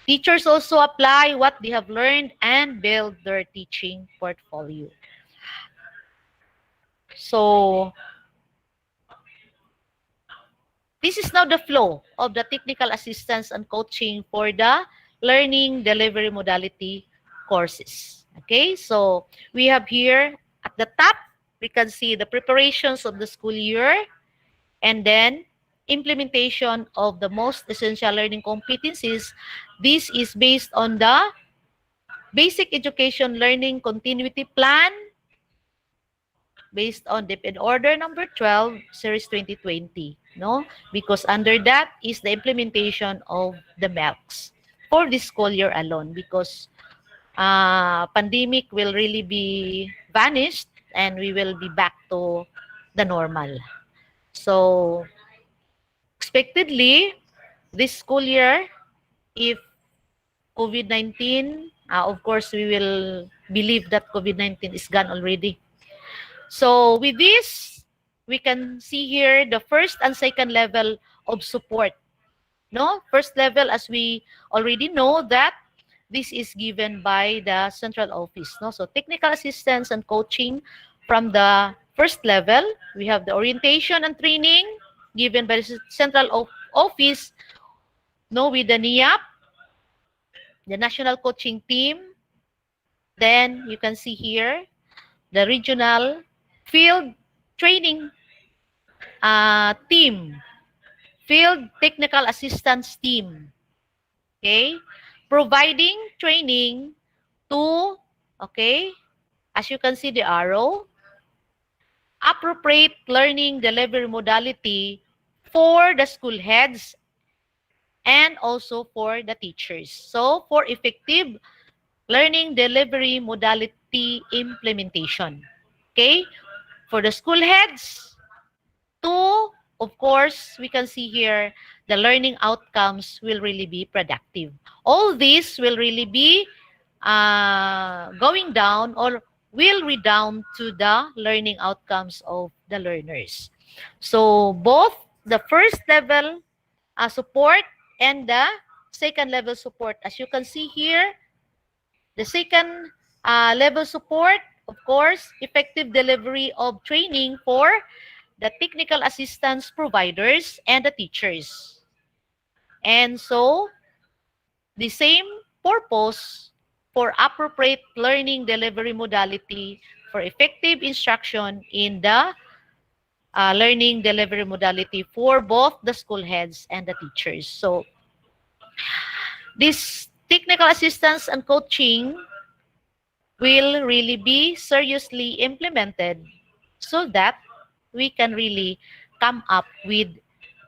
Teachers also apply what they have learned and build their teaching portfolio. So, this is now the flow of the technical assistance and coaching for the learning delivery modality courses. Okay, so we have here at the top, we can see the preparations of the school year, and then implementation of the most essential learning competencies. This is based on the Basic Education Learning Continuity Plan based on DepEd Order number 12, Series 2020, no? Because under that is the implementation of the MELCs for this school year alone, because pandemic will really be vanished and we will be back to the normal. So, expectedly, this school year, if COVID-19, of course, we will believe that COVID-19 is gone already. So with this, we can see here the first and second level of support. No, first level, as we already know, that this is given by the central office. No, so technical assistance and coaching from the first level. We have the orientation and training given by the central office. No, with the NIAP, the national coaching team. Then you can see here the regional field training team, field technical assistance team, okay, providing training to, okay, as you can see the arrow, appropriate learning delivery modality for the school heads and also for the teachers. So for effective learning delivery modality implementation, okay, for the school heads, to, of course, we can see here the learning outcomes will really be productive. All this will really be going down or will redound to the learning outcomes of the learners. So both the first level support and the second level support, as you can see here, the second level support, of course, effective delivery of training for the technical assistance providers and the teachers. And so, the same purpose for appropriate learning delivery modality for effective instruction in the learning delivery modality for both the school heads and the teachers. So, this technical assistance and coaching will really be seriously implemented so that we can really come up with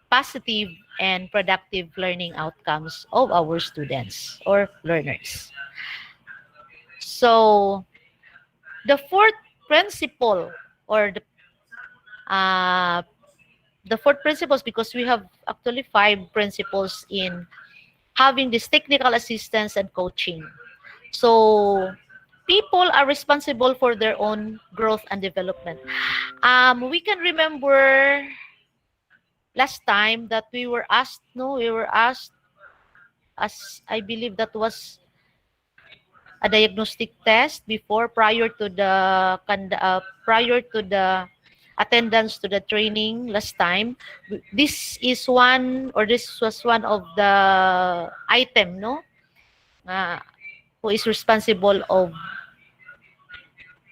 positive and productive learning outcomes of our students or learners. So, the fourth principle, or the fourth principles, because we have actually 5 principles in having this technical assistance and coaching. So, people are responsible for their own growth and development. We can remember last time that we were asked, as I believe that was a diagnostic test before, prior to the attendance to the training last time. This was one of the item, who is responsible of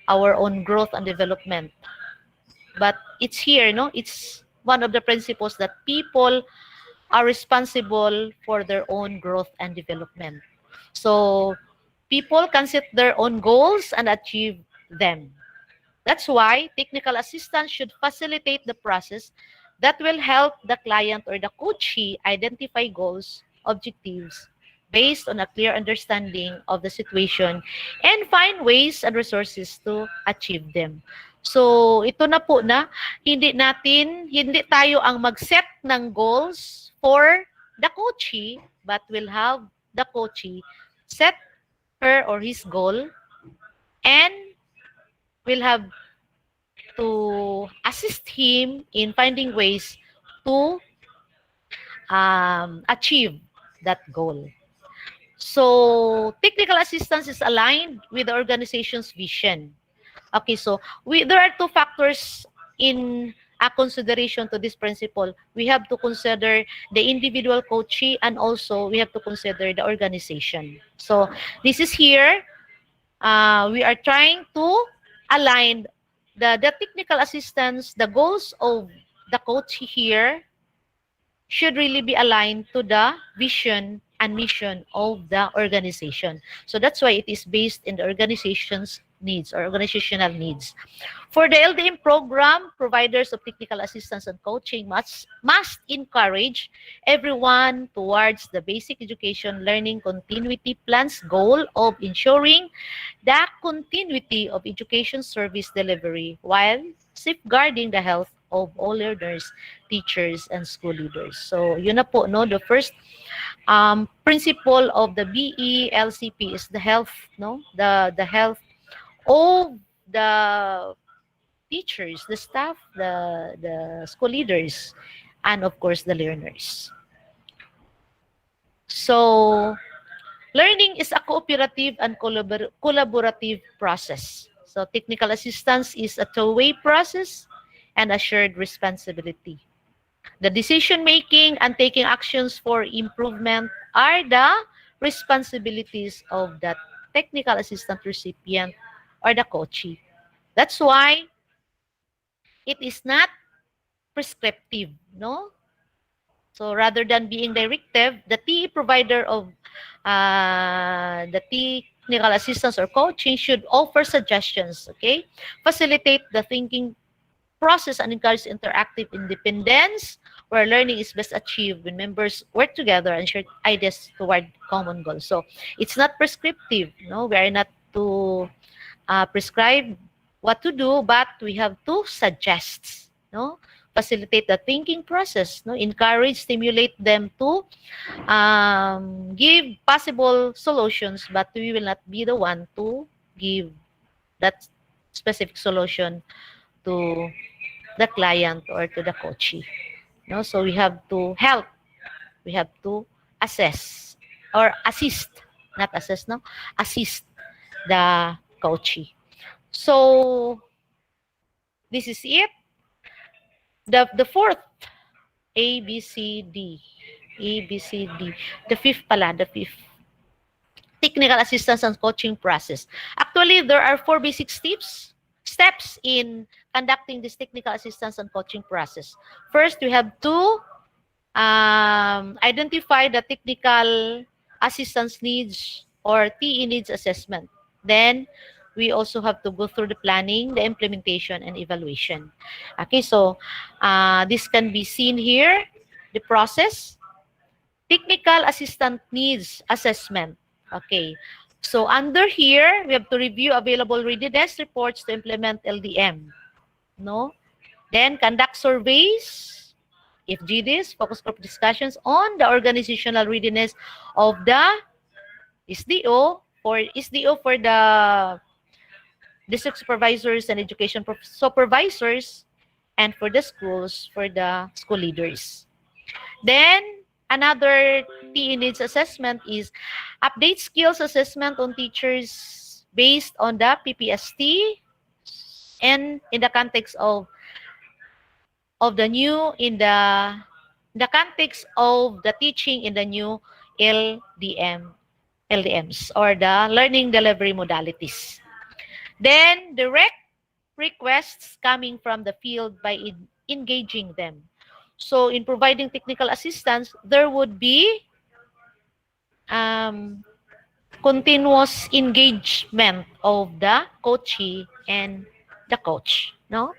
our own growth and development. But it's here, it's one of the principles that people are responsible for their own growth and development. So people can set their own goals and achieve them. That's why technical assistance should facilitate the process that will help the client or the coachee identify goals, objectives, based on a clear understanding of the situation and find ways and resources to achieve them. So, ito na po na, hindi tayo ang mag-set ng goals for the coachee, but will have the coachee set her or his goal and will have to assist him in finding ways to achieve that goal. So, technical assistance is aligned with the organization's vision. Okay, so there are 2 factors in a consideration to this principle. We have to consider the individual coachee and also we have to consider the organization. So, this is here. We are trying to align the technical assistance, the goals of the coach here, should really be aligned to the vision and mission of the organization. So that's why it is based in the organization's needs or organizational needs. For the LDM program, providers of technical assistance and coaching must encourage everyone towards the basic education learning continuity plan's goal of ensuring the continuity of education service delivery while safeguarding the health of all learners, teachers, and school leaders. So, yun na po, no? The first principle of the BE LCP is the health, no? The health of the teachers, the staff, the school leaders, and of course the learners. So, learning is a cooperative and collaborative process. So, technical assistance is a two-way process and a shared responsibility. The decision-making and taking actions for improvement are the responsibilities of the technical assistant recipient or the coachee. That's why it is not prescriptive, no? So rather than being directive, the TE provider of the technical assistance or coaching should offer suggestions, okay? Facilitate the thinking process and encourage interactive independence where learning is best achieved when members work together and share ideas toward common goals. So it's not prescriptive, no? We are not to prescribe what to do, but we have to suggest, no? Facilitate the thinking process, no? Encourage, stimulate them to give possible solutions, but we will not be the one to give that specific solution to the client or to the coachee. No? So we have to help. We have to assess or assist, not assess, no? Assist the coachee. So this is it. The fourth, A, B, C, D. A, B, C, D. The fifth pala, the fifth. Technical assistance and coaching process. Actually, there are 4 basic steps in conducting this technical assistance and coaching process. First, we have to identify the technical assistance needs or TE needs assessment. Then, we also have to go through the planning, the implementation, and evaluation. Okay, so this can be seen here, the process. Technical assistant needs assessment. Okay, so under here, we have to review available readiness reports to implement LDM. No? Then conduct surveys, if GDs, focus group discussions on the organizational readiness of the SDO for the district supervisors and education supervisors, and for the schools, for the school leaders. Then, another TE needs assessment is update skills assessment on teachers based on the PPST and in the context of the new, in the context of the teaching in the new LDMs or the learning delivery modalities. Then, direct requests coming from the field by engaging them. So, in providing technical assistance, there would be continuous engagement of the coachee and the coach. No?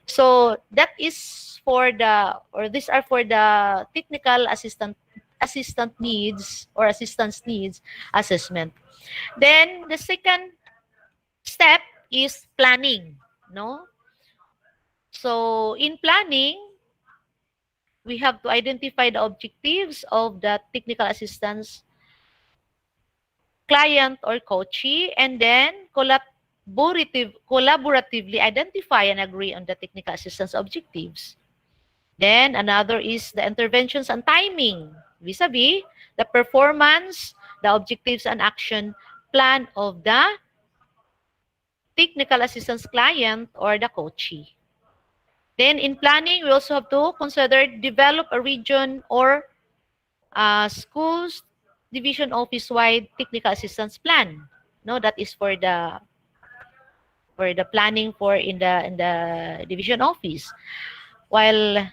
So, that is for the, or these are for the technical assistant needs or assistance needs assessment. Then, the second step is planning, no? So, in planning, we have to identify the objectives of the technical assistance client or coachee, and then collaboratively identify and agree on the technical assistance objectives. Then, another is the interventions and timing, vis-a-vis the performance, the objectives and action plan of the technical assistance client or the coachee. Then in planning, we also have to consider develop a region or schools division office-wide technical assistance plan. No, that is for the planning for in the division office. While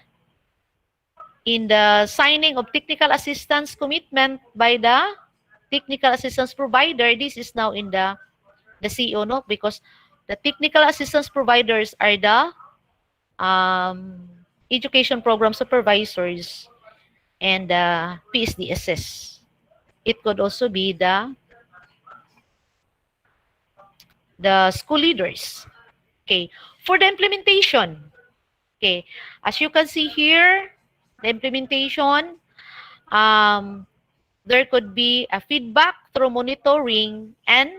in the signing of technical assistance commitment by the technical assistance provider. This is now in the CEO, no? Because the technical assistance providers are the education program supervisors and the PSDSS. It could also be the school leaders. Okay, for the implementation, okay, as you can see here, the implementation, there could be a feedback through monitoring, and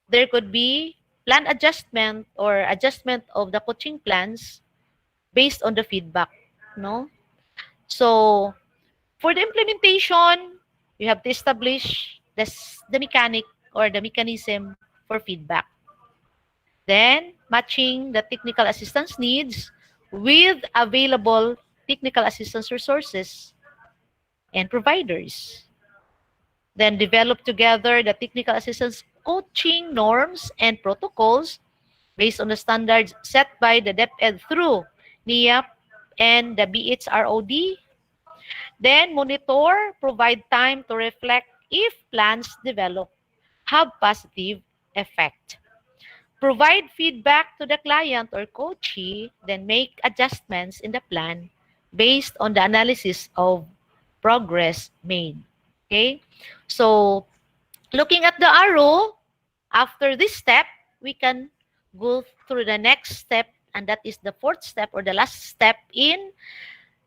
there could be plan adjustment or adjustment of the coaching plans based on the feedback, no? So, for the implementation, you have to establish the mechanic or the mechanism for feedback. Then, matching the technical assistance needs with available technical assistance resources and providers. Then, develop together the technical assistance coaching norms and protocols based on the standards set by the DepEd through NIAP and the BHROD. Then, monitor, provide time to reflect if plans developed have positive effect. Provide feedback to the client or coachee, then make adjustments in the plan based on the analysis of progress made. Okay? So, looking at the arrow, after this step, we can go through the next step, and that is the fourth step or the last step in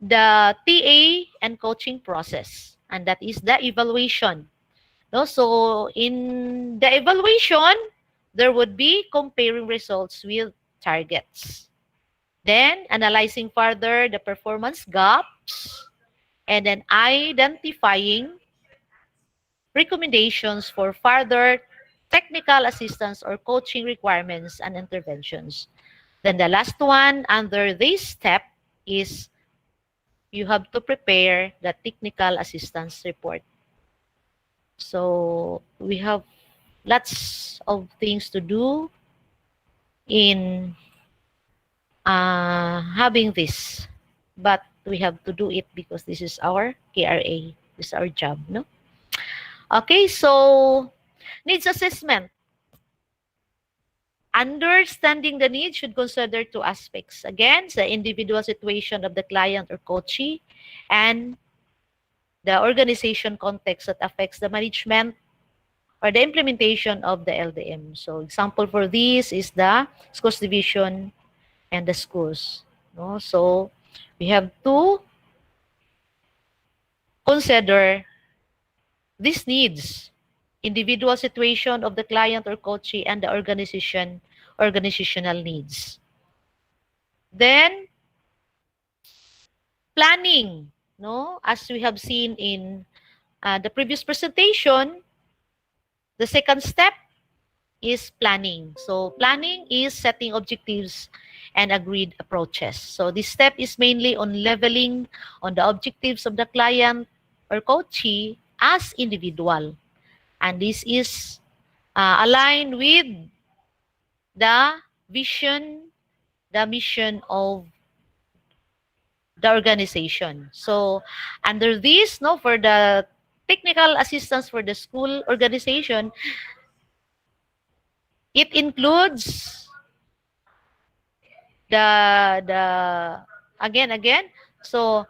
the TA and coaching process, and that is the evaluation. No? So, in the evaluation, there would be comparing results with targets. Then, analyzing further the performance gaps, and then identifying recommendations for further technical assistance or coaching requirements and interventions. Then the last one under this step is you have to prepare the technical assistance report. So we have lots of things to do in having this, but we have to do it because this is our KRA, this is our job, no? Okay, so needs assessment. Understanding the needs should consider two aspects. Again, the individual situation of the client or coachee and the organization context that affects the management or the implementation of the LDM. So example for this is the schools division and the schools. No? So we have to consider these needs, individual situation of the client or coachee and the organizational needs. Then planning, no? As we have seen in the previous presentation, the second step is planning. So planning is setting objectives and agreed approaches. So this step is mainly on leveling on the objectives of the client or coachee as individual. And this is aligned with the vision, the mission of the organization. So under this, no, for the technical assistance for the school organization, it includes the again, so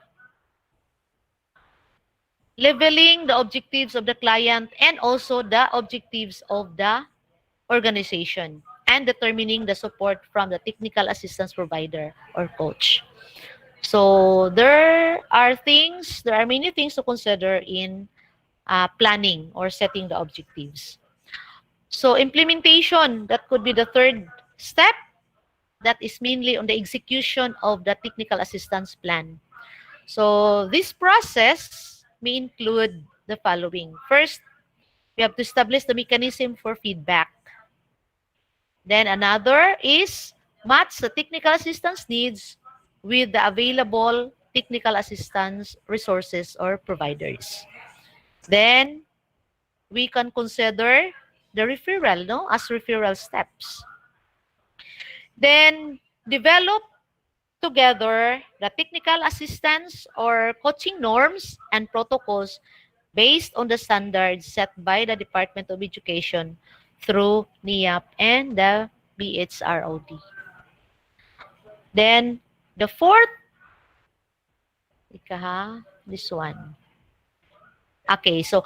leveling the objectives of the client and also the objectives of the organization, and determining the support from the technical assistance provider or coach. So there are many things to consider in planning or setting the objectives. So implementation, that could be the third step. That is mainly on the execution of the technical assistance plan. So this process may include the following. First, we have to establish the mechanism for feedback. Then another is match the technical assistance needs with the available technical assistance resources or providers. Then we can consider the referral, no, as referral steps. Then develop together the technical assistance or coaching norms and protocols based on the standards set by the Department of Education through NIAP and the BHROD. Then, the fourth, this one. Okay, so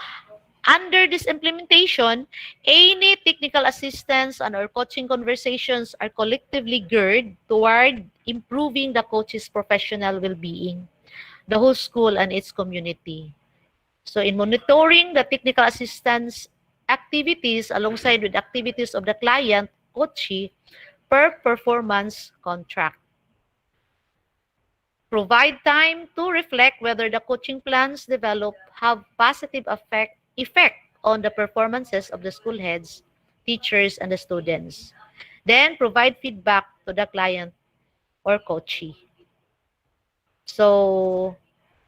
under this implementation, any technical assistance and or coaching conversations are collectively geared toward improving the coach's professional well-being, the whole school and its community. So in monitoring the technical assistance activities alongside with activities of the client, coachee, per performance contract. Provide time to reflect whether the coaching plans developed have positive effect on the performances of the school heads, teachers, and the students. Then provide feedback to the client or coachee. So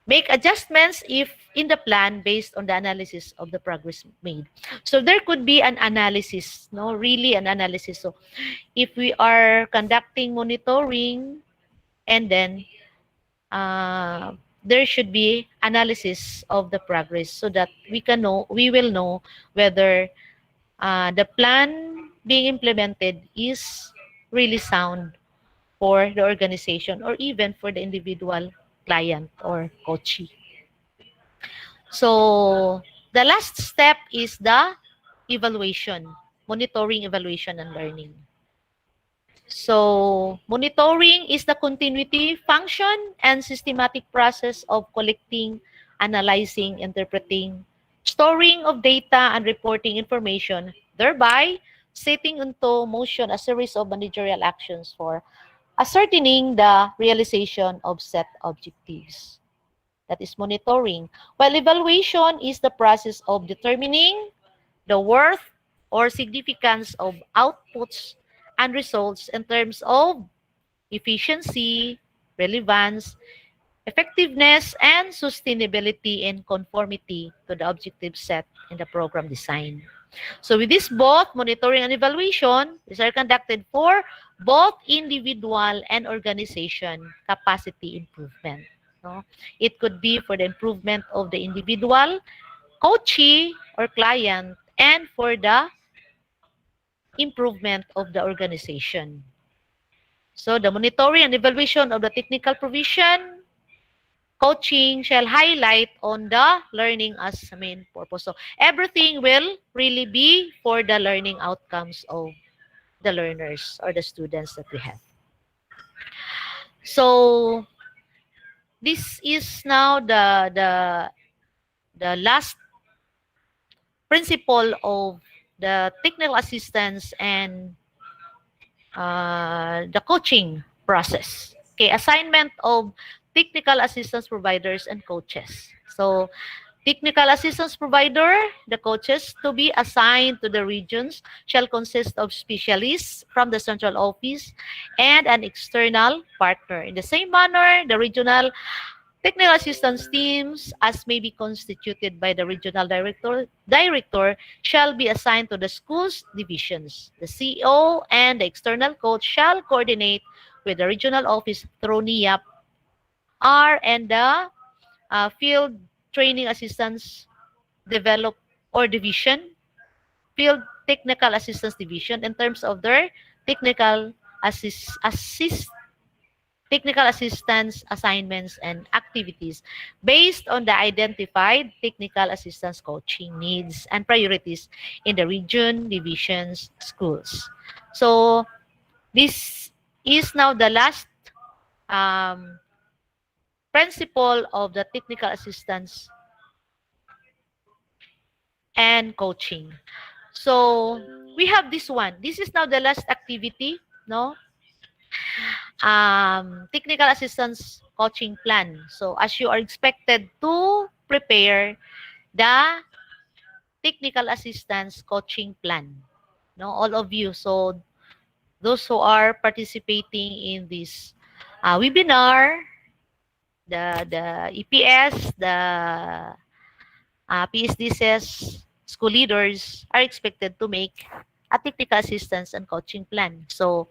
make adjustments if in the plan based on the analysis of the progress made. So there could be an analysis, no, really an analysis. So if we are conducting monitoring and then there should be analysis of the progress so that we will know whether the plan being implemented is really sound for the organization or even for the individual client or coachee. So the last step is the evaluation, monitoring, evaluation, and learning. So monitoring is the continuity function and systematic process of collecting, analyzing, interpreting, storing of data, and reporting information, thereby setting into motion a series of managerial actions for ascertaining the realization of set objectives. That is monitoring. While evaluation is the process of determining the worth or significance of outputs and results in terms of efficiency, relevance, effectiveness, and sustainability and conformity to the objective set in the program design. So with this, both monitoring and evaluation, these are conducted for both individual and organization capacity improvement. No? It could be for the improvement of the individual, coachee, or client, and for the improvement of the organization. So the monitoring and evaluation of the technical provision, coaching shall highlight on the learning as main purpose. So everything will really be for the learning outcomes of the learners or the students that we have. So this is now the last principle of the technical assistance and the coaching process. Okay, assignment of technical assistance providers and coaches. So technical assistance provider, the coaches to be assigned to the regions shall consist of specialists from the central office and an external partner. In the same manner, the regional technical assistance teams, as may be constituted by the regional director shall be assigned to the school's divisions. The CEO and the external coach shall coordinate with the regional office through NIAP, R, and the field training assistance develop or division, field technical assistance division in terms of their technical technical assistance assignments and activities based on the identified technical assistance coaching needs and priorities in the region, divisions, schools. So this is now the last principle of the technical assistance and coaching. So we have this one. This is now the last activity, no? Technical assistance coaching plan. So as you are expected to prepare the technical assistance coaching plan, no, all of you. So those who are participating in this webinar, the EPS, the PSDSS school leaders are expected to make a technical assistance and coaching plan. So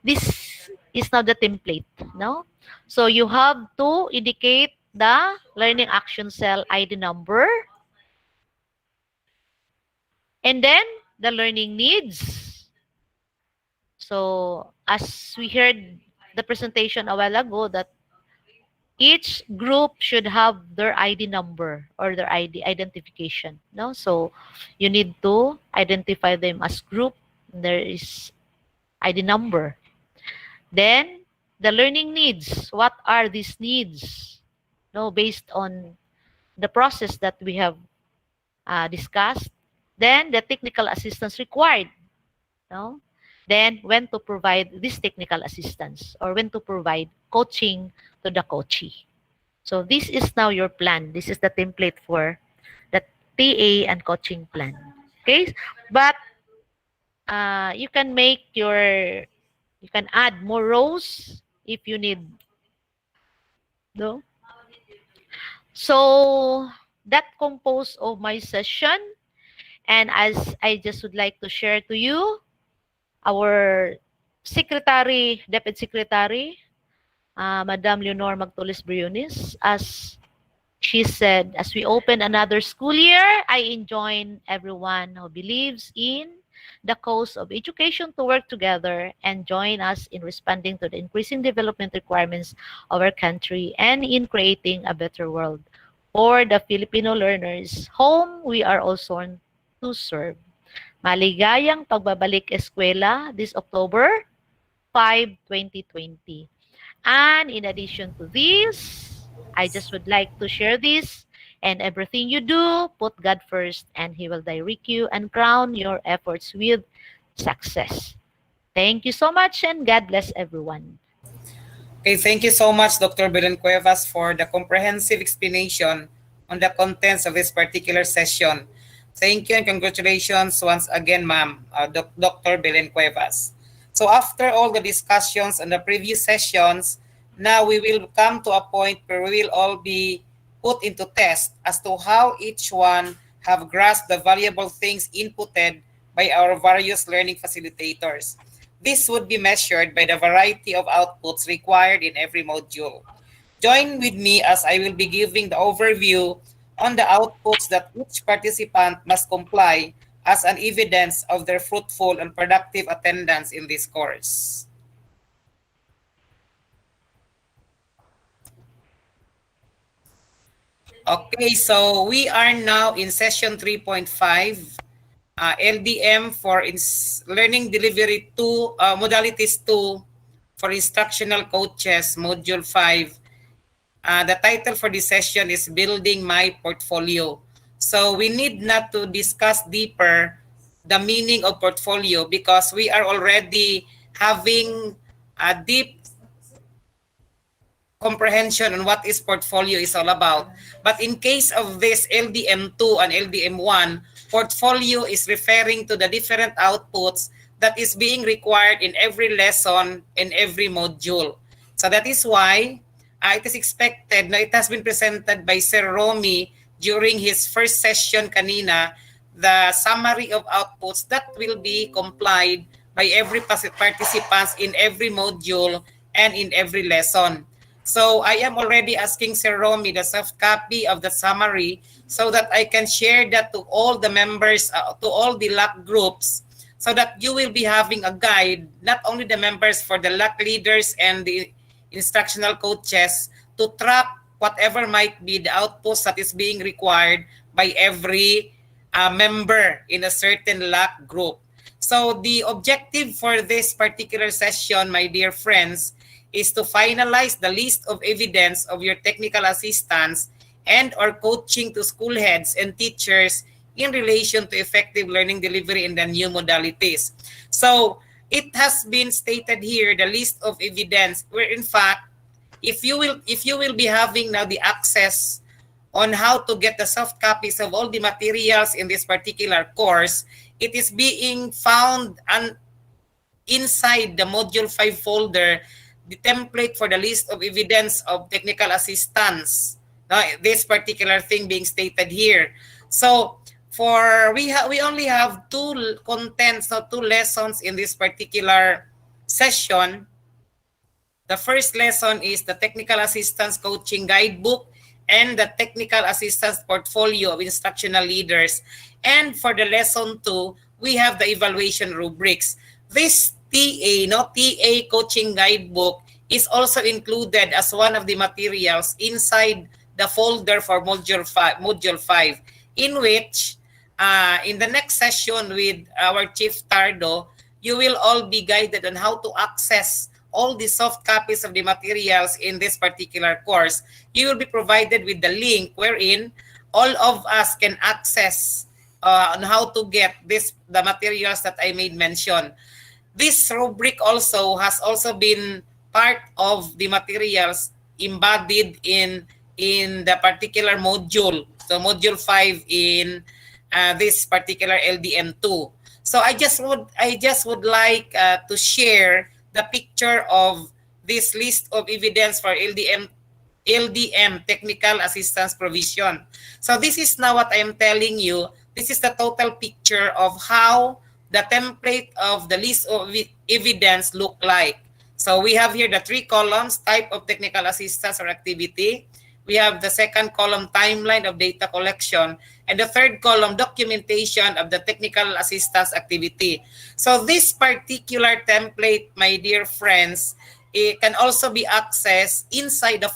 this is now the template, no? So you have to indicate the learning action cell ID number, and then the learning needs. So as we heard the presentation a while ago, that each group should have their ID number or their ID identification, no? So you need to identify them as group. There is ID number. Then the learning needs. What are these needs? No, based on the process that we have discussed. Then the technical assistance required. No? Then when to provide this technical assistance or when to provide coaching to the coachee. So this is now your plan. This is the template for the TA and coaching plan. Okay? But you can you can add more rows if you need. No? So that composed of my session. And as I just would like to share to you, our secretary, DepEd secretary, Madam Leonor Magtulis Briones, as she said, as we open another school year, I enjoin everyone who believes in the cause of education to work together and join us in responding to the increasing development requirements of our country and in creating a better world for the Filipino learners, whom we are all sworn to serve. Maligayang pagbabalik eskwela this October 5, 2020. And in addition to this, I just would like to share this. And everything you do, put God first, and He will direct you and crown your efforts with success. Thank you so much, and God bless everyone. Okay, thank you so much, Dr. Belen Cuevas, for the comprehensive explanation on the contents of this particular session. Thank you and congratulations once again, ma'am, Dr. Belen Cuevas. So after all the discussions and the previous sessions, now we will come to a point where we will all be put into test as to how each one have grasped the valuable things inputted by our various learning facilitators. This would be measured by the variety of outputs required in every module. Join with me as I will be giving the overview on the outputs that each participant must comply as an evidence of their fruitful and productive attendance in this course. Okay, so we are now in session 3.5, LDM for Learning Delivery 2, Modalities 2 for Instructional Coaches, Module 5. The title for this session is Building My Portfolio. So we need not to discuss deeper the meaning of portfolio because we are already having a deep comprehension on what is portfolio is all about. But in case of this LDM2 and LDM1, portfolio is referring to the different outputs that is being required in every lesson, in every module. So that is why it is expected, na it has been presented by Sir Romy during his first session kanina, the summary of outputs that will be complied by every participants in every module and in every lesson. So I am already asking Sir Romy the soft copy of the summary so that I can share that to all the members, to all the LAC groups, so that you will be having a guide, not only the members, for the LAC leaders and the instructional coaches to track whatever might be the outputs that is being required by every member in a certain LAC group. So the objective for this particular session, my dear friends, is to finalize the list of evidence of your technical assistance and or coaching to school heads and teachers in relation to effective learning delivery in the new modalities. So it has been stated here, the list of evidence, where in fact, if you will be having now the access on how to get the soft copies of all the materials in this particular course, it is being found inside the Module 5 folder, the template for the list of evidence of technical assistance. This particular thing being stated here. So for we only have two contents, two lessons in this particular session. The first lesson is the Technical Assistance Coaching Guidebook and the Technical Assistance Portfolio of Instructional Leaders. And for the lesson 2, we have the evaluation rubrics. This TA Coaching Guidebook is also included as one of the materials inside the folder for Module 5, in which in the next session with our Chief Tardo, you will all be guided on how to access all the soft copies of the materials in this particular course. You will be provided with the link wherein all of us can access on how to get the materials that I made mention. This rubric also has also been part of the materials embodied in the particular module. So module 5 in this particular LDM2. So I just would like to share the picture of this list of evidence for LDM technical assistance provision. So this is now what I am telling you. This is the total picture of how the template of the list of evidence look like. So we have here the 3 columns, type of technical assistance or activity. We have the second column, timeline of data collection, and the third column, documentation of the technical assistance activity. So this particular template, my dear friends, it can also be accessed inside the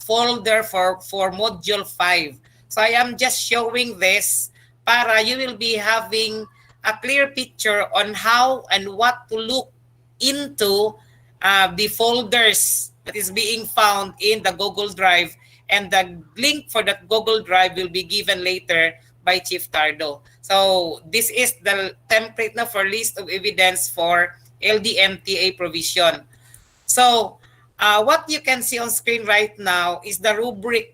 folder for Module 5. So I am just showing this para you will be having a clear picture on how and what to look into the folders that is being found in the Google Drive, and the link for that Google Drive will be given later by Chief Tardo. So this is the template now for list of evidence for LDMTA provision. So what you can see on screen right now is the rubric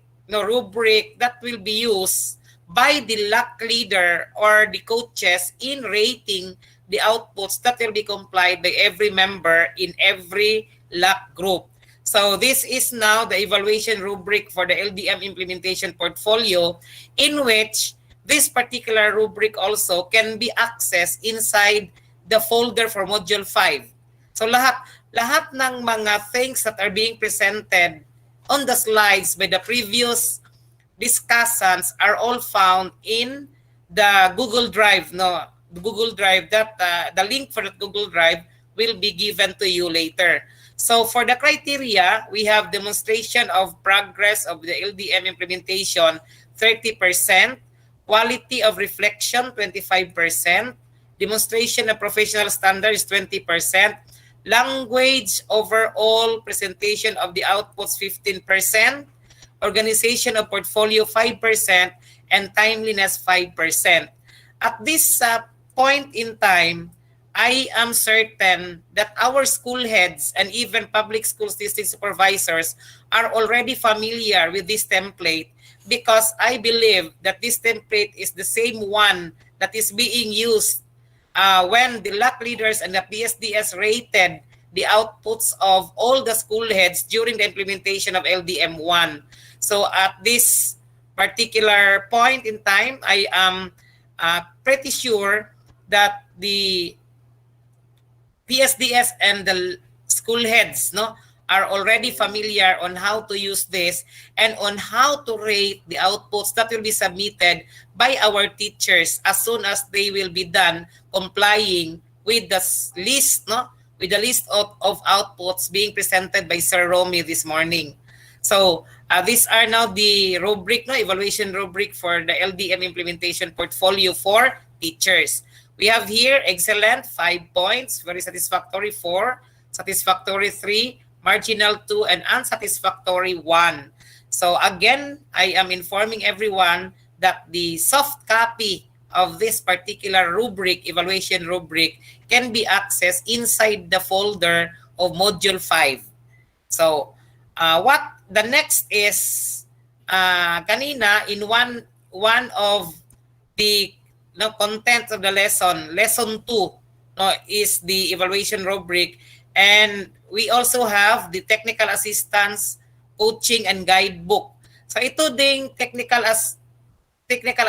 that will be used by the LAC leader or the coaches in rating the outputs that will be complied by every member in every LAC group. So this is now the evaluation rubric for the LDM implementation portfolio, in which this particular rubric also can be accessed inside the folder for Module 5. So lahat ng mga things that are being presented on the slides by the previous discussants are all found in the Google Drive. The Google Drive, that the link for the Google Drive will be given to you later. So for the criteria, we have demonstration of progress of the LDM implementation, 30%, quality of reflection, 25%, demonstration of professional standards, 20%, language overall presentation of the outputs, 15%, organization of portfolio, 5%, and timeliness, 5%. At this point in time, I am certain that our school heads and even public schools district supervisors are already familiar with this template, because I believe that this template is the same one that is being used when the LAC leaders and the PSDS rated the outputs of all the school heads during the implementation of LDM1. So at this particular point in time, I am pretty sure that the PSDS and the school heads are already familiar on how to use this and on how to rate the outputs that will be submitted by our teachers as soon as they will be done complying with the list, with the list of outputs being presented by Sir Romy this morning. So these are now the rubric, evaluation rubric for the LDM implementation portfolio for teachers. We have here excellent, 5 points, very satisfactory, 4, satisfactory, 3, marginal, 2, and unsatisfactory, 1. So again, I am informing everyone that the soft copy of this particular rubric, evaluation rubric, can be accessed inside the folder of Module 5. So what the next is, kanina in one of the content of the lesson 2 is the evaluation rubric, and we also have the technical assistance coaching and guidebook. So ito ding technical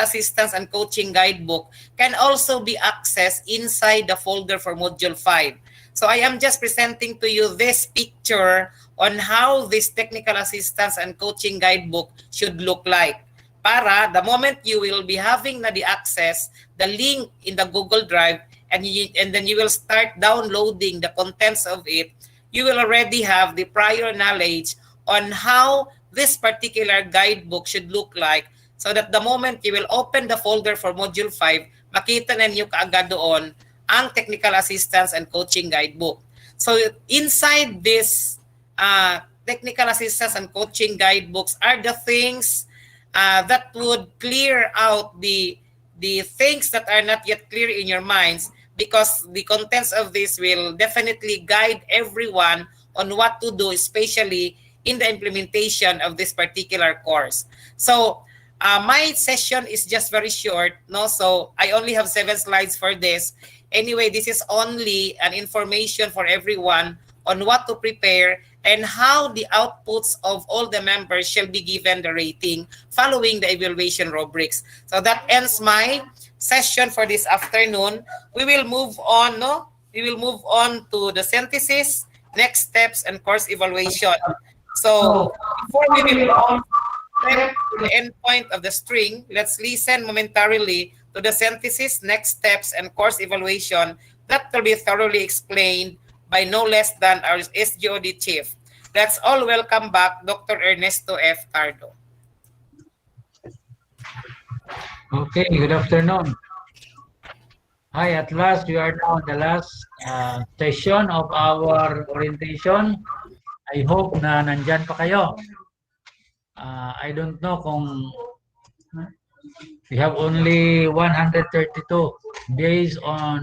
assistance and coaching guidebook can also be accessed inside the folder for Module 5. So I am just presenting to you this picture on how this technical assistance and coaching guidebook should look like. Para the moment you will be having na the access, the link in the Google Drive, and then you will start downloading the contents of it, you will already have the prior knowledge on how this particular guidebook should look like, so that the moment you will open the folder for Module 5, makita na niyo kaagad doon ang technical assistance and coaching guidebook. So inside this technical assistance and coaching guidebooks are the things that would clear out the things that are not yet clear in your minds, because the contents of this will definitely guide everyone on what to do, especially in the implementation of this particular course. So my session is just very short, no? So I only have 7 slides for this. Anyway, this is only an information for everyone on what to prepare and how the outputs of all the members shall be given the rating following the evaluation rubrics. So that ends my session for this afternoon. We will move on, no? We will move on to the synthesis, next steps, and course evaluation. So before we will on to the end point of the string, let's listen momentarily to the synthesis, next steps, and course evaluation that will be thoroughly explained by no less than our SGOD chief. Let's all welcome back Dr. Ernesto F. Tardo. Okay, good afternoon. Hi, at last we are now in the last session of our orientation. I hope na nandyan pa kayo. I don't know kung we have only 132 based on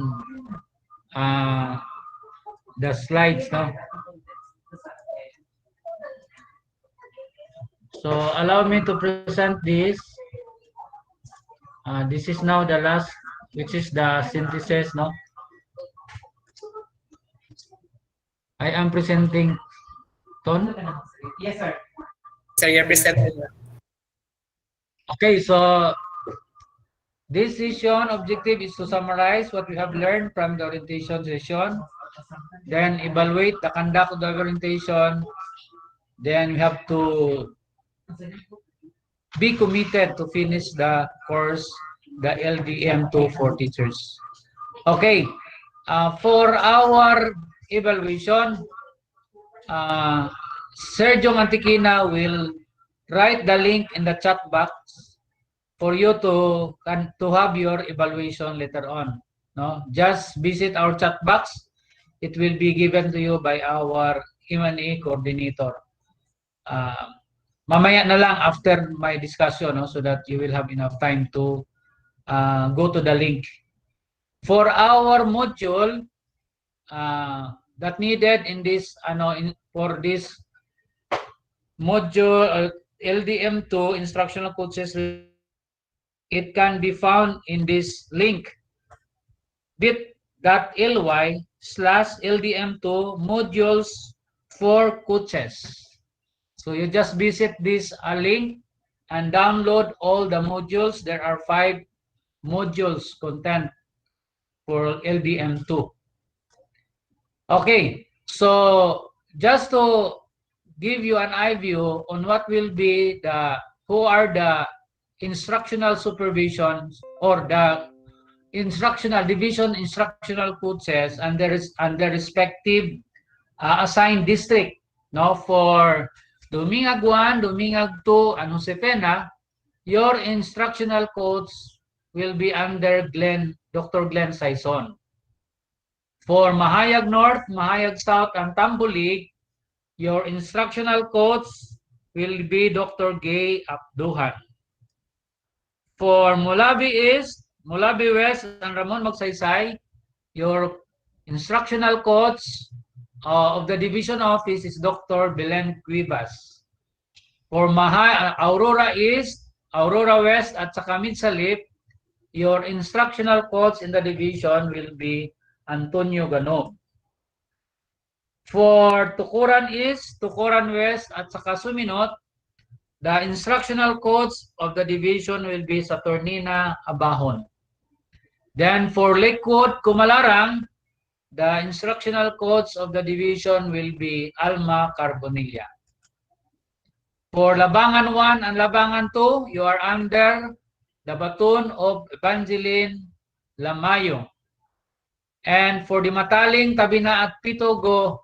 the slides, no? So allow me to present this. This is now the last, which is the synthesis, no? I am presenting. Ton? Yes, sir. Sir, you're presenting. Okay, so this session objective is to summarize what we have learned from the orientation session, then evaluate the conduct of the orientation, then we have to be committed to finish the course, the LDM2 for teachers. Okay, for our evaluation, Sergio Mantikina will write the link in the chat box for you to have your evaluation later on. No, just visit our chat box. It will be given to you by our M&A coordinator. Mamaya na lang after my discussion, no, so that you will have enough time to go to the link. For our module that needed in this for this module LDM2 instructional coaches, it can be found in this link bit.ly/LDM2 modules for coaches. So you just visit this link and download all the modules. There are 5 modules content for LDM2. Okay, so just to give you an eye view on what will be who are the instructional supervisions or the instructional division instructional coaches and the respective assigned district. No, for Dumingag 1, Dumingag 2, and Josefina, your instructional coach will be under Dr. Glenn Saison. For Mahayag North, Mahayag South, and Tambulig, your instructional coach will be Dr. Gay Abduhan. For Mulabi East, Mulabi West, and Ramon Magsaysay, your instructional coach of the division office is Dr. Belen Cuevas. For Aurora East, Aurora West, at saka Midsalip, your instructional coach in the division will be Antonio Gano. For Tukuran East, Tukuran West, at saka Suminot, the instructional coach of the division will be Saturnina Abahon. Then for Lakewood, Kumalarang, the instructional codes of the division will be Alma Carbonilla. For Labangan 1 and Labangan 2, you are under the baton of Evangeline Lamayo. And for the Mataling, Tabina at Pitogo,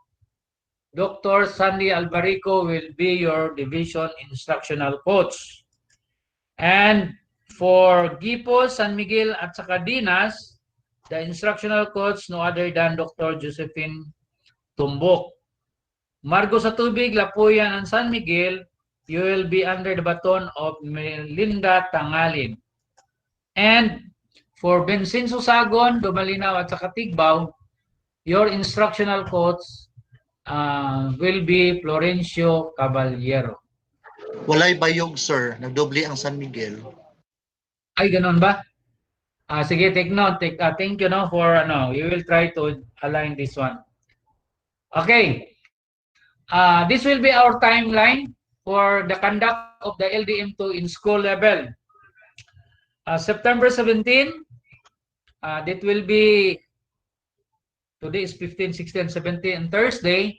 Dr. Sandy Albarico will be your division instructional coach. And for Gipo, San Miguel at Sacadinas, the instructional coach no other than Dr. Josephine Tumbok. Margo sa Tubig, Lapuyan, and San Miguel, you will be under the baton of Melinda Tangalin. And for Bensin Susagon, Dumalinaw at Sakatigbaw, your instructional coach will be Florencio Caballero. Walay bayog, sir. Nagdoble ang San Miguel. Ay, ganun ba? Sige, take note. Thank you no, for we will try to align this one. Okay. This will be our timeline for the conduct of the LDM2 in school level. September 17, that will be, today is 15, 16, 17, and Thursday.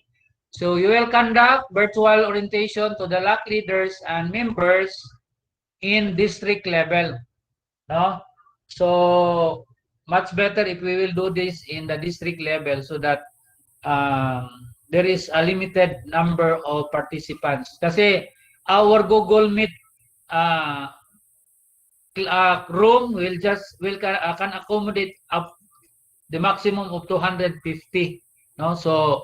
So you will conduct virtual orientation to the LAC leaders and members in district level. No? So much better if we will do this in the district level so that there is a limited number of participants. Kasi our Google Meet room can accommodate up the maximum of 250. No? So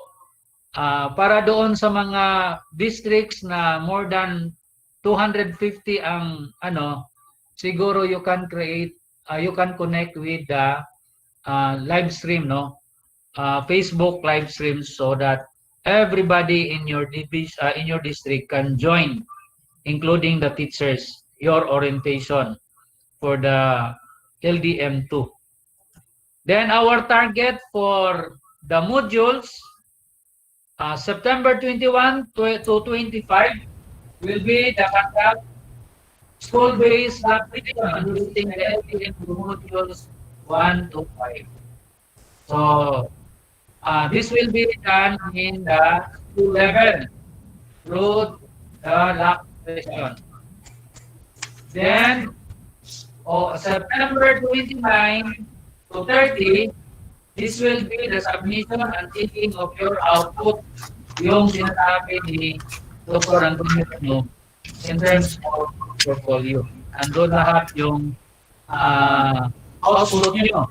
para doon sa mga districts na more than 250 ang siguro you can create you can connect with the live stream, no, Facebook live stream, so that everybody in your district can join, including the teachers, your orientation for the LDM2. Then our target for the modules, September 21 to 25 will be the conduct school-based application using the LDM2 modules 1 to 5. So this will be done in the school level through the LAC session. Then September 29 to 30, this will be the submission and taking of your output, yung sinasabi ni Dr. Antonio in terms of portfolio. Andun lahat yung output nyo.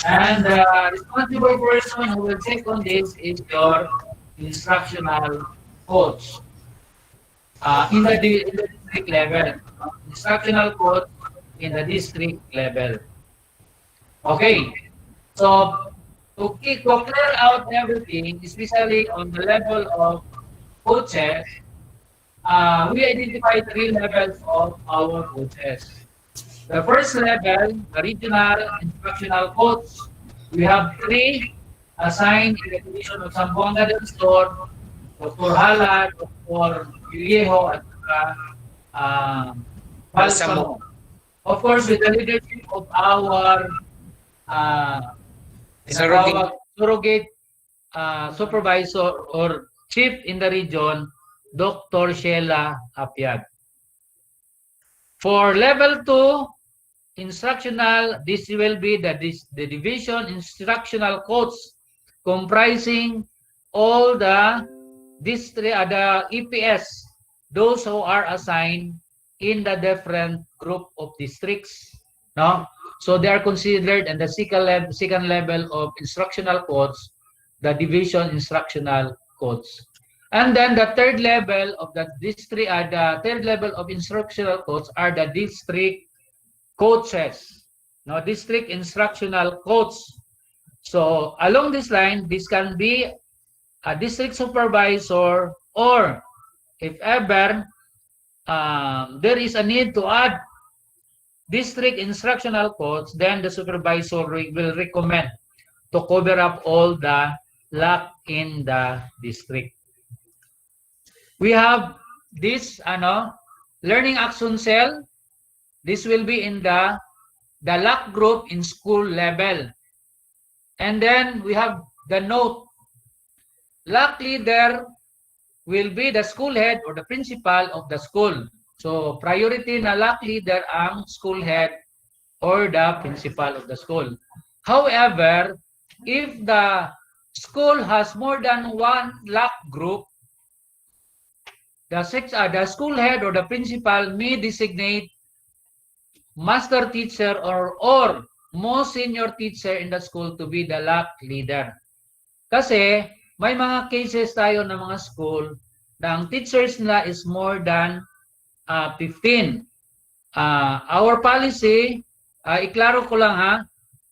And the responsible person who will check on this is your instructional coach in the district level. Instructional coach in the district level. Okay, so to clear out everything, especially on the level of coaches, we identified 3 levels of our coaches. The first level, the regional instructional coach, we have 3 assigned in the division of Zamboanga del Sur, Dr. Hala, Dr. Villejo, at Balsamo. Of course, with the leadership of our surrogate supervisor or chief in the region, Dr. Sheila Apiad. For level 2 instructional, this will be the division instructional coach, comprising all the district, the EPS, those who are assigned in the different group of districts. No? So they are considered in the second level of instructional coach, the division instructional coach. And then the third level of the district, the third level of instructional coach are the district coaches. No, district instructional coach. So along this line, this can be a district supervisor, or if ever there is a need to add district instructional coach, then the supervisor will recommend to cover up all the lack in the district. We have this learning action cell. This will be in the LAC group in school level. And then we have the note. LAC leader will be the school head or the principal of the school. So priority na LAC leader ang school head or the principal of the school. However, if the school has more than one LAC group, the school head or the principal may designate master teacher or most senior teacher in the school to be the LAC leader. Kasi may mga cases tayo ng mga school na ang teachers nila is more than 15. Our policy, iklaro ko lang ha,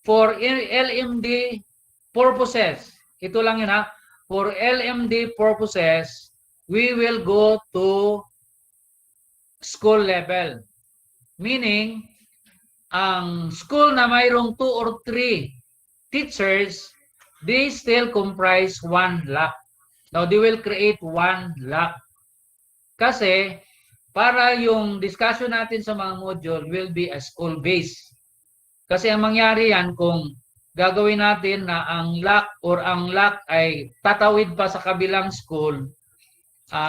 for LMD purposes, ito lang yun ha, for LMD purposes, we will go to school level. Meaning, ang school na mayroong 2 or 3 teachers, they still comprise 1 LAC. Now, they will create 1 LAC. Kasi, para yung discussion natin sa mga module will be a school-based. Kasi ang mangyari yan kung gagawin natin na ang LAC or ang LAC ay tatawid pa sa kabilang school,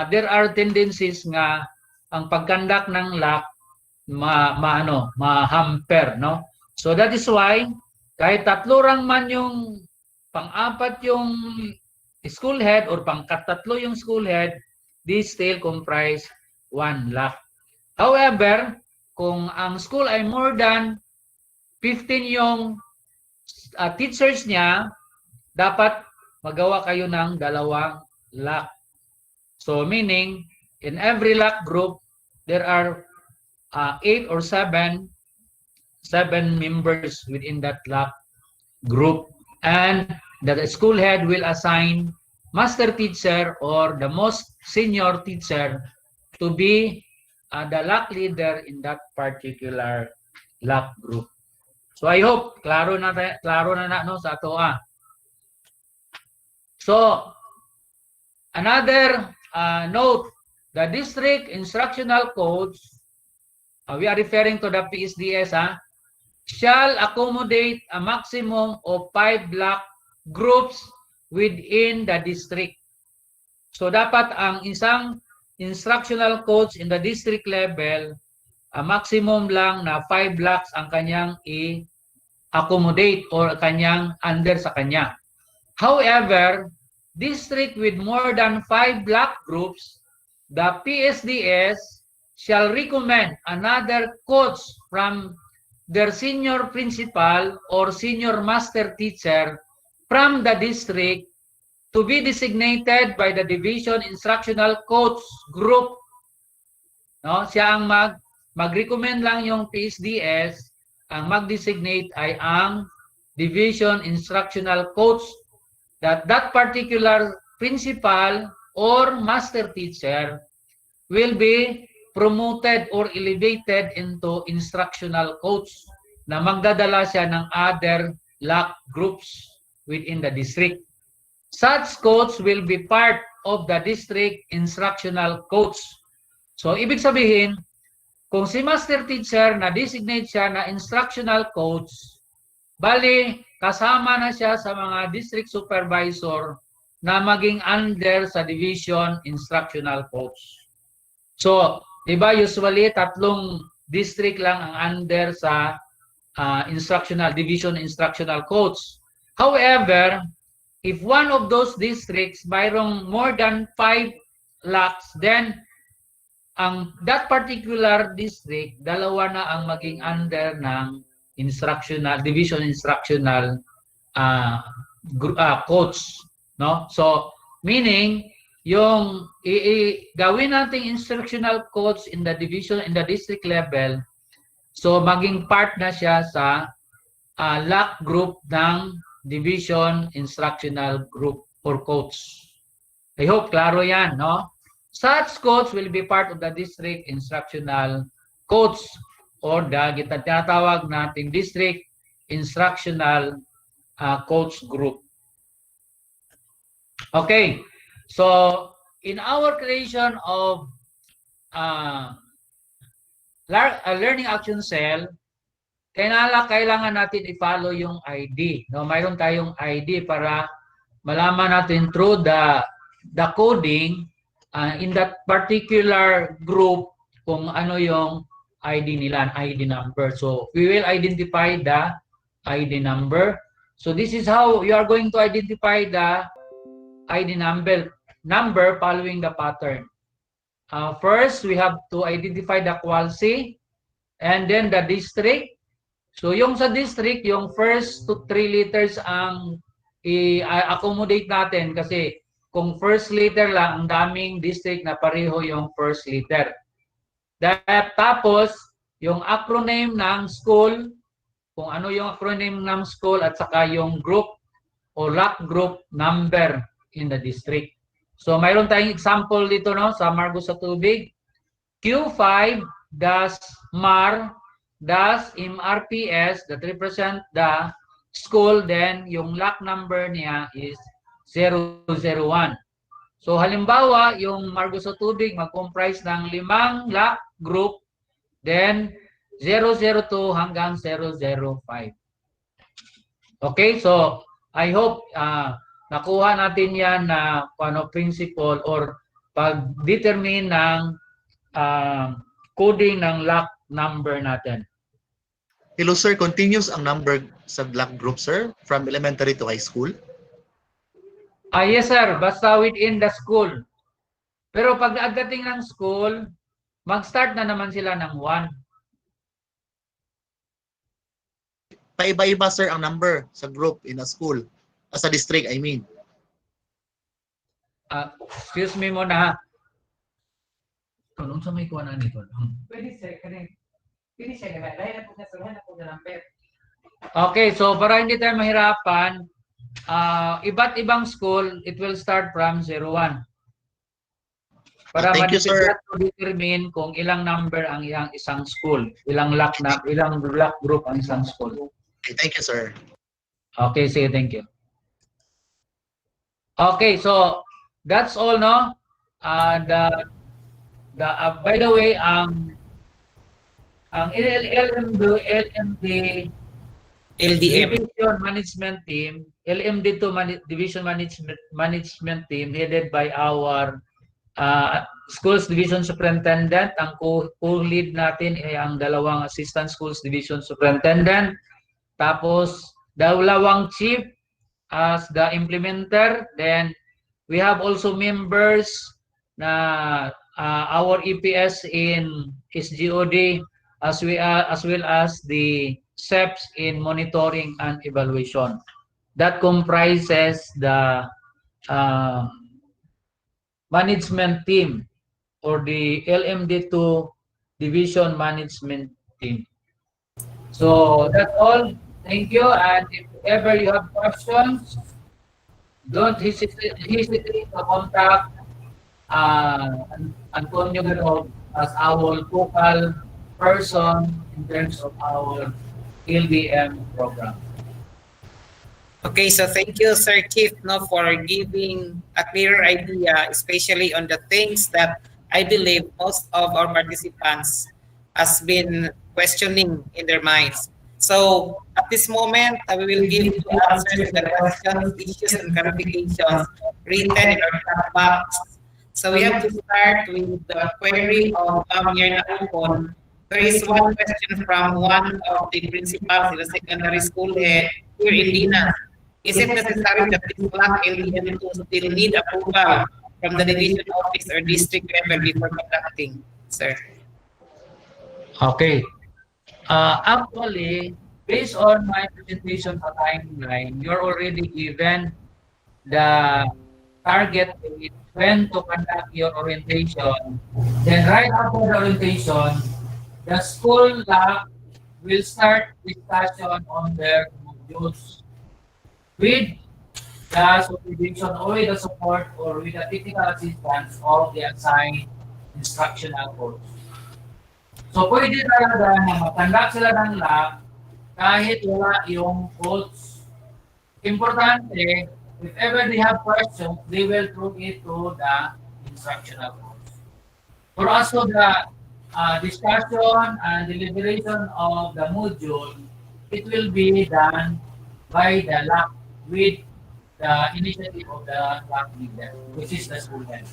there are tendencies nga ang pagkandak ng LAC ma-hamper, no? So that is why kahit 3 lang man yung pang-4 yung school head or pang-3 yung school head, they still comprise 1 LAC. However, kung ang school ay more than 15 yung teachers niya, dapat magawa kayo ng 2 LAC. So meaning, in every LAC group, there are 8 or 7 members within that LAC group. And the school head will assign master teacher or the most senior teacher to be the LAC leader in that particular LAC group. So I hope klaro na no sa ato So another note, the district instructional codes, we are referring to the PSDS, shall accommodate a maximum of 5 LAC groups within the district. So dapat ang isang instructional coach in the district level, maximum lang na 5 LACs ang kanyang i-accommodate or kanyang under sa kanya. However, district with more than 5 LAC groups, the PSDS shall recommend another coach from their senior principal or senior master teacher from the district to be designated by the division instructional coach group. No, siya ang mag-recommend lang yung PSDS, ang mag-designate ay ang division instructional coach that particular principal or master teacher will be promoted or elevated into instructional coach na magdadala siya ng other LAC groups within the district. Such coach will be part of the district instructional coach. So, ibig sabihin, kung si master teacher na designate siya na instructional coach, bali, kasama na siya sa mga district supervisor na maging under sa division instructional coach. So, diba usually 3 district lang ang under sa division instructional coach. However, if one of those districts mayroong more than 5 LACs, then that particular district, 2 na ang maging under ng division instructional coach, no? So meaning yung gawin nating instructional coach in the district level, so maging part na siya sa LAC group ng division instructional group or coach. I hope klaro yan, no? Such coach will be part of the district instructional coach or the tinatawag nating district instructional coach group. Okay. So, in our creation of a learning action cell, kailangan natin i-follow yung ID. No, mayroon tayong ID para malaman natin through the coding in that particular group kung ano yung ID nila, ID number. So we will identify the ID number. So this is how you are going to identify the ID number following the pattern. First, we have to identify the quality and then the district. So yung sa district, yung first to 3 letters ang i-accommodate natin kasi kung first letter lang, ang daming district na pareho yung first letter. Tapos, yung acronym ng school, kung ano yung acronym ng school at saka yung group o lock group number in the district. So mayroon tayong example dito no sa Margo sa Tubig. Q5-MAR MRPS that represent the school, then yung lock number niya is 001. So halimbawa, yung Margo sa Tubig mag-comprise ng 5 lock group, then 002 hanggang 005. Okay, so I hope nakuha natin yan na principle or pag-determine ng coding ng lock number natin. Hello sir, continuous ang number sa block group sir from elementary to high school? Yes sir, basta within the school. Pero pag agdating ng school, mag-start na naman sila ng 1. Paiba-iba sir ang number sa group in a school. Sa district, I mean. Excuse me muna. Kung sa may kuha na nito. Pwede sir, pwede siya naman. Dahil na po na number. Okay, so para hindi tayo mahirapan, iba't ibang school, it will start from 01. Para ma-determine kung ilang number ang isang school, ilang lock group ang isang school. Okay, thank you, sir. Okay, sige, thank you. Okay, so that's all, no? By the way, ang LMD LDM Division Management Team, LMD2 Division Management Team headed by our Schools Division Superintendent. Ang co-lead natin ay ang 2 Assistant Schools Division Superintendent. Tapos, 2 chief as the implementer. Then, we have also members na our EPS in SGOD as well as the SEPs in monitoring and evaluation. That comprises the management team or the LMD2 Division Management Team. So that's all. Thank you. And if ever you have questions, don't hesitate to contact Antonio Garog as our focal person in terms of our LDM program. Okay, so thank you, Sir Chief, for giving a clearer idea, especially on the things that I believe most of our participants has been questioning in their minds. So at this moment, we will give you answers to the questions, issues, and clarifications written in our chat box. So we have to start with the query of Amir Naupon. There is one question from one of the principals in the secondary school here in Dina. Is it necessary that this block LDM2 still need approval from the division office or district level before conducting, sir? Okay. Actually, based on my presentation timeline, you're already given the target date when to conduct your orientation. Then right after the orientation, the school lab will start discussion on their modules with the supervision or with the support or with the technical assistance of the assigned instructional coach. So pwede talaga na mag-conduct sila ng lab kahit wala yung coach. Importante, if ever they have questions, they will throw it to the instructional coach. For us to the discussion and deliberation of the module, it will be done by the lab with the initiative of the block leader, which is the school head.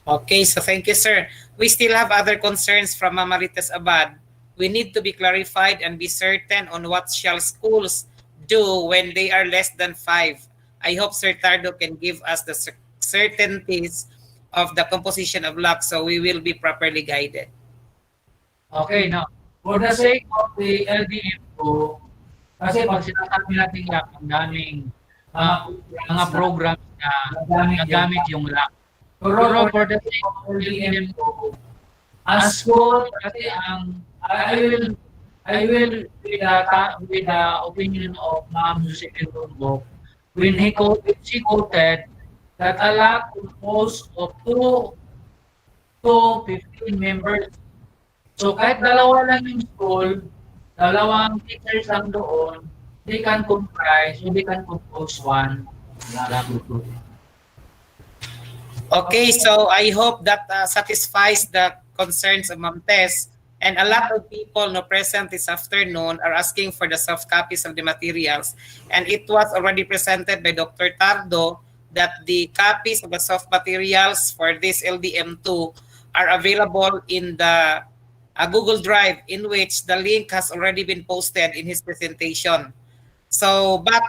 Okay, so thank you, sir. We still have other concerns from Mamarites Abad. We need to be clarified and be certain on what shall schools do when they are less than 5. I hope Sir Tardo can give us the certainties of the composition of block so we will be properly guided. Okay, now, for the sake of the LDM2, kasi pag sinasabi natin lock, ang daming mga programs na nagamit yung lock. Pero for the sake of LDM2, as school, kasi I will with the opinion of Ma'am Josephine Rumbo, when she quoted that a lock composed of 2 to 15 members. So kahit dalawa lang yung school, dalawang teachers lang doon, they can comprise, so they can compose one group. Okay, so I hope that satisfies the concerns of Ma'am Tess. And a lot of people no present this afternoon are asking for the soft copies of the materials. And it was already presented by Dr. Tardo that the copies of the soft materials for this LDM2 are available in the Google Drive, in which the link has already been posted in his presentation. So, but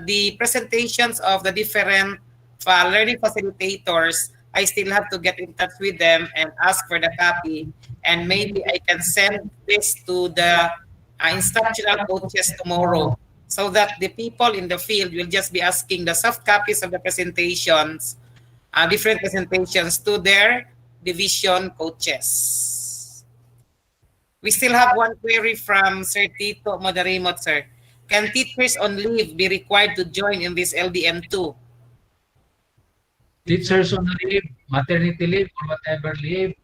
the presentations of the different learning facilitators, I still have to get in touch with them and ask for the copy. And maybe I can send this to the instructional coaches tomorrow so that the people in the field will just be asking the soft copies of the presentations, different presentations to their division coaches. We still have one query from Sir Tito Modarimot, sir. Can teachers on leave be required to join in this LDM2? Teachers on leave, maternity leave, or whatever leave,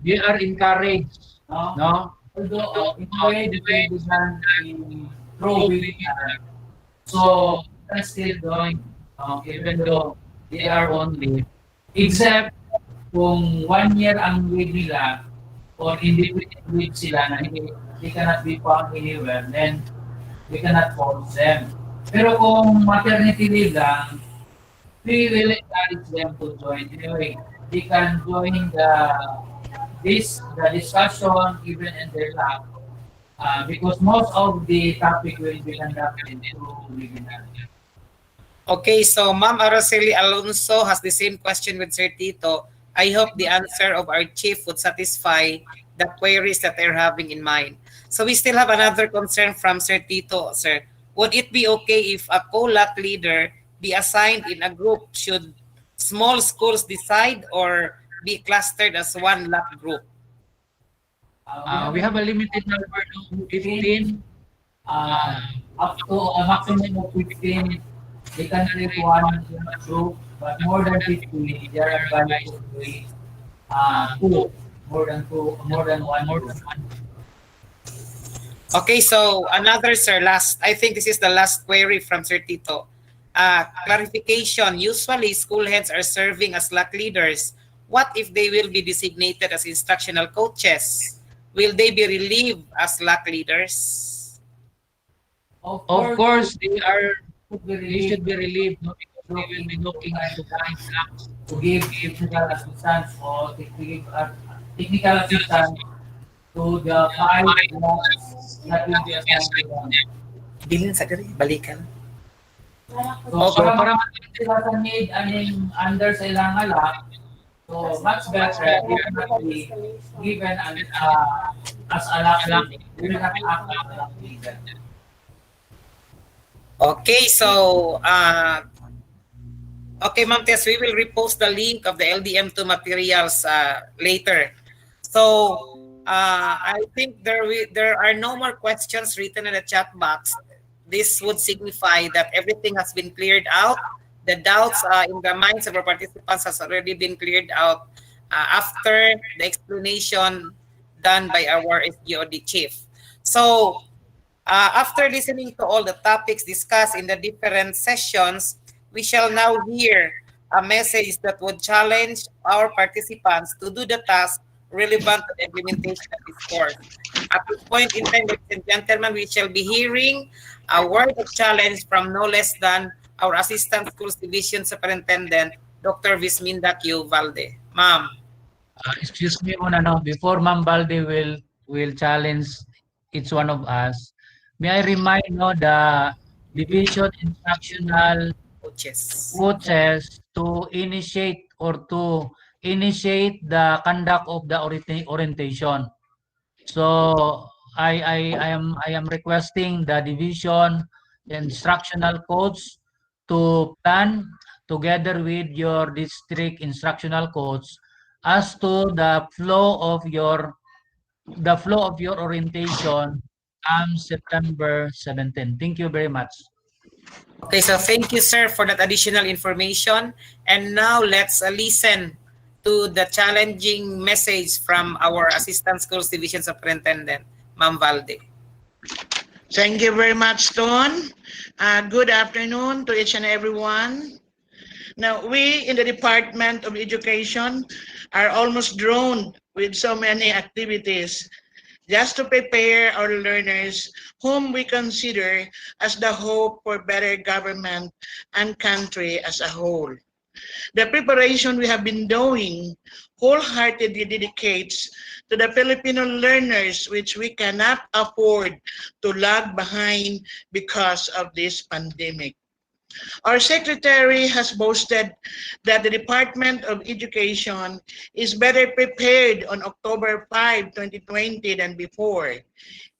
they are encouraged, no? Although in a way, the way design through webinar, so they're still going, even though they are on leave, except kung 1 year ang leave nila, or indefinite leave sila na they cannot be found anywhere, then we cannot force them. Pero kung maternity leave lang, we will encourage them to join. Anyway, they can join the discussion even in their lab because most of the topic will be conducted through webinar. Okay, so Ma'am Araceli Alonso has the same question with Sir Tito. I hope the answer of our chief would satisfy the queries that they're having in mind. So we still have another concern from Sir Tito, sir. Would it be okay if a co-LAC leader be assigned in a group? Should small schools decide or be clustered as one LAC group? We have a limited number of 15, up to a maximum of 15. They can take one group, but more than 15, they are advised to do more than one. Okay, so another, sir, I think this is the last query from Sir Tito. Clarification, usually school heads are serving as LAC leaders. What if they will be designated as instructional coaches? Will they be relieved as LAC leaders? Of course, they should be relieved, no, because they will be looking at the times to give technical assistance or technical assistance to the 5 LACs that will be assigned to them. Bilin sa diri, balikan. So, para matindi sila sa need, under sa ilang LAC, so much better they are not be given as a LAC, they will not act as a LAC leader. Okay, so okay, Ma'am Tess, we will repost the link of the LDM2 materials later. So I think there are no more questions written in the chat box. This would signify that everything has been cleared out. The doubts in the minds of our participants has already been cleared out after the explanation done by our SGOD chief. So after listening to all the topics discussed in the different sessions, we shall now hear a message that would challenge our participants to do the task relevant to the implementation of this course. At this point in time, ladies and gentlemen, we shall be hearing a word of challenge from no less than our Assistant Schools Division Superintendent, Dr. Visminda Q. Valde. Ma'am. Excuse me muna, no? Before Ma'am Balde will challenge each one of us, may I remind the division instructional coaches to initiate the conduct of the orientation. So I am requesting the division instructional coach to plan together with your district instructional coach as to the flow of your orientation September 17. Thank you very much. Okay, so thank you, sir, for that additional information. And now let's listen to the challenging message from our Assistant Schools Division Superintendent, Ma'am Valde. Thank you very much, Ton. Good afternoon to each and everyone. Now, we in the Department of Education are almost drawn with so many activities just to prepare our learners whom we consider as the hope for better government and country as a whole. The preparation we have been doing wholeheartedly dedicates to the Filipino learners, which we cannot afford to lag behind because of this pandemic. Our secretary has boasted that the Department of Education is better prepared on October 5, 2020 than before.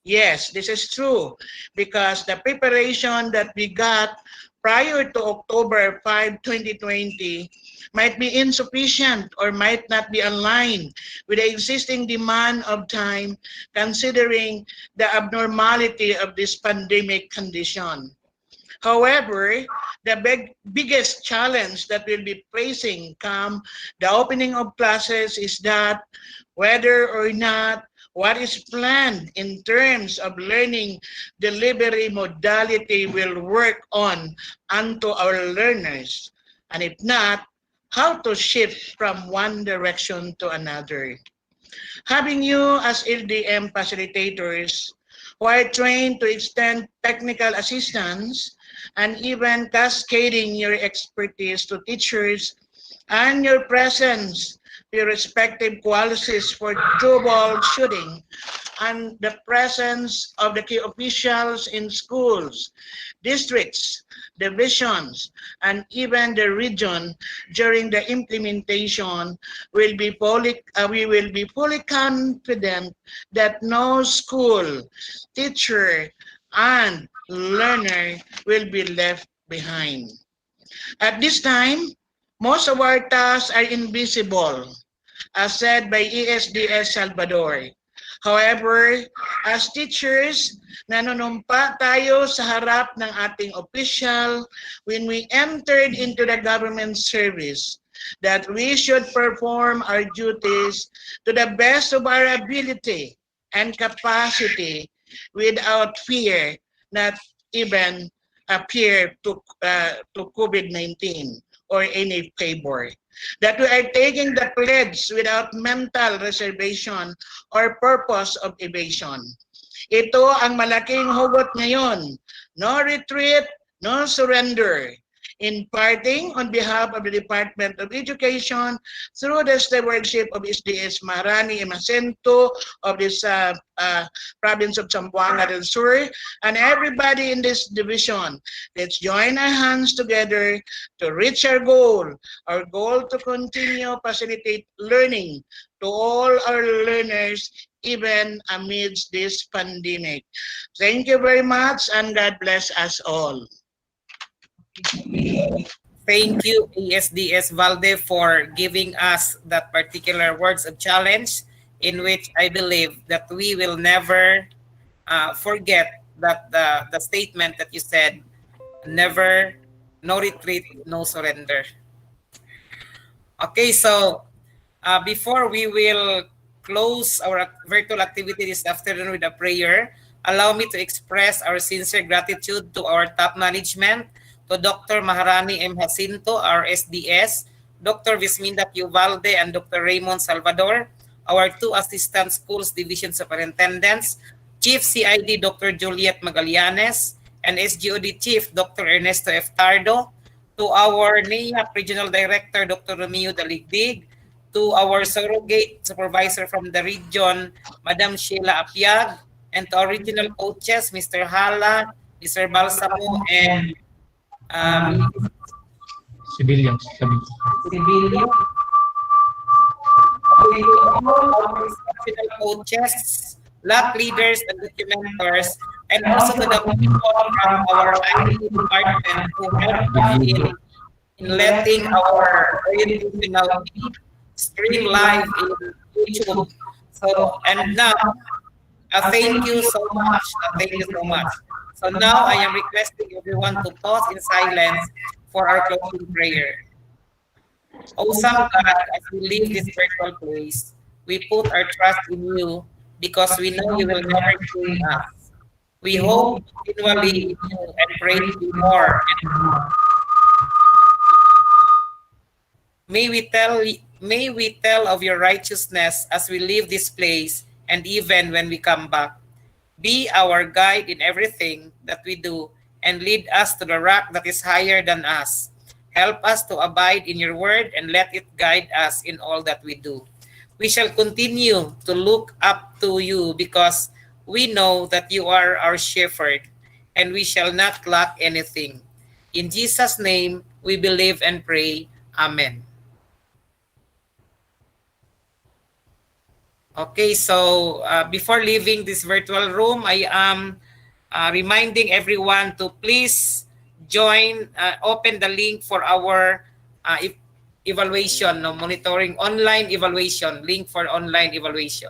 Yes, this is true because the preparation that we got prior to October 5, 2020 might be insufficient or might not be aligned with the existing demand of time considering the abnormality of this pandemic condition. However, the biggest challenge that we'll be facing come the opening of classes is that whether or not what is planned in terms of learning delivery modality will work on unto our learners, and if not, how to shift from one direction to another. Having you as LDM facilitators who are trained to extend technical assistance and even cascading your expertise to teachers and your presence, your respective qualities for troubleshooting, and the presence of the key officials in schools, districts, divisions, and even the region during the implementation we will be fully confident that no school, teacher, and learner will be left behind. At this time, most of our tasks are invisible, as said by ESDS Salvador. However, as teachers, nanunumpa tayo sa harap ng ating official when we entered into the government service that we should perform our duties to the best of our ability and capacity without fear, not even appear to COVID-19 or any favor. That we are taking the pledge without mental reservation or purpose of evasion. Ito ang malaking hugot ngayon. No retreat, no surrender. In parting, on behalf of the Department of Education, through the stewardship of SDS Maharani Jacinto of this province of Zamboanga del Sur, and everybody in this division, let's join our hands together to reach our goal to continue facilitate learning to all our learners even amidst this pandemic. Thank you very much and God bless us all. Thank you, ESDS Valde, for giving us that particular words of challenge in which I believe that we will never forget that the statement that you said, never, no retreat, no surrender. Okay, so before we will close our virtual activity this afternoon with a prayer, allow me to express our sincere gratitude to our top management, to Dr. Maharani M. Jacinto, our SDS, Dr. Visminda Q. Valde, and Dr. Raymond Salvador, our two Assistant Schools Division Superintendents, Chief CID Dr. Juliet Magallanes, and SGOD Chief, Dr. Ernesto F. Tardo, to our NEAP Regional Director, Dr. Romeo Daligdig, to our surrogate supervisor from the region, Madam Sheila Apiag, and to our regional coaches, Mr. Hala, Mr. Balsamo, and Civilians. civilian. Okay, to all our exceptional coaches, lab leaders, and documenters, and also to the people from our IT department who helped us in letting our orientational stream live in YouTube. So, and now, thank you so much. Thank you so much. So now I am requesting everyone to pause in silence for our closing prayer. Awesome God, as we leave this virtual place, we put our trust in you because we know you will never fail us. We hope continually in you and pray to you more and more. May we tell of your righteousness as we leave this place and even when we come back. Be our guide in everything that we do and lead us to the rock that is higher than us. Help us to abide in your word and let it guide us in all that we do. We shall continue to look up to you because we know that you are our shepherd and we shall not lack anything. In Jesus' name, we believe and pray. Amen. Okay, so before leaving this virtual room, I am reminding everyone to please join, open the link for our evaluation, monitoring online evaluation, link for online evaluation.